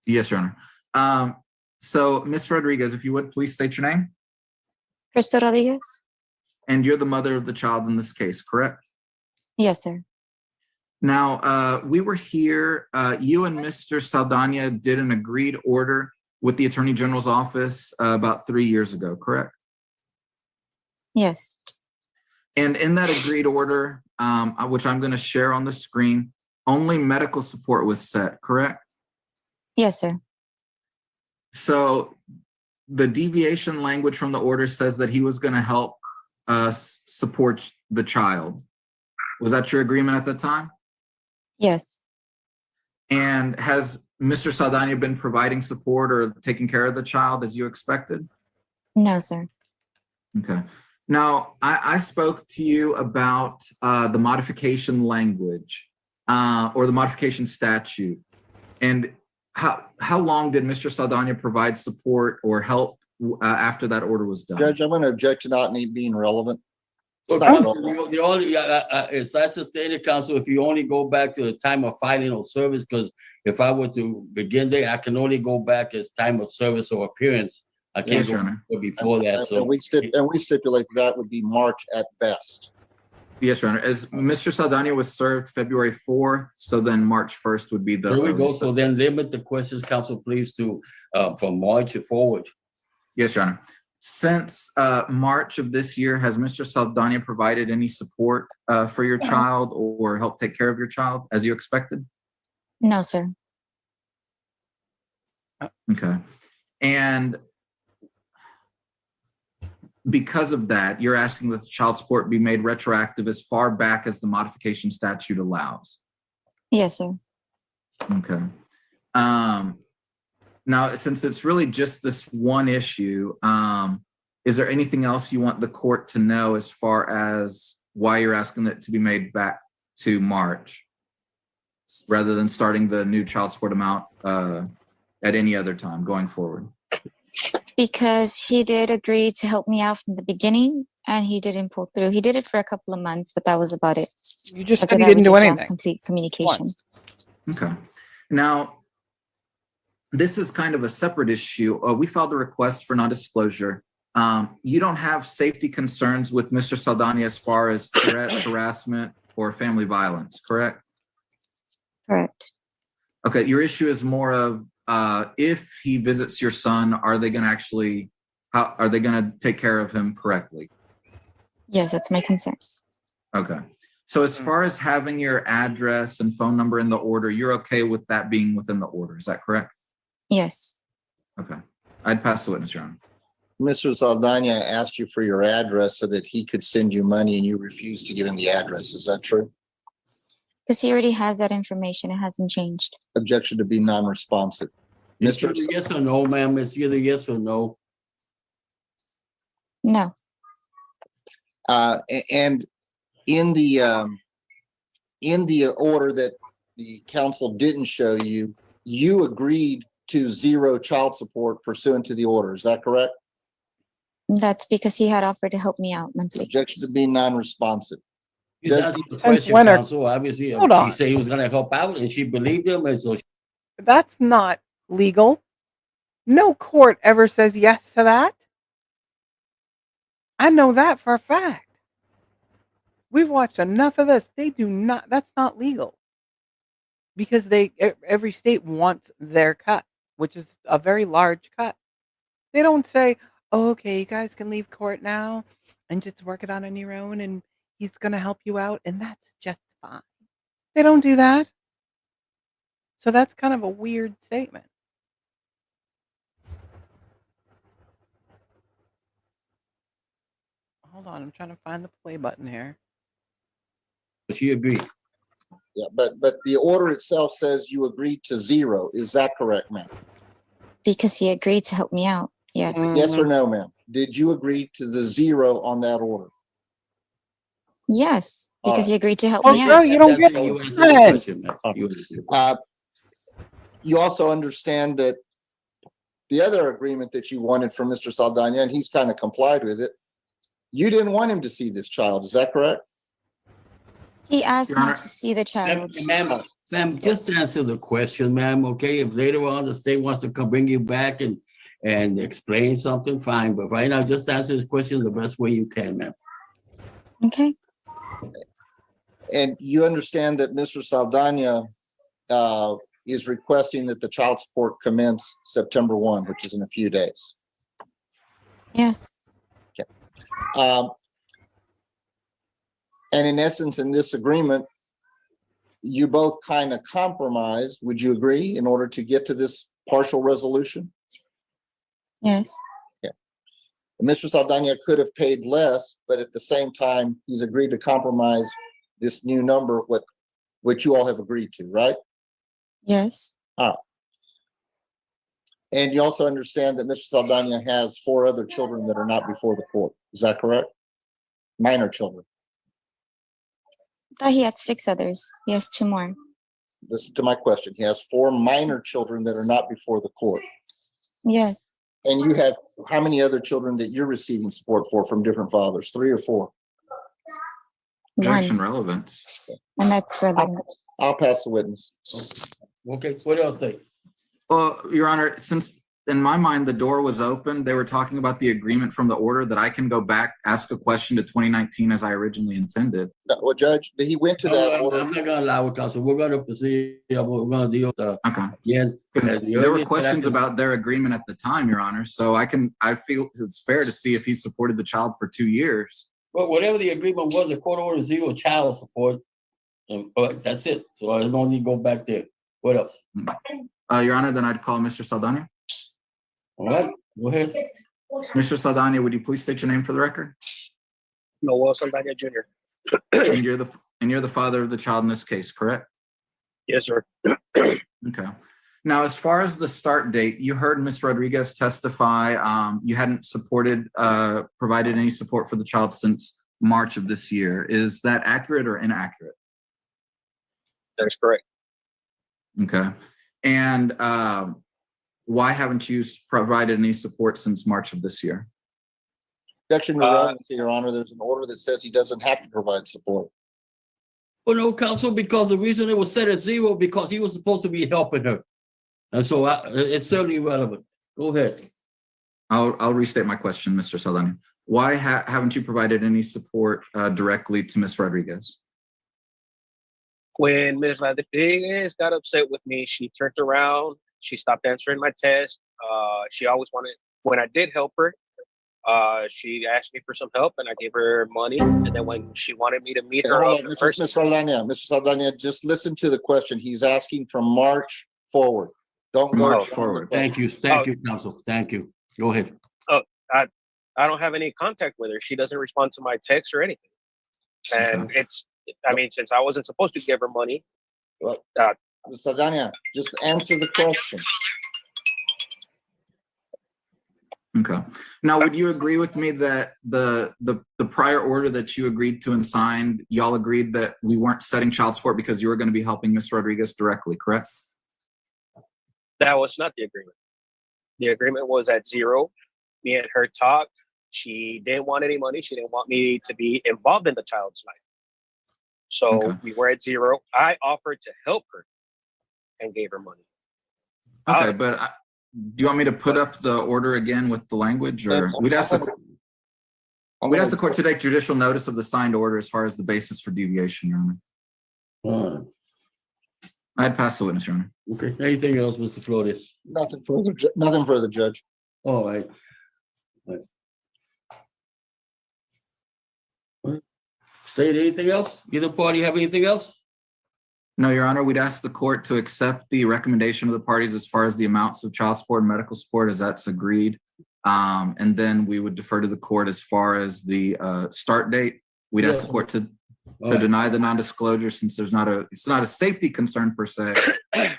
Yes, Your Honor. So, Ms. Rodriguez, if you would please state your name. Crystal Rodriguez? And you're the mother of the child in this case, correct? Yes, sir. Now, we were here, you and Mr. Saldana did an agreed order with the Attorney General's office about 3 years ago, correct? Yes. And in that agreed order, which I'm going to share on the screen, only medical support was set, correct? Yes, sir. So the deviation language from the order says that he was going to help support the child. Was that your agreement at the time? Yes. And has Mr. Saldana been providing support or taking care of the child as you expected? No, sir. Okay. Now, I spoke to you about the modification language or the modification statute. And how long did Mr. Saldana provide support or help after that order was done? Judge, I'm going to object to not being relevant. Well, the only it's that's a stated, counsel. If you only go back to the time of filing of service, because if I were to begin there, I can only go back as time of service or appearance. I can't go before that. So and we stipulate that would be March at best. Yes, Your Honor. As Mr. Saldana was served February 4th, so then March 1st would be the. There we go. So then limit the questions, counsel, please, to from March forward. Yes, Your Honor. Since March of this year, has Mr. Saldana provided any support for your child or helped take care of your child as you expected? No, sir. Okay. And because of that, you're asking that the child support be made retroactive as far back as the modification statute allows. Yes, sir. Okay. Now, since it's really just this one issue, is there anything else you want the court to know as far as why you're asking it to be made back to March rather than starting the new child support amount at any other time going forward? Because he did agree to help me out from the beginning, and he didn't pull through. He did it for a couple of months, but that was about it. You just After said he that, we didn't do just lost anything. complete communication. Okay. Now, this is kind of a separate issue. We filed a request for non-disclosure. You don't have safety concerns with Mr. Saldana as far as threats, harassment, or family violence, correct? Correct. Okay, your issue is more of if he visits your son, are they going to actually, how are they going to take care of him correctly? Yes, that's my concern. Okay. So as far as having your address and phone number in the order, you're okay with that being within the order, is that correct? Yes. Okay. I'd pass the witness, Your Honor. Mr. Saldana asked you for your address so that he could send you money and you refused to give him the address. Is that true? Because he already has that information. It hasn't changed. Objection to be non-responsive. It's either yes or no, ma'am. It's either yes or no. No. And in the order that the council didn't show you, you agreed to zero child support pursuant to the order. Is that correct? That's because he had offered to help me out monthly. Objection to be non-responsive. He's asking the question, counsel. Obviously, Hold he on. said he was going to help out, and she believed him, and so. That's not legal. No court ever says yes to that. I know that for a fact. We've watched enough of this. They do not, that's not legal. Because every state wants their cut, which is a very large cut. They don't say, oh, okay, you guys can leave court now and just work it out on your own and he's going to help you out and that's just fine. They don't do that. So that's kind of a weird statement. Hold on, I'm trying to find the play button here. She agreed. Yeah, but the order itself says you agreed to zero. Is that correct, ma'am? Because he agreed to help me out. Yes. Yes or no, ma'am? Did you agree to the zero on that order? Yes, because he agreed to help Oh, me girl, out. you don't get You answered the question, man. You also understand that the other agreement that you wanted from Mr. Saldana, and he's kind of complied with it, you didn't want him to see this child. Is that correct? He asked me to see the child. Ma'am, just answer the question, ma'am, okay? If later on the state wants to come bring you back and explain something, fine. But right now, just answer this question the best way you can, ma'am. Okay. And you understand that Mr. Saldana is requesting that the child support commence September 1, which is in a few days. Yes. Okay. And in essence, in this agreement, you both kind of compromised, would you agree, in order to get to this partial resolution? Yes. Okay. Mr. Saldana could have paid less, but at the same time, he's agreed to compromise this new number, what you all have agreed to, right? Yes. And you also understand that Mr. Saldana has 4 other children that are not before the court. Is that correct? Minor children. I thought he had 6 others. He has 2 more. Listen to my question. He has 4 minor children that are not before the court. Yes. And you have how many other children that you're receiving support for from different fathers? 3 or 4? Objection relevance. And that's relevant. I'll pass the witness. Okay, what else? Well, Your Honor, since in my mind, the door was open. They were talking about the agreement from the order that I can go back, ask a question to 2019 as I originally intended. Well, Judge, he went to that order. I'm not gonna allow it, Council. We're gonna proceed. We're gonna deal with, Okay. yeah. There were questions about their agreement at the time, Your Honor. So I feel it's fair to see if he supported the child for 2 years. Well, whatever the agreement was, the court ordered zero child support. And, but that's it. So I don't need to go back there. What else? Your Honor, then I'd call Mr. Saldana. All right, go ahead. Mr. Saldana, would you please state your name for the record? Noel Saldana Jr. And you're the father of the child in this case, correct? Yes, sir. Okay. Now, as far as the start date, you heard Ms. Rodriguez testify. You hadn't provided any support for the child since March of this year. Is that accurate or inaccurate? That is correct. Okay. And why haven't you provided any support since March of this year? Objection to relevancy, Your Honor. There's an order that says he doesn't have to provide support. Well, no, Counsel, because the reason it was set at zero because he was supposed to be helping her, and so it's certainly relevant. Go ahead. I'll restate my question, Mr. Saldana. Why haven't you provided any support directly to Ms. Rodriguez? When Ms. Rodriguez got upset with me, she turned around. She stopped answering my test. She always wanted, when I did help her, she asked me for some help and I gave her money. And then when she wanted me to meet her up in person. Mr. Saldana, just listen to the question. He's asking from March forward. Don't go March forward. Thank you, Counsel. Thank you. Go ahead. Oh, I don't have any contact with her. She doesn't respond to my text or anything. And I mean, since I wasn't supposed to give her money. Well, Mr. Saldana, just answer the question. Okay. Now, would you agree with me that the prior order that you agreed to and signed, y'all agreed that we weren't setting child support because you were going to be helping Ms. Rodriguez directly, correct? That was not the agreement. The agreement was at zero. Me and her talked. She didn't want any money. She didn't want me to be involved in the child's life. So we were at zero. I offered to help her and gave her money. Okay, but do you want me to put up the order again with the language, or we'd ask the court to take judicial notice of the signed order as far as the basis for deviation, Your Honor. I'd pass the witness, Your Honor. Okay. Anything else, Mr. Flores? Nothing further, Judge. All right. State anything else? Either party have anything else? No, Your Honor, we'd ask the court to accept the recommendation of the parties as far as the amounts of child support and medical support as that's agreed. And then we would defer to the court as far as the start date. We'd ask the court to deny the non-disclosure since it's not a safety concern per se.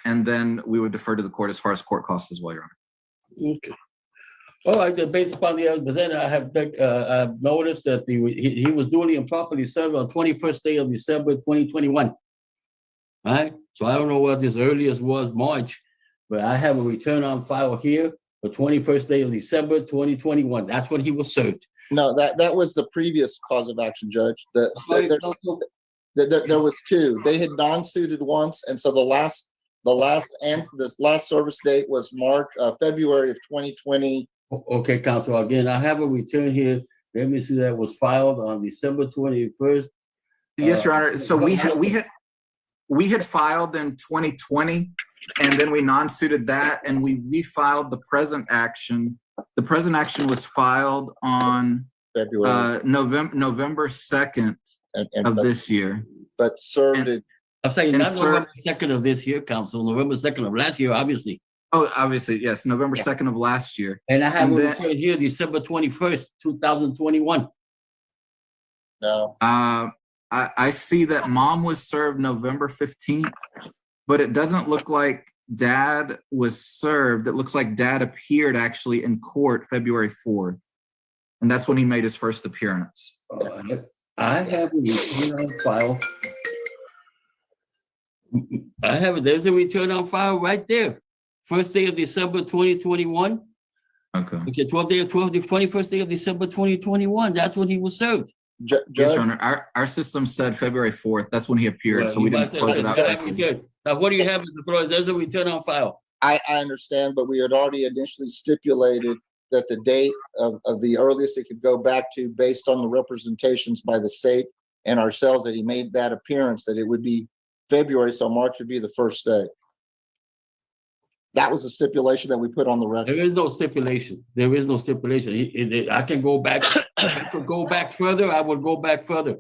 And then we would defer to the court as far as court costs as well, Your Honor. Okay. All right, then based upon the evidence presented, I've noticed that he was duly and properly served on 21st day of December 2021. All right, so I don't know what this earliest was, March, but I have a return on file here for 21st day of December 2021. That's when he was served. No, that was the previous cause of action, Judge. There was two. They had non-suited once, and so this last service date was February of 2020. Okay, Counsel. Again, I have a return here. Let me see that was filed on December 21st. Yes, Your Honor. So we had filed in 2020, and then we non-suited that, and we refiled the present action. The present action was filed on November 2nd of this year. But served it. I'm saying not November 2nd of this year, Counsel. November 2nd of last year, obviously. Oh, obviously, yes. November 2nd of last year. And I have a return here, December 21st, 2021. No. I see that mom was served November 15th, but it doesn't look like dad was served. It looks like dad appeared actually in court February 4th. And that's when he made his first appearance. I have a return on file. There's a return on file right there. First day of December 2021. Okay. Okay, 21st day of December 2021. That's when he was served. Yes, Your Honor. Our system said February 4th. That's when he appeared, so we didn't close it out. Now, what do you have, Mr. Flores? There's a return on file. I understand, but we had already initially stipulated that the date of the earliest it could go back to, based on the representations by the state and ourselves, that he made that appearance, that it would be February, so March would be the first day. That was the stipulation that we put on the record. There is no stipulation. There is no stipulation. I can go back. If I could go back further, I would go back further.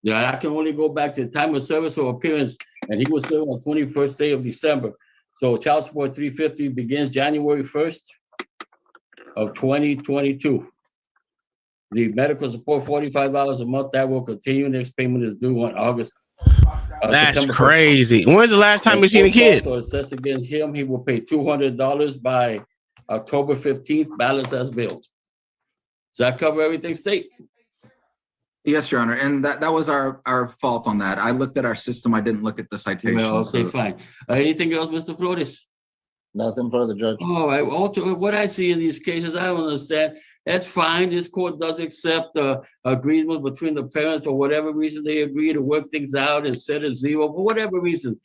Yeah, I can only go back to time of service or appearance, and he was there on 21st day of December. So child support 350 begins January 1st of 2022. The medical support $45 a month, that will continue. Next payment is due on August. That's September 1st. crazy. When's the last time you seen a kid? So assessed against him, he will pay $200 by October 15th, balance as billed. Does that cover everything, state? Yes, Your Honor, and that was our fault on that. I looked at our system. I didn't look at the citation. Well, okay, so- fine. Anything else, Mr. Flores? Nothing further, Judge. All right. Also, what I see in these cases, I don't understand. That's fine. This court does accept agreement between the parents for whatever reason they agree to work things out and set it zero for whatever reason.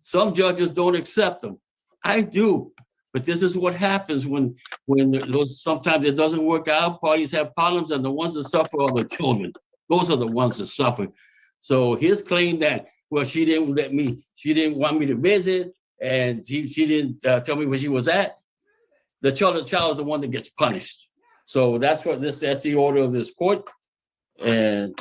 Some judges don't accept them. I do. But this is what happens when those sometimes it doesn't work out. Parties have problems, and the ones that suffer are the children. Those are the ones that suffer. So his claim that, well, she didn't want me to visit, and she didn't tell me where she was at. The child is the one that gets punished. So that's the order of this court. And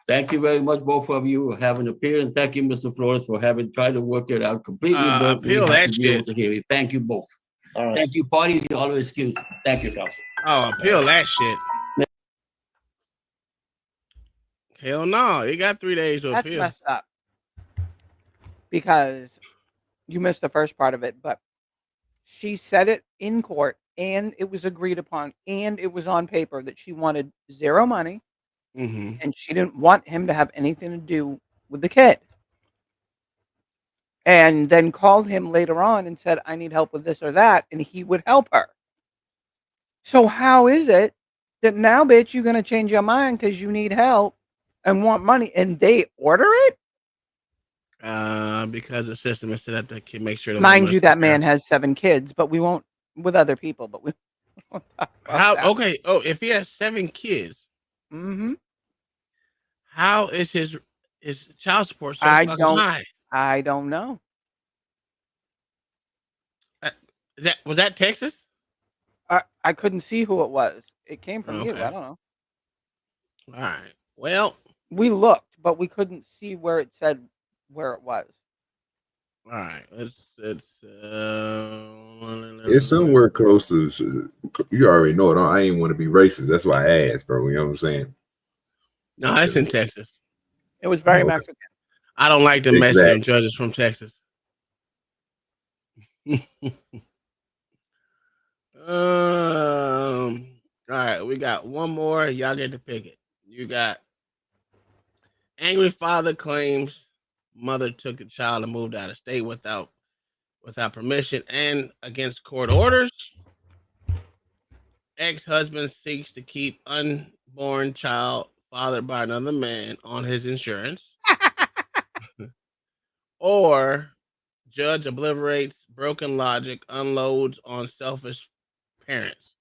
thank you very much, both of you, for having appeared, and thank you, Mr. Flores, for having tried to work it out completely. But we appeal have that to be able shit. to hear it. Thank you both. All right. Thank you, parties. You always excuse. Thank you, counsel. Oh, appeal that shit. Hell no. You got 3 days to That's appeal. messed up. Because you missed the first part of it, but she said it in court, and it was agreed upon, and it was on paper that she wanted zero money, and she didn't want him to have anything to do with the kid. And then called him later on and said, I need help with this or that, and he would help her. So how is it that now, bitch, you're going to change your mind because you need help and want money, and they order it? Because the system is set up to make sure. Mind you, that man has 7 kids, but we won't with other people. But we won't talk about How? that. Okay. Oh, if he has 7 kids, how is his child support so fucking high? I don't know. Was that Texas? I couldn't see who it was. It came from you. Okay. I don't know. All right. Well, we looked, but we couldn't see where it said where it was. All right. It's somewhere close to. You already know it. I ain't want to be racist. That's why I asked, bro. You know what I'm saying? No, it's in Texas. It was very Okay. Mexican. I don't like the Mexican judges from Texas. All right, we got one more. Y'all get to pick it. You got angry father claims mother took a child and moved out of state without permission and against court orders. Ex-husband seeks to keep unborn child fathered by another man on his insurance. Or judge obliterates broken logic, unloads on selfish parents.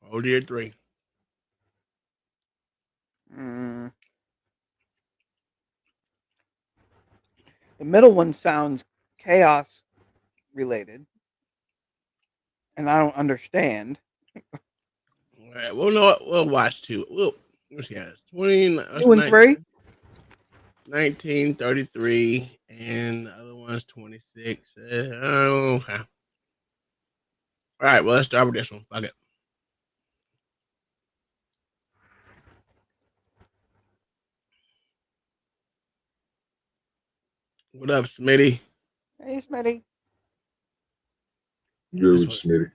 Hold your 3. The middle one sounds chaos related, and I don't understand. All right, we'll know it. We'll watch 2. Let's see. 20, 2 and 3. 1933, and the other one's 26. Okay. All right, well, let's start with this one. Fuck it. What up, Smitty? Hey, Smitty. Good with Smitty.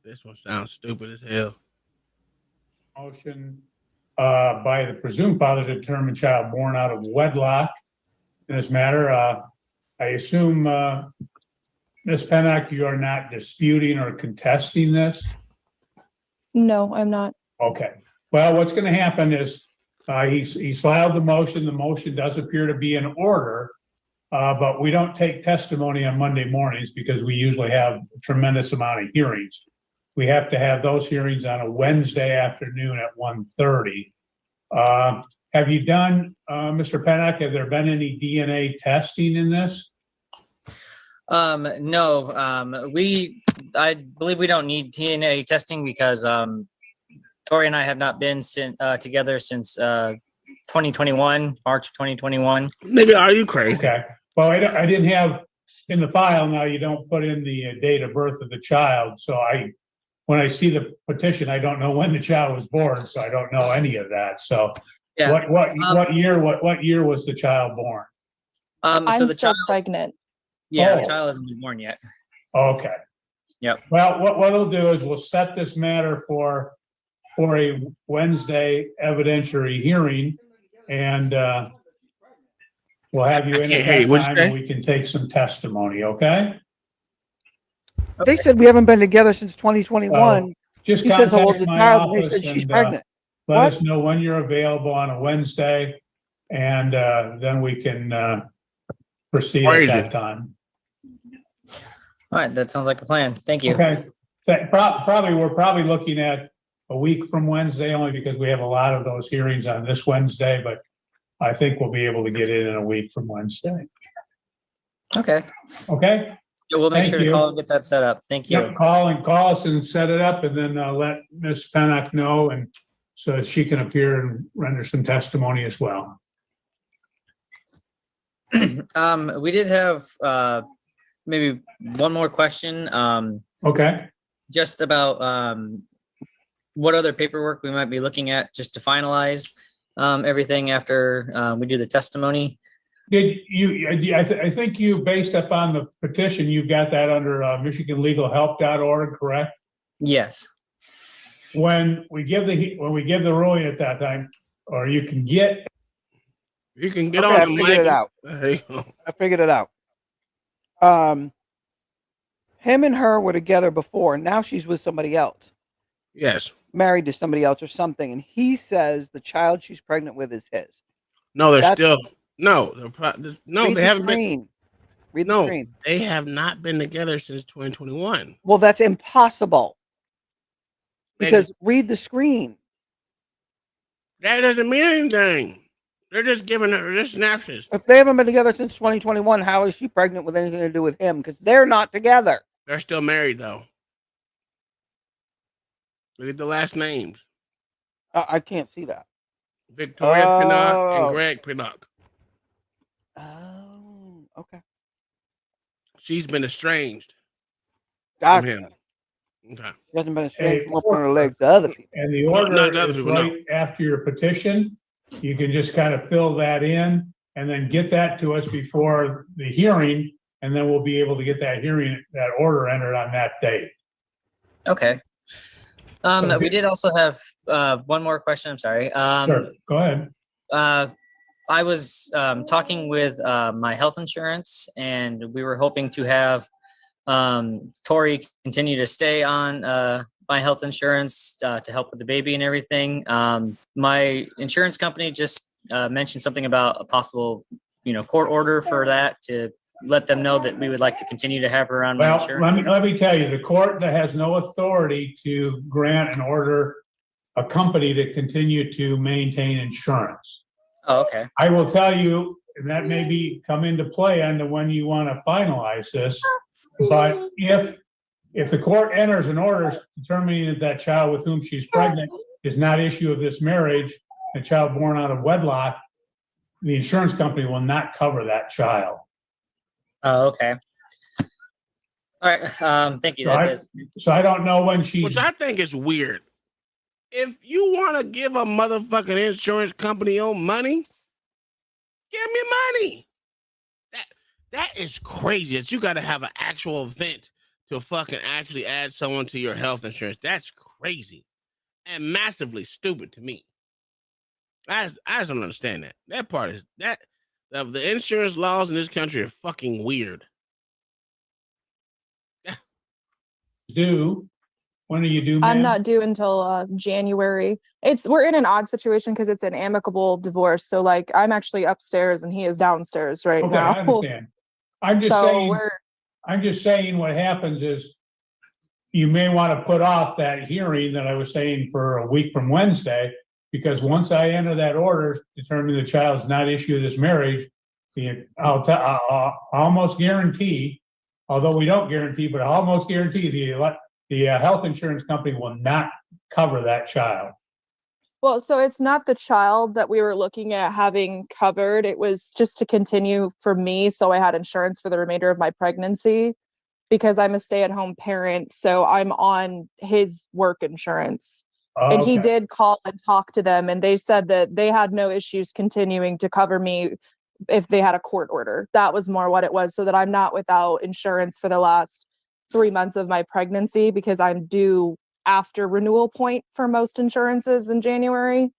This one sounds stupid as hell. Motion by the presumed father to determine child born out of wedlock. In this matter, I assume, Ms. Pennock, you are not disputing or contesting this? No, I'm not. Okay. Well, what's going to happen is He's filed the motion. The motion does appear to be in order, but we don't take testimony on Monday mornings because we usually have a tremendous amount of hearings. We have to have those hearings on a Wednesday afternoon at 1:30. Have you done, Mr. Pennock, have there been any DNA testing in this? No, I believe we don't need DNA testing because Tori and I have not been together since 2021, March of 2021. Nigga, are you crazy? Okay. Well, I didn't have in the file. Now you don't put in the date of birth of the child. So when I see the petition, I don't know when the child was born. So I don't know any of that. So Yeah. what year was the child born? So I'm the still child, pregnant. yeah, Oh. the child hasn't been born yet. Okay. Yep. Well, what we'll do is we'll set this matter for a Wednesday evidentiary hearing, and we'll have you in at that time, and we can take some testimony. Okay. They said we haven't been together since 2021. Just He says, "How old's contact the my child?" And they office said she's and pregnant. let What? us know when you're available on a Wednesday, and then we can proceed Crazy. at that time. All right, that sounds like a plan. Thank you. Okay. We're probably looking at a week from Wednesday, only because we have a lot of those hearings on this Wednesday, but I think we'll be able to get in a week from Wednesday. Okay. Okay? Yeah, we'll make Thank sure to you. call and get that set up. Thank you. Yep, call us and set it up, and then let Ms. Pennock know, and so that she can appear and render some testimony as well. We did have maybe one more question. Okay. Just about what other paperwork we might be looking at just to finalize everything after we do the testimony. Did you, I think you, based upon the petition, you've got that under MichiganLegalHelp.org, correct? Yes. When we give the ruling at that time, or you can get on the I figured mic. it out. There you go. I figured it out. Him and her were together before. Now she's with somebody else. Yes. Married to somebody else or something. And he says the child she's pregnant with is his. No, they're That's- still no. No, Read they the haven't screen. been. Read the No, screen. they have not been together since 2021. Well, that's impossible. They Because read the screen. That doesn't mean anything. They're just giving her just synopsis. If they haven't been together since 2021, how is she pregnant with anything to do with him? Because they're not together. They're still married though. Look at the last names: I can't see that. Victoria Pinnock Oh. and Greg Pinnock. Oh, okay. She's been estranged Gotcha. from him. Okay. She hasn't been estranged from opening her legs to other people. And the order not to other is people, right after your petition. You can just kind of fill that in and then get that to us before the hearing, and then we'll be able to get that order entered on that date. Okay. We did also have one more question. I'm sorry. Sure. Go ahead. I was talking with my health insurance, and we were hoping to have Tori continue to stay on my health insurance to help with the baby and everything. My insurance company just mentioned something about a possible, court order for that to let them know that we would like to continue to have her on my Well, insurance. let me tell you, the court that has no authority to grant an order a company to continue to maintain insurance. Oh, okay. I will tell you, and that may come into play on to when you want to finalize this, but if the court enters an order determining that child with whom she's pregnant is not issue of this marriage, a child born out of wedlock, the insurance company will not cover that child. Oh, okay. All right. Thank you. So I don't know when she's. Which I think is weird. If you want to give a motherfucking insurance company your money, give me money. That is crazy that you got to have an actual event to fucking actually add someone to your health insurance. That's crazy and massively stupid to me. I just don't understand that. That part is the insurance laws in this country are fucking weird. When are you due, I'm ma'am? not due until January. We're in an odd situation because it's an amicable divorce. So like I'm actually upstairs and he is downstairs right Okay, now. I understand. I'm just So saying, we're I'm just saying what happens is you may want to put off that hearing that I was saying for a week from Wednesday, because once I enter that order, determining the child's not issue this marriage, I'll almost guarantee, although we don't guarantee, but I almost guarantee the health insurance company will not cover that child. Well, so it's not the child that we were looking at having covered. It was just to continue for me, so I had insurance for the remainder of my pregnancy because I'm a stay-at-home parent, so I'm on his work insurance. And he Okay. did call and talk to them, and they said that they had no issues continuing to cover me if they had a court order. That was more what it was, so that I'm not without insurance for the last 3 months of my pregnancy because I'm due after renewal point for most insurances in January.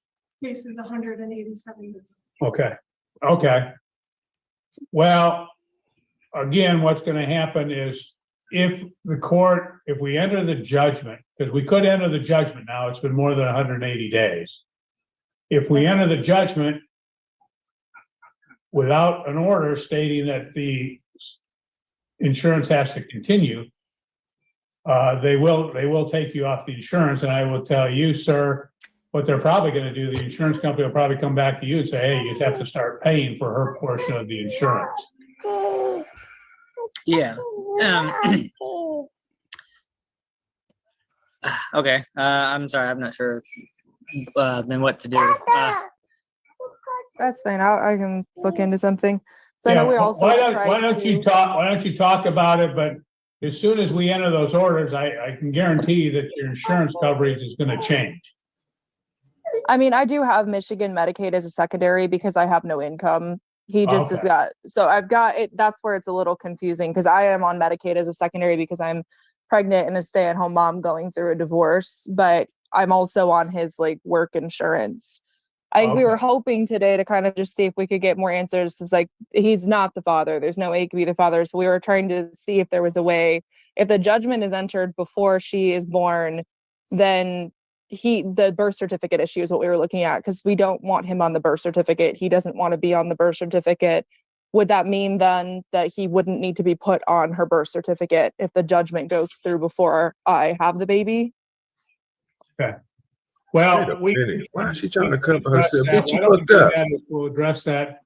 Case is 187 days. Okay, okay. Well, again, what's gonna happen is if we enter the judgment, because we could enter the judgment now, it's been more than 180 days. If we enter the judgment without an order stating that the insurance has to continue, they will take you off the insurance, and I will tell you, sir, what they're probably gonna do, the insurance company will probably come back to you and say, hey, you have to start paying for her portion of the insurance. Yeah. Okay. I'm sorry. I'm not sure then what to do. That's fine. I can look into something. So I Yeah, know we also why tried don't you talk about it, but as soon as we enter those orders, I can guarantee that your insurance coverage is gonna change. I mean, I do have Michigan Medicaid as a secondary because I have no income. He just has Okay. got, so I've got it. That's where it's a little confusing because I am on Medicaid as a secondary because I'm pregnant and a stay-at-home mom going through a divorce, but I'm also on his like work insurance. I think we were hoping today to kind of just see if we could get more answers. It's like he's not the father. There's no way he could be the father. So we were trying to see if there was a way, if the judgment is entered before she is born, then the birth certificate issue is what we were looking at because we don't want him on the birth certificate. He doesn't want to be on the birth certificate. Would that mean then that he wouldn't need to be put on her birth certificate if the judgment goes through before I have the baby? Okay. Well, why is she trying to cover address herself? that. Bitch, you Why don't we fucked do up. that? We'll address that.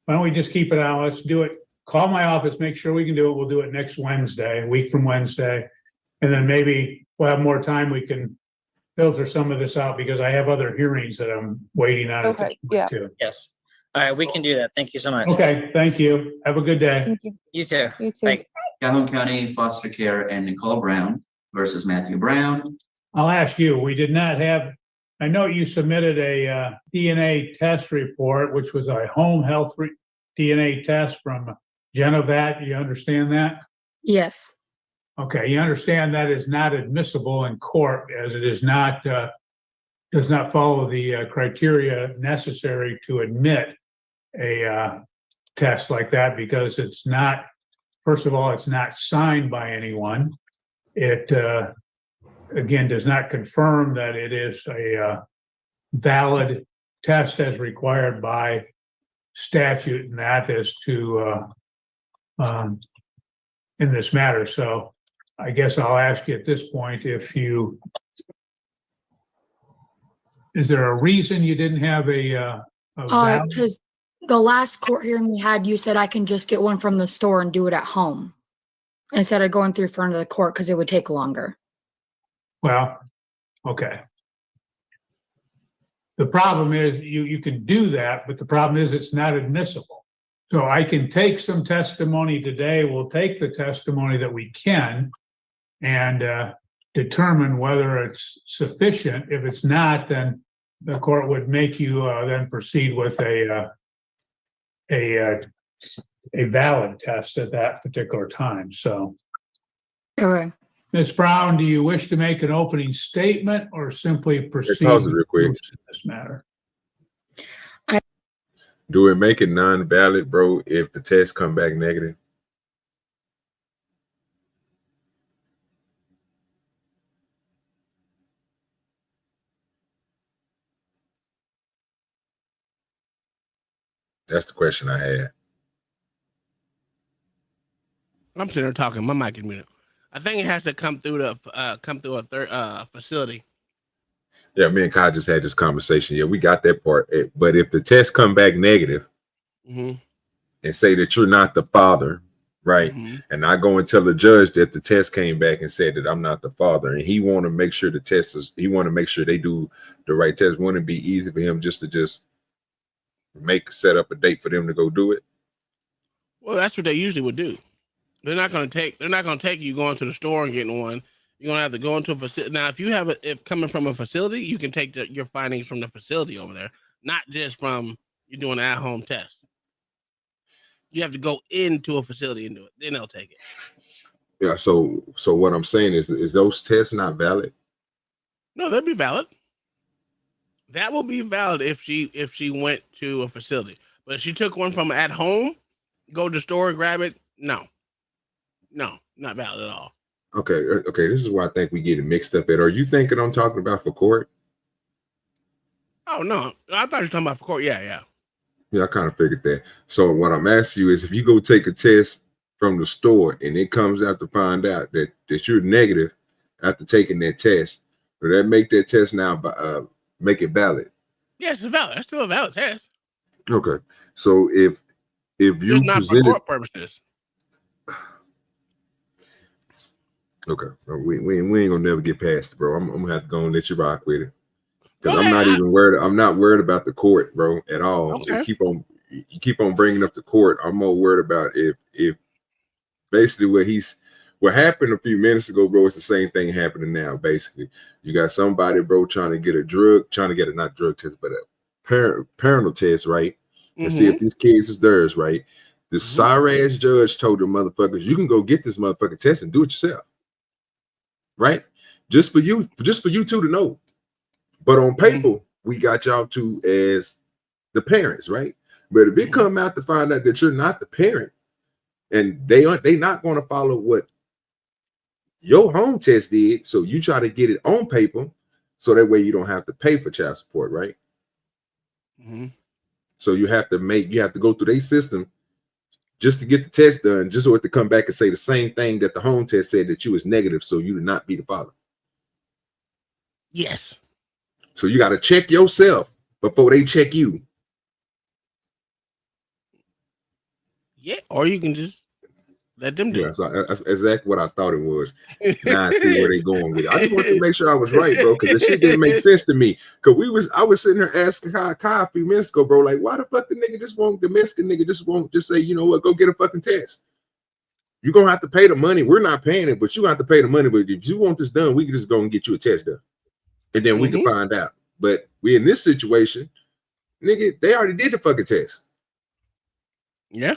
Why don't we just keep it on? Let's do it. Call my office, make sure we can do it. We'll do it next Wednesday, a week from Wednesday. And then maybe we'll have more time. We can filter some of this out because I have other hearings that I'm waiting on. Okay, yeah. Too. Yes. All right. We can do that. Thank you so much. Okay, thank you. Have a good day. Thank you. You too. You too. Bye. Calhoun County Foster Care and Nicole Brown versus Matthew Brown. I'll ask you, we did not have, I know you submitted a DNA test report, which was a home health DNA test from Genovat. You understand that? Yes. Okay, you understand that is not admissible in court as it is not, does not follow the criteria necessary to admit a test like that because it's not, first of all, it's not signed by anyone. It, again, does not confirm that it is a valid test as required by statute, and that is to in this matter. So I guess I'll ask you at this point if you, is there a reason you didn't have a valid? Because the last court hearing we had, you said I can just get one from the store and do it at home instead of going through front of the court because it would take longer. Well, okay. The problem is you can do that, but the problem is it's not admissible. So I can take some testimony today. We'll take the testimony that we can and determine whether it's sufficient. If it's not, then the court would make you then proceed with a valid test at that particular time. So, okay. Ms. Brown, do you wish to make an opening statement or simply proceed pause it real quick. in this matter? Do it make it non-valid, bro, if the test come back negative? That's the question I had. I'm sitting there talking. My mic is muted. I think it has to come through a third facility. Yeah, me and Kai just had this conversation. Yeah, we got that part. But if the test come back negative and say that you're not the father, right? And I go and tell the judge that the test came back and said that I'm not the father, and he want to make sure the test is, he want to make sure they do the right test. Wouldn't it be easy for him just to set up a date for them to go do it? Well, that's what they usually would do. They're not going to take you going to the store and getting one. You're going to have to go into a facility. Now, if coming from a facility, you can take your findings from the facility over there, not just from you doing an at-home test. You have to go into a facility and do it. Then they'll take it. Yeah. So what I'm saying is those tests not valid? No, they'll be valid. That will be valid if she went to a facility. But if she took one from at home, go to the store, grab it, no, not valid at all. Okay. This is where I think we get it mixed up at. Are you thinking I'm talking about for court? Oh no, I thought you were talking about for court. Yeah. Yeah, I kind of figured that. So what I'm asking you is, if you go take a test from the store and it comes out to find out that you're negative after taking that test, will that make that test now make it valid? Yes, it's valid. It's still a valid test. Okay. So if you just not for court purposes. Okay, we ain't gonna never get past it, bro. I'm gonna have to go and let you rock with it, because I'm not even worried. I'm not worried about the court, bro, at all. Okay. You keep on bringing up the court. I'm more worried about if basically what happened a few minutes ago, bro. It's the same thing happening now. Basically, you got somebody, bro, trying to get a not drug test, but a parental test, right? To see if these kids is theirs, right? The sorry ass judge told the motherfuckers, you can go get this motherfucking test and do it yourself. Right? Just for you two to know. But on paper, we got y'all two as the parents, right? But if it come out to find out that you're not the parent, and they not going to follow what your home test did, so you try to get it on paper, so that way you don't have to pay for child support, right? So you have to go through their system just to get the test done, just so it to come back and say the same thing that the home test said, that you was negative, so you did not be the father. Yes. So you got to check yourself before they check you. Yeah, or you can just let them do it. So that's exactly what I thought it was. Now I see where they going with it. I just want to make sure I was right, bro, because the shit didn't make sense to me. Because I was sitting here asking Kai a few minutes ago, bro, like, why the fuck the Mexican nigga just won't just say, you know what, go get a fucking test. You're gonna have to pay the money. We're not paying it, but you have to pay the money. But if you want this done, we can just go and get you a test done, and then we can find out. But we in this situation, nigga, they already did the fucking test. Yeah.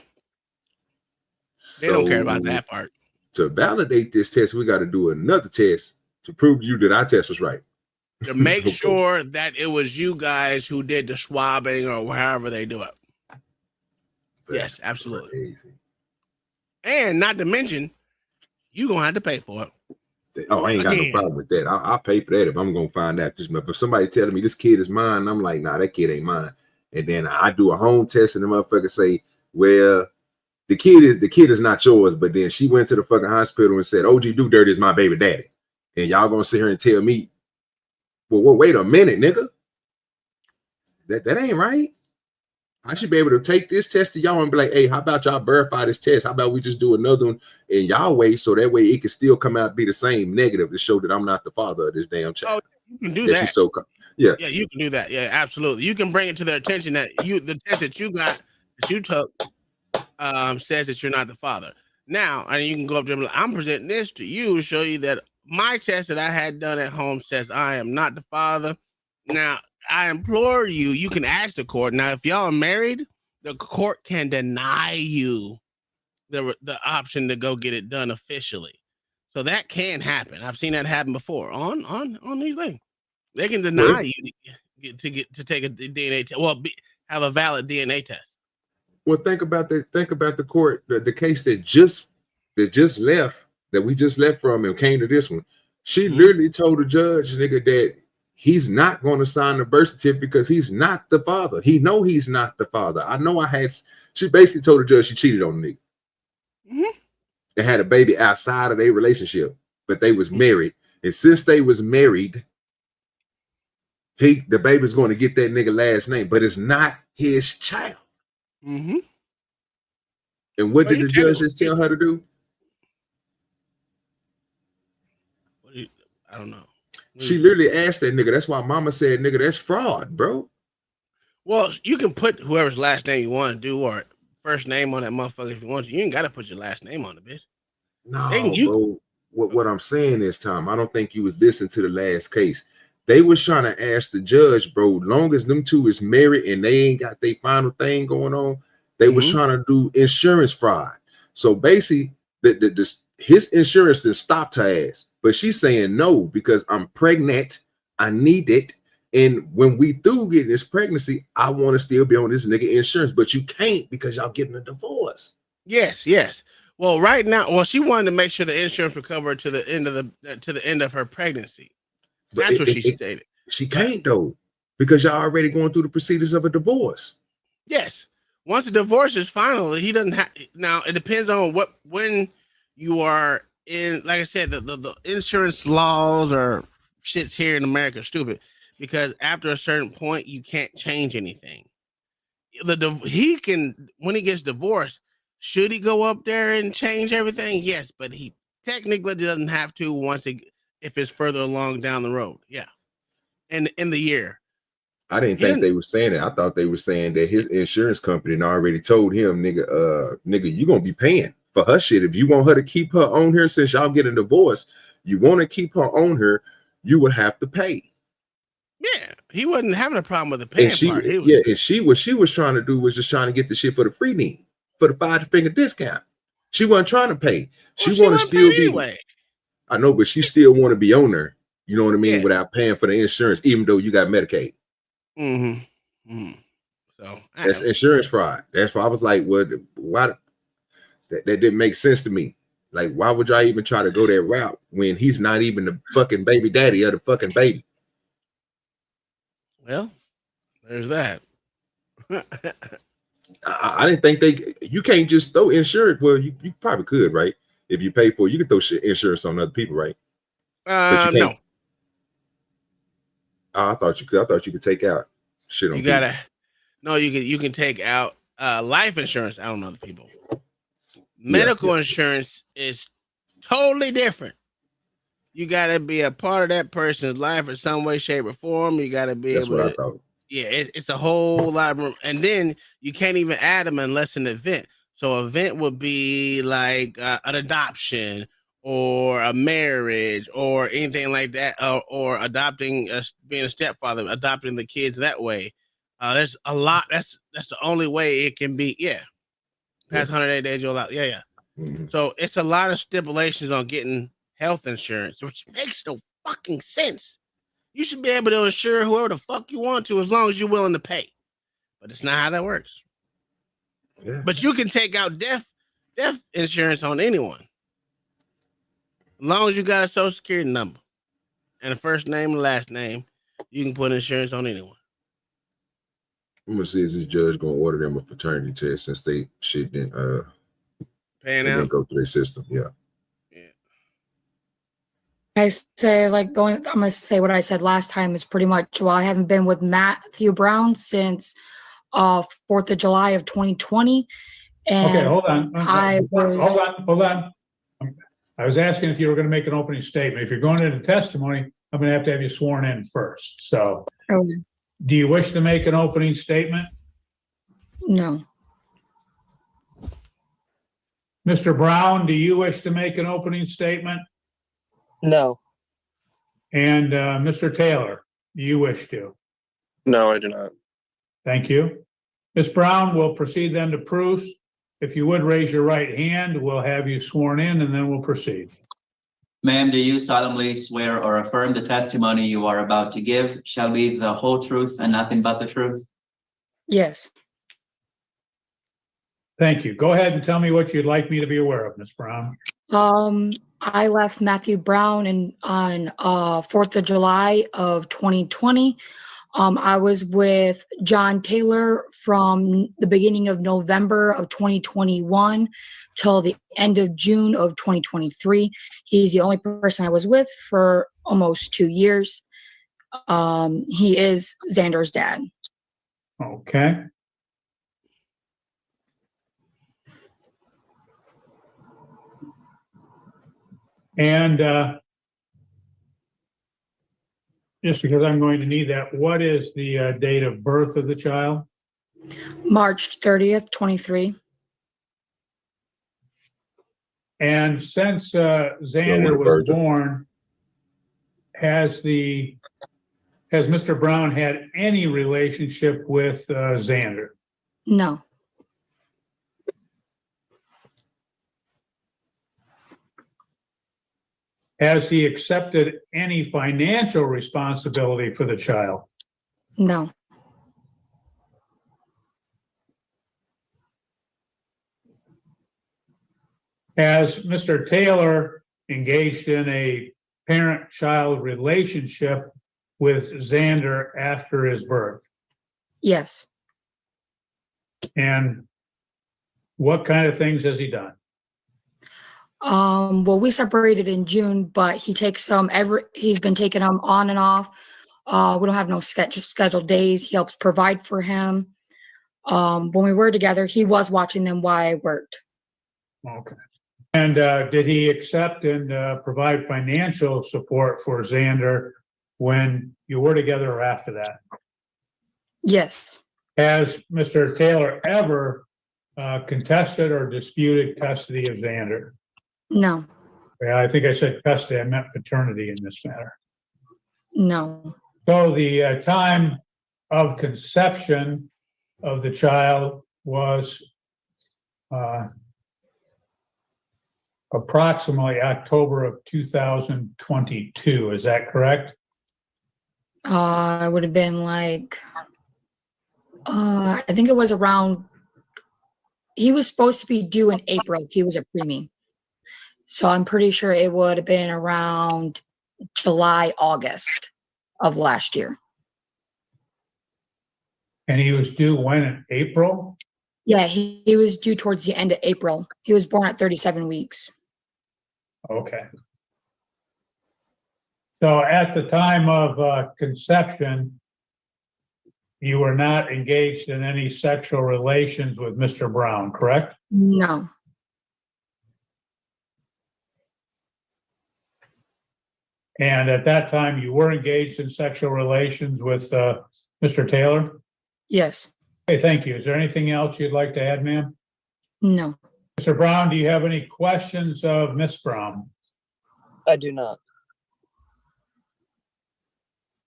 They don't care about that part. To validate this test, we got to do another test to prove to you that our test was right. To make sure that it was you guys who did the swabbing or however they do it. Yes, absolutely. Crazy. And not to mention, you're going to have to pay for it. Oh, I ain't got no problem with that. I'll pay for that if I'm going to find out. Just if somebody telling me this kid is mine, I'm like, nah, that kid ain't mine. And then I do a home test and the motherfucker say, well, the kid is not yours. But then she went to the fucking hospital and said, OG Do Dirty is my baby daddy. And y'all going to sit here and tell me, well, wait a minute, nigga. That ain't right. I should be able to take this test to y'all and be like, hey, how about y'all verify this test? How about we just do another one in y'all way, so that way it can still come out be the same negative to show that I'm not the father of this damn child. Oh, you can do that. Yeah, you can do that. Yeah, absolutely. You can bring it to their attention that the test that you took says that you're not the father. Now, and you can go up to them, I'm presenting this to you to show you that my test that I had done at home says I am not the father. Now, I implore you, you can ask the court. Now, if y'all are married, the court can deny you the option to go get it done officially. So that can happen. I've seen that happen before on these things. They can deny you to take a DNA test. Well, have a valid DNA test. Well, think about the court, the case that just left, that we just left from and came to this one. She literally told the judge, nigga, that he's not going to sign the birth certificate because he's not the father. He know he's not the father. I know she basically told the judge she cheated on the nigga. They had a baby outside of their relationship, but they was married. And since they was married, the baby's going to get that nigga last name, but it's not his child. And what did the judge just tell her to do? I don't know. She literally asked that nigga. That's why mama said, nigga, that's fraud, bro. Well, you can put whoever's last name you want to do or first name on that motherfucker if you want to. You ain't got to put your last name on it, bitch. No, bro. What I'm saying is, Tom, I don't think you was listening to the last case. They was trying to ask the judge, bro, long as them two is married and they ain't got their final thing going on, they was trying to do insurance fraud. So basically, his insurance then stopped her ass. But she's saying no, because I'm pregnant, I need it. And when we do get this pregnancy, I want to still be on this nigga insurance. But you can't because y'all getting a divorce. Yes. Well, right now, she wanted to make sure the insurance would cover her to the end of her pregnancy. That's what she stated. She can't though, because y'all already going through the procedures of a divorce. Yes. Once the divorce is final, he doesn't have. Now it depends on when you are in. Like I said, the insurance laws or shits here in America are stupid because after a certain point you can't change anything. He can, when he gets divorced, should he go up there and change everything? Yes, but he technically doesn't have to if it's further along down the road. Yeah, and in the year. I didn't think they were saying it. I thought they were saying that his insurance company already told him, nigga, you gonna be paying for her shit. If you want her to keep her on here since y'all get a divorce, you want to keep her on her, you would have to pay. Yeah, he wasn't having a problem with the paying part. And what she was trying to do was just trying to get the shit for the free need, for the 5-finger discount. She wasn't trying to pay. She want to still be. Anyway. I know, but she still want to be on there. You know what I mean? Yeah. Without paying for the insurance, even though you got Medicaid. So that's insurance fraud. That's why I was like, "What? Why? That didn't make sense to me. Like, why would y'all even try to go that route when he's not even the fucking baby daddy of the fucking baby?" Well, there's that. I didn't think you can't just throw insurance. Well, you probably could, right? If you pay for it, you can throw insurance on other people, right? But you can't. No. I thought you could. I thought you could take out shit on people. No, you can take out life insurance out on other people. Medical insurance is totally different. You gotta be a part of that person's life in some way, shape, or form. You gotta be able to. That's what I thought. Yeah, it's a whole lot of room. And then you can't even add them unless an event. So an event would be like an adoption or a marriage or anything like that, or adopting, being a stepfather, adopting the kids that way. There's a lot. That's the only way it can be. Yeah, past 180 days, you're allowed. Yeah. Mm-hmm. So it's a lot of stipulations on getting health insurance, which makes no fucking sense. You should be able to insure whoever the fuck you want to as long as you're willing to pay. But it's not how that works. Yeah. But you can take out death insurance on anyone. As long as you got a social security number and a first name and last name, you can put insurance on anyone. I'm gonna see if this judge gonna order them a paternity test since they shit didn't didn't go through their system. Yeah. I say I'm gonna say what I said last time is pretty much, well, I haven't been with Matthew Brown since 4th of July of 2020. And okay, hold on. Hold on. I was asking if you were going to make an opening statement. If you're going into testimony, I'm going to have you sworn in first. So do you wish to make an opening statement? No. Mr. Brown, do you wish to make an opening statement? No. And Mr. Taylor, do you wish to? No, I do not. Thank you. Ms. Brown, we'll proceed then to proofs. If you would raise your right hand, we'll have you sworn in and then we'll proceed. Ma'am, do you solemnly swear or affirm the testimony you are about to give shall be the whole truth and nothing but the truth? Yes. Thank you. Go ahead and tell me what you'd like me to be aware of, Ms. Brown. I left Matthew Brown on 4th of July of 2020. I was with John Taylor from the beginning of November of 2021 till the end of June of 2023. He's the only person I was with for almost 2 years. He is Xander's dad. Okay. And just because I'm going to need that, what is the date of birth of the child? March 30th, 23. And since Xander was born, has Mr. Brown had any relationship with Xander? No. Has he accepted any financial responsibility for the child? No. Has Mr. Taylor engaged in a parent-child relationship with Xander after his birth? Yes. And what kind of things has he done? Well, we separated in June, but he takes he's been taking them on and off. We don't have no scheduled days. He helps provide for him. When we were together, he was watching them while I worked. Okay. And did he accept and provide financial support for Xander when you were together or after that? Yes. Has Mr. Taylor ever contested or disputed custody of Xander? No. Yeah, I think I said custody. I meant paternity in this matter. No. So the time of conception of the child was approximately October of 2022. Is that correct? It would have been like, I think it was around, he was supposed to be due in April. He was a preemie. So I'm pretty sure it would have been around July, August of last year. And he was due when, in April? Yeah, he was due towards the end of April. He was born at 37 weeks. Okay. So at the time of conception, you were not engaged in any sexual relations with Mr. Brown, correct? No. And at that time, you were engaged in sexual relations with Mr. Taylor? Yes. Okay, thank you. Is there anything else you'd like to add, ma'am? No. Mr. Brown, do you have any questions of Miss Brown? I do not.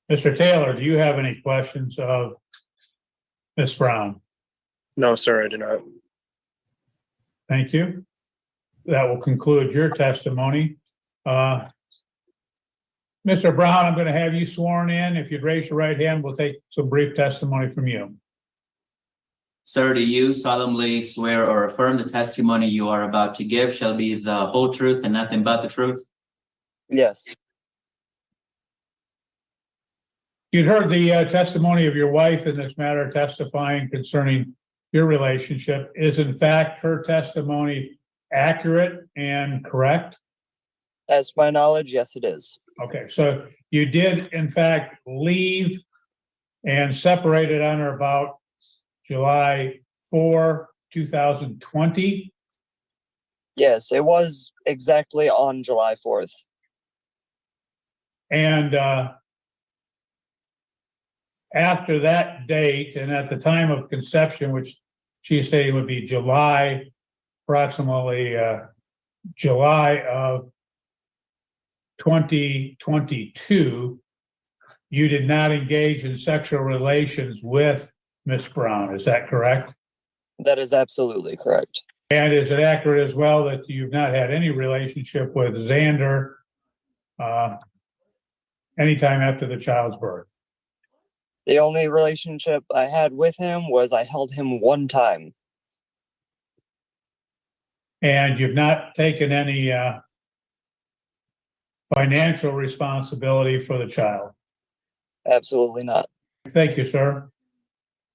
Mr. Taylor, do you have any questions of Miss Brown? No, sir, I do not. Thank you. That will conclude your testimony. Mr. Brown, I'm going to have you sworn in. If you'd raise your right hand, we'll take some brief testimony from you. Sir, do you solemnly swear or affirm the testimony you are about to give shall be the whole truth and nothing but the truth? Yes. You'd heard the testimony of your wife in this matter, testifying concerning your relationship. Is in fact her testimony accurate and correct? As to my knowledge, yes, it is. Okay, so you did in fact leave and separated on or about July 4, 2020? Yes, it was exactly on July 4th. And after that date, and at the time of conception, which she's saying would be July, approximately July of 2022, you did not engage in sexual relations with Miss Brown. Is that correct? That is absolutely correct. And is it accurate as well that you've not had any relationship with Xander anytime after the child's birth? The only relationship I had with him was I held him one time. And you've not taken any financial responsibility for the child? Absolutely not. Thank you, sir.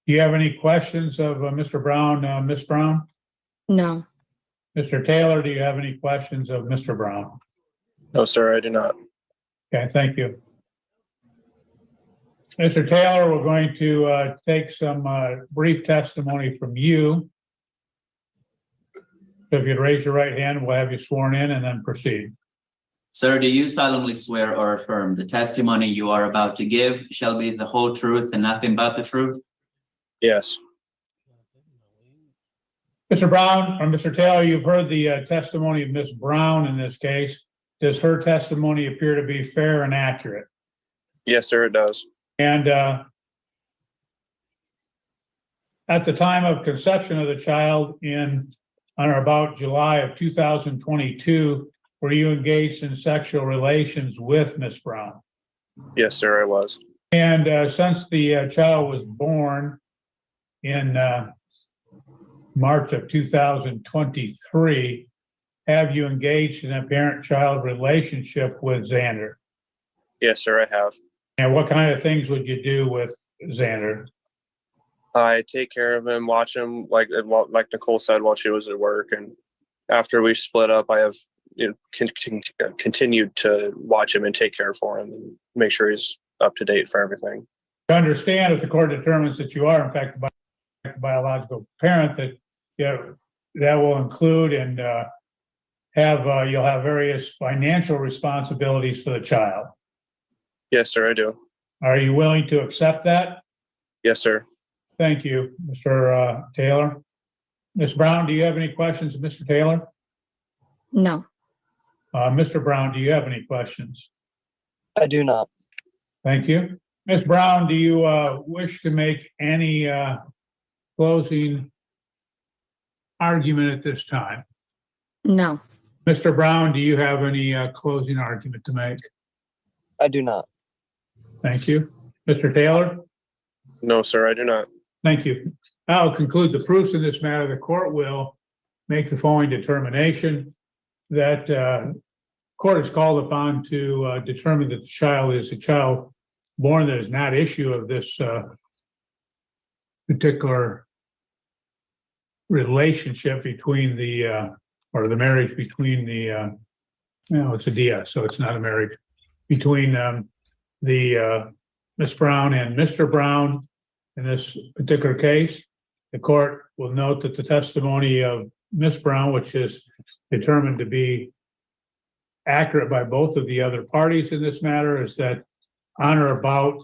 Do you have any questions of Mr. Brown, Ms. Brown? No. Mr. Taylor, do you have any questions of Mr. Brown? No, sir, I do not. Okay, thank you. Mr. Taylor, we're going to take some brief testimony from you. So if you'd raise your right hand, we'll have you sworn in and then proceed. Sir, do you solemnly swear or affirm the testimony you are about to give shall be the whole truth and nothing but the truth? Yes. Mr. Brown or Mr. Taylor, you've heard the testimony of Ms. Brown in this case. Does her testimony appear to be fair and accurate? Yes, sir, it does. And at the time of conception of the child on or about July of 2022, were you engaged in sexual relations with Ms. Brown? Yes, sir, I was. And since the child was born in March of 2023, have you engaged in a parent-child relationship with Xander? Yes, sir, I have. And what kind of things would you do with Xander? I take care of him, watch him, like Nicole said, while she was at work. And after we split up, I have continued to watch him and take care for him and make sure he's up to date for everything. To understand, if the court determines that you are, in fact, the biological parent, that will include and you'll have various financial responsibilities for the child. Yes, sir, I do. Are you willing to accept that? Yes, sir. Thank you, Mr. Taylor. Ms. Brown, do you have any questions of Mr. Taylor? No. Mr. Brown, do you have any questions? I do not. Thank you. Ms. Brown, do you wish to make any closing argument at this time? No. Mr. Brown, do you have any closing argument to make? I do not. Thank you. Mr. Taylor? No, sir, I do not. Thank you. I'll conclude the proofs in this matter. The court will make the following determination that court is called upon to determine that the child is a child born that is not issue of this particular relationship between or the marriage between it's a DS, so it's not a marriage, between Ms. Brown and Mr. Brown. In this particular case, the court will note that the testimony of Ms. Brown, which is determined to be accurate by both of the other parties in this matter, is that on or about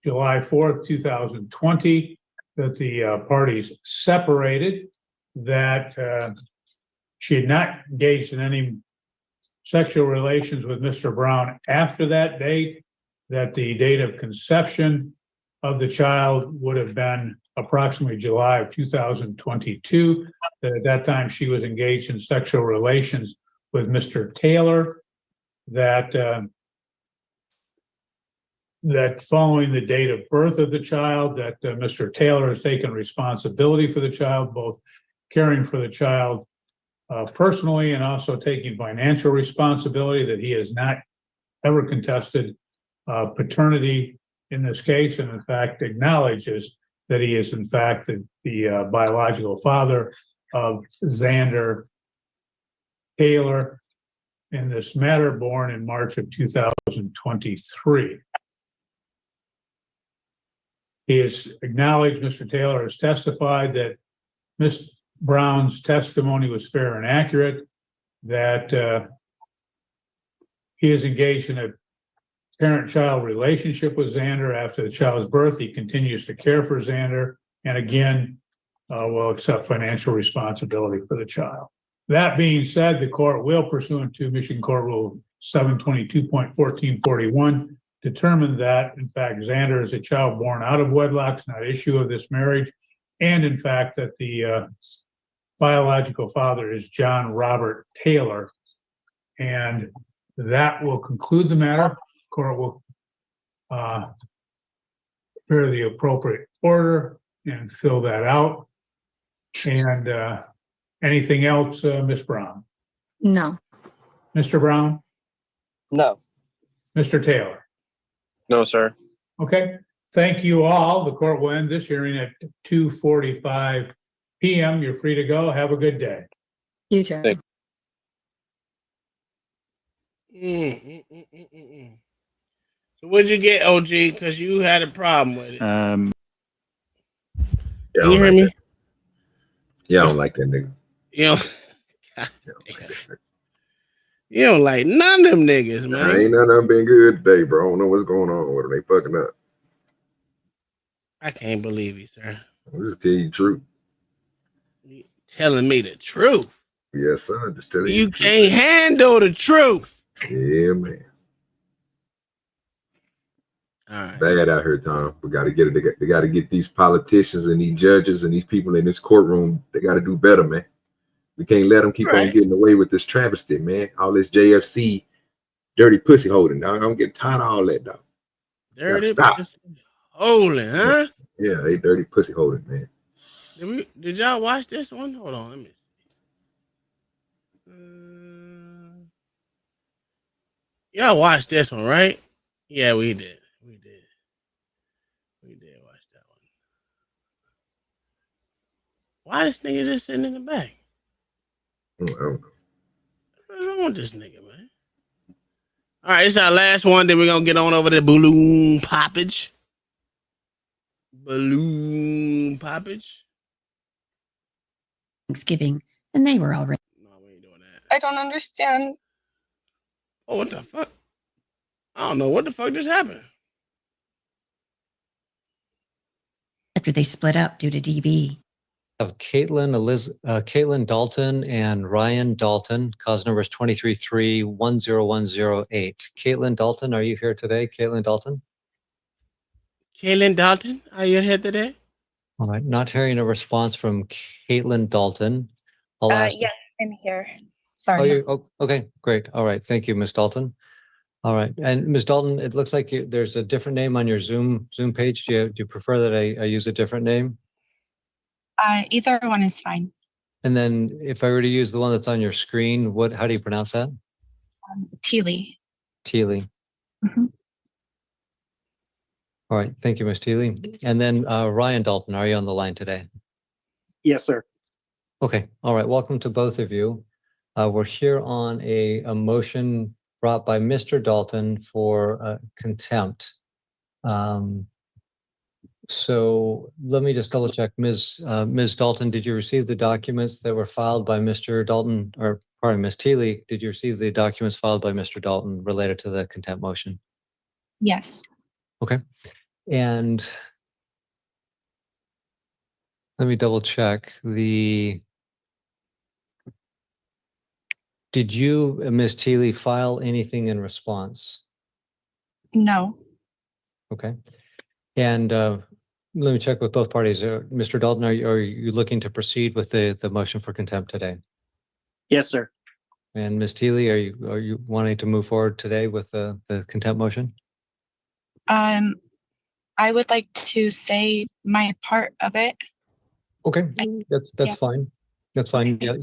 July 4th, 2020, that the parties separated, that she had not engaged in any sexual relations with Mr. Brown after that date, that the date of conception of the child would have been approximately July of 2022. That at that time she was engaged in sexual relations with Mr. Taylor, that following the date of birth of the child, that Mr. Taylor has taken responsibility for the child, both caring for the child personally and also taking financial responsibility, that he has not ever contested paternity in this case, and in fact acknowledges that he is in fact the biological father of Xander Taylor in this matter, born in March of 2023. He has acknowledged, Mr. Taylor has testified that Ms. Brown's testimony was fair and accurate, that he is engaged in a parent-child relationship with Xander after the child's birth. He continues to care for Xander, and again, will accept financial responsibility for the child. That being said, the court will, pursuant to Michigan Court Rule 722.1441, determine that, in fact, Xander is a child born out of wedlock, not issue of this marriage, and in fact, that the biological father is John Robert Taylor. And that will conclude the matter. Court will prepare the appropriate order and fill that out. And anything else, Ms. Brown? No. Mr. Brown? No. Mr. Taylor? No, sir. Okay, thank you all. The court will end this hearing at 2:45 p.m. You're free to go. Have a good day. You too. Thank So what'd you get, OG? Because you had a problem with it. Yeah, Can you hear me? Yeah, I don't like that nigga. You know, God damn. You don't like none of them niggas, man. I ain't none of them been good today, bro. I don't know what's going on with them. They fucking up. I can't believe you, sir. I'm just telling you the truth. Telling me the truth. Yes, sir. Just telling you. You can't handle the truth. Yeah, man. All right. Bad out here, Tom. We got to get it. They got to get these politicians and these judges and these people in this courtroom. They got to do better, man. We can't let them keep on getting away with this travesty, man. All this JFC dirty pussy holding. Dog. I'm getting tired of all that, dog. Dirty pussy holding, huh? Yeah, they dirty pussy holding, man. Did y'all watch this one? Hold on, let me see. Y'all watched this one, right? Yeah, we did. We did watch that one. Why this nigga just sitting in the back? I don't know. What's wrong with this nigga, man? All right, it's our last one. Then we're gonna get on over the balloon poppage. Balloon poppage. Thanksgiving, and they were already. I don't understand. Oh, what the fuck? I don't know what the fuck just happened. After they split up due to DV. Of Caitlin Dalton and Ryan Dalton. Cause number is 23310108. Caitlin Dalton, are you here today? Caitlin Dalton? Caitlin Dalton, are you here today? All right, not hearing a response from Caitlin Dalton. I'll ask. Yes, I'm here. Oh, Sorry. okay, great. All right, thank you, Ms. Dalton. All right, and Ms. Dalton, it looks like there's a different name on your Zoom page. Do you prefer that I use a different name? Either one is fine. And then if I were to use the one that's on your screen, how do you pronounce that? Teely. Teely. All right, thank you, Ms. Teely. And then Ryan Dalton, are you on the line today? Yes, sir. Okay, all right, welcome to both of you. We're here on a motion brought by Mr. Dalton for contempt. So let me just double check. Ms. Dalton, did you receive the documents that were filed by Mr. Dalton, or pardon, Ms. Teely, did you receive the documents filed by Mr. Dalton related to the contempt motion? Yes. Okay. And let me double check. Did you, Ms. Teely, file anything in response? No. Okay. And let me check with both parties. Mr. Dalton, are you looking to proceed with the motion for contempt today? Yes, sir. And Ms. Teely, are you wanting to move forward today with the contempt motion? I would like to say my part of it. Okay, that's fine. That's fine. Yeah,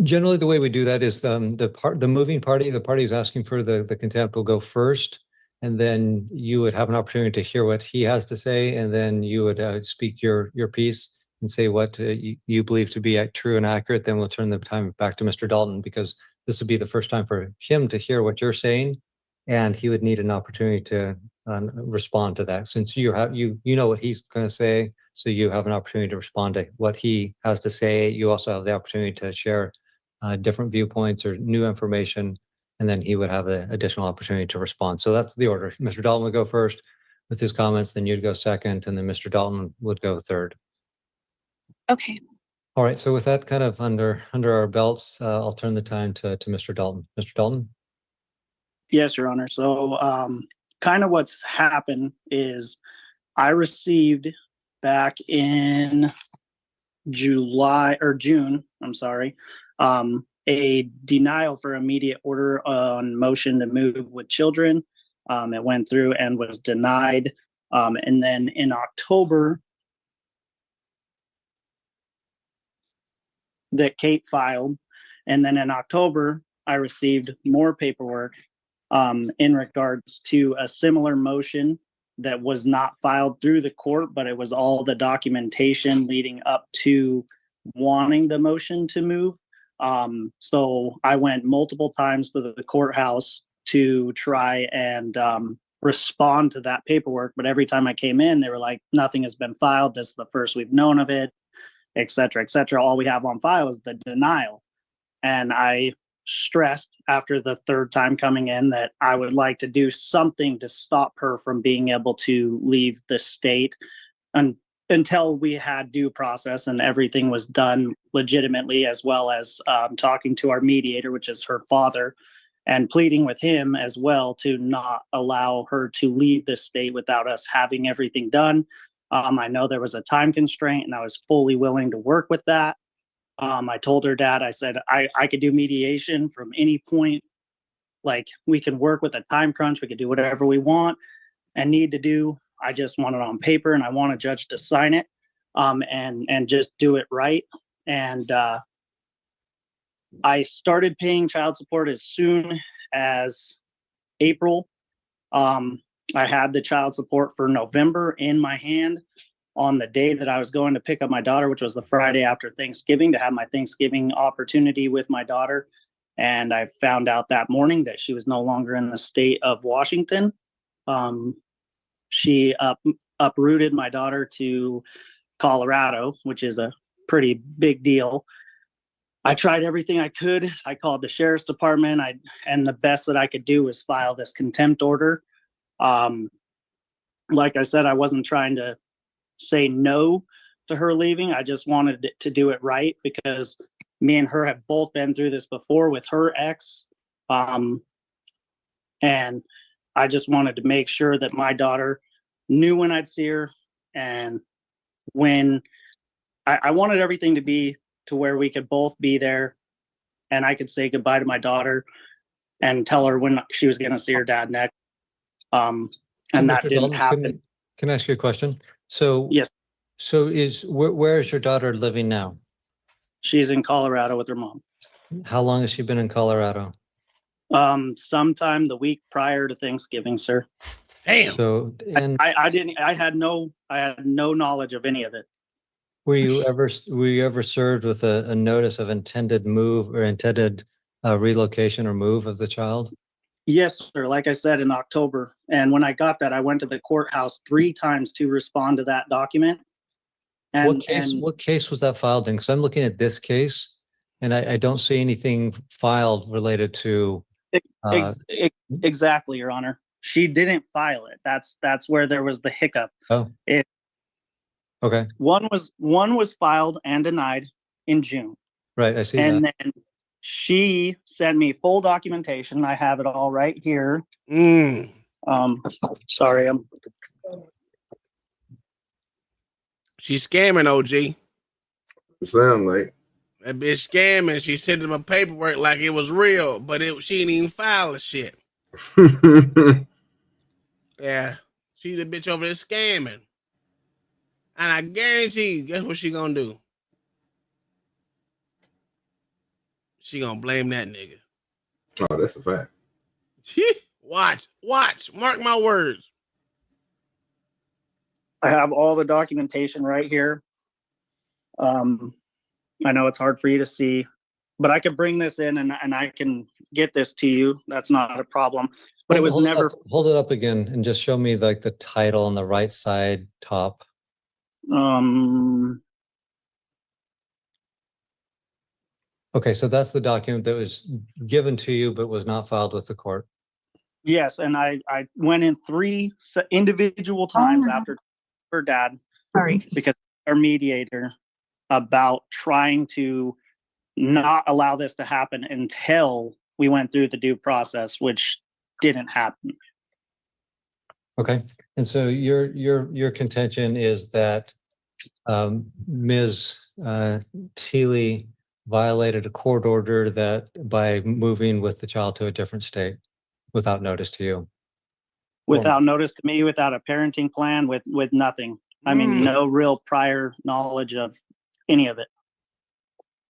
generally the way we do that is the moving party, the party who's asking for the contempt will go first, and then you would have an opportunity to hear what he has to say, and then you would speak your piece and say what you believe to be true and accurate. Then we'll turn the time back to Mr. Dalton, because this would be the first time for him to hear what you're saying, and he would need an opportunity to respond to that. Since you know what he's going to say, so you have an opportunity to respond to what he has to say. You also have the opportunity to share different viewpoints or new information, and then he would have the additional opportunity to respond. So that's the order. Mr. Dalton would go first with his comments, then you'd go second, and then Mr. Dalton would go third. Okay. All right, so with that kind of under our belts, I'll turn the time to Mr. Dalton. Mr. Dalton? Yes, Your Honor. So kind of what's happened is I received back in June, I'm sorry, a denial for immediate order on motion to move with children. It went through and was denied. And then in October, that Kate filed. And then in October, I received more paperwork in regards to a similar motion that was not filed through the court, but it was all the documentation leading up to wanting the motion to move. So I went multiple times to the courthouse to try and respond to that paperwork. But every time I came in, they were like, nothing has been filed. This is the first we've known of it, et cetera, et cetera. All we have on file is the denial. And I stressed after the third time coming in that I would like to do something to stop her from being able to leave the state until we had due process and everything was done legitimately, as well as talking to our mediator, which is her father, and pleading with him as well to not allow her to leave the state without us having everything done. I know there was a time constraint and I was fully willing to work with that. I told her dad, I said, I could do mediation from any point. Like, we could work with a time crunch. We could do whatever we want and need to do. I just want it on paper and I want a judge to sign it and just do it right. And I started paying child support as soon as April. I had the child support for November in my hand on the day that I was going to pick up my daughter, which was the Friday after Thanksgiving, to have my Thanksgiving opportunity with my daughter. And I found out that morning that she was no longer in the state of Washington. She uprooted my daughter to Colorado, which is a pretty big deal. I tried everything I could. I called the sheriff's department. And the best that I could do was file this contempt order. Like I said, I wasn't trying to say no to her leaving. I just wanted to do it right because me and her have both been through this before with her ex. And I just wanted to make sure that my daughter knew when I'd see her, and when I wanted everything to be to where we could both be there and I could say goodbye to my daughter and tell her when she was going to see her dad next. And that didn't happen. Can I ask you a question? So yes. So where is your daughter living now? She's in Colorado with her mom. How long has she been in Colorado? Sometime the week prior to Thanksgiving, sir. Damn. So I had no knowledge of any of it. were you ever served with a notice of intended move or intended relocation or move of the child? Yes, sir. Like I said, in October. And when I got that, I went to the courthouse 3 times to respond to that document. And what case was that filed in? Because I'm looking at this case and I don't see anything filed related to. Exactly, Your Honor. She didn't file it. That's where there was the hiccup. Oh. Okay. One was filed and denied in June. Right, I see and that. Then she sent me full documentation. I have it all right here. Sorry, she's scamming, OG. It sound like that bitch scamming. She sent him a paperwork like it was real, but she didn't even file the shit. Yeah, she's a bitch over there scamming. And I guarantee you, guess what she gonna do? She gonna blame that nigga. Oh, that's a fact. Watch, mark my words. I have all the documentation right here. I know it's hard for you to see, but I can bring this in and I can get this to you. That's not a problem. But it was never. Hold it up again and just show me like the title on the right side top. Okay, so that's the document that was given to you but was not filed with the court. Yes, and I went in 3 individual times after her dad. Sorry. Because our mediator about trying to not allow this to happen until we went through the due process, which didn't happen. Okay, and so your contention is that Ms. Teely violated a court order that by moving with the child to a different state without notice to you. Without notice to me, without a parenting plan, with nothing. I mean, no real prior knowledge of any of it.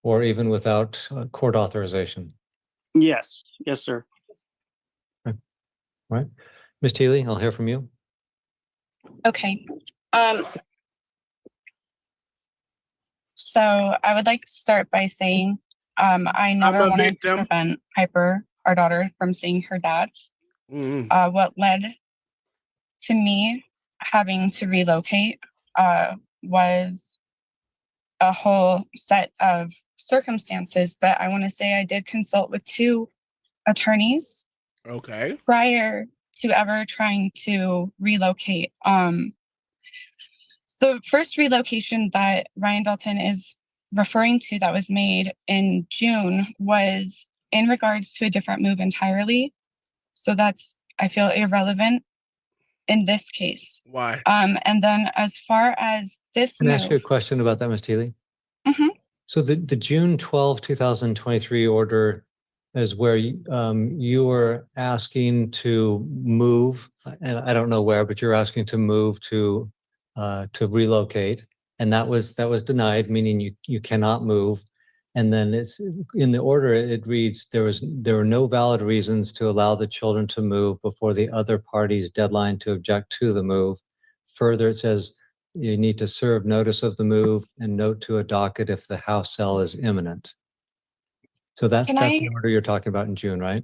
Or even without court authorization. Yes, sir. Okay. right? Ms. Teely, I'll hear from you. Okay. So I would like to start by saying I never a wanted victim. to prevent Piper, our daughter, from seeing her dad. What led to me having to relocate was a whole set of circumstances, but I want to say I did consult with 2 attorneys Okay. prior to ever trying to relocate. The first relocation that Ryan Dalton is referring to that was made in June was in regards to a different move entirely. So that's, I feel, irrelevant in this case. Why? And then as far as this Can I move, ask you a question about that, Ms. Teely? Mhm. So the June 12, 2023 order is where you were asking to move, and I don't know where, but you're asking to move to relocate, and that was denied, meaning you cannot move. And then it's in the order, it reads there were no valid reasons to allow the children to move before the other party's deadline to object to the move. Further, it says you need to serve notice of the move and note to a docket if the house sale is imminent. So that's Can the I- order you're talking about in June, right?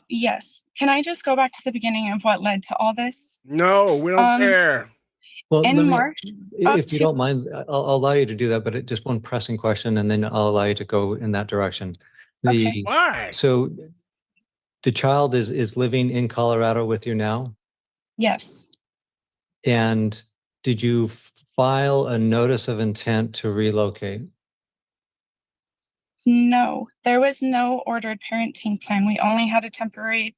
yes. Can I just go back to the beginning of what led to all this? No, we don't care. Well, In March, if you don't mind, I'll allow you to do that, but just one pressing question, and then I'll allow you to go in that direction. Why? So the child is living in Colorado with you now, yes, and did you file a notice of intent to relocate? no, there was no ordered parenting plan. We only had a temporary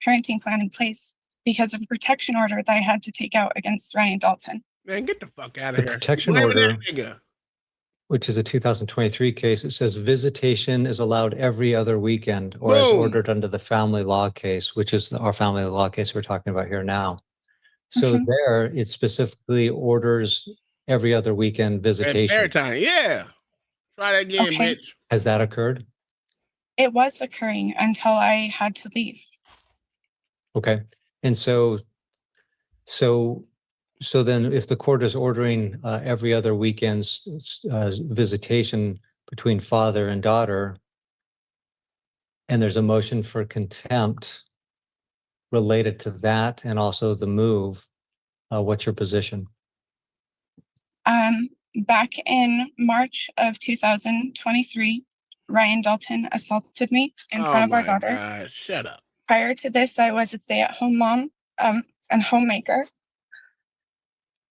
parenting plan in place because of a protection order that I had to take out against Ryan Dalton. Man, get the fuck out The of here. protection Blaming order, that nigga. which is a 2023 case, it says visitation is allowed every other weekend or as Boom. ordered under the family law case, which is our family law case we're talking about here now. So there, it specifically orders every other weekend And visitation. time. Yeah. Try that again, Okay. bitch. Has that occurred? It was occurring until I had to leave. Okay. And so then if the court is ordering every other weekend's visitation between father and daughter, and there's a motion for contempt related to that and also the move, what's your position? Back in March of 2023, Ryan Dalton assaulted me in front of our daughter. God, shut up. Prior to this, I was a stay-at-home mom and homemaker.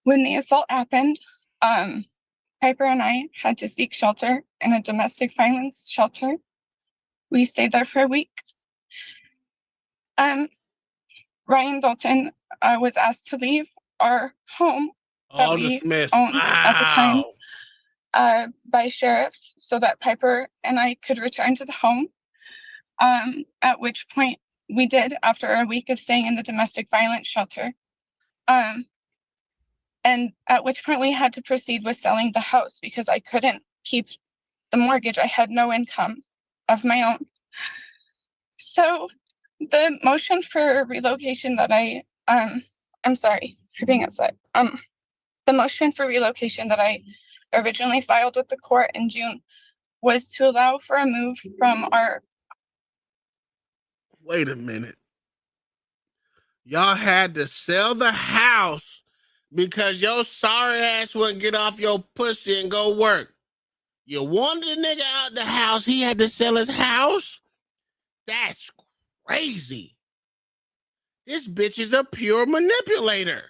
When the assault happened, Piper and I had to seek shelter in a domestic violence shelter. We stayed there for a week. Ryan Dalton was asked to leave our home that All we dismissed. owned at the time Wow. by sheriffs so that Piper and I could return to the home. At which point we did after a week of staying in the domestic violence shelter. And at which point we had to proceed with selling the house because I couldn't keep the mortgage. I had no income of my own. So the motion for relocation that I'm sorry for being upset. The motion for relocation that I originally filed with the court in June was to allow for a move from our. Wait a minute. Y'all had to sell the house because your sorry ass wouldn't get off your pussy and go work. You wanted a nigga out the house, he had to sell his house? That's crazy. This bitch is a pure manipulator.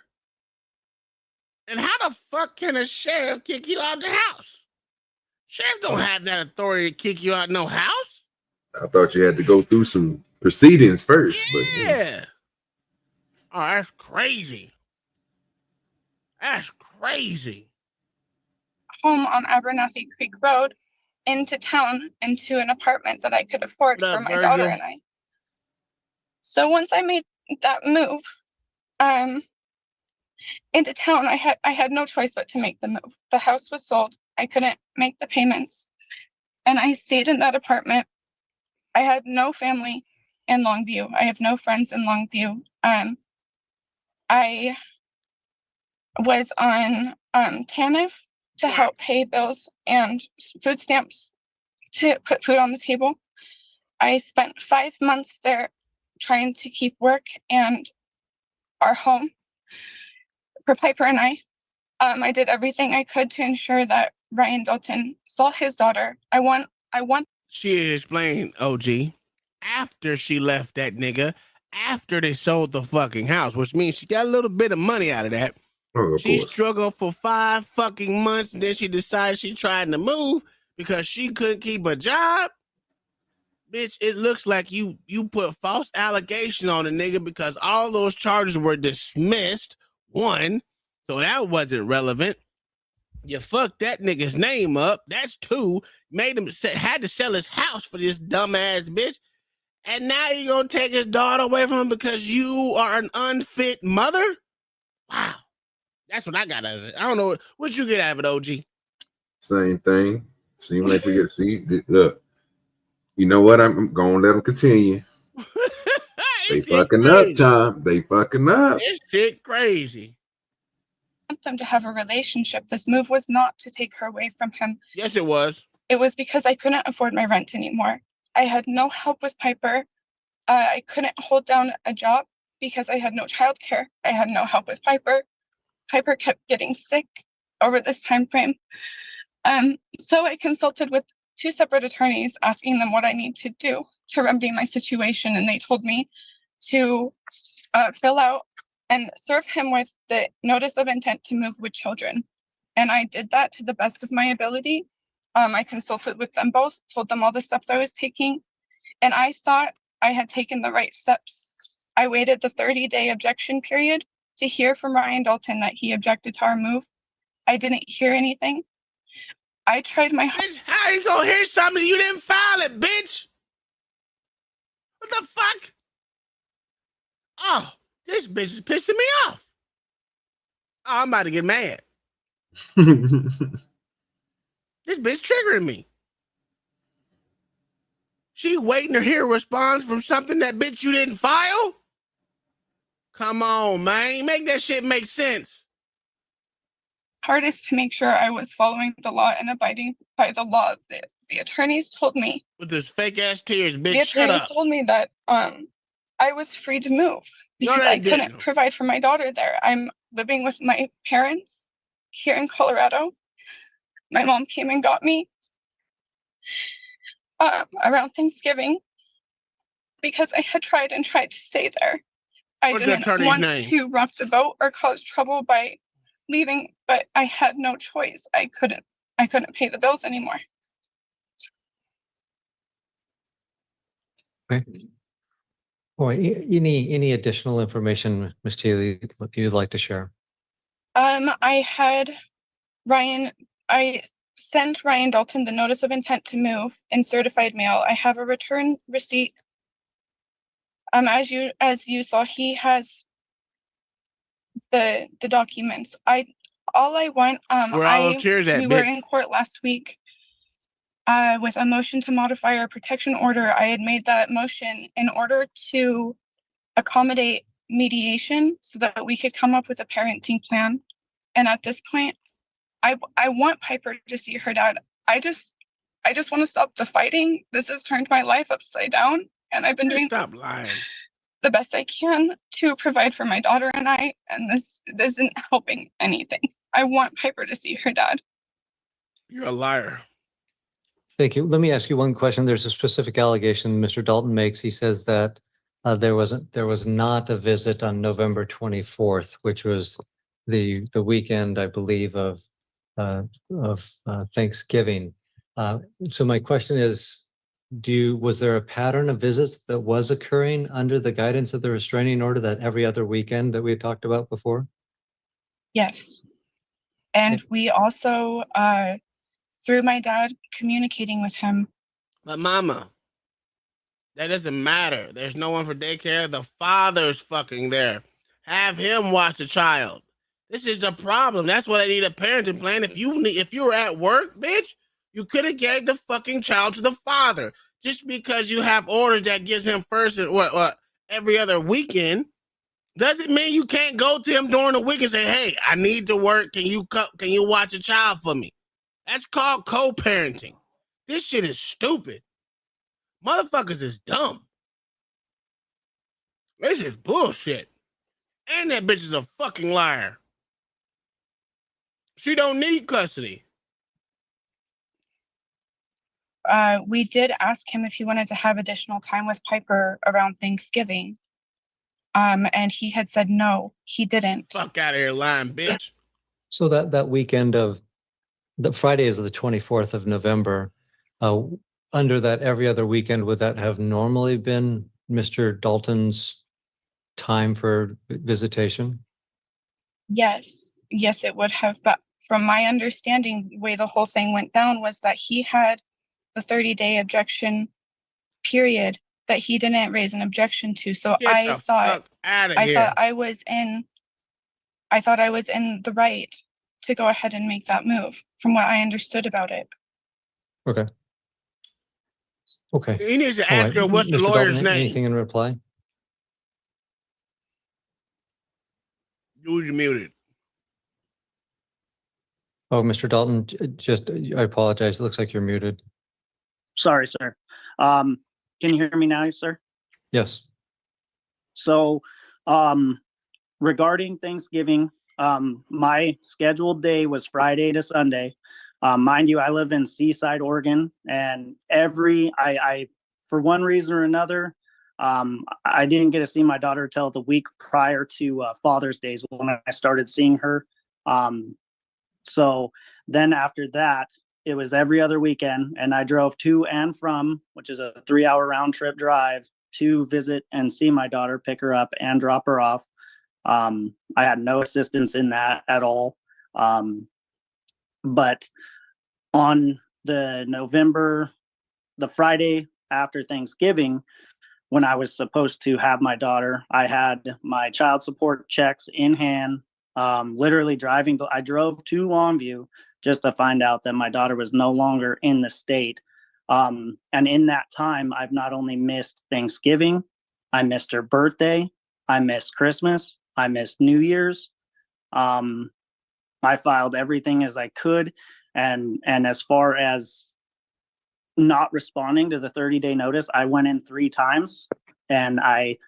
And how the fuck can a sheriff kick you out the house? Sheriff don't have that authority to kick you out no house. I thought you had to go through some proceedings first, but Yeah. Oh, that's crazy. That's crazy. Home on Abernathy Creek Road into town into an apartment that I could afford for my daughter and I. So once I made that move into town, I had no choice but to make the move. The house was sold. I couldn't make the payments. And I stayed in that apartment. I had no family in Longview. I have no friends in Longview. I was on TANF to help pay bills and food stamps to put food on the table. I spent 5 months there trying to keep work and our home for Piper and I. I did everything I could to ensure that Ryan Dalton saw his daughter. I want. She explained, OG, after she left that nigga, after they sold the fucking house, which means she got a little bit of money out of that. Oh, of She course. struggled for 5 fucking months, and then she decided she tried to move because she couldn't keep a job. Bitch, it looks like you put false allegation on the nigga because all those charges were dismissed. 1, so that wasn't relevant. You fucked that nigga's name up. That's 2. Made him had to sell his house for this dumbass bitch. And now you're gonna take his daughter away from him because you are an unfit mother? Wow. That's what I got out of it. I don't know what you get out of it, OG. Same thing. Seem like we get look. You know what? I'm gonna let them continue. They fucking up, Tom. They fucking up. This shit crazy. Want them to have a relationship. This move was not to take her away from him. Yes, it was. It was because I couldn't afford my rent anymore. I had no help with Piper. I couldn't hold down a job because I had no childcare. I had no help with Piper. Piper kept getting sick over this time frame. So I consulted with 2 separate attorneys, asking them what I need to do to remedy my situation, and they told me to fill out and serve him with the notice of intent to move with children. And I did that to the best of my ability. I consulted with them both, told them all the steps I was taking, and I thought I had taken the right steps. I waited the 30-day objection period to hear from Ryan Dalton that he objected to our move. I didn't hear anything. I tried my hardest. How you gonna hear something you didn't file it, bitch? What the fuck? Oh, this bitch is pissing me off. Oh, I'm about to get mad. This bitch triggering me. She waiting to hear a response from something that bitch you didn't file? Come on, man. Make that shit make sense. Hardest to make sure I was following the law and abiding by the law. The attorneys told me. With those fake ass tears, bitch. The Shut attorneys up. told me that I was free to move because I couldn't provide for my daughter there. I'm living with my parents here in Colorado. My mom came and got me around Thanksgiving because I had tried to stay there. I didn't want to rock the boat or cause trouble by leaving, but I had no choice. I couldn't pay the bills anymore. Okay. All right. Any additional information, Ms. Taylor, you'd like to share? I sent Ryan Dalton the notice of intent to move in certified mail. I have a return receipt. As you saw, he has the documents. All I want. Where are all those chairs at, we were bitch? in court last week. With a motion to modify our protection order. I had made that motion in order to accommodate mediation so that we could come up with a parenting plan. And at this point, I want Piper to see her dad. I just want to stop the fighting. This has turned my life upside down, and I've been doing stop lying. The best I can to provide for my daughter and I, and this isn't helping anything. I want Piper to see her dad. You're a liar. Thank you. Let me ask you one question. There's a specific allegation Mr. Dalton makes. He says that there was not a visit on November 24th, which was the weekend, I believe, of Thanksgiving. So my question is, was there a pattern of visits that was occurring under the guidance of the restraining order, that every other weekend that we had talked about before? Yes. And we also, through my dad communicating with him. But mama, that doesn't matter. There's no one for daycare. The father's fucking there. Have him watch the child. This is the problem. That's why I need a parenting plan. If you were at work, bitch, you could have gave the fucking child to the father. just because you have orders that gives him first and what every other weekend, doesn't mean you can't go to him during the week and say, "Hey, I need to work. Can you watch a child for me?" That's called co-parenting. This shit is stupid. Motherfuckers is dumb. This is bullshit. And that bitch is a fucking liar. She don't need custody. We did ask him if he wanted to have additional time with Piper around Thanksgiving. And he had said no, he didn't. Fuck out of here, lying bitch. So that weekend of the Friday is the 24th of November. Under that every other weekend, would that have normally been Mr. Dalton's time for visitation? Yes, it would have. But from my understanding, the way the whole thing went down was that he had the 30-day objection period that he didn't raise an objection to. So I thought I was in the right to go ahead and make that move from what I understood about it. Okay. Okay. He needs to All ask her what's the Mr. lawyer's Dalton, name. anything in reply? You're muted. Oh, Mr. Dalton, I apologize. It looks like you're muted. Sorry, sir. Can you hear me now, sir? Yes. So, regarding Thanksgiving, my scheduled day was Friday to Sunday. Mind you, I live in Seaside, Oregon, and I for one reason or another, I didn't get to see my daughter till the week prior to Father's Day when I started seeing her. So then after that, it was every other weekend, and I drove to and from, which is a 3-hour round trip drive to visit and see my daughter, pick her up and drop her off. I had no assistance in that at all. But on the Friday after Thanksgiving, when I was supposed to have my daughter, I had my child support checks in hand, literally I drove to Longview just to find out that my daughter was no longer in the state. And in that time, I've not only missed Thanksgiving, I missed her birthday, I missed Christmas, I missed New Year's. I filed everything as I could. And as far as not responding to the 30-day notice, I went in 3 times, and I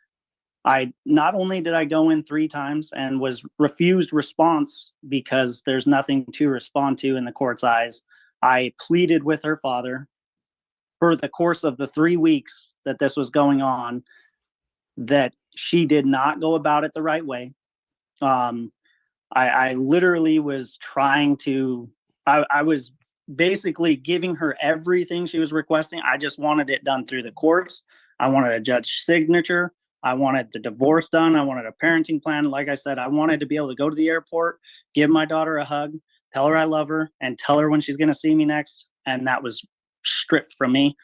not only did I go in 3 times and was refused response because there's nothing to respond to in the court's eyes, I pleaded with her father for the course of the 3 weeks that this was going on that she did not go about it the right way. I literally was trying to, I was basically giving her everything she was requesting. I just wanted it done through the courts. I wanted a judge's signature. I wanted the divorce done. I wanted a parenting plan. Like I said, I wanted to be able to go to the airport, give my daughter a hug, tell her I love her, and tell her when she's going to see me next. And that was stripped from me.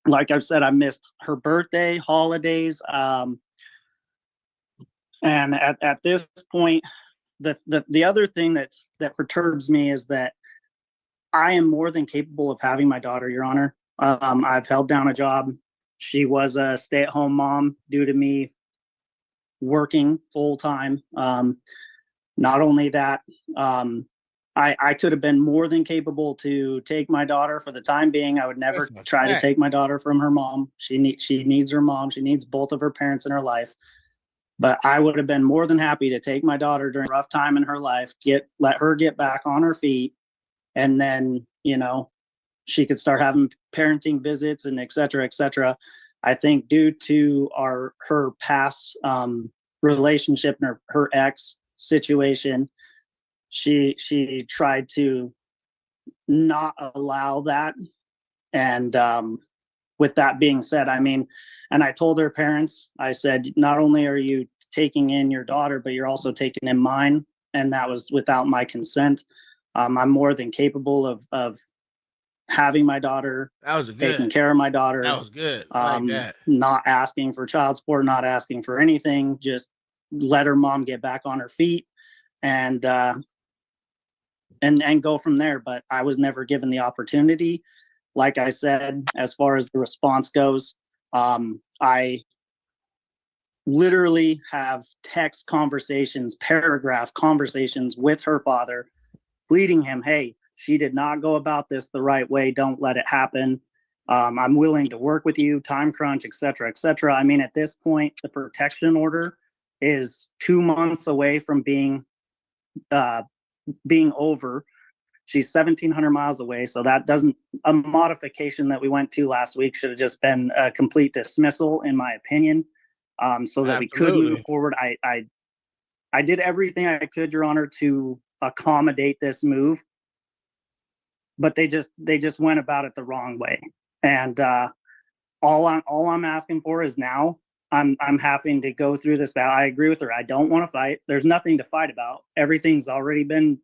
Like I've said, I missed her birthday, holidays. And at this point, the other thing that perturbs me is that I am more than capable of having my daughter, Your Honor. I've held down a job. She was a stay-at-home mom due to me working full-time. Not only that, I could have been more than capable to take my daughter for the time being. I would never try to take my daughter from her mom. She needs her mom. She needs both of her parents in her life. But I would have been more than happy to take my daughter during a rough time in her life, let her get back on her feet, and then, she could start having parenting visits and et cetera, et cetera. I think due to her past relationship and her ex situation, she tried to not allow that. And with that being said, and I told her parents, I said, not only are you taking in your daughter, but you're also taking in mine. And that was without my consent. I'm more than capable of having my daughter, taking care of my daughter. That was good. Like that. Not asking for child support, not asking for anything, just let her mom get back on her feet and go from there. But I was never given the opportunity. like I said, as far as the response goes, I literally have text conversations, paragraph conversations with her father, pleading him, hey, she did not go about this the right way. Don't let it happen. I'm willing to work with you, time crunch, et cetera, et cetera. I mean, at this point, the protection order is 2 months away from being over. She's 1,700 miles away, so that doesn't, a modification that we went to last week should have just been a complete dismissal, in my opinion, so that we could move forward. I did everything I could, Your Honor, to accommodate this move, but they just went about it the wrong way. And all I'm asking for is now I'm having to go through this battle. I agree with her. I don't want to fight. There's nothing to fight about. Everything's already been.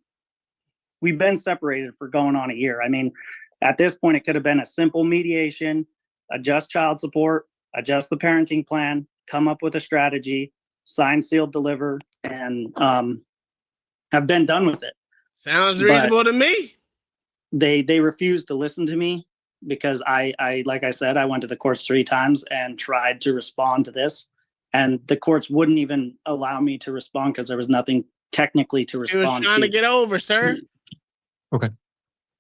We've been separated for going on a year. I mean, at this point, it could have been a simple mediation, adjust child support, adjust the parenting plan, come up with a strategy, sign, seal, deliver, and have been done with it. Sounds reasonable to me. They refused to listen to me because I like I said, I went to the courts 3 times and tried to respond to this, and the courts wouldn't even allow me to respond because there was nothing technically to respond to. He was trying to get over, sir. Okay.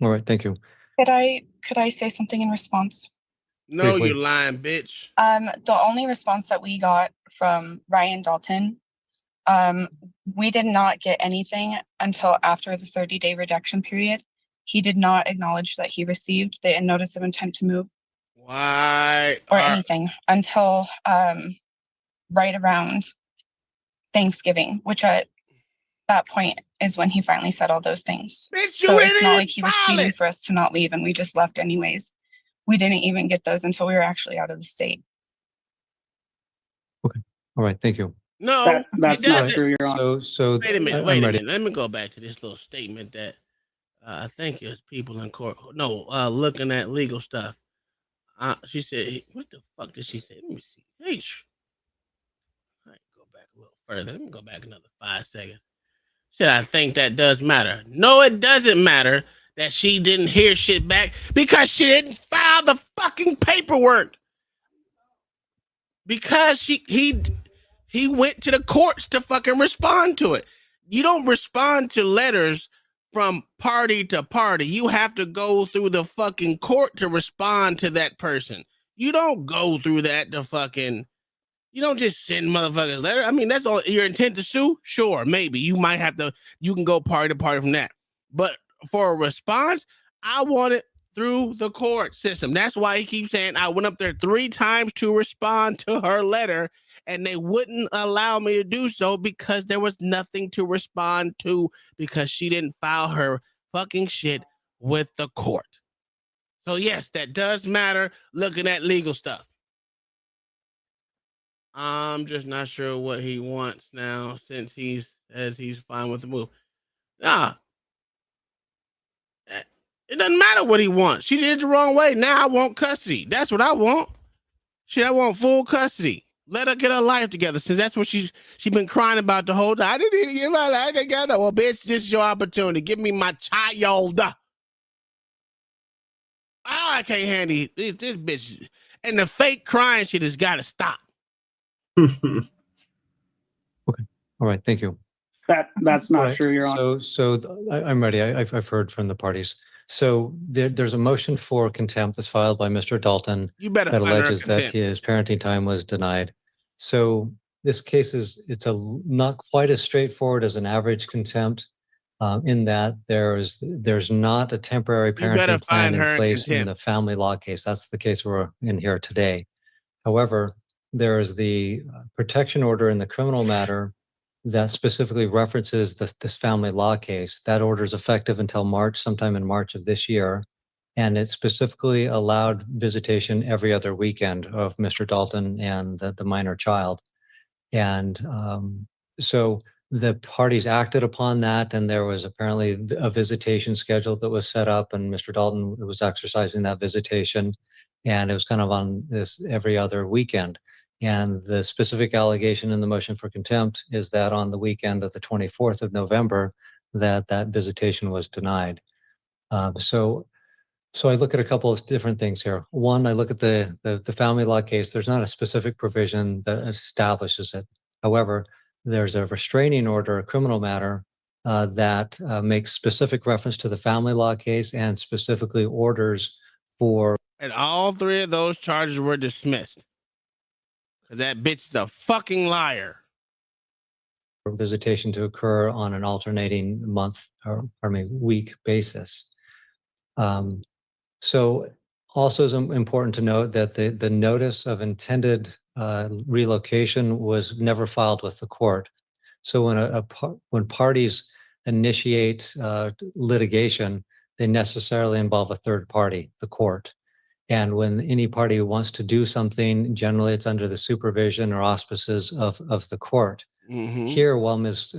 All right. Thank you. Could I say something in response? No, Briefly. you lying bitch. The only response that we got from Ryan Dalton, we did not get anything until after the 30-day reduction period. He did not acknowledge that he received the notice of intent to move. Why? Or anything until right around Thanksgiving, which at that point is when he finally said all those things. Bitch, So you it's not like he was file pleading it. for us to not leave and we just left anyways. We didn't even get those until we were actually out of the state. All right. Thank you. No, that's it not doesn't. true, Your Honor. So Wait a minute. I'm Wait a ready. minute. Let me go back to this little statement that I think it was people in court. No, looking at legal stuff. She said, "What the fuck did she say?" Let me see. Hey, I go back a little further. Let me go back another 5 seconds. Said, I think that does matter. No, it doesn't matter that she didn't hear shit back because she didn't file the fucking paperwork. Because he went to the courts to fucking respond to it. You don't respond to letters from party to party. You have to go through the fucking court to respond to that person. You don't go through that to fucking. You don't just send motherfuckers letter. I mean, that's all your intent to sue. Sure, maybe you might have to. You can go party to party from that. But for a response, I want it through the court system. That's why he keeps saying I went up there 3 times to respond to her letter, and they wouldn't allow me to do so because there was nothing to respond to because she didn't file her fucking shit with the court. So yes, that does matter. Looking at legal stuff. I'm just not sure what he wants now since he's fine with the move. Nah. It doesn't matter what he wants. She did it the wrong way. Now I want custody. That's what I want. Shit, I want full custody. Let her get her life together since that's what she's been crying about the whole time. I didn't need to get my life together. Well, bitch, this is your opportunity. Give me my child. Oh, I can't handle this bitch. And the fake crying shit has got to stop. Okay. All right. Thank you. That's not All right. true, Your Honor. I'm ready. I've heard from the parties. So there's a motion for contempt that's filed by Mr. Dalton You better that find her alleges that contempt. his parenting time was denied. So this case it's not quite as straightforward as an average contempt, in that there's not a temporary better parenting plan find her in in place in contempt. the family law case. That's the case we're in here today. However, there is the protection order in the criminal matter that specifically references this family law case. That order is effective until sometime in March of this year. And it specifically allowed visitation every other weekend of Mr. Dalton and the minor child. And so the parties acted upon that, and there was apparently a visitation schedule that was set up, and Mr. Dalton was exercising that visitation. And it was kind of on this every other weekend. And the specific allegation in the motion for contempt is that on the weekend of the 24th of November, that visitation was denied. So So I look at a couple of different things here. One, I look at the family law case. There's not a specific provision that establishes it. However, there's a restraining order, a criminal matter, that makes specific reference to the family law case and specifically orders for. And all three of those charges were dismissed. Because that bitch's a fucking liar. Visitation to occur on an alternating month or week basis. So also is important to note that the notice of intended relocation was never filed with the court. So when parties initiate litigation, they necessarily involve a third party, the court. And when any party wants to do something, generally it's under the supervision or auspices of the court. Mm-hmm. Here, while Ms.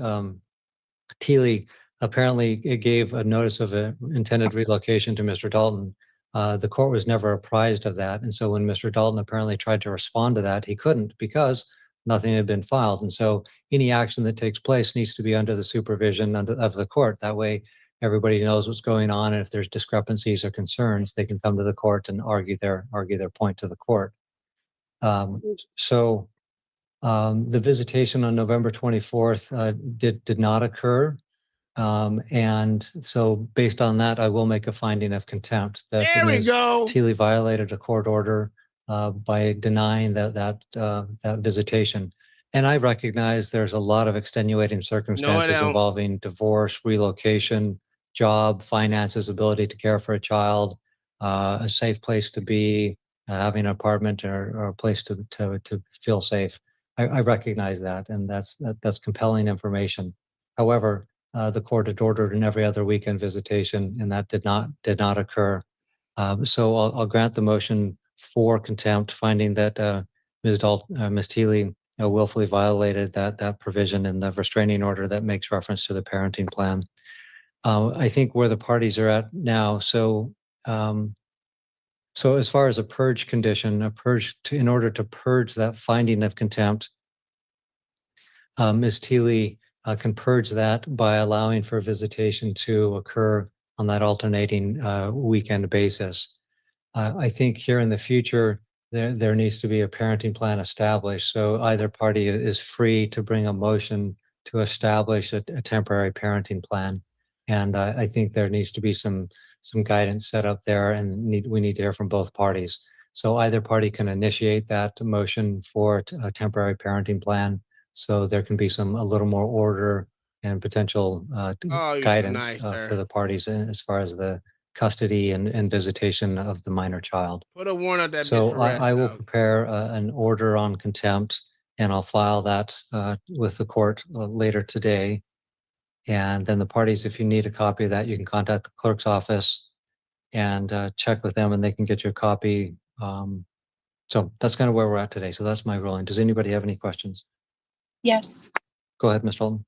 Teely apparently gave a notice of an intended relocation to Mr. Dalton, the court was never apprised of that. And so when Mr. Dalton apparently tried to respond to that, he couldn't because nothing had been filed. And so any action that takes place needs to be under the supervision of the court. That way, everybody knows what's going on. And if there's discrepancies or concerns, they can come to the court and argue their point to the court. The visitation on November 24th did not occur. And so based on that, I will make a finding of contempt that There we Ms. go. Teely violated a court order by denying that visitation. And I recognize there's a lot of extenuating circumstances don't. involving divorce, relocation, job, finances, ability to care for a child, a safe place to be, having an apartment or a place to feel safe. I recognize that, and that's compelling information. However, the court had ordered an every other weekend visitation, and that did not occur. So I'll grant the motion for contempt, finding that Ms. Teely willfully violated that provision in the restraining order that makes reference to the parenting plan. I think where the parties are at now. So as far as a purge condition, in order to purge that finding of contempt, Ms. Teely can purge that by allowing for visitation to occur on that alternating weekend basis. I think here in the future, there needs to be a parenting plan established. So either party is free to bring a motion to establish a temporary parenting plan. And I think there needs to be some guidance set up there, and we need to hear from both parties. So either party can initiate that motion for a temporary parenting plan, so there can be a little more order and potential guidance for the parties as far as the custody and visitation of the minor child. Put a warrant out that bitch So for rest, I will prepare an order on contempt, and I'll file that with the court later today. And then the parties, if you need a copy of that, you can contact the clerk's office and check with them, and they can get you a copy. So that's kind of where we're at today. So that's my ruling. Does anybody have any questions? Yes. Go ahead, Ms. Dalton.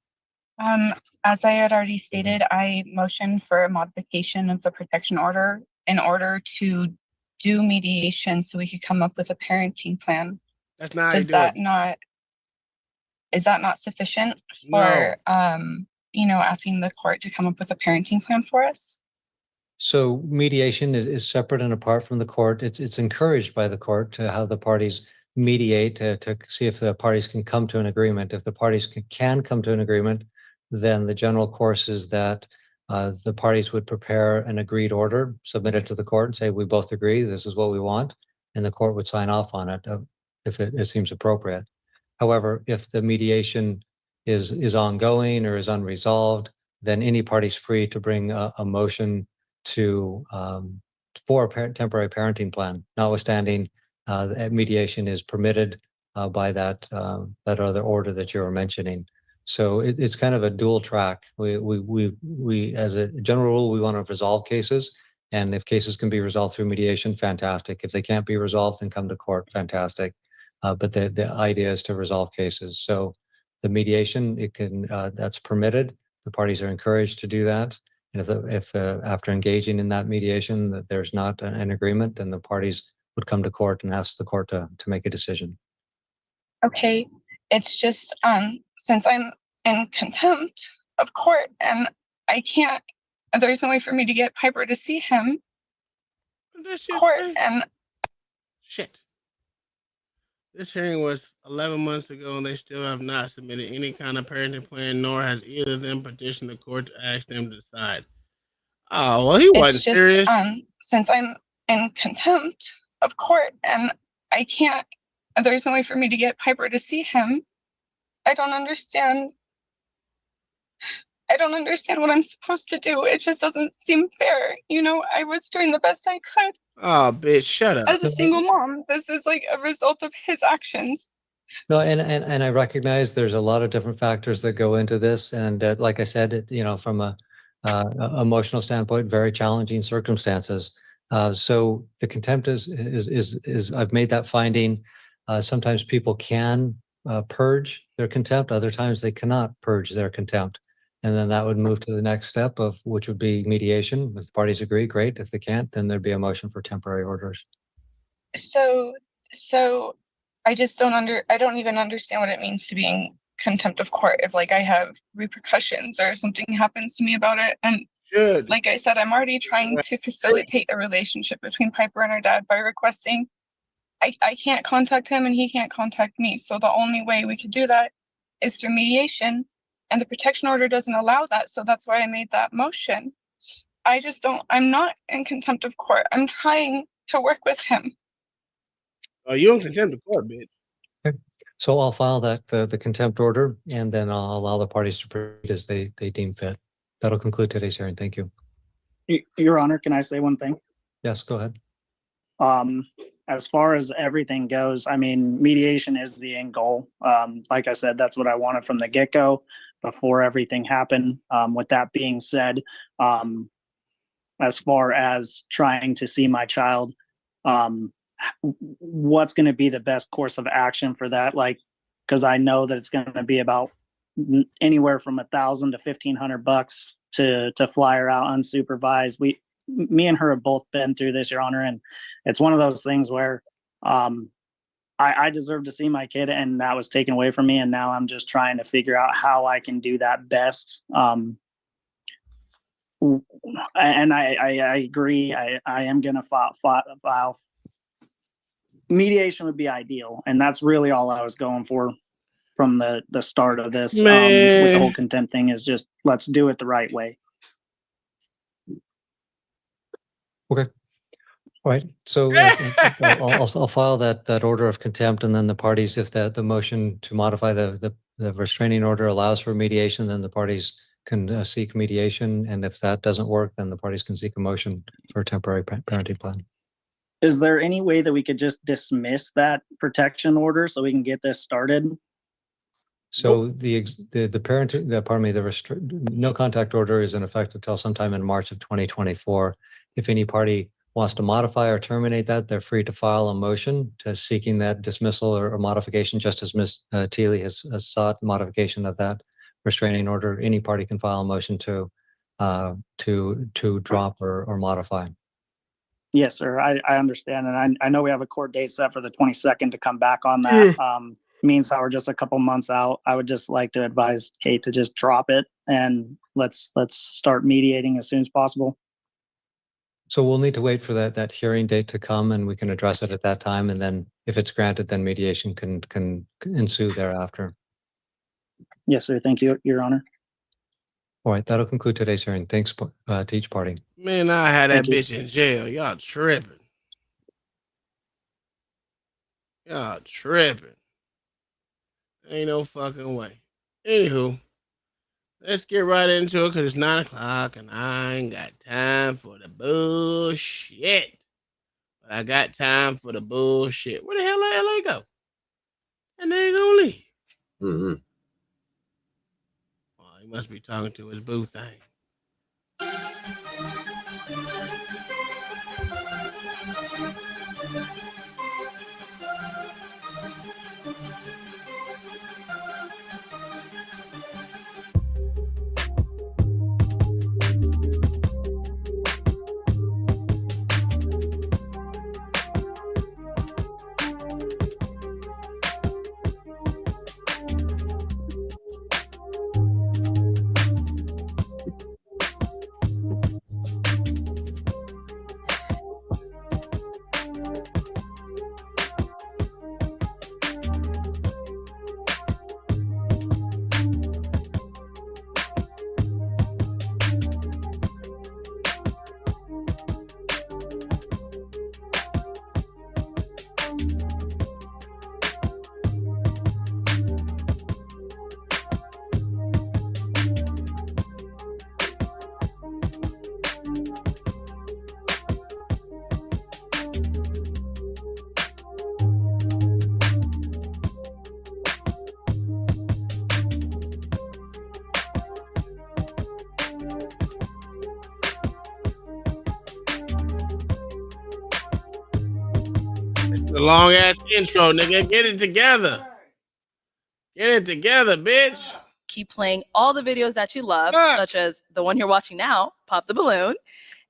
As I had already stated, I motioned for a modification of the protection order in order to do mediation so we could come up with a parenting plan. That's not Is that not sufficient for asking the court to come up with a parenting plan for us? So mediation is separate and apart from the court. It's encouraged by the court to have the parties mediate to see if the parties can come to an agreement. If the parties can come to an agreement, then the general course is that the parties would prepare an agreed order, submit it to the court, and say, we both agree, this is what we want, and the court would sign off on it if it seems appropriate. However, if the mediation is ongoing or is unresolved, then any party's free to bring a motion for a temporary parenting plan, notwithstanding mediation is permitted by that other order that you were mentioning. So it's kind of a dual track. We as a general rule, we want to resolve cases, and if cases can be resolved through mediation, fantastic. If they can't be resolved, then come to court, fantastic. But the idea is to resolve cases. So the mediation, that's permitted. The parties are encouraged to do that. And if after engaging in that mediation that there's not an agreement, then the parties would come to court and ask the court to make a decision. Okay, it's just since I'm in contempt of court and I can't, there's no way for me to get Piper to see him. court and Shit. This hearing was 11 months ago, and they still have not submitted any kind of parenting plan, nor has either of them petitioned the court to ask them to decide. Oh, well, he wasn't it's just serious. since I'm in contempt of court and I can't, there's no way for me to get Piper to see him. I don't understand what I'm supposed to do. It just doesn't seem fair. You know, I was doing the best I could Oh, bitch, shut up. as a single mom. This is like a result of his actions. No, and I recognize there's a lot of different factors that go into this, and like I said, from a emotional standpoint, very challenging circumstances. So the contempt is I've made that finding. Sometimes people can purge their contempt, other times they cannot purge their contempt, and then that would move to the next step of which would be mediation. If the parties agree, great. If they can't, then there'd be a motion for temporary orders. So I just I don't even understand what it means to be in contempt of court if like I have repercussions or something happens to me about it. And like I said, I'm already trying to facilitate a relationship between Piper and her dad by requesting I can't contact him and he can't contact me. So the only way we could do that is through mediation. And the protection order doesn't allow that. So that's why I made that motion. I'm not in contempt of court. I'm trying to work with him. Oh, you in contempt of court, bitch. Okay. So I'll file that the contempt order, and then I'll allow the parties to proceed as they deem fit. That'll conclude today's hearing. Thank you. Your Honor, can I say one thing? Yes, go ahead. As far as everything goes, I mean, mediation is the end goal. Like I said, that's what I wanted from the get-go before everything happened. With that being said, as far as trying to see my child, what's going to be the best course of action for that? Like, because I know that it's going to be about anywhere from $1,000 to $1,500 to fly her out unsupervised. Me and her have both been through this, Your Honor, and it's one of those things where I deserve to see my kid, and that was taken away from me, and now I'm just trying to figure out how I can do that best. And I agree. I am going to file. Mediation would be ideal, and that's really all I was going for from the start of this. With the whole contempt thing is just let's do it the right way. Okay. All right. So I'll file that order of contempt, and then the parties, if the motion to modify the restraining order allows for mediation, then the parties can seek mediation, and if that doesn't work, then the parties can seek a motion for a temporary parenting plan. Is there any way that we could just dismiss that protection order so we can get this started? So the no contact order is in effect until sometime in March of 2024. If any party wants to modify or terminate that, they're free to file a motion to seeking that dismissal or modification, just as Ms. Thiele has sought modification of that restraining order. Any party can file a motion to drop or modify. Yes, sir. I understand. And I know we have a court date set for the 22nd to come back on that. Means that we're just a couple months out. I would just like to advise Kate to just drop it and let's start mediating as soon as possible. So we'll need to wait for that hearing date to come, and we can address it at that time. And then if it's granted, then mediation can ensue thereafter. Yes, sir. Thank you, Your Honor. All right, that'll conclude today's hearing. Thanks to each party. Man, I had that bitch in jail. Y'all tripping. Y'all tripping. Ain't no fucking way. Anywho, let's get right into it because it's 9 o'clock and I ain't got time for the bullshit. But I got time for the bullshit. Where the hell did LA go? And they ain't gonna leave. Mm-hmm. Oh, he must be talking to his boo thing. The long ass intro, nigga. Get it together. Get it together, bitch. Keep playing all the videos that you love, such as the one you're watching now, Pop the Balloon.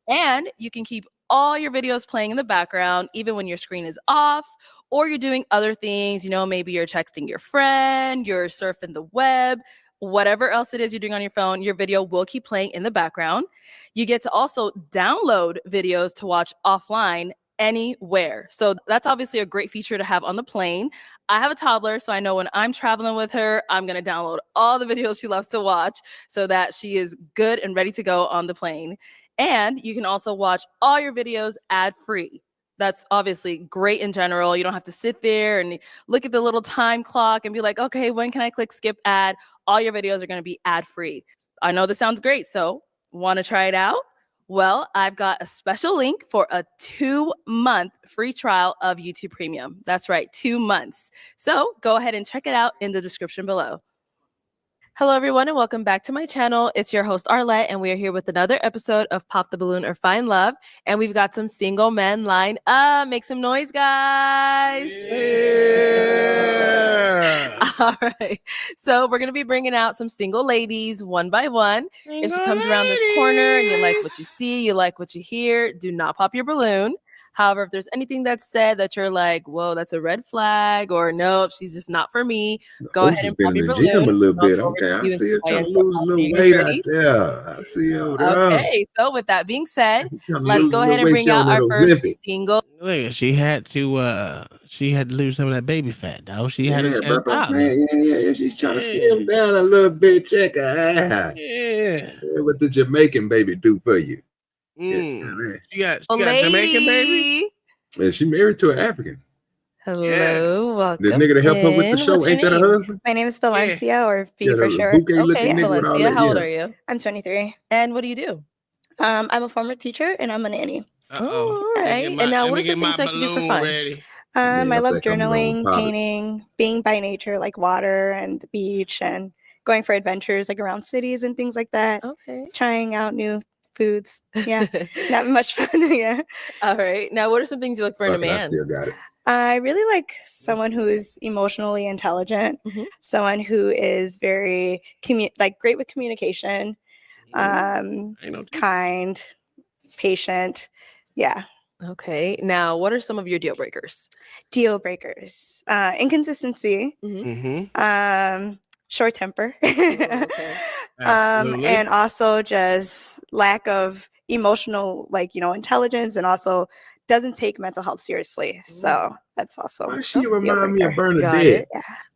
And you can keep all your videos playing in the background, even when your screen is off, or you're doing other things. You know, maybe you're texting your friend, you're surfing the web, whatever else it is you're doing on your phone, your video will keep playing in the background. You get to also download videos to watch offline anywhere. So that's obviously a great feature to have on the plane. I have a toddler, so I know when I'm traveling with her, I'm going to download all the videos she loves to watch so that she is good and ready to go on the plane. And you can also watch all your videos ad-free. That's obviously great in general. You don't have to sit there and look at the little time clock and be like, okay, when can I click skip ad? All your videos are going to be ad-free. I know this sounds great, so want to try it out? Well, I've got a special link for a 2-month free trial of YouTube Premium. That's right, 2 months. So go ahead and check it out in the description below. Hello, everyone, and welcome back to my channel. It's your host, Arlette, and we are here with another episode of Pop the Balloon or Find Love. And we've got some single men lined up. Make some noise, guys. Yeah. All right. So we're going to be bringing out some single ladies one by one. If she comes around this corner and you like what you see, you like what you hear, do not pop your balloon. However, if there's anything that's said that you're like, whoa, that's a red flag, or nope, she's just not for me, go ahead and pop your balloon. Gym a little bit. I'll go Okay, over to I you and see her see trying to how lose a little you guys weight out ready? there. I see her over there. Okay, so with that being said, Trying to let's lose go a ahead little and weight. bring She on out that our first Ozempic. single. Look, she had to lose some of that baby fat, dog. She had Yeah, a but I'm chance. saying, yeah. She's trying to slim down a little bit. Check her out. Yeah. What the Jamaican baby do for you? She got Lady. Jamaican baby. Yeah, she married to an African. Hello, welcome. The nigga that helped her with the show, What's your ain't that her name? husband? My name is Valencia, or V Yeah, for the short. bouquet looking Okay, nigga with all Valencia, that. how old Yeah. are you? I'm 23. And what do you do? I'm a former teacher and I'm a nanny. Oh, all right. And now, what are some things you like to do for fun? Yeah, I I love think I'm gonna journaling, pop it. painting, being by nature, like water and the beach, and going for adventures like around cities and things like that. Okay. Trying out new foods. Yeah. Not much fun. Yeah. All right. Now, what are some things you look for in a Fuck it, I man? still got it. I really like someone who is emotionally intelligent, someone who is very great with communication, kind, patient. Yeah. Okay. Now, what are some of your deal breakers? Deal breakers. Inconsistency. Short temper. Absolutely. And also just lack of emotional, intelligence, and also doesn't take mental health seriously. So that's also Why she remind me of Bernadette? Got it.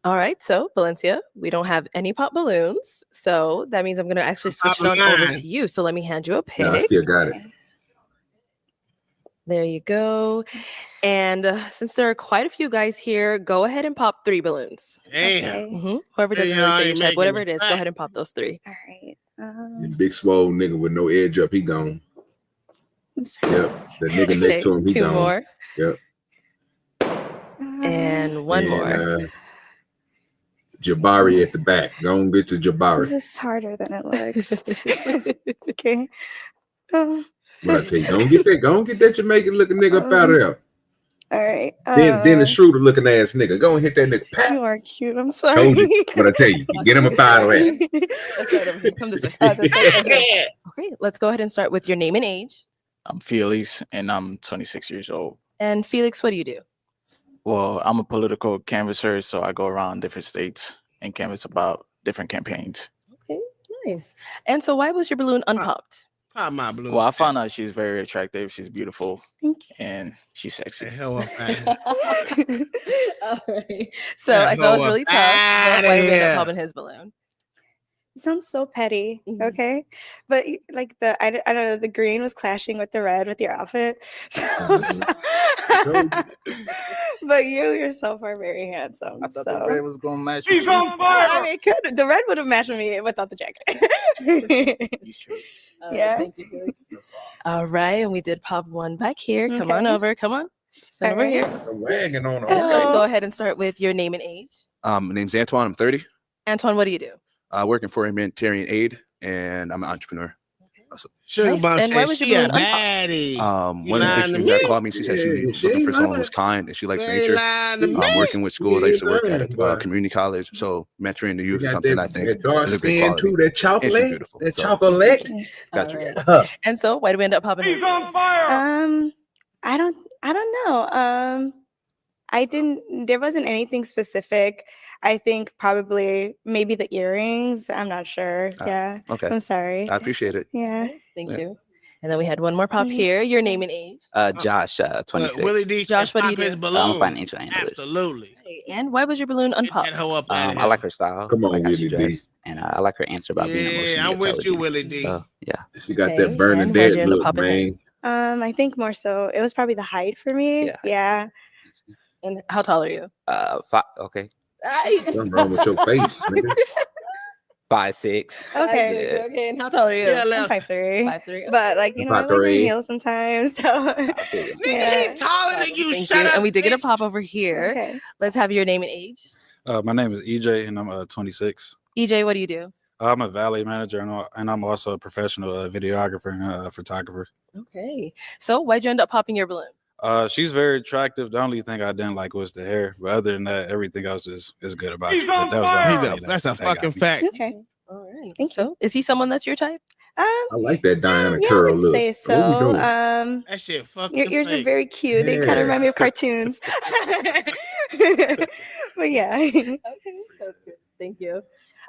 All right. So, Valencia, we don't have any pop balloons. So that means I'm going to actually switch it on over to you. So let me hand you a pick. No, I still got it. There you go. And since there are quite a few guys here, go ahead and pop 3 balloons. Damn. Whoever does a Yeah, really you figure check, making whatever it it is, go fat. ahead and pop those 3. All right. You big swole nigga with no edge up, he gone. Yep. The nigga next to him, he 2 gone. more. Yep. And one more. Jabari at the back. Go and get to Jabari. This is harder than it looks. Okay. What I tell you, go and get that Jamaican looking nigga up out of there. All right. Then the Schroeder looking ass nigga. Go and hit that nigga. Pat. You are cute. I'm sorry. Told you. What I tell you, get him up out of there. That's right over here. Come this way. Okay, let's go ahead and start with your name and age. I'm Felix, and I'm 26 years old. And Felix, what do you do? Well, I'm a political canvasser, so I go around different states and canvas about different campaigns. Okay, nice. And so why was your balloon unpopped? Pop my balloon. Well, I found out she's very attractive. She's beautiful. Thank you. And she's sexy. All right. So I saw it was really tough. But why did we end up popping his balloon? It sounds so petty, okay? But I don't know, the green was clashing with the red with your outfit. So but you yourself are very handsome. I thought the red was gonna match. She's on fire. I mean, it could. The red would have matched with me without the jacket. Yeah. Thank you, Felix. All right, and we did pop one back here. Come on Okay. over. Come on. Stand All over right. here. Wagging on her. And let's go ahead and start with your name and age. My name's Antoine. I'm 30. Antoine, what do you do? Working for humanitarian aid, and I'm an entrepreneur. Sugar Nice. Bomb And why said was your she a balloon unpopped? baddie. One of the lying big to things that me. called me, she said she was looking for someone who's kind and she likes You ain't nature. lying to me. Working with schools, I used to work at lying, a boy. community college, so mentoring the You youth is got something I that, think that dark is a great skin quality. too, that And she's chocolate, beautiful. that So, chocolate. got All you. right. And so why do we end up popping his balloon? I don't know. There wasn't anything specific. I think probably maybe the earrings. I'm not sure. Yeah. Okay. I'm sorry. I appreciate it. Yeah. Thank Yeah. you. And then we had one more pop here. Your name and age. Josh, 26. Willie D said Josh, what do you pop his do? balloon. I'm a financial analyst. Absolutely. Okay, and why was your balloon unpopped? That hoe up out of I here. like her style. Come I on, like how she Willie D. dressed, and I like her answer about being emotionally I'm with you, intelligent. Willie D. So yeah, She got Okay, that Bernadette and why'd you end up look, popping man. his? I think more so it was probably the height for me. Yeah. And how tall are you? okay, Something wrong with your face, nigga. 5'6". Okay. Yeah. Okay, and how tall are you? Yeah, I'm left. 5'3". 5'3". But like, I like my heels sometimes. So Nigga, he taller than you. Thank Shut you. up. And we did get a pop over here. Okay. Let's have your name and age. My name is EJ, and I'm 26. EJ, what do you do? I'm a valet manager, and I'm also a professional videographer and photographer. Okay. So why'd you end up popping your balloon? She's very attractive. The only thing I didn't like was the hair, but other than that, everything else is good about you. But that was the only thing That's a that got fucking me. fact. Okay. All right. So is he someone that's your type? I like that Diana Yeah, I curl would look. say What we so. doing? That shit fucking Your ears are fake. very cute. They kind Yeah. of remind me of cartoons. But yeah. Okay, that's good. Thank you.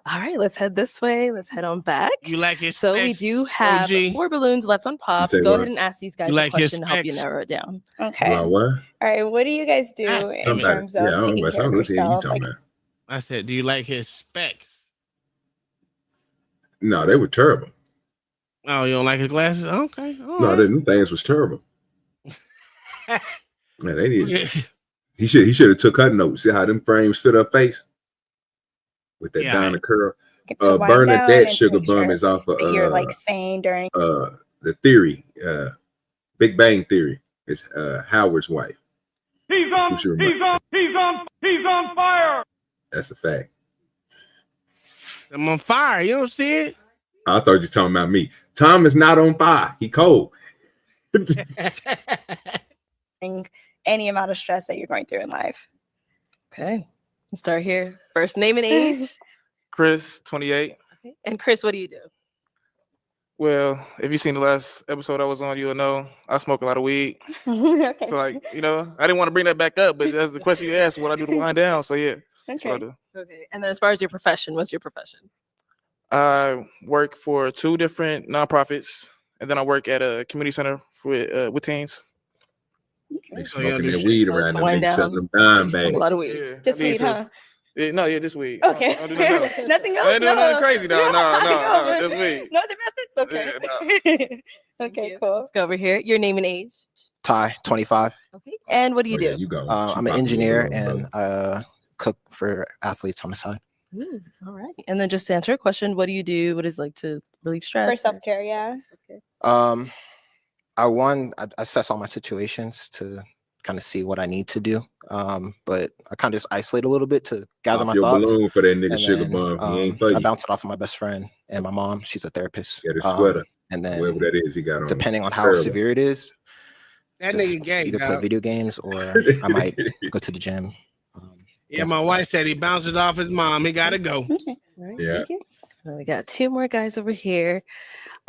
All right, let's head this way. Let's head on back. You like his So we specs, do have OG? 4 balloons left on pops. say Go what? ahead and ask these guys You a like his question to help you specs? narrow it down. Okay. Well, what? All right. What do you guys do Ah, in Somebody, terms of yeah, I don't taking know. care of What the hell you yourself? talking Like, about? I said, do you like his specs? No, they were terrible. Oh, you don't like his glasses? Okay. All No, right. them things was terrible. Man, they did. He should have took her notes. See how them frames fit her face with that Yeah. Donna curl. get to wind down Bernadette and Sugar to make sure Bum is off of that you're like sane during. the Theory, Big Bang Theory. It's Howard's wife. He's That's who she remind- he's on fire. That's a fact. I'm on fire. You don't see it? I thought you were talking about me. Tom is not on fire. He cold. Any amount of stress that you're going through in life. Okay. Let's start here. First name and age. Chris, 28. And Chris, what do you do? Well, if you've seen the last episode I was on, you'll know I smoke a lot of weed. Okay. So, like, I didn't want to bring that back up, but that's the question you asked, what I do to wind down. So, yeah, that's what I do. Okay. And then as far as your profession, what's your profession? I work for 2 different nonprofits, and then I work at a community center with teens. They smoking their weed around them. They selling them dime So you smoke a lot bags. of weed. Yeah, Just I need weed, to. huh? Yeah, just weed. Okay. I don't do nothing else. Nothing else. I ain't doing nothing crazy, though. No, No, just weed. No other methods. Okay. Okay. Cool. Let's go over here. Your name and age. Ty, 25. Okay. And what do you do? You go. I'm an engineer and cook for athletes on the side. Ooh, all right. And then just to answer a question, what do you do? What is like to relieve stress? For self-care, yeah. I assess all my situations to kind of see what I need to do. But I kind of just isolate a little bit to gather Pop my your thoughts. balloon for that nigga And Sugar then, Bum. He ain't for I you. bounce it off of my best friend and my mom. She's a therapist. Get his sweater. And then Whoever that is, he got on. depending on how Terrible. severe it is, That just nigga gay, either play dog. video games or I might go to the gym. Yeah, my wife said he bounced it off his mom. He got to go. Yeah. And we got 2 more guys over here.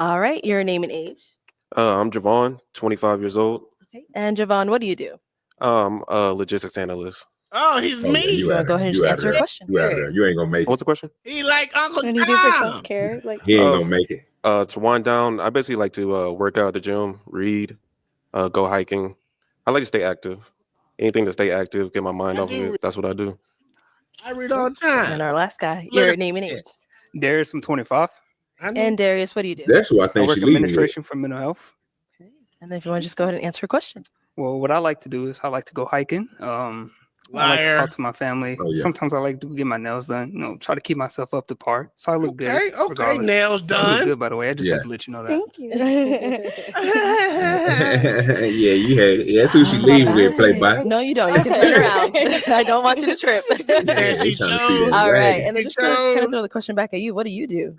All right. Your name and age. I'm Javon, 25 years old. Okay. And Javon, what do you do? A logistics analyst. Oh, he's Oh, yeah, me. you out Go ahead and just out answer of a there. question. You out of there. You ain't gonna make it. What's the question? He like Uncle What do you do for Tom. self-care? Like, He ain't gonna make it. To wind down, I basically like to work out at the gym, read, go hiking. I like to stay active. Anything to stay active, get my mind off of it. That's what I do. I read all the time. And our last guy, Look your at name and age. Darius, I'm 25. And Darius, what do you do? That's who I I think work she leaving with. administration for mental health. And then if you want to just go ahead and answer a question. Well, what I like to do is I like to go hiking. I like to Liar. talk to my family. Oh, yeah. Sometimes I like to get my nails done. Try to keep myself up to par, so I look good. Okay, regardless. nails You done. look good, by the way. I just Yeah. have to let you know that. thank you. Yeah, you had. Yeah, that's who she leaving with. Play by. No, you don't. You can turn around. I don't want you to trip. Yeah, they trying to see that. All right. dragon. And then just to kind of throw the question back at you, what do you do?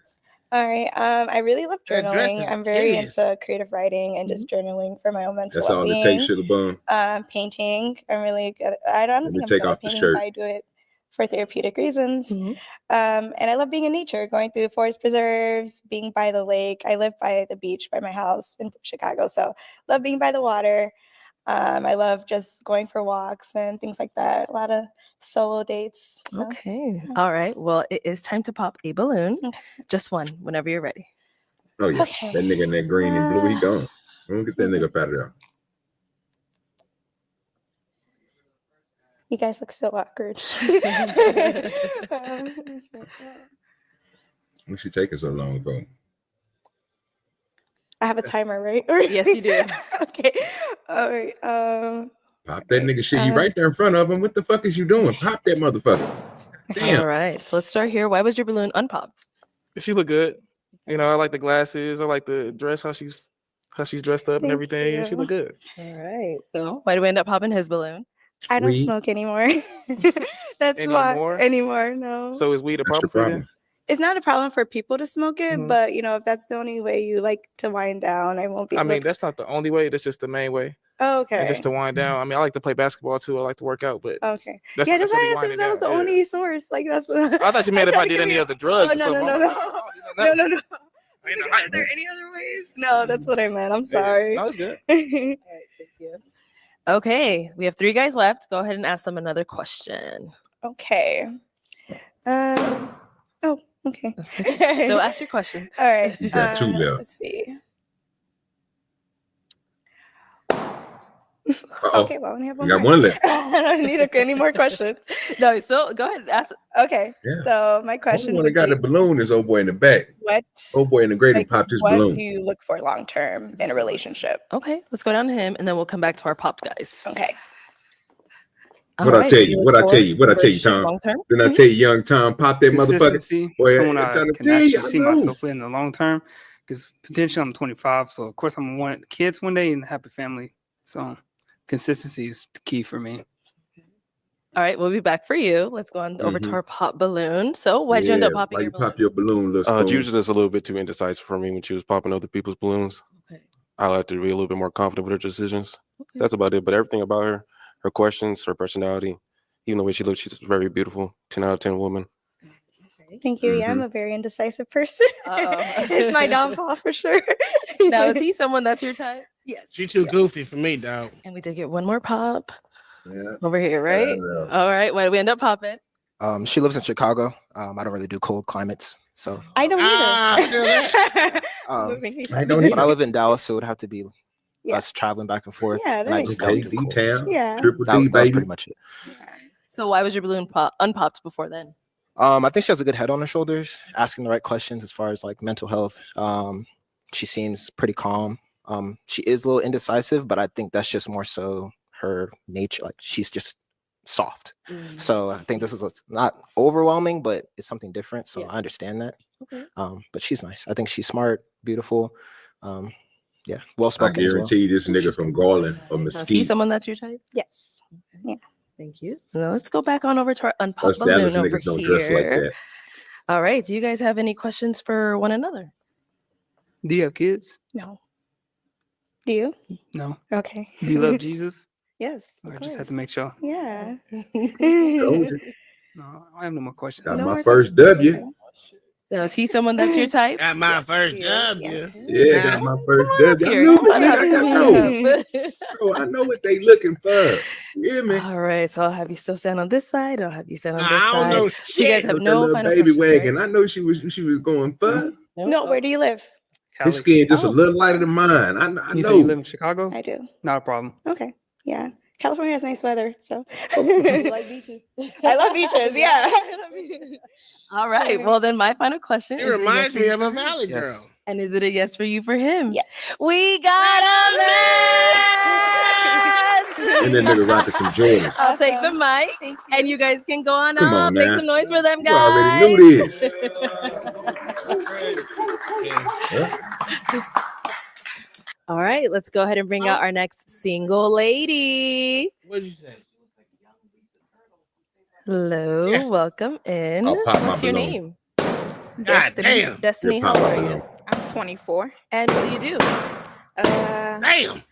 All right. I really love That dress journaling. is I'm very killing. into creative writing and just journaling for my own mental That's all it takes, well-being. sugar bun. Painting. I'm really good. I don't Let me think I'm take good off at the painting, shirt. but I do it for therapeutic reasons. Mm-hmm. And I love being in nature, going through forest preserves, being by the lake. I live by the beach by my house in Chicago, so love being by the water. I love just going for walks and things like that. A lot of solo dates. So, Okay. yeah. All right. Well, it is time to pop a balloon. Okay. Just one, whenever you're ready. Oh yeah, Okay. that nigga in that green and blue, he gone. Don't get that nigga up out of there. You guys look so awkward. What's she taking so long for? I have a timer, right? Yes, you do. Okay. All right. Pop that nigga shit. You right there in front of him. What the fuck is you doing? Pop that motherfucker. Damn. All right. So let's start here. Why was your balloon unpopped? She look good. You know, I like the glasses. I like the dress, how she's dressed up and Thank everything. And she look good. All right. So why do we end up popping his balloon? I don't Weed. smoke anymore. That's why anymore. No. So is weed a That's the problem for you problem. then? It's not a problem for people to smoke it, but if that's the only way you like to wind down, I won't be. I mean, that's not the only way. That's just the main way. Okay. And just to wind down. I mean, I like to play basketball too. I like to work out, but Okay. that's Yeah, that's that's why only I said winding that was the down, yeah. only source. Like that's. I thought you meant if I did any other drugs. Oh or no something. no no no no no. Are there any other ways? No, that's what I meant. I'm sorry. No, it's good. All right, thank you. Okay. We have 3 guys left. Go ahead and ask them another question. Okay. Oh, okay. So ask your question. All right. You got 2 left. Let's see. Uh-oh. Okay, well, I only have You one got more. 1 left. I don't need any more questions. No, so go ahead and ask. Okay. Yeah. So my Only question one that would got be, the balloon is old boy in the back. what Old boy in the grade who popped his what balloon. do you look for long term in a relationship? Okay, let's go down to him and then we'll come back to our popped guys. Okay. What I tell you, what I tell you, Tom? Long-term? Then I tell you, young Tom, pop that motherfucker. Consistency, Boy, someone I'm I trying to can tell you, actually I see know. myself in the long term. Because potentially I'm 25, so of course I'm gonna want kids one day and a happy family. So consistency is the key for me. All right, we'll be back for you. Let's go on over to our pop balloon. So why'd you end up popping why your you balloon? pop your balloon, little She Stone? was just a little bit too indecisive for me when she was popping other people's balloons. Okay. I like to be a little bit more confident with her decisions. Okay. That's about it. But everything about her, her questions, her personality, even the way she looks, she's a very beautiful 10 out of 10 woman. Thank you. Yeah, I'm a very indecisive person. It's my downfall for sure. Now, is he someone that's your type? Yes. She too goofy for me, dog. And we did get one more pop Yeah. over here, right? All right, why did we end up popping? She lives in Chicago. I don't really do cold climates, so I don't either. I don't either. But I live in Dallas, so it would have to be us traveling back and forth. Yeah, and I just Okay, don't do cold. D-Town, Yeah. Triple That D, was baby. pretty much it. So why was your balloon unpopped before then? I think she has a good head on her shoulders, asking the right questions as far as like mental health. She seems pretty calm. She is a little indecisive, but I think that's just more so her nature. Like she's just soft. So I think this is not overwhelming, but it's something different. So I understand that. Okay. But she's nice. I think she's smart, beautiful. Yeah, well I spoken as well. guarantee this nigga from Garland or Now, is he Mesquite. someone that's your type? Yes. Yeah. Thank you. Now let's go back on over to our unpopped Us balloon Dallas over niggas don't here. dress like that. All right. Do you guys have any questions for one another? Do you have kids? No. Do you? No. Okay. Do you love Jesus? Yes. I just had to make sure. Yeah. No, I have no more questions. Got my first W. Now, is he someone that's your type? Got my first W. Yeah, got my first W. I Here, know, come on man, up, I come know. on up. Bro, I know what they looking for. You hear me? All right, so I'll have you still stand on this side. I'll have you stand on this I don't side. know So you guys have Look, no that little final baby questions, wagon. right? I know she was going for. No, where do you live? His skin just a little lighter than mine. I You know. say you live in Chicago? I do. Not a problem. Okay. Yeah. California has nice weather, so You like beaches? I love beaches. Yeah. I love beaches. All right. Well, then my final question It is reminds me of a you? Valley girl. Yes. And is it a yes for you for him? Yes. We got a match. And that nigga rocking some Jordans. I'll take the mic, and you guys can go on Come up. on Make now. some noise for them You guys. already knew this. All right, let's go ahead and bring out our next single lady. What did you say? Hello, Yes. welcome in. I'll pop my What's your balloon. name? Destiny. damn. Destiny, how Pop old my are you? balloon. I'm 24. And what do you do? Damn.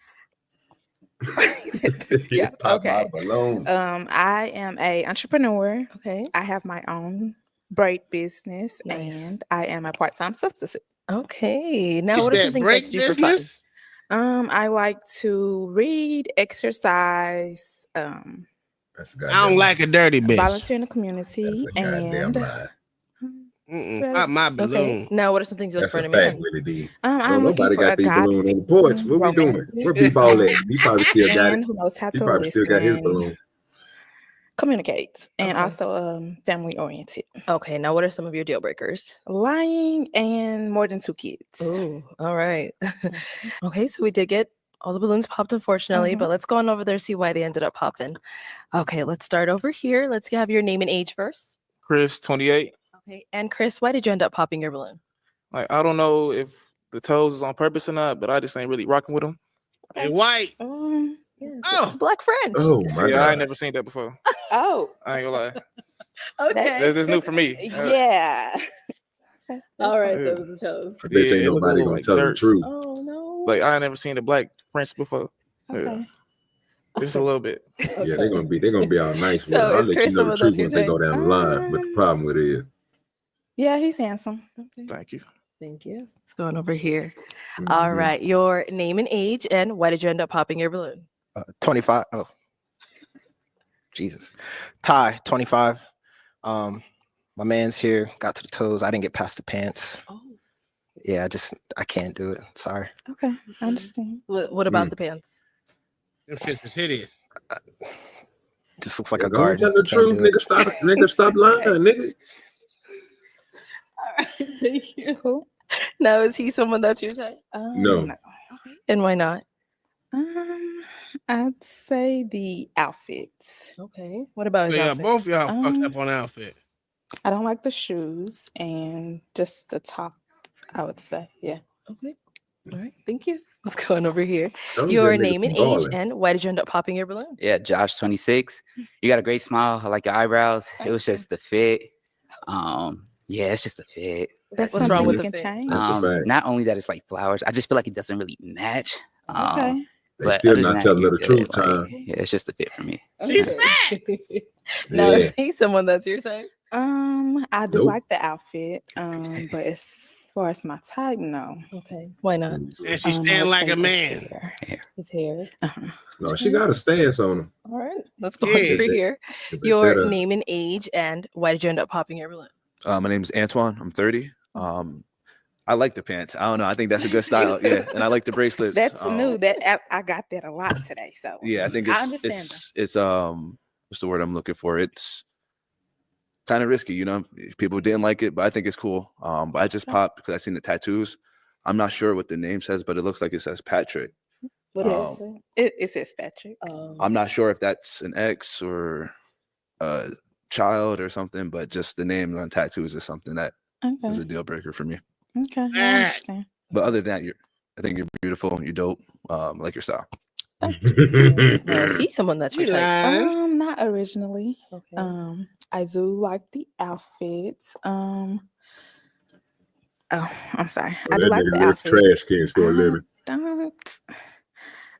Yeah. Pop my Okay. balloon. I am a entrepreneur. Okay. I have my own braid business, Nice. and I am a part-time substitute. Okay. Now, Is what are some that things break that you do for fun? business? I like to read, exercise, That's a I don't goddamn like a dirty bitch. volunteer in the community, That's a goddamn and lie. Pop my Okay. balloon. Now, what are some things you look That's for a in a fact, man? Willie D. I'm No, looking nobody for a got these God balloons on the porch. What we doing? Where B-ball at? He probably still got it. man who knows how He to probably still got his listen, balloon. communicate, and Okay. also family oriented. Okay. Now, what are some of your deal breakers? Lying and more than 2 kids. Ooh, all right. Okay, so we did get all the balloons popped, unfortunately, but let's go on over there, see why they ended up popping. Okay, let's start over here. Let's have your name and age first. Chris, 28. Okay, and Chris, why did you end up popping your balloon? Like, I don't know if the toes is on purpose or not, but I just ain't really rocking with them. Hey, white. Yeah, it's a black French. Oh my See, I God. ain't never seen that before. Oh, I ain't gonna lie. Okay. This is new for me. yeah. All right, Yeah. so it was the toes. I bet you ain't it look a nobody little gonna like tell the dirt. truth. Oh no. Like, I ain't never seen a black French before. Yeah. Okay. Just a little bit. Yeah, they're gonna be all nice with it. So I'll is let you Chris know the someone truth that's your once they go type? down the line. But the problem with it is, Yeah, he's handsome. Okay. Thank you. Thank you. Let's go on over here. Mhm. All right, your name and age, and why did you end up popping your balloon? 25. Oh, Jesus. Ty, 25. My man's here. Got to the toes. I didn't get past the pants. Oh. Yeah, I can't do it. Sorry. Okay, I understand. What about the pants? Them shits is hideous. Just looks like yeah, a go and garden. tell the Can't truth, do it. nigga. Stop lying, nigga. All right, thank you. Cool. Now, is he someone that's your type? No. Okay. And why not? I'd say the outfits. Okay. What about his So yeah, outfit? both y'all fucked up on outfit. I don't like the shoes and just the top, I would say. Yeah. Okay. All right. Thank you. Let's go on over here. Those Your good niggas name and age, ballin'. and why did you end up popping your balloon? Yeah, Josh, 26. You got a great smile. I like your eyebrows. It was just the fit. Yeah, it's just the fit. That's What's wrong something with you the can fit? change. That's a fact. Not only that it's like flowers, I just feel like it doesn't really match. Okay. They But still other than not that, telling you're the good. truth, Like, Tom. yeah, it's just the fit for me. She's Okay. fat. Now, Yeah. is he someone that's your type? I do Nope. like the outfit. But as far as my type, no. Okay. Why not? And she I stand would like say a the man. hair. His hair. No, she got a stance on him. All right. Let's go Yeah. over here. They Your better- name and age, and why did you end up popping your balloon? My name is Antoine. I'm 30. I like the pants. I don't know. I think that's a good style. Yeah, and I like the bracelets. That's new. That I got that a lot today. So Yeah, I think I it's understand it's what's the word I'm looking for? It's kind of risky, you know. People didn't like it, but I think it's cool. But I just popped because I seen the tattoos. I'm not sure what the name says, but it looks like it says Patrick. What is it? It says Patrick. I'm not sure if that's an ex or a child or something, but just the name on tattoos is something that is a deal breaker for me. Okay, I understand. But other than that, I think you're beautiful. You're dope. Like your style. Now, is he someone that's your type? Not originally. Okay. I do like the outfits. Oh, I'm sorry. I do that like nigga the lift outfit. trash cans for a living.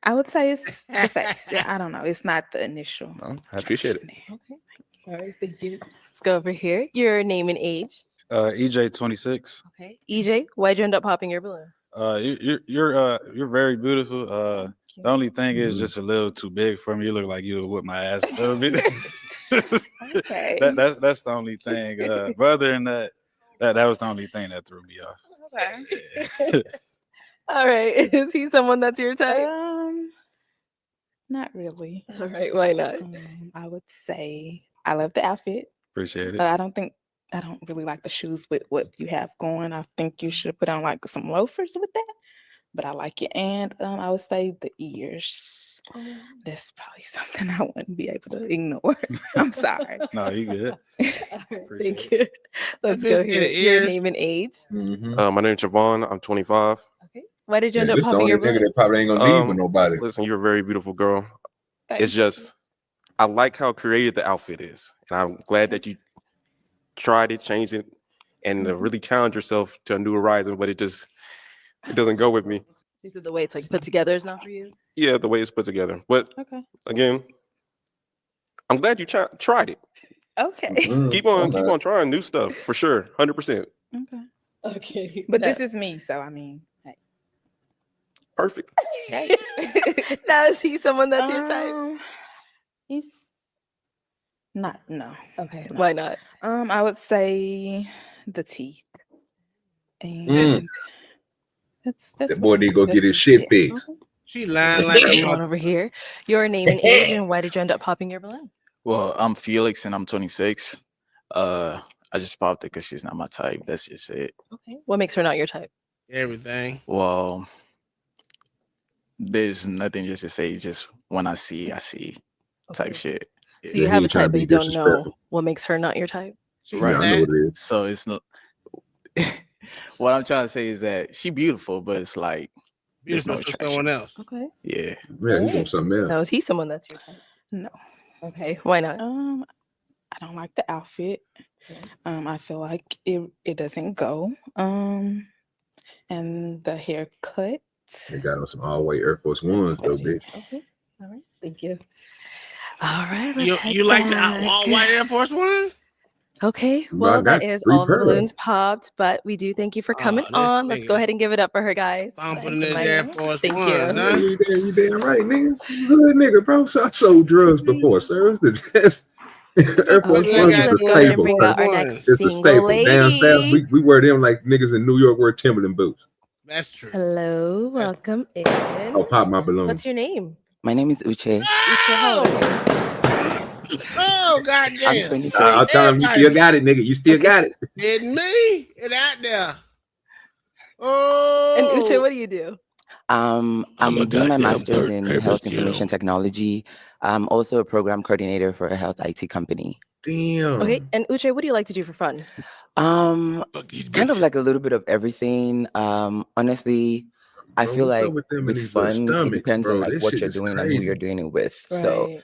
I would say it's the face. Yeah, I don't know. It's not the initial. I appreciate it. Okay. All right. Thank you. Let's go over here. Your name and age. EJ, 26. Okay. EJ, why'd you end up popping your balloon? You're very beautiful. The only thing is just a little too big for me. You look like you would whip my ass a little bit. Okay. That's the only thing. But other than that was the only thing that threw me off. Okay. All right. Is he someone that's your type? Not really. All right. Why not? I would say I love the outfit. Appreciate it. I don't really like the shoes with what you have going. I think you should put on like some loafers with that. But I like it. And I would say the ears. That's probably something I wouldn't be able to ignore. I'm sorry. No, you good. All right, thank you. Let's go here. Your name and age. My name's Javon. I'm 25. Okay. Why did you end up popping your balloon? That probably ain't gonna leave with nobody. Listen, you're a very beautiful girl. Thank It's just, I like how creative the outfit is, and I'm glad that you tried it, changed it, and to really challenge yourself to a new horizon, but it doesn't go with me. You said the way it's like put together is not for you. Yeah, the way it's put together. But Okay. again, I'm glad you tried it. Okay. Keep on trying new stuff for sure, 100%. Okay. Okay. But this is me, so I mean, hey. Perfect. Now is he someone that's your type? He's not. No. Okay. Why not? I would say the teeth. And Mm. that's That boy need to go get his shit fixed. She lying like a Going mother. over here. Your name and age, and why did you end up popping your balloon? Well, I'm Felix and I'm 26. I just popped it because she's not my type. That's just it. Okay. What makes her not your type? Everything. Well, there's nothing just to say. Just when I see type shit. So you have a type, but you don't know what makes her not your type. Right. I know it is. So it's not. What I'm trying to say is that she beautiful, but it's like there's no Beautiful to attraction. someone else. Okay. Yeah. Yeah, you want something else. Now is he someone that's your type? No. Okay. Why not? I don't like the outfit. I feel like it doesn't go. And the haircut. They got on some all-white Air Force Ones though, bitch. Okay. All right. Thank you. All right. Let's You like the all white Air Force One? Okay, I well, that got is 3 all the pearls. balloons popped, but we do thank you for coming this on. Let's nigga. go ahead and give it up for her, guys. I'm putting Thank this you, Air Mike. Force Thank One, you. huh? You damn right, nigga. Hood nigga, bro. So I sold drugs before, sir. It's the just Air Force Okay, Ones is let's a go ahead and staple. bring sir. out our next It's a single staple. Down south, lady. we wear them like niggas in New York wear Timberland boots. That's true. Hello, welcome in. I'll pop my balloon. What's your name? My name is Uche. Uche, how old are you? Oh, goddamn. I'm 23. I'll tell him you still got it, nigga. You still got it. Didn't me? It out there. Oh. And Uche, what do you do? I'm a doing my goddamn master's third in paper health kid. information technology. I'm also a program coordinator for a health IT company. Damn. Okay, and Uche, what do you like to do for fun? Kind of like a little bit of everything. Honestly, I Bro, feel what's up like with them and with these little fun, it stomachs, depends bro? on like This what shit you're is doing and who you're crazy. doing it with. So Right.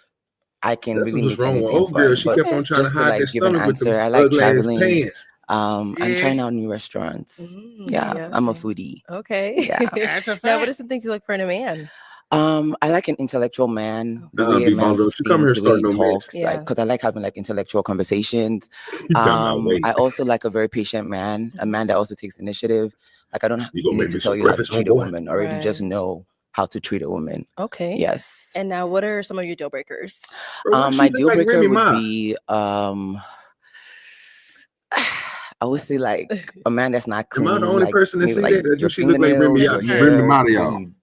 I can That's really what's make wrong with anything old girl. fun. She But kept on trying just to to hide like that give an stomach with answer, the I like ugly ass traveling. pants. I'm trying out new restaurants. Yeah, I'm a foodie. Okay. Yeah. That's a Now, what fact. are some things you look for in a man? I like an intellectual man, the way a Be man Bongo. She come here thinks, the way he starting no mess. talks, like because I like having like intellectual conversations. You talking about wait. I also like a very patient man, a man that also takes initiative. Like I don't You gonna need make to me tell some you how to breakfast, treat a homeboy? woman, already just Right. know how to treat a woman. Okay. Yes. And now, what are some of your deal breakers? Bro, why My she look deal like breaker Remy would Ma? be I would say like a man that's not Am I the clean, only like person that maybe see like that? Or your do she look like Remy, fingernails, your Remy hair, Ma to the way y'all? you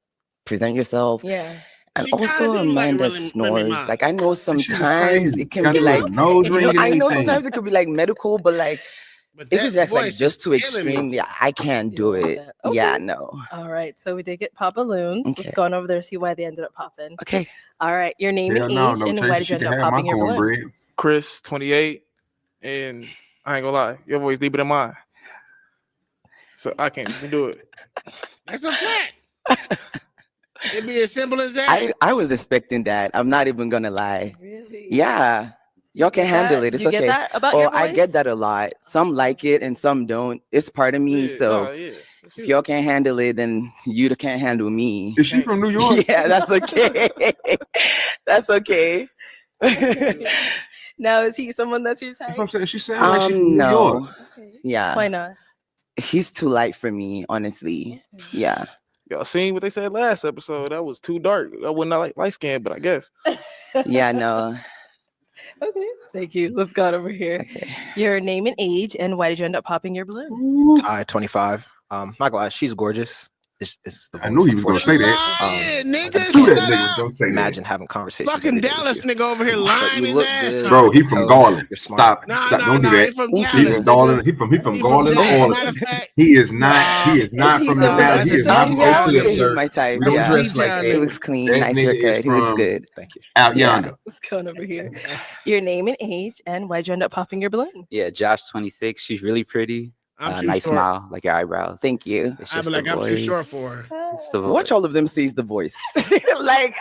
present yourself. Yeah. And She kinda also a do man like that Remy snores. Ma. Like I know That shit is sometimes crazy. it can Got be the like little nose ring and I know everything. sometimes it could be like medical, but like But if that it's just like voice just is too killing me. extreme, yeah, I can't You do don't want it. that. Yeah, Okay. no. All right. So we did get pop balloons. Okay. Let's go on over there, see why they ended up popping. Okay. All right. Your name Hell and no, age, no, and why Tracy. did She you end can up have my popping your balloon? cornbread. Chris, 28, and I ain't gonna lie, your voice deeper than mine, so I can't even do it. That's a fact. It'd be as simple as that. I was expecting that. I'm not even gonna lie. Really? Yeah. Y'all can Get handle that? it. It's You okay. get that about Well, your I voice? get that a lot. Some like it and some don't. It's part of me. Yeah, So nah, yeah. It's if you. y'all can't handle it, then you can't handle me. Is she from New York? Yeah, that's okay. That's okay. Now, is he someone that's your That's what type? I'm saying. She sounds like she's from New York. No. Okay. Yeah. Why not? He's too light for me, honestly. Yeah. Y'all seen what they said last episode? That was too dark. I would not like light skin, but I guess. Yeah, no. Okay. Thank you. Let's go on over here. Your name and age, and why did you end up popping your balloon? Ty, 25. Not gonna lie, she's gorgeous. It's the I knew he was gonna say that. Nigga, I just knew that shut nigga was up. gonna say imagine having conversations. Fucking every day with Dallas you. nigga over here But lying you his look ass good. off. Bro, he from Garland. You're smart. Nah, Stop. nah, Don't do nah, that. he from He Dallas, from Garland. nigga. He from He Garland to Dallas. Matter Arlington. of fact, He is not. He is not he from someone the that's Valley. He your is not type? from Yeah, I Oak would Cliff, say he's sir. my type. We don't Yeah. dress like He He that. looks clean, That nice nigga haircut. is He looks from good. Thank you. out Yeah. yonder. Let's go on over here. Your name and age, and why'd you end up popping your balloon? Yeah, Josh, 26. She's really pretty. I'm too Nice short. smile, like your eyebrows. Thank you. It's I'd just be like, the I'm too short voice. for her. It's the Watch all of them say it's the voice. Like,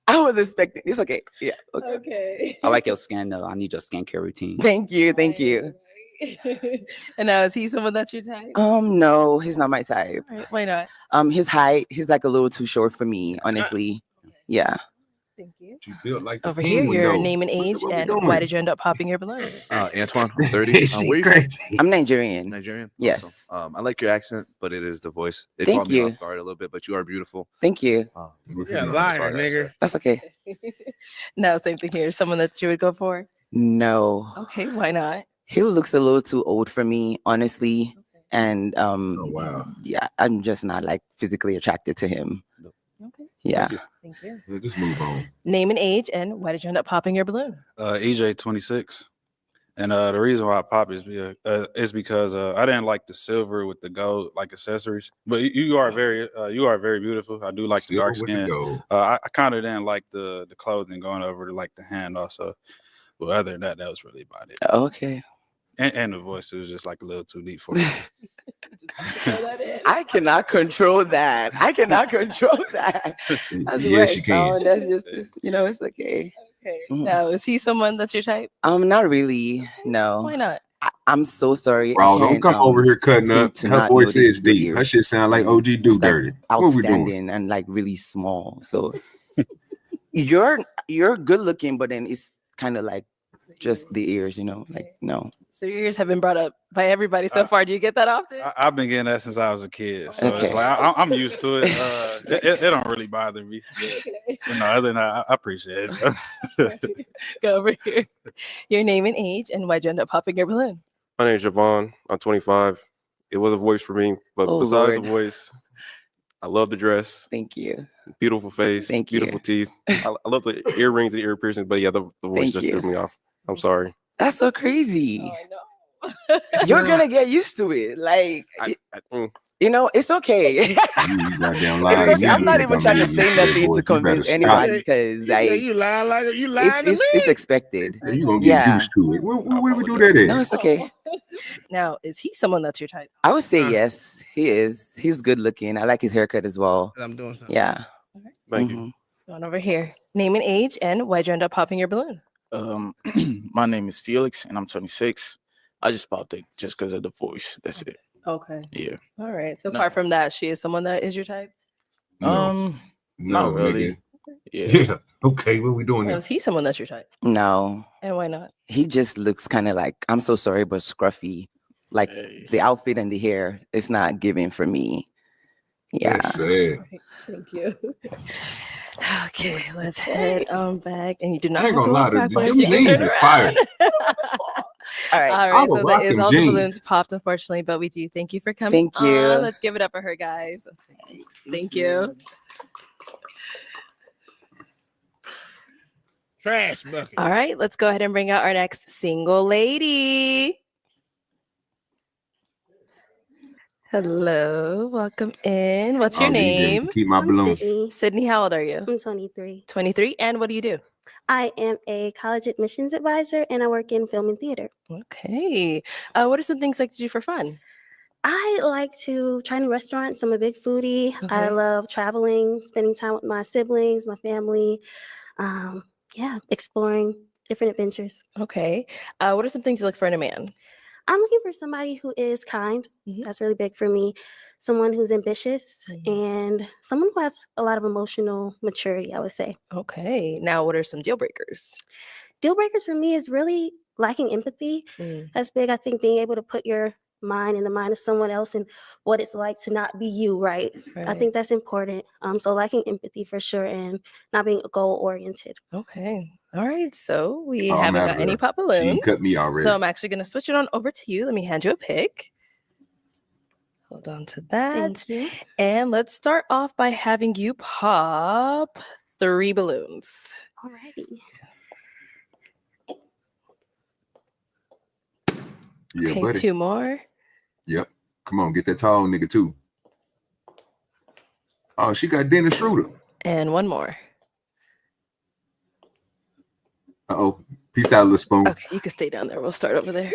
I was expecting. It's okay. Yeah. Okay. Okay. I like your skin though. I need your skincare routine. Thank you. Thank you. And now is he someone that's your type? No, he's not my type. All right, why not? His height, he's like a little too short for me, honestly. Yeah. Thank you. She built like the Over here, penguin, your though. name and age, What we and why doing? did you end up popping your balloon? Antoine, I'm 30. Where you from? I'm Nigerian. Nigerian? Yes. Awesome. I like your accent, but it is the voice. It Thank caught me you. off guard a little bit, but you are beautiful. Thank you. Yeah, liar, nigga. That's okay. No, same thing here. Someone that you would go for? No. Okay, why not? He looks a little too old for me, honestly. And wow. Yeah, I'm just not like physically attracted to him. Okay. Yeah. Thank you. Yeah, just move on. Name and age, and why did you end up popping your balloon? EJ 26. And the reason why I pop is because I didn't like the silver with the gold like accessories. But you are very beautiful. I do like the dark Silver with the skin. gold. I kind of didn't like the clothing going over to like the hand also. But other than that, that was really about it. Okay. And the voice was just like a little too deep for me. I cannot control that. I cannot control that. That's Yes, you can. That's just it's okay. Okay. Mhm. Now, is he someone that's your type? Not really. No. Why not? I'm so sorry. Bro, I don't can't, come over here cutting seem up. to Her not voice notice is your deep. Her ears. shit sound like OG Do It's, like, Dirty. What we doing? outstanding and like really small. So you're good looking, but then it's kind of like just the ears, like no. So your ears have been brought up by everybody so far. Do you get that often? I've been getting that since I was a kid. So Okay. it's like I'm used to it. It don't really bother me. But no, other than that, I appreciate it. Go over here. Your name and age, and why'd you end up popping your balloon? My name is Javon. I'm 25. It was a voice for me, but Oh, besides Lord. the voice, I love the dress. Thank you. Beautiful face. Thank you. beautiful teeth. I love the earrings and ear piercings, but yeah, the voice Thank just you. threw me off. I'm sorry. That's so crazy. You're gonna get used to it. Like it's okay. You goddamn It's lying. okay. I'm not even trying to say nothing to convince anybody because like you lying to me. it's expected. You gonna get used to it. Where we do that at? No, it's okay. Now, is he someone that's your type? I would say yes, he is. He's good looking. I like his haircut as well. I'm doing something. Yeah. Thank Mhm. you. What's going over here? Name and age, and why'd you end up popping your balloon? My name is Felix, and I'm 26. I just popped it just because of the voice. That's it. Okay. Yeah. All right. So No. apart from that, she is someone that is your type? No, Not really. nigga. Yeah. Yeah. Okay, what we doing Or now? is he someone that's your type? No, And why not? he just looks kind of like, I'm so sorry, but scruffy. Like the outfit and the hair is not giving for me. Yeah. That's sad. Thank you. Okay, let's head on back. And you do not I ain't have to gonna lie walk to you. backwards. Them You can jeans turn is around. fire. All right. All I right, would so rock that is them all jeans. the balloons popped, unfortunately, but we do thank you for coming. Thank you. on. Let's give it up for her, guys. That's nice. Thank you. Trash bucket. All right, let's go ahead and bring out our next single lady. Hello, welcome in. What's your Oh, DJ, name? keep my balloon. Sydney. Sydney, how old are you? I'm 23. 23. And what do you do? I am a college admissions advisor and I work in film and theater. Okay. What are some things like to do for fun? I like to try new restaurants. I'm a big foodie. I Okay. love traveling, spending time with my siblings, my family. Exploring different adventures. Okay. What are some things you look for in a man? I'm looking for somebody who is kind. That's really big for me. Someone who's ambitious and someone who has a lot of emotional maturity, I would say. Okay. Now, what are some deal breakers? Deal breakers for me is really lacking empathy. That's big. I think being able to put your mind in the mind of someone else and what it's like to not be you, right? I Right. think that's important. So lacking empathy for sure and not being goal oriented. Okay. All right. So we Oh, I'm haven't out got of any there. pop She balloons. cut me already. So I'm actually going to switch it on over to you. Let me hand you a pick. Hold on to that. Thank you. And let's start off by having you pop 3 balloons. Alrighty. Yeah, Okay, buddy. 2 more. Yep. Come on, get that tall nigga too. Oh, she got Dennis Schroeder. And 1 more. Uh-oh. Peace out, little spoon. Okay, you can stay down there. We'll start over there.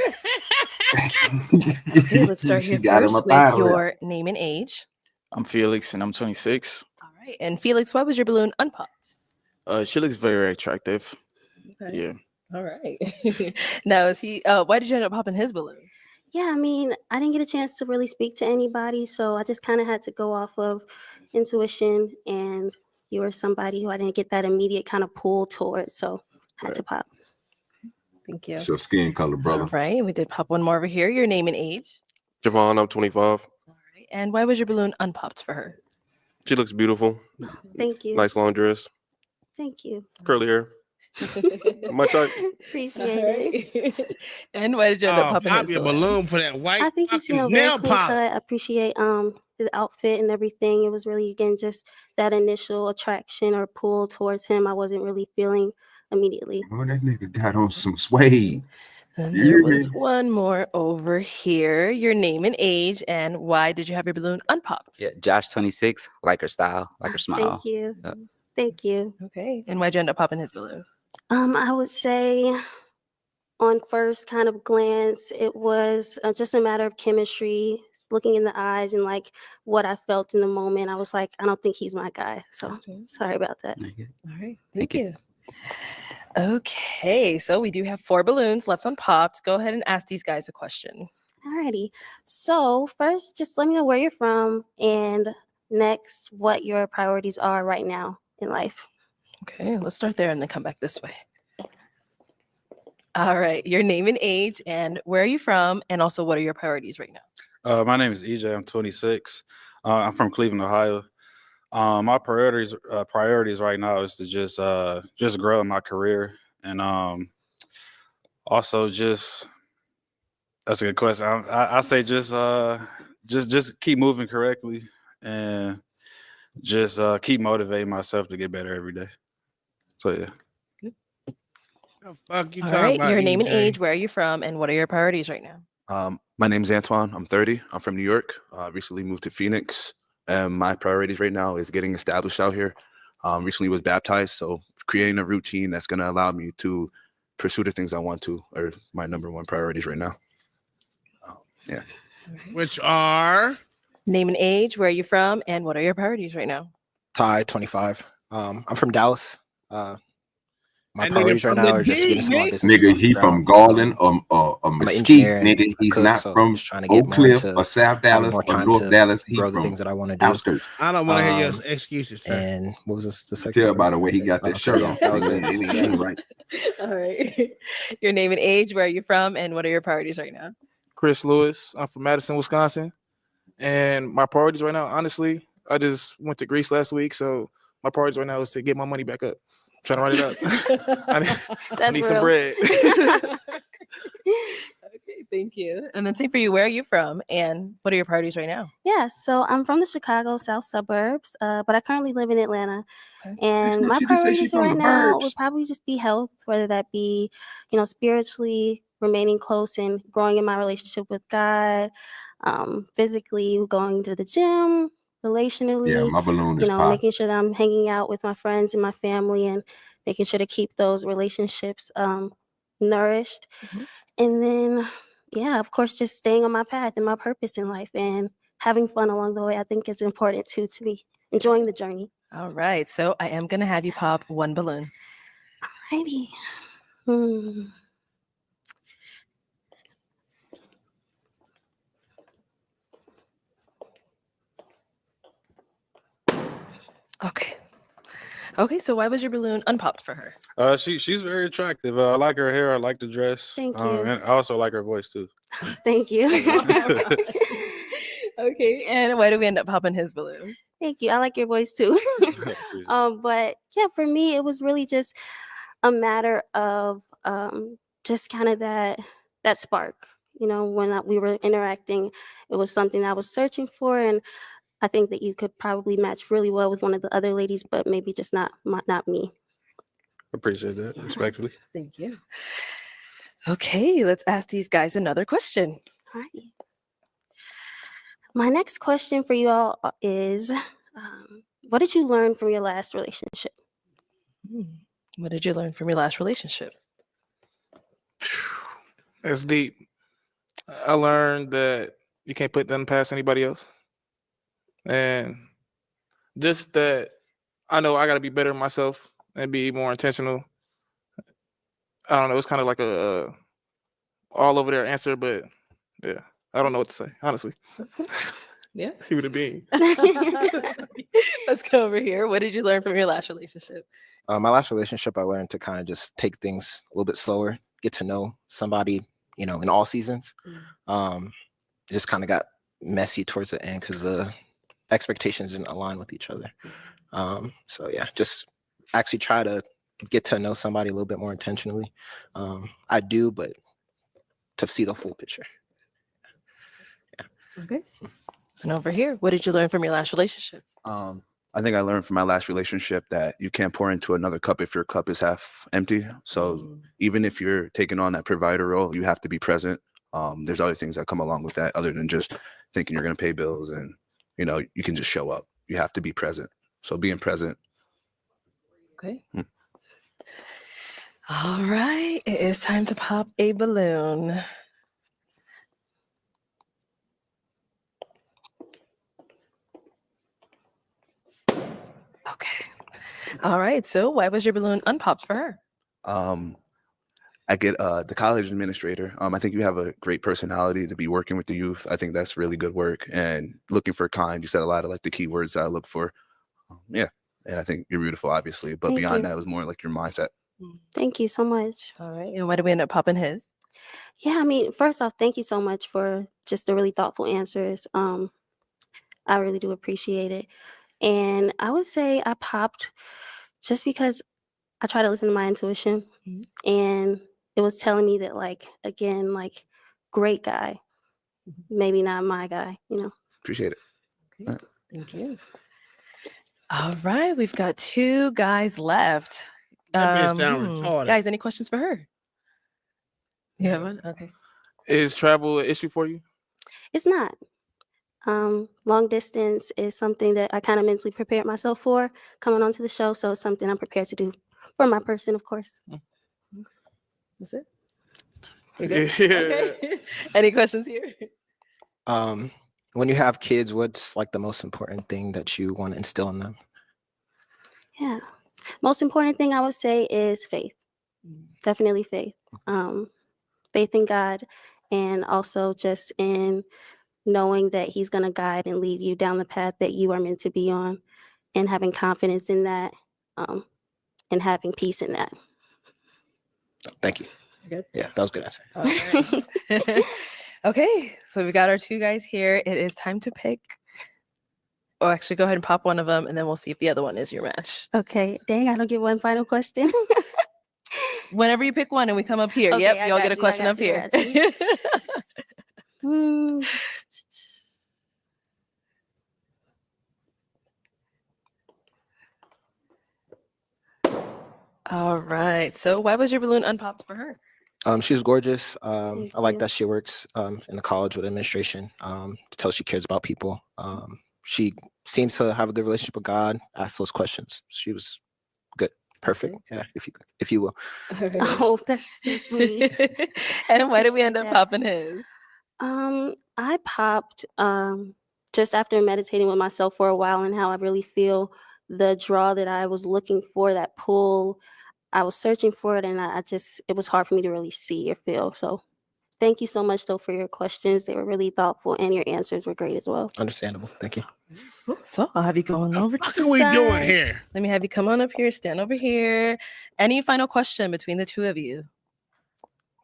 Okay, let's start She here got him first up with out of your name and age. I'm Felix, and I'm 26. All right. And Felix, why was your balloon unpopped? She looks very attractive. Okay. Yeah. All right. Now, is he? Why did you end up popping his balloon? Yeah, I mean, I didn't get a chance to really speak to anybody, so I just kind of had to go off of intuition. And you were somebody who I didn't get that immediate kind of pull towards, so I had to pop. Thank you. It's your skin color, brother. All right, we did pop one more over here. Your name and age. Javon, I'm 25. And why was your balloon unpopped for her? She looks beautiful. Thank you. Nice long dress. Thank you. Curly hair. My type. Appreciate it. And why did you end up popping pop his your balloon? balloon for that white I think he's, fucking very nail clean polish. cut. I appreciate his outfit and everything. It was really, again, just that initial attraction or pull towards him I wasn't really feeling immediately. Oh, that nigga got on some suede. And You there hear me? was one more over here. Your name and age, and why did you have your balloon unpopped? Yeah, Josh 26, like her style, like her smile. Thank you. Thank you. Okay. And why'd you end up popping his balloon? I would say on first kind of glance, it was just a matter of chemistry, looking in the eyes and like what I felt in the moment. I was like, I don't think he's my guy. So sorry about that. All right. Thank you. Okay, so we do have 4 balloons left unpopped. Go ahead and ask these guys a question. Alrighty. So first, just let me know where you're from, and next, what your priorities are right now in life. Okay, let's start there and then come back this way. All right, your name and age, and where are you from, and also what are your priorities right now? My name is EJ. I'm 26. I'm from Cleveland, Ohio. My priorities right now is to just grow in my career, and also just that's a good question. I say just keep moving correctly and just keep motivating myself to get better every day. So yeah. The fuck you All talking right, about? your name and EJ? age, where are you from, and what are your priorities right now? My name's Antoine. I'm 30. I'm from New York. Recently moved to Phoenix. And my priorities right now is getting established out here. Recently was baptized, so creating a routine that's going to allow me to pursue the things I want to are my number one priorities right now. Yeah. Which are Name and age, where are you from, and what are your priorities right now? Ty, 25. I'm from Dallas. My That nigga priorities right from now the are just getting D, small nigga. businesses Nigga, off the he ground. from Garland or I'm an Mesquite, engineer and nigga. a He's cook, not so from just trying to get Oak more Cliff into or South having Dallas more or time North to Dallas. He's grow the from things that I want to do. outskirts. I don't want to hear your Um, excuses, sir. And what was this, the You second tell part? by the way he got that Okay, shirt yeah, on. that was it. He right. All right. Your name and age, where are you from, and what are your priorities right now? Chris Lewis. I'm from Madison, Wisconsin. And my priorities right now, honestly, I just went to Greece last week. So my priorities right now is to get my money back up. I'm trying to run it up. I need some real. bread. Okay, thank you. And then same for you. Where are you from, and what are your priorities right now? Yeah, so I'm from the Chicago South suburbs, but I currently live in Atlanta. And Bitch, my she just said she priorities from right the now burbs. would probably just be health, whether that be, spiritually remaining close and growing in my relationship with God, physically going to the gym, relationally, Yeah, my balloon is popped. making sure that I'm hanging out with my friends and my family and making sure to keep those relationships nourished. And then, yeah, of course, just staying on my path and my purpose in life and having fun along the way, I think is important too, to me, enjoying the journey. All right. So I am going to have you pop one balloon. Alrighty. Okay. Okay, so why was your balloon unpopped for her? She's very attractive. I like her hair. I like the dress. Thank you. And I also like her voice too. Thank you. Okay, and why did we end up popping his balloon? Thank you. I like your voice too. But yeah, for me, it was really just a matter of just kind of that spark. When we were interacting, it was something I was searching for, and I think that you could probably match really well with one of the other ladies, but maybe just not me. Appreciate that, respectfully. Thank you. Okay, let's ask these guys another question. All right. My next question for you all is, what did you learn from your last relationship? What did you learn from your last relationship? That's deep. I learned that you can't put them past anybody else. And just that I know I got to be better myself and be more intentional. I don't know. It's kind of like a all over there answer, but Yeah, I don't know what to say, honestly. Yeah. He would have been. Let's go over here. What did you learn from your last relationship? My last relationship, I learned to kind of just take things a little bit slower, get to know somebody, in all seasons. It just kind of got messy towards the end because the expectations didn't align with each other. So yeah, just actually try to get to know somebody a little bit more intentionally. I do, but to see the full picture. Okay. And over here, what did you learn from your last relationship? I think I learned from my last relationship that you can't pour into another cup if your cup is half empty. So even if you're taking on that provider role, you have to be present. There's other things that come along with that other than just thinking you're going to pay bills and, you can just show up. You have to be present. So being present. Okay. All right. It is time to pop a balloon. Okay. All right. So why was your balloon unpopped for her? I get the college administrator. I think you have a great personality to be working with the youth. I think that's really good work. And looking for kind, you said a lot of like the keywords that I look for. Yeah. And I think you're beautiful, obviously. But Thank beyond you. that, it was more like your mindset. Thank you so much. All right. And why did we end up popping his? Yeah, I mean, first off, thank you so much for just the really thoughtful answers. I really do appreciate it. And I would say I popped just because I try to listen to my intuition, and it was telling me that, like, again, like, great guy, maybe not my guy, Appreciate it. Okay. Thank you. All right. We've got 2 guys left. That bitch sound retarded. Guys, any questions for her? You have one? Okay. Is travel an issue for you? It's not. Long distance is something that I kind of mentally prepared myself for coming onto the show. So it's something I'm prepared to do for my person, of course. That's it? We good? Yeah. Okay. Any questions here? When you have kids, what's like the most important thing that you want to instill in them? Yeah. Most important thing I would say is faith. Definitely faith. Faith in God, and also just in knowing that He's going to guide and lead you down the path that you are meant to be on, and having confidence in that, and having peace in that. Thank you. Good. Yeah, that was a good answer. All right. Okay, so we've got our 2 guys here. It is time to pick. Oh, actually, go ahead and pop one of them, and then we'll see if the other one is your match. Okay. Dang, I don't get one final question. Whenever you pick one and we come up here. Okay, Yep, I y'all got get a you, I question got up you, here. I got you. All right. So why was your balloon unpopped for her? She's gorgeous. I like you. that she works in the college with administration. To tell she cares about people. She seems to have a good relationship with God. Ask those questions. She was good, perfect. Yeah, if you will. Oh, that's too sweet. And why did we end Appreciate up that. popping his? I popped just after meditating with myself for a while, and how I really feel the draw that I was looking for, that pull. I was searching for it, and it was hard for me to really see or feel. So thank you so much, though, for your questions. They were really thoughtful, and your answers were great as well. Understandable. Thank you. Cool. So I'll have you going over to What the are we side. doing here? Let me have you come on up here, stand over here. Any final question between the 2 of you?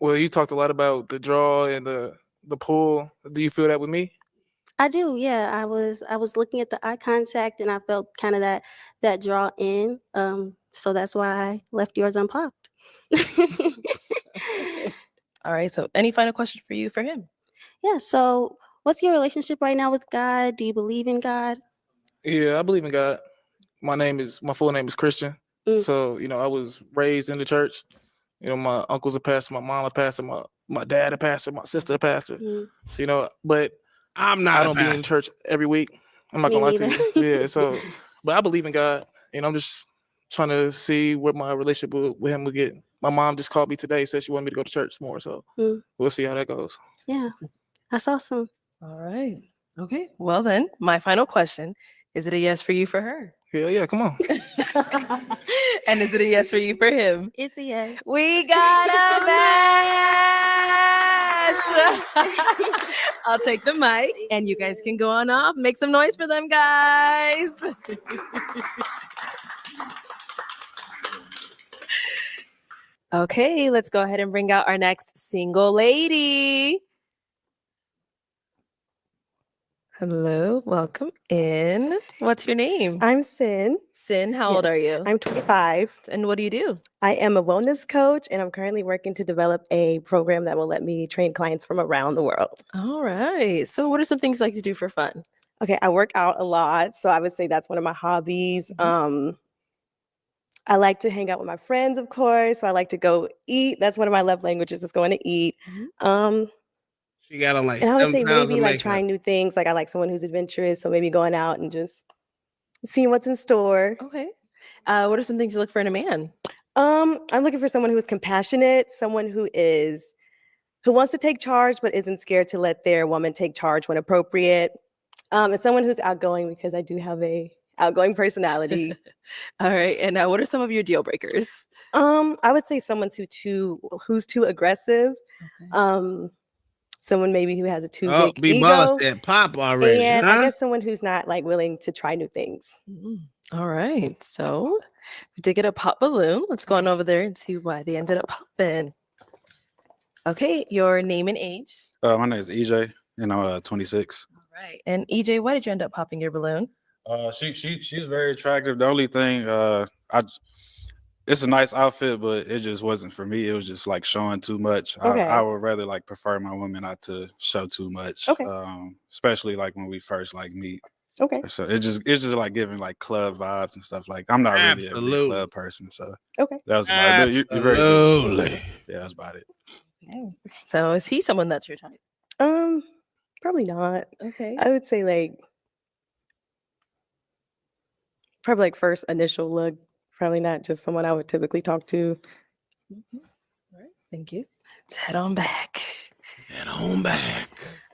Well, you talked a lot about the draw and the pull. Do you feel that with me? I do, yeah. I was looking at the eye contact, and I felt kind of that draw in. So that's why I left yours unpopped. All right. So any final question for you for him? Yeah. So what's your relationship right now with God? Do you believe in God? Yeah, I believe in God. My full name is Christian. So, I was raised in the church. My uncle's a pastor, my mom a pastor, my dad a pastor, my sister a pastor. So, but I'm not I a don't be in pastor. church every week. I'm not Me gonna lie to neither. you. Yeah, so but I believe in God, and I'm just trying to see where my relationship with him will get. My mom just called me today, said she wanted me to go to church more, so we'll see how that goes. Yeah, that's awesome. All right. Okay. Well, then, my final question, is it a yes for you for her? Hell yeah, come on. And is it a yes for you for him? It's a yes. We got a match. I'll take the mic and you guys can go on off. Make some noise for them, guys. Okay, let's go ahead and bring out our next single lady. Hello, welcome in. What's your name? I'm Sin. Sin, how old Yes, are you? I'm 25. And what do you do? I am a wellness coach, and I'm currently working to develop a program that will let me train clients from around the world. All right. So, what are some things you like to do for fun? Okay, I work out a lot, so I would say that's one of my hobbies. I like to hang out with my friends, of course. So I like to go eat. That's one of my love languages is going to eat. She got on like And I would 7 say pounds of maybe like makeup. trying new things. Like I like someone who's adventurous, so maybe going out and just seeing what's in store. Okay. What are some things you look for in a man? I'm looking for someone who is compassionate, someone who wants to take charge but isn't scared to let their woman take charge when appropriate. And someone who's outgoing because I do have a outgoing personality. All right. And what are some of your deal breakers? I would say someone who's too aggressive. Someone maybe who has a too Oh, big B Ball ego. said pop already, And huh? I guess someone who's not like willing to try new things. All right. So we did get a pop balloon. Let's go on over there and see why they ended up popping. Okay. Your name and age. My name is EJ, and I'm 26. All right. And EJ, why did you end up popping your balloon? She's very attractive. The only thing, it's a nice outfit, but it just wasn't for me. It was just like showing too much. Okay. I would rather like prefer my women not to show too much. Okay. Especially like when we first like meet. Okay. So it's just like giving like club vibes and stuff. Like I'm not really a big Absolutely. club person, so Okay. that was about it. You're very good. Absolutely. Yeah, that's about it. Okay. So is he someone that's your type? Probably not. Okay. I would say like probably like first initial look. Probably not just someone I would typically talk to. All right. Thank you. Let's head on back. Head on back.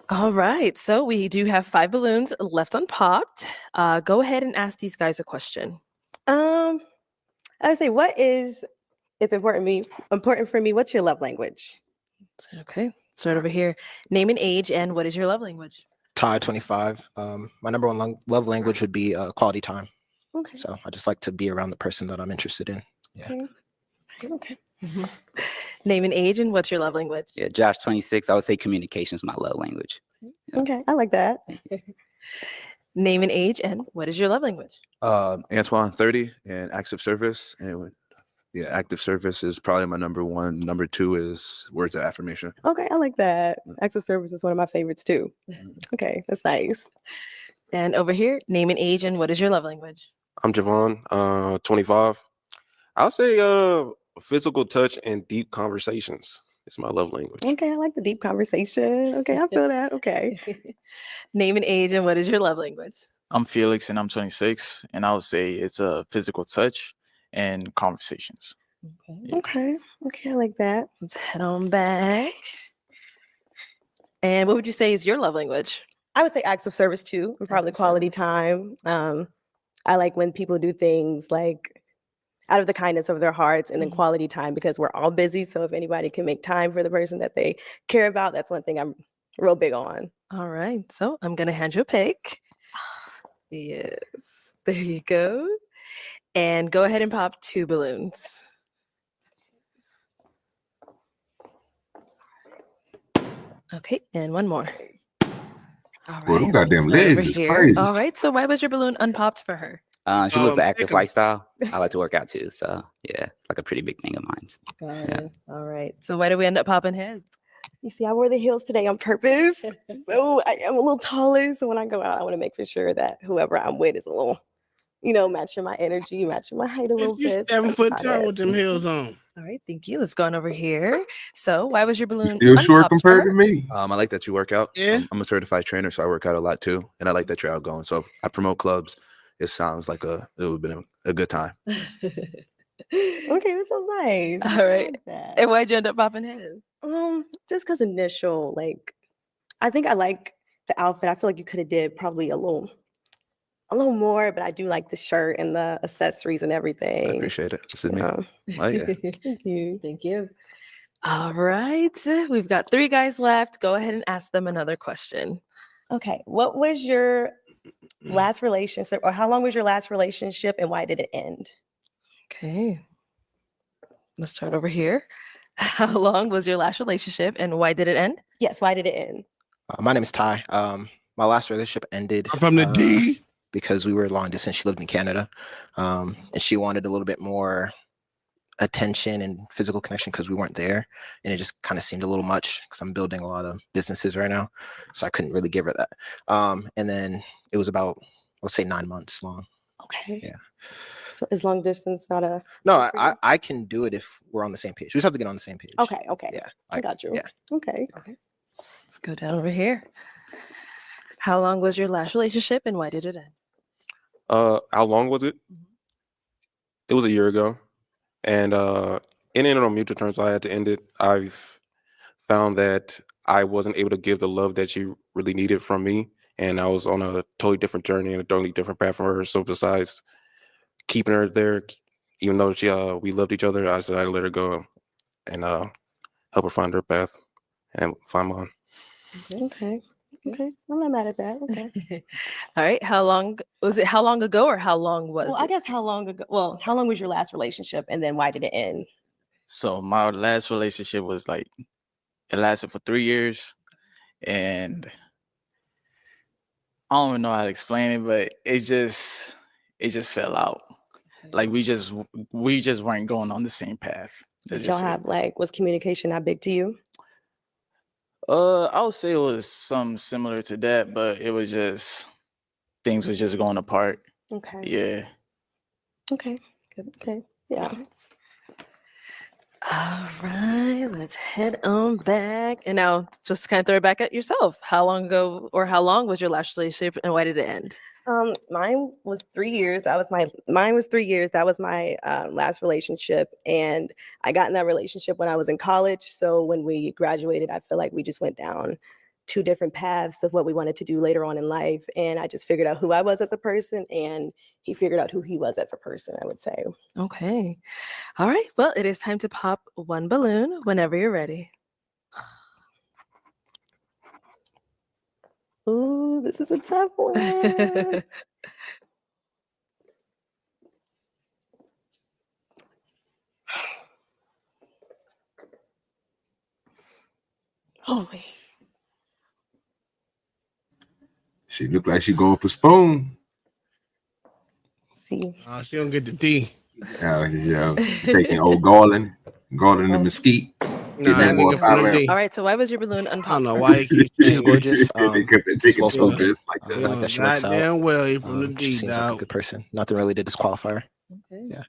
All right. So we do have 5 balloons left unpopped. Go ahead and ask these guys a question. I would say it's important for me. What's your love language? Okay. Start over here. Name and age, and what is your love language? Ty, 25. My number one love language would be quality time. Okay. So I just like to be around the person that I'm interested in. Yeah. Okay. Name and age, and what's your love language? Yeah, Josh, 26. I would say communication is my love language. Okay. I like that. Name and age, and what is your love language? Antoine, 30, and active service. And active service is probably my number 1. Number 2 is words of affirmation. Okay. I like that. Acts of service is one of my favorites too. Okay. That's nice. And over here, name and age, and what is your love language? I'm Javon, 25. I'll say physical touch and deep conversations. It's my love language. Okay. I like the deep conversation. Okay. I feel that. Okay. Name and age, and what is your love language? I'm Felix and I'm 26, and I would say it's a physical touch and conversations. Okay. Okay. I like that. Let's head on back. And what would you say is your love language? I would say acts of service too, and probably quality time. I like when people do things like out of the kindness of their hearts, and then quality time because we're all busy. So if anybody can make time for the person that they care about, that's one thing I'm real big on. All right. So I'm going to hand you a pick. Yes. There you go. And go ahead and pop 2 balloons. Okay. And one more. All Boy, them right. goddamn So over legs is here. crazy. All right. So why was your balloon unpopped for her? She lives an active Pick 'em. lifestyle. I like to work out too. So yeah, it's like a pretty big thing of mine. Got Yeah. it. All right. So why did we end up popping his? You see, I wore the heels today on purpose. So I am a little taller. So when I go out, I want to make for sure that whoever I'm with is a little, matching my energy, matching my height a little You bit. 7 So foot I tall got with them heels on. All right. Thank you. Let's go on over here. So why was your balloon Still short unpopped for compared her? to me. I like that you work out. Yeah. I'm a certified trainer, so I work out a lot too, and I like that you're outgoing. So I promote clubs. It sounds like it would have been a good time. Okay, that sounds nice. All I right. like that. And why'd you end up popping his? Just because initial, I think I like the outfit. I feel like you could have did probably a little more, but I do like the shirt and the accessories and I everything. appreciate it. This is me. Yeah. Oh, yeah. Thank you. Thank you. All right. We've got 3 guys left. Go ahead and ask them another question. Okay. What was your last relationship, or how long was your last relationship, and why did it end? Okay. Let's start over here. How long was your last relationship and why did it end? Yes, why did it end? My name is Ty. My last relationship ended I'm from the D. because we were long distance. She lived in Canada, and she wanted a little bit more attention and physical connection because we weren't there, and it just kind of seemed a little much because I'm building a lot of businesses right now, so I couldn't really give her that. And then it was about, let's say, 9 months long. Okay. Yeah. So is long distance not a No, I can do it if we're on the same page. We just have to get on the same page. Okay, okay. Yeah. I got you. Yeah. Okay. Let's go down over here. How long was your last relationship and why did it end? How long was it? It was a year ago, and it ended on mutual terms. So I had to end it. I've found that I wasn't able to give the love that she really needed from me, and I was on a totally different journey and a totally different path from her. So besides keeping her there, even though we loved each other, I said I'd let her go and help her find her path and find mine. Okay. Okay. I'm not mad at that. Okay. All right. How long was it? How long ago or how long was Well, it? I guess how long ago? Well, how long was your last relationship, and then why did it end? So my last relationship was like, it lasted for 3 years, and I don't even know how to explain it, but it just fell out. Like we just weren't going on the same path. Let's Did y'all just say. have was communication not big to you? I would say it was something similar to that, but it was just things were just going apart. Okay. Yeah. Okay. Good. Okay. Yeah. All right. Let's head on back. And now just kind of throw it back at yourself. How long ago or how long was your last relationship and why did it end? Mine was 3 years. Mine was 3 years. That was my last relationship, and I got in that relationship when I was in college. So when we graduated, I feel like we just went down 2 different paths of what we wanted to do later on in life, and I just figured out who I was as a person, and he figured out who he was as a person, I would say. Okay. All right. Well, it is time to pop one balloon whenever you're ready. Ooh, this is a tough one. Oh, She look like she going for spoon. See. She don't get the D. Yeah, taking old Garland and Mesquite. Get that more power. All right. So why was your balloon unpopped? I don't know why he keeps She's gorgeous. She's well spoken. like I like that she works out. Goddamn well, he from the She D, seems like a dog. good person. Nothing really to disqualify her. Okay. Yeah.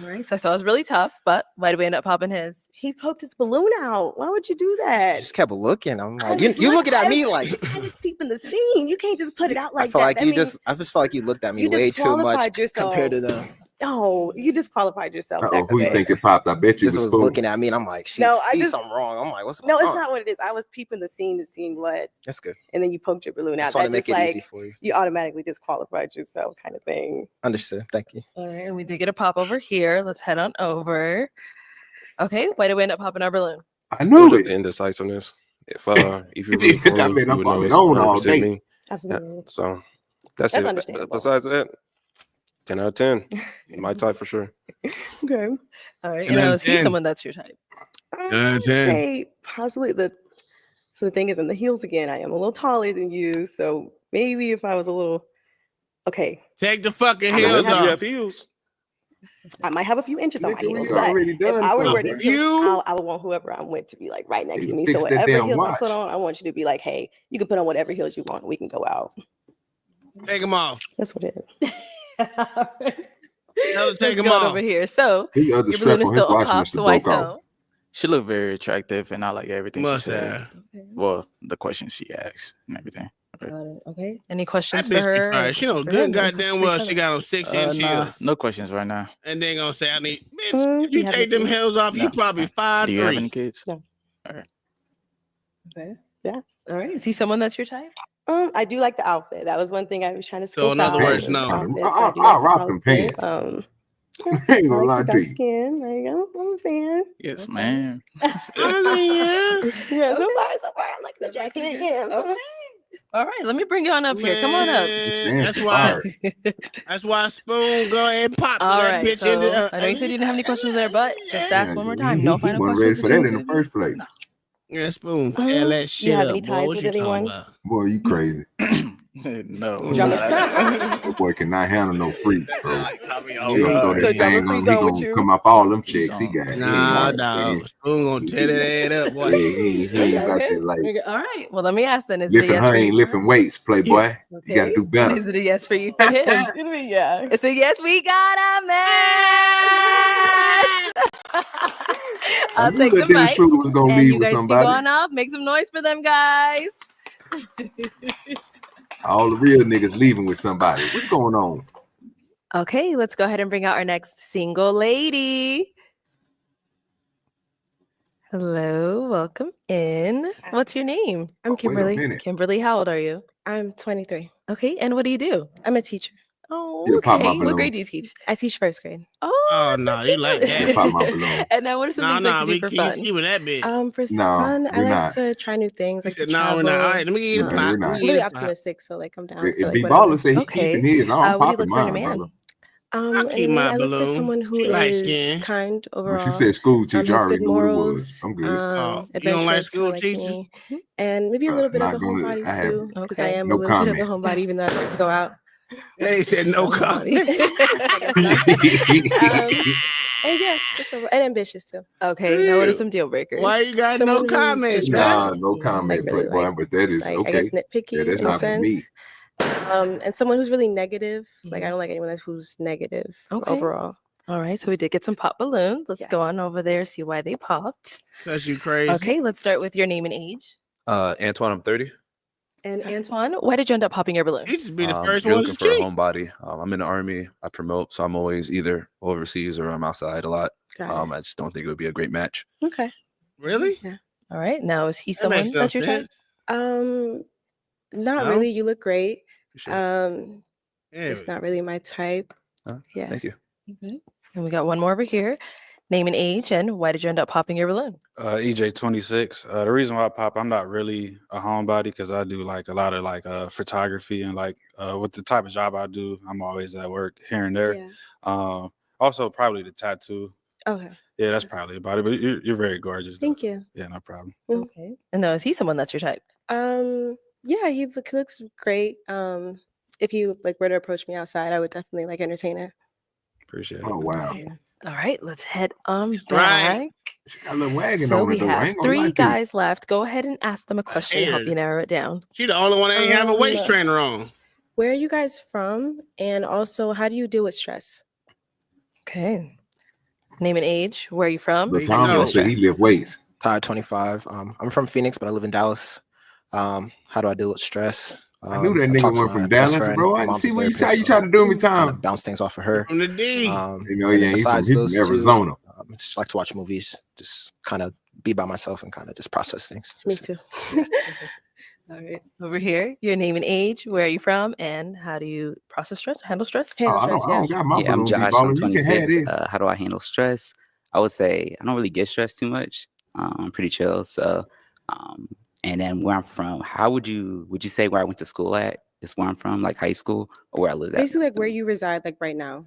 All right. So I saw it was really tough, but why did we end up popping his? He poked his balloon out. Why would you do that? She just kept looking. I'm I like, was you looking at me like. I was peeping the scene. You can't just put it out like I feel that. like That you means I just felt like you looked at me you way too much disqualified yourself. compared to them. No, you disqualified yourself. Uh-oh, who you think it popped? I bet you Just was was spoon. looking at me, and I'm like, she sees something wrong. I'm like, what's going No, on? it's not what it is. I was peeping the scene to see what. That's good. And then you poked your balloon out. Just want to That's make just it easy like for you. you automatically disqualified yourself, kind of thing. Understood. Thank you. All right. And we did get a pop over here. Let's head on over. Okay. Why did we end up popping our balloon? I It knew was it. just the indecisiveness. If you really for me, I've been you up would on know it it's on all 100% day. me. Absolutely. So that's That's it. understandable. Besides that, 10 out of 10. My type for sure. Okay. All right. 10 You know, out of is he 10. someone that's your type? I'd say possibly so the thing is in the heels again, I am a little taller than you. So maybe if I was a little Take the fucking I might heels have- off. You have heels. I might have a few inches on my Nigga, we heels, but already if done I were for wearing you. these heels, I would want whoever I'm with to be like right next You to me. fix So that whatever damn heels I watch. put on, I want you to be like, hey, you can put on whatever heels you want. We can go out. Take them off. That's what it is. Tell her to take Let's them go off. over here. So His other your strap balloon is on his still watch unpopped. must have Why broke off. so? She looked very attractive, and I like everything Must she said. have. Well, the questions she asked and everything. Got it. Okay. Any questions That for bitch her? be Any tired. She know questions for him? good Any goddamn questions well for each she other? got on 6-inch Nah, heels. no questions right now. And they gonna say, I need, bitch, if Do you you have take any them kids? heels off, you No. probably Do you have any 5'3". kids? No. All right. Okay. Yeah. All right. Is he someone that's your type? I do like the outfit. That was one thing I was trying to So scope in other out. words, was the no. outfit, so I'll I do like the rock them outfit. pants. I ain't I gonna like lie the to dark you. skin. There you go. I'm a fan. Yes, ma'am. Yeah, so far, I'm like the jacket. Yeah. Okay. All right, let me bring you on up here. Come on up. Man, that's why. That's why Spoon go ahead and pop All that right, bitch so into. I know you said you didn't have any questions there, but just to ask one more time. He No final wasn't ready questions for that between in the the two of you. first place. Yeah, Spoon, tell that You shit have up, any boy. ties What with you talking anyone? about? Boy, you crazy. No. That boy cannot handle no freak, bro. He Oh, gonna throw God. that thing on. He gonna come off all them checks he got. He ain't Nah, got dog. Spoon gonna tear that ass up, boy. Yeah, he ain't got Okay. that like All right. Well, let me ask then. Is it a lifting yes her for you? ain't lifting weights, playboy. You gotta Okay. do And better. is it a yes for you for him? Yeah. It's a yes. We got a match. I I'll knew take that the Dennis mic, Schroeder was gonna and leave you with guys can go somebody. on up. Make some noise for them, guys. All the real niggas leaving with somebody. What's going on? Okay, let's go ahead and bring out our next single lady. Hello, welcome in. What's your name? I'm Wait a Kimberly. minute. Kimberly, how old are you? I'm 23. Okay, and what do you do? I'm a teacher. Oh, Yeah, pop my okay. What balloon. grade do you teach? I teach first grade. Oh, Oh, that's no, so you like cute. that. Yeah, pop my balloon. And now, what are some things like to do we for keep fun? keeping that bitch. For No, fun, I we're like not. to try new things, He like to said, no, travel. we're not. All right, let me get you the No, pot. we're Let me not. get I'm you really the pot. optimistic, so like I'm down for If like B whatever. Baller say he Okay. keeping his, I'm What do you popping look for in a mine, man? brother. I'll And keep me, my I look for balloon. someone who She light is skin. kind When overall. she said school teacher, I Has already good knew what it morals, was. I'm good. Oh, you don't like adventurous, kind school of like teachers? me, and maybe a little bit of Not a gonna. homebody I have too, because I Okay. am a no little bit of a comment. homebody, even though I like to go out. They said She's no a homebody. comment. I guess not. And yeah, and ambitious too. Okay, now what are some deal breakers? Why you got Someone no who's comments, just Nah, man? no like comment, really Playboy. But that is I guess okay. nitpicky Yeah, that's in a not for me. sense. And someone who's really negative. Like I don't like anyone who's negative Okay. overall. All right, so we did get some pop balloons. Let's go Yes. on over there, see why they popped. Cause you crazy. Okay, let's start with your name and age. Antoine, I'm 30. And Antoine, why did you end up popping your balloon? You just be the If first you're one looking to for a cheat. homebody, I'm in the army. I promote, so I'm always either overseas or I'm outside a lot. Got I just don't think it would be a great match. it. Okay. Really? Yeah. All right, now is he That makes someone that no you're type? sense. Not No? really. You look great. Appreciate it. Just not really my type. Yeah. Thank you. Okay. And we got one more over here. Name and age, and why did you end up popping your balloon? EJ 26. The reason why I pop, I'm not really a homebody because I do like a lot of like photography and like with the type of job I do, I'm always at work here and there. Yeah. Also probably the tattoo. Okay. Yeah, that's probably about it. But you're very gorgeous. Thank you. Yeah, no problem. Okay. And now is he someone that's your type? Yeah, he looks great. If you like were to approach me outside, I would definitely like entertain it. Appreciate it. Oh wow. All right, let's head on right. back. She got a little wagon So on we her though. I have ain't gonna lie 3 to you. guys left. Go ahead and ask them a question to help hater. you narrow it down. She the only one that ain't have a waist trainer on. Where are you guys from? And also, how do you deal with stress? Okay. Name and age. Where are you from? But How do you Tom deal gonna with say he stress? lift weights. Todd, 25. I'm from Phoenix, but I live in Dallas. How do I deal with stress? I knew that I nigga talk to went my from best Dallas, friend. bro. My I mom's see a what you therapist, try to do me, kind Tom. of bounce things off of her. From the D. You know, And yeah, then he besides from those Arizona. two, just like to watch movies, just kind of be by myself and kind of just process things. Me too. All right. Over here, your name and age. Where are you from? And how do you process stress? Handle stress? I don't got my Yeah, I'm balloon, Josh. B-baller. I'm You can have 26. this. How do I handle stress? I would say I don't really get stressed too much. I'm pretty chill. So, and then where I'm from, how would you say where I went to school at? Is where I'm from, like high school, or where I live at? Basically, like where you reside, like right now.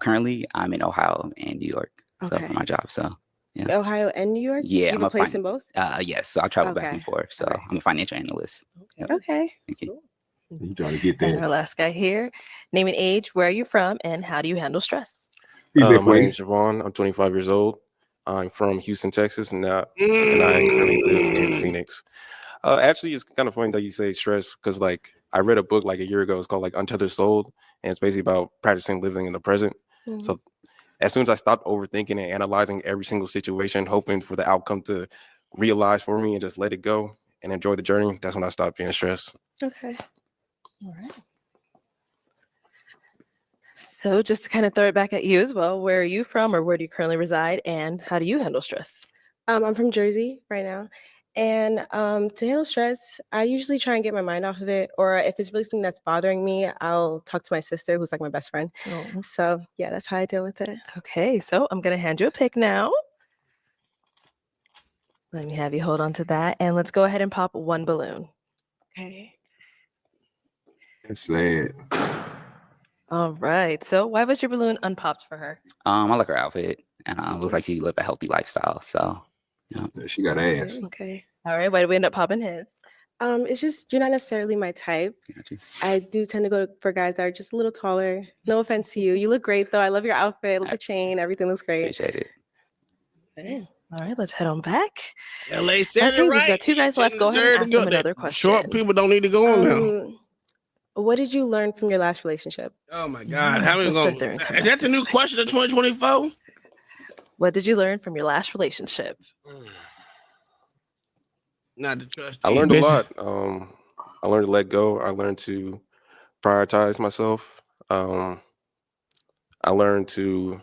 Currently, I'm in Ohio and New York. So Okay. for my job. So yeah. Ohio and New York? Yeah, You have a place in both? Yes, so I travel back and Okay. forth. So I'm a financial analyst. Yep. Okay. Thank you. You trying to get And that? our last guy here. Name and age. Where are you from? And how do you handle stress? He lift My name is weights. Javon. I'm 25 years old. I'm from Houston, Texas, and I currently live in Phoenix. Actually, it's kind of funny that you say stress because, like, I read a book like a year ago. It's called like Untethered Soul, and it's basically about practicing living in the present. So, as soon as I stopped overthinking and analyzing every single situation, hoping for the outcome to realize for me and just let it go and enjoy the journey, that's when I stopped being stressed. Okay. All right. So just to kind of throw it back at you as well, where are you from or where do you currently reside and how do you handle stress? I'm from Jersey right now. And to handle stress, I usually try and get my mind off of it. Or if it's really something that's bothering me, I'll talk to my sister, who's like my best friend. Oh. So yeah, that's how I deal with it. Okay, so I'm gonna hand you a pick now. Let me have you hold on to that, and let's go ahead and pop one balloon. Okay. That's sad. All right. So why was your balloon unpopped for her? I like her outfit, and looks like she live a healthy lifestyle. So, Yeah, she got ass. Okay. All right. Why did we end up popping his? It's just you're not necessarily my type. Got you. I do tend to go for guys that are just a little taller. No offense to you. You look great though. I love your outfit. I love the chain. Everything looks great. Appreciate it. Okay. All right. Let's head on back. LA said Okay, it we've right. got two guys left. Go ahead and ask them another question. Short people don't need to go on now. What did you learn from your last relationship? Oh my God. How many Let's going? start there and come Is back that the this new way. question of 2024? What did you learn from your last relationship? Not to trust. I learned a lot. I learned to let go. I learned to prioritize myself. I learned to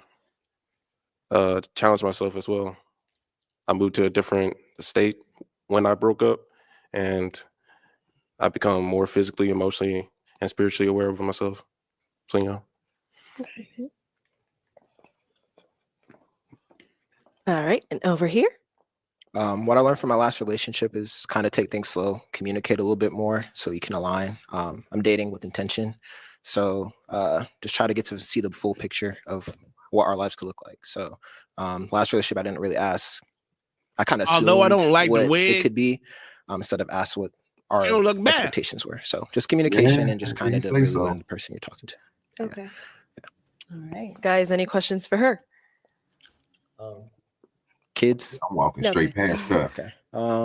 challenge myself as well. I moved to a different state when I broke up, and I become more physically, emotionally, and spiritually aware of myself. So, you know. Okay. All right. And over here? What I learned from my last relationship is kind of take things slow, communicate a little bit more so you can align. I'm dating with intention. So just try to get to see the full picture of what our lives could look like. So last relationship, I didn't really ask. I kind of Although I don't like the what wig, it could be instead of ask what our don't look bad. expectations were. So just communication Yeah, and just I kind of did to say really so. learn the person you're talking to. Okay. All right. Guys, any questions for her? Kids? I'm walking No straight kids. past her. Okay.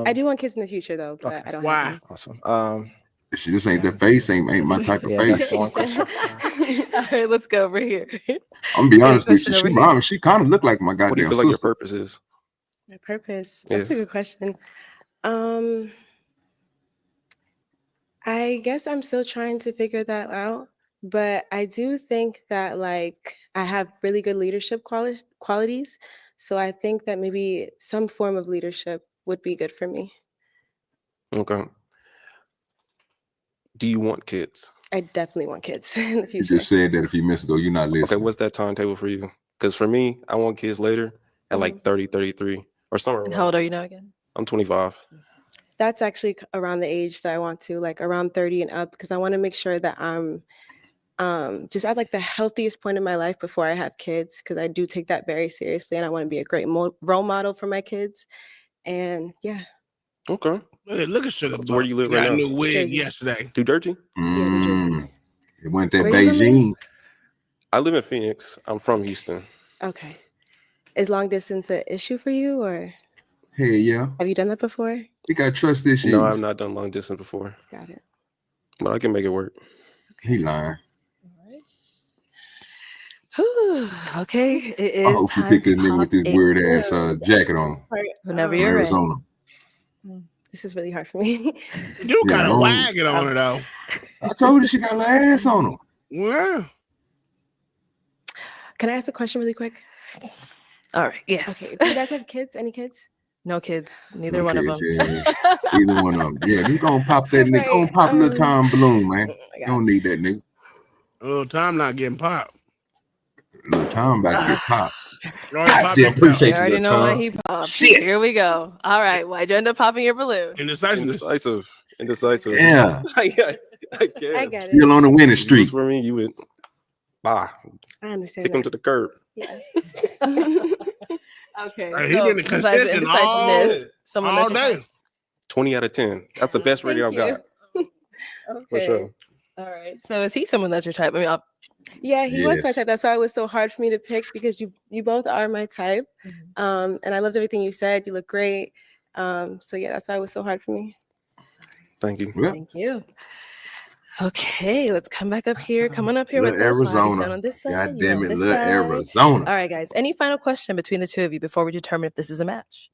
I do want kids in the future though, but I don't have any. Awesome. She just ain't that face, ain't my type of Yeah, face. that's the one question. All right, let's go over here. I'm gonna be Any honest with question you. over She, here? mom, she kind of looked like my What do you goddamn feel like your sister. purpose is? My purpose. That's a Yes. good question. I guess I'm still trying to figure that out, but I do think that like I have really good leadership qualities. So I think that maybe some form of leadership would be good for me. Okay. Do you want kids? I definitely want kids in the You future. just said that a few minutes ago. You're not Okay, listening. what's that timetable for you? Because for me, I want kids later at like 30, 33, or somewhere And around. how old are you now again? I'm 25. That's actually around the age that I want to, like around 30 and up, because I want to make sure that I'm just at like the healthiest point in my life before I have kids, because I do take that very seriously and I want to be a great role model for my kids. And yeah. Okay. Look at Sugar So where Buck. you live right Got a now? new wig Jersey. yesterday. New Jersey? Yeah, New Jersey. It went that Where you from, Beijing. I live in Phoenix. I'm from Houston. Okay. Is long distance an issue for you, or Hey, yeah. have you done that before? We got trust issues. No, I've not done long distance before, Got it. but I can make it work. He lying. Whew, okay, it I is hope you time pick to this nigga pop with this a weird ass balloon. jacket on. Whenever From you're ready. Arizona. This is really hard for me. You do Yeah, kind I of don't- wagging on her though. I told you she got a little ass on her. Yeah. Can I ask a question really quick? All right. Yes. Okay. Do you guys have kids? Any kids? No kids. Neither No one kids, of them. yeah. Either one of them. Yeah, just gonna pop that nigga. Gonna Right, pop a little time balloon, man. my You don't need that nigga. A little time not getting popped. Little time about to get popped. Already popped Goddamn, himself. appreciate You you, already little know why Tom. he popped. Shit. Here we go. All right. Why'd you end up popping your balloon? Indecisive. Indecisive. Yeah. I guess. I get it. Still on the winning If it was streak. for me, you would I understand kick him to that. the curb. Yeah. Okay. Hey, he So been besides the consistent all indecisiveness, someone all that's your day. type. 20 out of 10. That's the best rating I've got. Okay. For sure. All right. So is he someone that's your type? I mean, Yeah, he was my Yes. type. That's why it was so hard for me to pick, because you both are my type. And I loved everything you said. You look great. So yeah, that's why it was so hard for me. Thank you. thank you. Okay, let's come back up here. Come on up here Little with us. I'll have you stand Arizona. on this side. God you damn on it, this little side. Arizona. All right, guys. Any final question between the two of you before we determine if this is a match?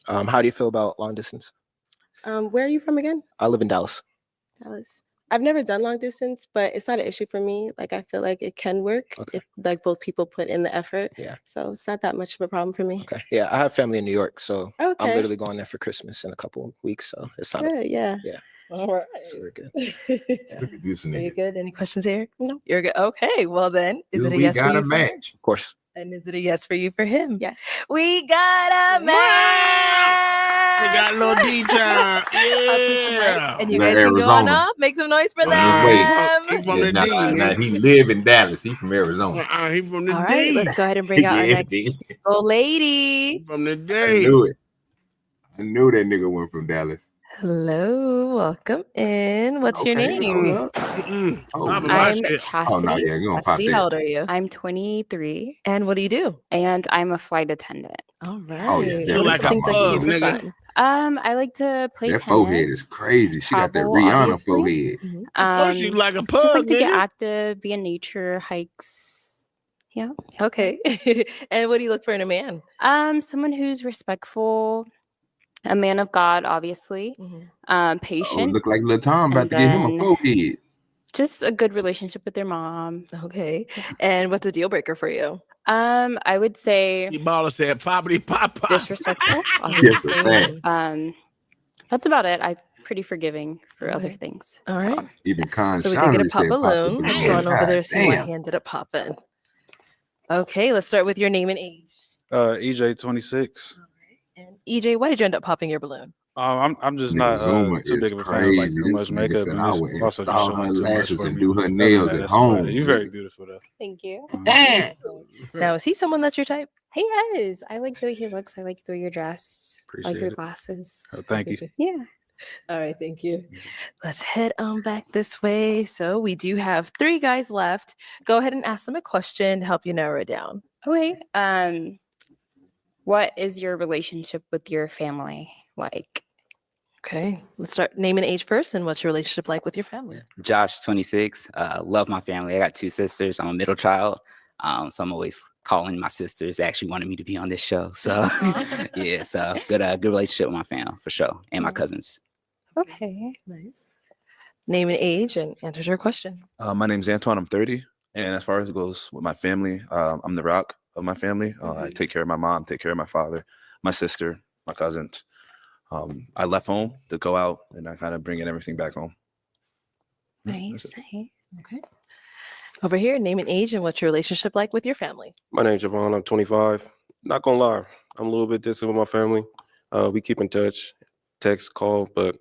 How do you feel about long distance? Where are you from again? I live in Dallas. Dallas. I've never done long distance, but it's not an issue for me. Like I feel like it can work if like both people put in the effort. Yeah. So it's not that much of a problem for me. Okay. Yeah, I have family in New York, so I'm Okay. literally going there for Christmas in a couple of weeks. So it's not. Good, yeah. Yeah. All right. So we're good. Look at this Are you nigga. good? Any questions here? No. You're good. Okay. Well then, is Do it a we yes for got you a for him? match? Of course. And is it a yes for you for him? Yes. We got a match. We got a little DJ. I'll take the mic, Yeah. and you Now guys can go on Arizona. off. Make some noise for Just wait. them. He from Yeah, the nah, D, nah, man. he live in Dallas. He from Arizona. He from the All right, D. let's go ahead and bring out our Yeah, next D. single lady. From the I D. knew it. I knew that nigga went from Dallas. Hello, welcome in. What's your Okay, hold name? up. Oh, I'm yeah. I'm Oh, no, Chastity. yeah, you gonna pop Chastity, how that. old are you? I'm 23 And what do you do? and I'm a flight attendant. All right. Oh, yeah, What definitely are like some a things that you do pug, for nigga. fun? I like to play That tennis. forehead is crazy. She got that travel, Rihanna obviously. forehead. Mhm. Of course you like a Just pug, like to get nigga. active, be in nature, hikes. Yeah. Okay. And what do you look for in a man? Someone who's respectful, a man of God, obviously. Oh, Patient, look like Lil Tom about and to get him a then forehead. just a good relationship with their mom. Okay. And what's a deal breaker for you? I would say The baller said poppity pop pop. disrespectful, Yes, obviously. a fact. That's about it. I'm pretty forgiving for other Okay. things. All so. right. Even Con So we did get a Shanley pop said pop the balloon. Let's go balloon. on over there God so my damn. hand did it pop in. Okay, let's start with your name and age. EJ 26. And EJ, why did you end up popping your balloon? I'm just Nigga, not Zuma too is big of a fan of like crazy. too This much nigga makeup, said and I it's would also just install showing her too much lashes for and me. do her Other than nails that, at that's about home. it. You're very nigga. beautiful though. Thank you. Now, is he someone that's your type? He is. I like the way he looks. I like the way you're dressed. I like Appreciate your it. glasses. Oh, thank you. Yeah. All right, thank you. Let's head on back this way. So we do have 3 guys left. Go ahead and ask them a question to help you narrow it down. Okay. What is your relationship with your family like? Okay, let's start name and age first. And what's your relationship like with your family? Josh, 26. Love my family. I got 2 sisters. I'm a middle child. So I'm always calling my sisters. They actually wanted me to be on this show. So yeah, so good relationship with my family for sure. And my cousins. Okay. Nice. Name and age and answers your question. My name's Antoine. I'm 30. And as far as it goes with my family, I'm the rock of my family. I take care of my mom, take care of my father, my sister, my cousins. I left home to go out and I kind of bring in everything back home. Nice. Okay. Over here, name and age and what's your relationship like with your family? My name's Javon. I'm 25. Not gonna lie, I'm a little bit distant with my family. We keep in touch, text, call, but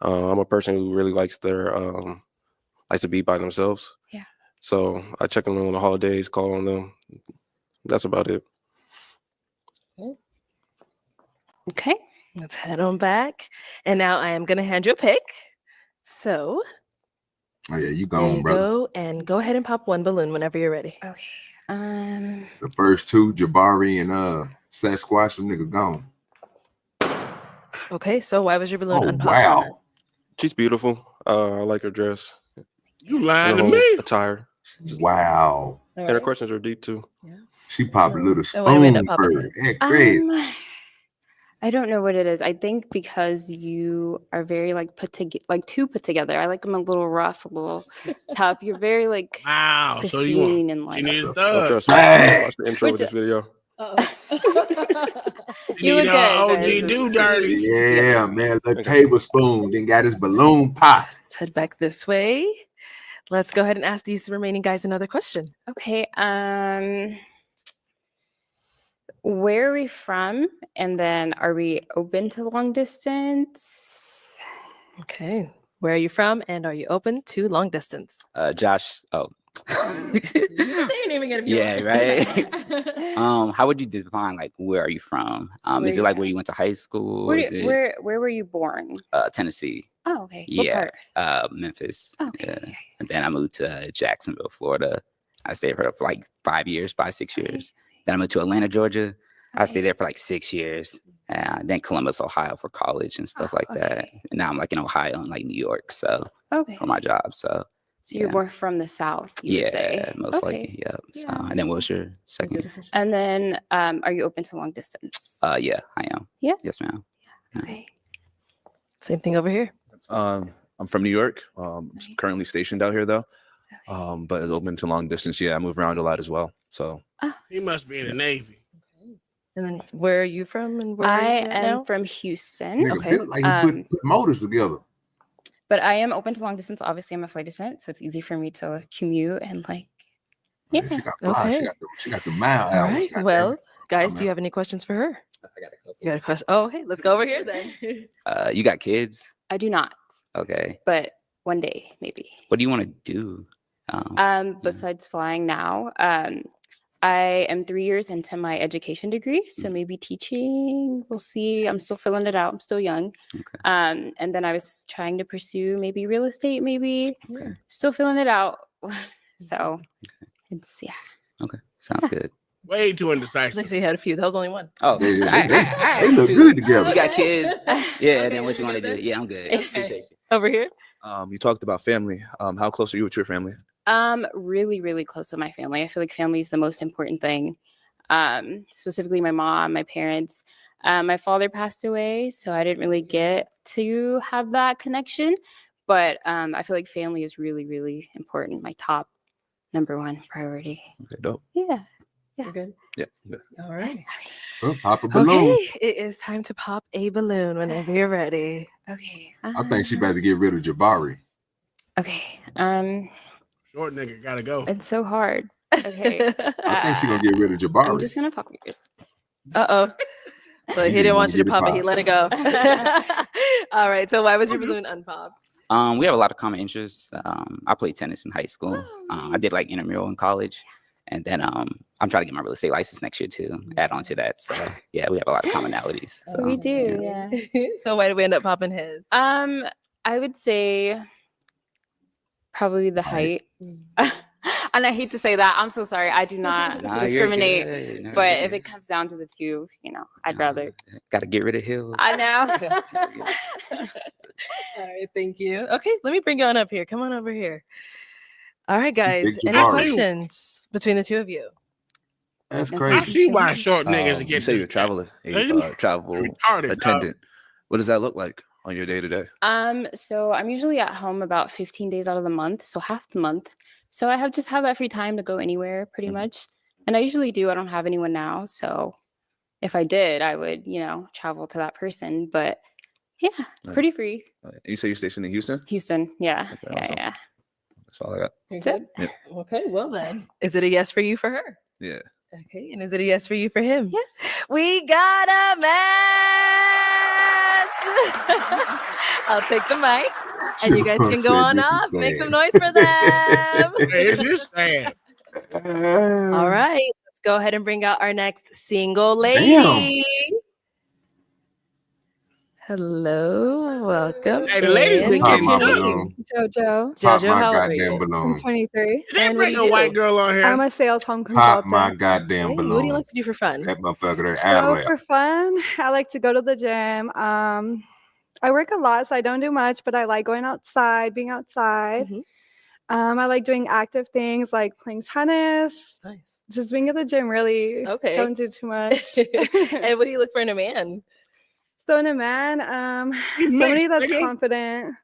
I'm a person who really likes likes to be by themselves. Yeah. So I check on them on the holidays, call on them. That's about it. Okay. Let's head on back. And now I am going to hand you a pick. So Oh yeah, you there gone, you brother. go. And go ahead and pop one balloon whenever you're ready. Okay. The first 2, Jabari and Sasquatch, them niggas gone. Okay, so why was your balloon Oh unpopped? for her? wow. She's beautiful. I like her dress. You lying and to her me? whole attire. Wow. All And her right. questions are deep too. She popped a little And why do we end up spoon popping for it? it. Great. I don't know what it is. I think because you are very like too put together. I like them a little rough, a little tough. You're very like Wow. So you want pristine and like you need a Oh, thug. trust me. Hey. Watch the intro of this video. You look need good. OG guys. do dirty. Yeah, man. The tablespoon. Then got his balloon pop. Let's head back this way. Let's go ahead and ask these remaining guys another question. Okay. Where are we from? And then are we open to long distance? Okay. Where are you from? And are you open to long distance? Josh. Oh. You can say your name again if you Yeah, want. right. How would you define like where are you from? Is it like where you went to high school? Where were you born? Tennessee. Oh, okay. What Yeah. part? Memphis. Okay. Yeah. And then I moved to Jacksonville, Florida. I stayed for like 5 years, 6 years. Then I moved to Atlanta, Georgia. I stayed there for like 6 years. Then Columbus, Ohio for college and stuff like that. And now I'm like in Ohio and like New York, so for my job. So you're more from the South, you would say. Most likely. Yep. So and then what was your second? And then are you open to long distance? Yeah, I am. Yeah. Yes, ma'am. Okay. Same thing over here. I'm I'm from New York. I'm currently stationed out here though. But it's open to long distance. Yeah, I move around a lot as well. So He must be in the Navy. And then where are you from? And where I are you at am now? from Houston. Nigga Okay. feel like he put motors together. But I am open to long distance. Obviously, I'm a flight attendant, so it's easy for me to commute and like, yeah. She got fly. Okay. She got the mile All hours. right. goddamn Well, it. guys, do you have any questions for her? I got a couple. You got a question? Oh, hey, let's go over here then. You got kids? I do not, Okay. but one day maybe. What do you want to do? Besides flying now, I am 3 years into my education degree, so maybe teaching. We'll see. I'm still filling it out. I'm still young. Okay. And then I was trying to pursue maybe real estate. Maybe still filling it out. So it's Okay. Sounds good. Way too indecisive. They say you had a few. That was only one. Oh, They I look asked too. good together. You got kids? Yeah. Okay, Then what you you want to good do? then? Yeah, I'm good. Okay. Appreciate you. Over here. you talked about family. How close are you with your family? really, really close with my family. I feel like family is the most important thing. Specifically my mom, my parents. My father passed away, so I didn't really get to have that connection. But I feel like family is really, really important. My top number one priority. Okay, dope. Yeah. You're good. Yeah. Good. All right. Well, pop a balloon. Okay. It is time to pop a balloon whenever you're ready. Okay. I think she about to get rid of Jabari. Okay. Short nigga gotta go. It's so hard. Okay. I think she gonna get rid of Jabari. I'm just gonna pop yours. Uh-oh. So he didn't want you to pop it. He let it go. Pop. All right. So why was your balloon unpopped? We have a lot of common interests. I played tennis in high school. I did like intramural in college. And then I'm trying to get my real estate license next year too. Add on to that. So yeah, we have a lot of commonalities. So, We do, yeah. So why did we end up popping his? I would say probably the height. And I hate to say that. I'm so sorry. I do not Nah, you're discriminate. good. No, But you're if good. it comes down to the two, I'd rather. Gotta get rid of heels. I know. All right, thank you. Okay, let me bring you on up here. Come on over here. All right, guys. big Any Jabari. questions between the two of you? That's I crazy. see why short niggas You get say you're a travel retarded, attendant. What does that look like on your day to day? So I'm usually at home about 15 days out of the month, so half the month. So I just have that free time to go anywhere pretty much. And I usually do. I don't have anyone now, so if I did, I would, travel to that person. But yeah, pretty free. You say you're stationed in Houston? Houston, yeah, Okay, awesome. yeah. That's all I got. You're That's good? it. Yeah. Okay, well then. Is it a yes for you for her? Yeah. Okay, and is it a yes for you for him? Yes. We got a match. I'll take the mic, and you guys can go Said on this is up. Make some sad. noise for them. Hey, it's just sad. All right, let's go ahead and bring out our next single lady. Hello, welcome. Hey, the ladies in. been Pop getting my What's your balloon. name? Jojo. Pop Jojo, my how old are goddamn you? balloon. I'm 23. They And what bring do no you white do? girl on here. I'm a sales home Pop consultant. my goddamn Hey, what do balloon. you like to do for fun? That motherfucker there So out of for fun, I like to go to the gym. I work a lot, so I don't do much, but I like going outside, being outside. Mhm. I like doing active things like playing tennis, Nice. just being at the gym. Really, Okay. don't do too much. And what do you look for in a man? So in a man, somebody that's confident,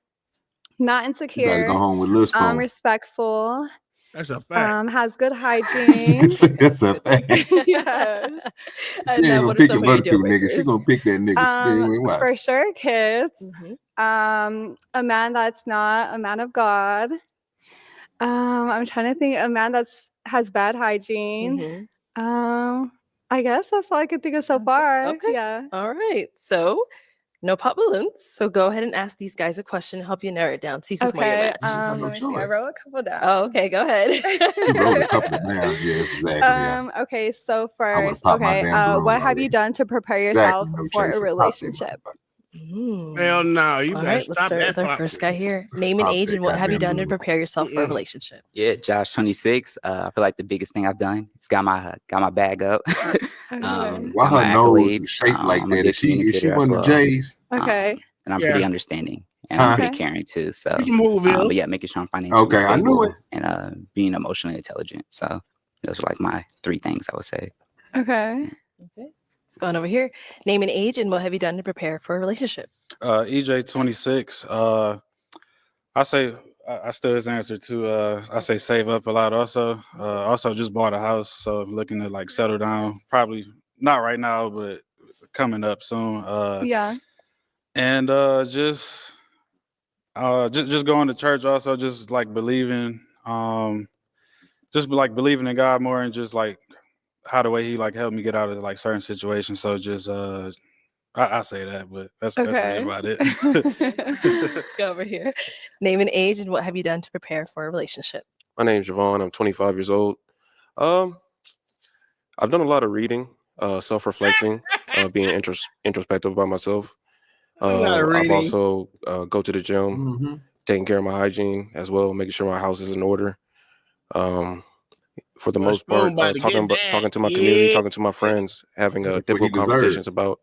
not You gotta insecure, go home with Lil Spoon. respectful, That's a fact. has good hygiene. That's a fact. Yes. She And ain't now gonna what are pick some your of your other deal two niggas. She breakers? gonna pick that nigga. Stay with watch. For sure, kids. Mhm. A man that's not a man of God. I'm trying to think. A man has bad hygiene. Mhm. I guess that's all I could think of so far. Okay. Yeah. All right. So no pop balloons. So go ahead and ask these guys a question to help you narrow it down. See who's more your Okay. match. Let me see. I wrote a couple down. Oh, okay. Go ahead. She wrote a couple of down. Yes, exactly. Yeah. Okay. So I would've first, popped my okay. damn balloon What have already. you done to prepare Exactly. yourself No for a chaser. Pop that relationship? Hell no, you All better right, let's stop start that with our talk. first guy here. Name and Pop age that and what have you goddamn done to balloon. prepare yourself for a relationship? Yeah, Josh, 26. I feel like the biggest thing I've done is got my bag up. Why got my her nose is accolades. shaped like I'm a that? good Is she communicator one as of well. the J's? Okay. And I'm Yeah. pretty understanding and I'm Huh? pretty Okay. caring too. So, You Moville. but yeah, making sure I'm financially Okay, I knew stable it. and being emotionally intelligent. So those are like my 3 things I would say. Okay. Okay. Let's go on over here. Name and age and what have you done to prepare for a relationship? EJ 26. I say I still his answer to I say save up a lot also. Also just bought a house, so looking to like settle down. Probably not right now, but coming up soon. Yeah. And just going to church also, just like believing just like believing in God more and just like how the way he like helped me get out of like certain situations. So just I say that, but that's really Okay. about it. Let's go over here. Name and age, and what have you done to prepare for a relationship? My name's Javon. I'm 25 years old. I've done a lot of reading, self-reflecting, being introspective about myself. A lot of I've reading. also go to the gym, taking care of my hygiene as well, making sure my house is in order. For the Well, most part, Spoon about to get that. talking to my community, Yeah. talking to my friends, having That's what he difficult conversations deserves. about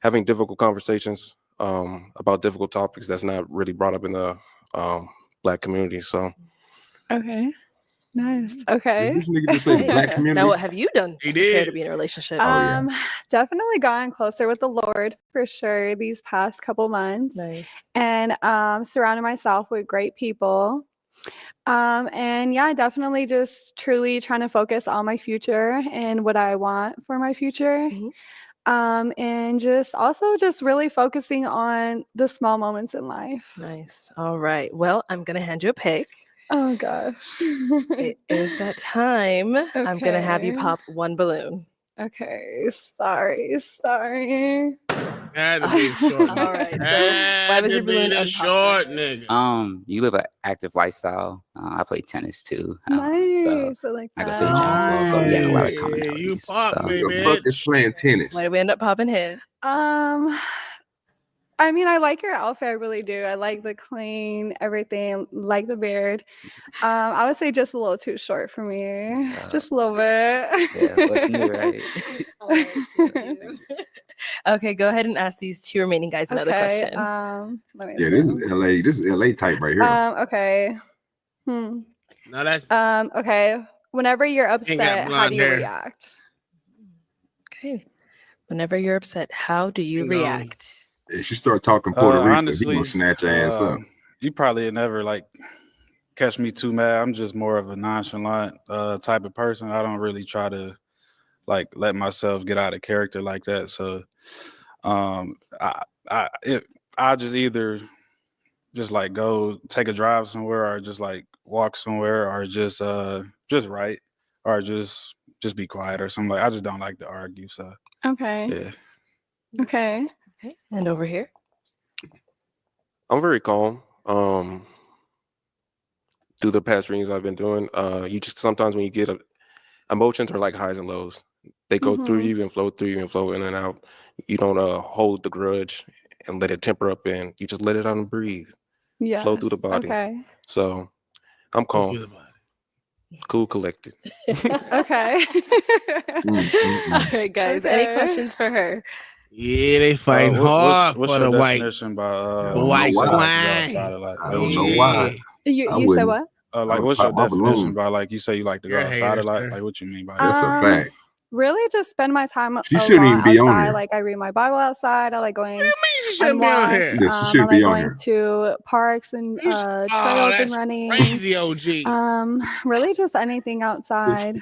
having difficult conversations about difficult topics that's not really brought up in the Black community. So Okay. Nice. Okay. This nigga just say the Black community. Now, what have you done He to prepare to did. be in a relationship? Definitely gotten closer with the Lord for sure these past couple months. Nice. And surrounding myself with great people. And yeah, definitely just truly trying to focus on my future and what I want for my future. And just also just really focusing on the small moments in life. Nice. All right. Well, I'm gonna hand you a pick. Oh gosh. It is that time. I'm gonna have you Okay. pop one balloon. Okay. Sorry. Had to be the short nigga. All right. So why Had was to your be balloon the unpopped? short nigga. You live an active lifestyle. I play tennis too. Nice. So I like I that. go to the gym as well. So we had a lot of Yeah, commonalities. you pop me, The fuck is bitch. playing tennis? Why did we end up popping his? I mean, I like your outfit. I really do. I like the clean, everything. Like the beard. I would say just a little too short for me. Just a little bit. Yeah, what's new, right? Okay, go ahead and ask these two remaining guys another Okay. question. Let me Yeah, this see. is LA. This is LA type right here. Okay. No, that's Okay. Whenever you're ain't got upset, how blonde do you hair. react? Okay. Whenever you're upset, how do you You know. react? If you start talking Puerto Rico, he Honestly, gonna snatch your ass up. You probably never like catch me too mad. I'm just more of a nonchalant type of person. I don't really try to like let myself get out of character like that. So I just either just like go take a drive somewhere or just like walk somewhere or just write or just be quiet or something. Like I just don't like to argue. So Okay. yeah. Okay. Okay. And over here. I'm very calm. Through the past readings I've been doing, you just sometimes when you get emotions are like highs and lows. They go through you and flow through you and flow in and out. You don't hold the grudge and let it temper up in. You just let it out and breathe. Yes. Flow through the body. Okay. So I'm calm. Cool, collected. Okay. All right, guys. Any Okay. questions for her? Yeah, they fighting hard What's for your the white, definition by the white you say you like to go wine. outside of like I don't know why. You said what? like would what's pop your my definition balloon. by like you say you like to go You're a outside hater, of like sir. what you mean by That's that? a fact. Really just spend my time She a shouldn't lot even be on outside. here. Like I read my Bible outside. I like going She on shouldn't be on here. walks. Yeah, she I shouldn't be like on going here. to parks and Oh, trails and that's running. crazy, OG. Really just anything outside.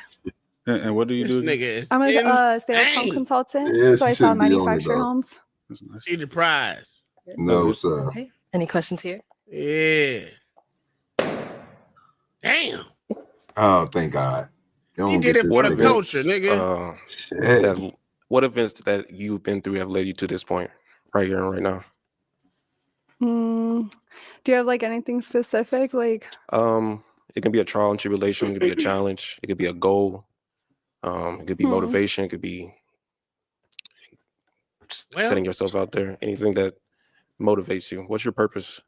And what do you This do again? nigga is I'm a sales home insane. consultant, Yeah, so she I sell shouldn't be on here, manufactured dog. homes. That's nice. She the prize. No, sir. Okay. Any questions here? Yeah. Damn. Oh, thank God. He Don't did get it this for the nigga. culture, nigga. Shit. What events that you've been through have led you to this point right here and right now? Do you have like anything specific? Like It can be a trial and tribulation, it could be a challenge, it could be a goal, it could be motivation, it could be setting yourself out there, anything that motivates you. What's your purpose?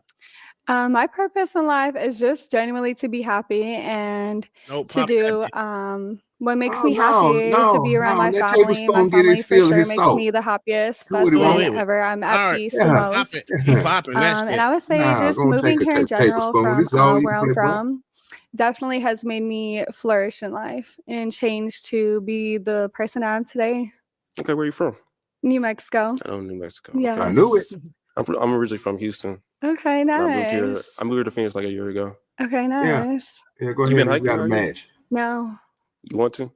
my purpose in life is just genuinely to be happy and Nope, to pop do that what makes Oh, me happy, to be around my Let family. My Tablespoon get family his for feel, sure his makes salt. me the happiest. Do That's what he want. whenever I'm at All right. peace Yeah. the Pop most. it. He popping that And shit. I would say Nah, just gonna moving take a here in general tablespoon. from This is all you where can I'm play, bro. from definitely has made me flourish in life and change to be the person I am today. Okay, where are you from? New Mexico. I know New Mexico. Yes. I knew it. I'm originally from Houston. Okay, And I moved here. nice. I moved here to Phoenix like a year ago. Okay, Yeah. nice. Yeah, go You been ahead. hiking? We got a Are you? match. No. You want to?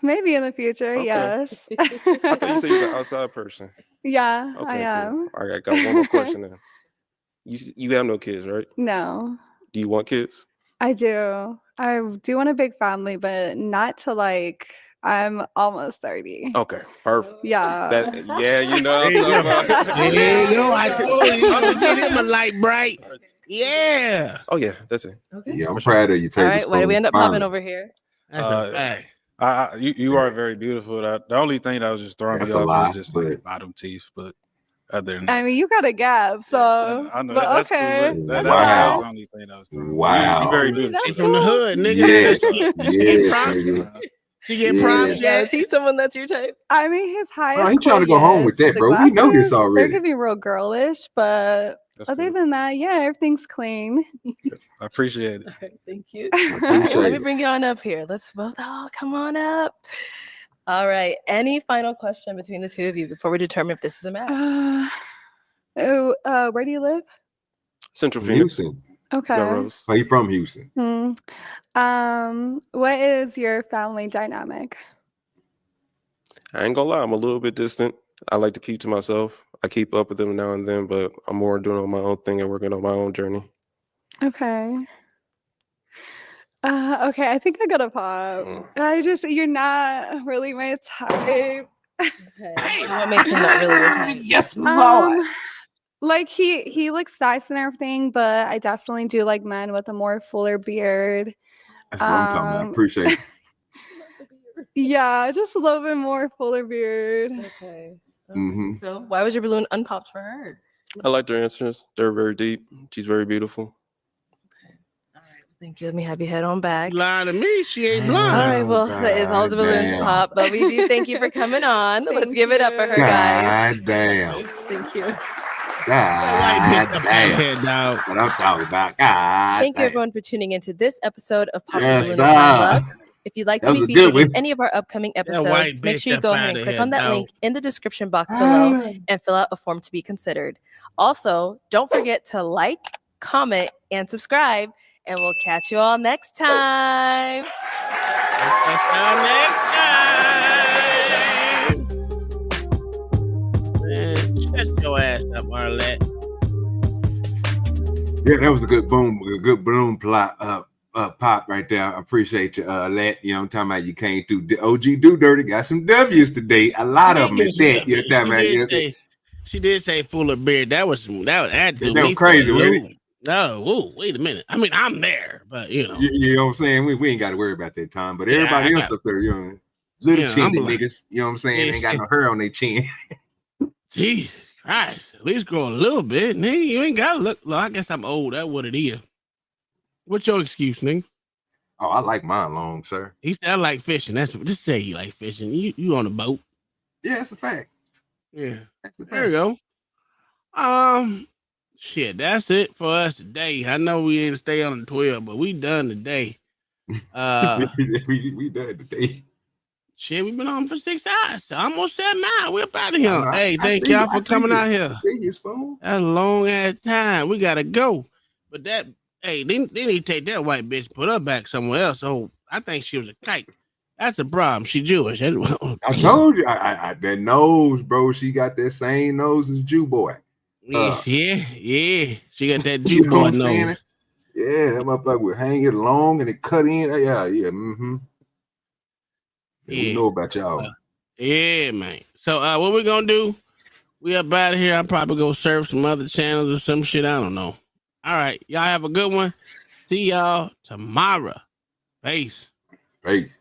Maybe in the future, Okay. yes. I thought you said you was an outside person. Yeah, I Okay, cool. am. All right, I got one more question then. You have no kids, right? No, Do you want kids? I do. I do want a big family, but not to like, I'm almost 30. Okay, perfect. Yeah. Yeah, you know There what you I'm go. talking about. There you go. I told you, you're gonna get him a light bright. Yeah. Oh yeah, that's it. Yeah, I'm proud of you, All right, why do we Tablespoon. end up popping Finally. over here? That's a fact. You are very beautiful. The only thing that was just throwing That's me a off lie, was just like your but bottom teeth. But other than that, I mean, you got a gap, so. I know But that's cool. okay. That That's was fine. the only thing that was throwing me. Wow. You very I mean, beautiful. She that's from the cool. hood, nigga. Yes, She get yes, props. nigga. She get Yeah. props. Yeah, Yeah. is he someone that's your type? I mean, his Bro, I highest ain't trying to go home with that, the bro. We know this glasses, already. they're giving real girlish, but That's other cool. than that, yeah, everything's clean. I appreciate it. All right, thank you. I All right, let appreciate me it. bring you on up here. Let's both all come on up. All right. Any final question between the two of you before we determine if this is a match? Where do you live? Central Phoenix. Houston. Okay. Melrose. Are you from Houston? What is your family dynamic? I ain't gonna lie, I'm a little bit distant. I like to keep to myself. I keep up with them now and then, but I'm more doing my own thing and working on my own journey. Okay. Okay, I think I got a pop. You're not really my type. Okay. What makes him not really your type? Yes, Lord. Like he looks nice and everything, but I definitely do like men with a more fuller beard. That's what I'm talking about. I appreciate it. Yeah, just a little bit more fuller beard. Okay. Mm-hmm. So why was your balloon unpopped for her? I like their answers. They're very deep. She's very beautiful. Thank you. Let me have you head on back. You lying to me? She ain't All blind. right, well, that is all the balloons damn. pop, but we do thank you for coming on. Let's Thank give it up for her, guys. God damn. Yes, thank you. God Up damn. here, dog. What I'm talking about. God Thank you, damn. everyone, for tuning into this episode of Pop the Yes, Balloon with My sir. Love. If you'd like That to was be a good featured in one. any of our upcoming white episodes, make bitch sure you up go ahead outta and click here, on that dog. link in the description box below and fill out a form to be considered. Also, don't forget to like, comment, and subscribe, and we'll catch you all next time. Until next time. Man, shut your ass up, Arlette. Yeah, that was a good boom plot pop right there. I appreciate you, Let. You know what I'm talking about? You came through. OG Do Dirty got some W's today. A lot of them at that. You know what I'm talking about? She did say full of beard. That was actually That was crazy, wasn't it? No, whoa, wait a minute. I mean, I'm there, but you know. You know what I'm saying? We ain't got to worry about that time. But Yeah, everybody I else got- up there, you know, little Yeah, chinny I'm like- niggas, you know what I'm saying? Yeah. Ain't got no hair on their chin. Jesus Christ, at least grow a little bit. Nigga, you ain't gotta look. I guess I'm old. That's what it is. What's your excuse, nigga? Oh, I like mine long, sir. He said I like fishing. That's just say you like fishing. You on a boat. Yeah, it's a fact. Yeah. That's a fact. There you go. Shit, that's it for us today. I know we didn't stay on the 12, but we done today. we done today. Shit, we've been on for 6 hours. So almost 7 hours. We're up out of here. I Hey, thank see y'all you. I for see coming you. out here. See you, Spoon. That's a long ass time. We gotta go. But that, hey, they need to take that white bitch and put her back somewhere else. So I think she was a kite. That's the problem. She Jewish. That's I told you, I that nose, bro. She got that same nose as Jew boy. Yeah. She got that You Jew know boy what I'm saying? nose. Yeah, that motherfucker would hang it long and it cut in. Yeah. Mm-hmm. Yeah, we Yeah. know about y'all. Yeah, man. So what we gonna do? We up out of here. I'll probably go serve some other channels or some shit. I don't know. All right. Y'all have a good one. See y'all tomorrow. Peace. Peace.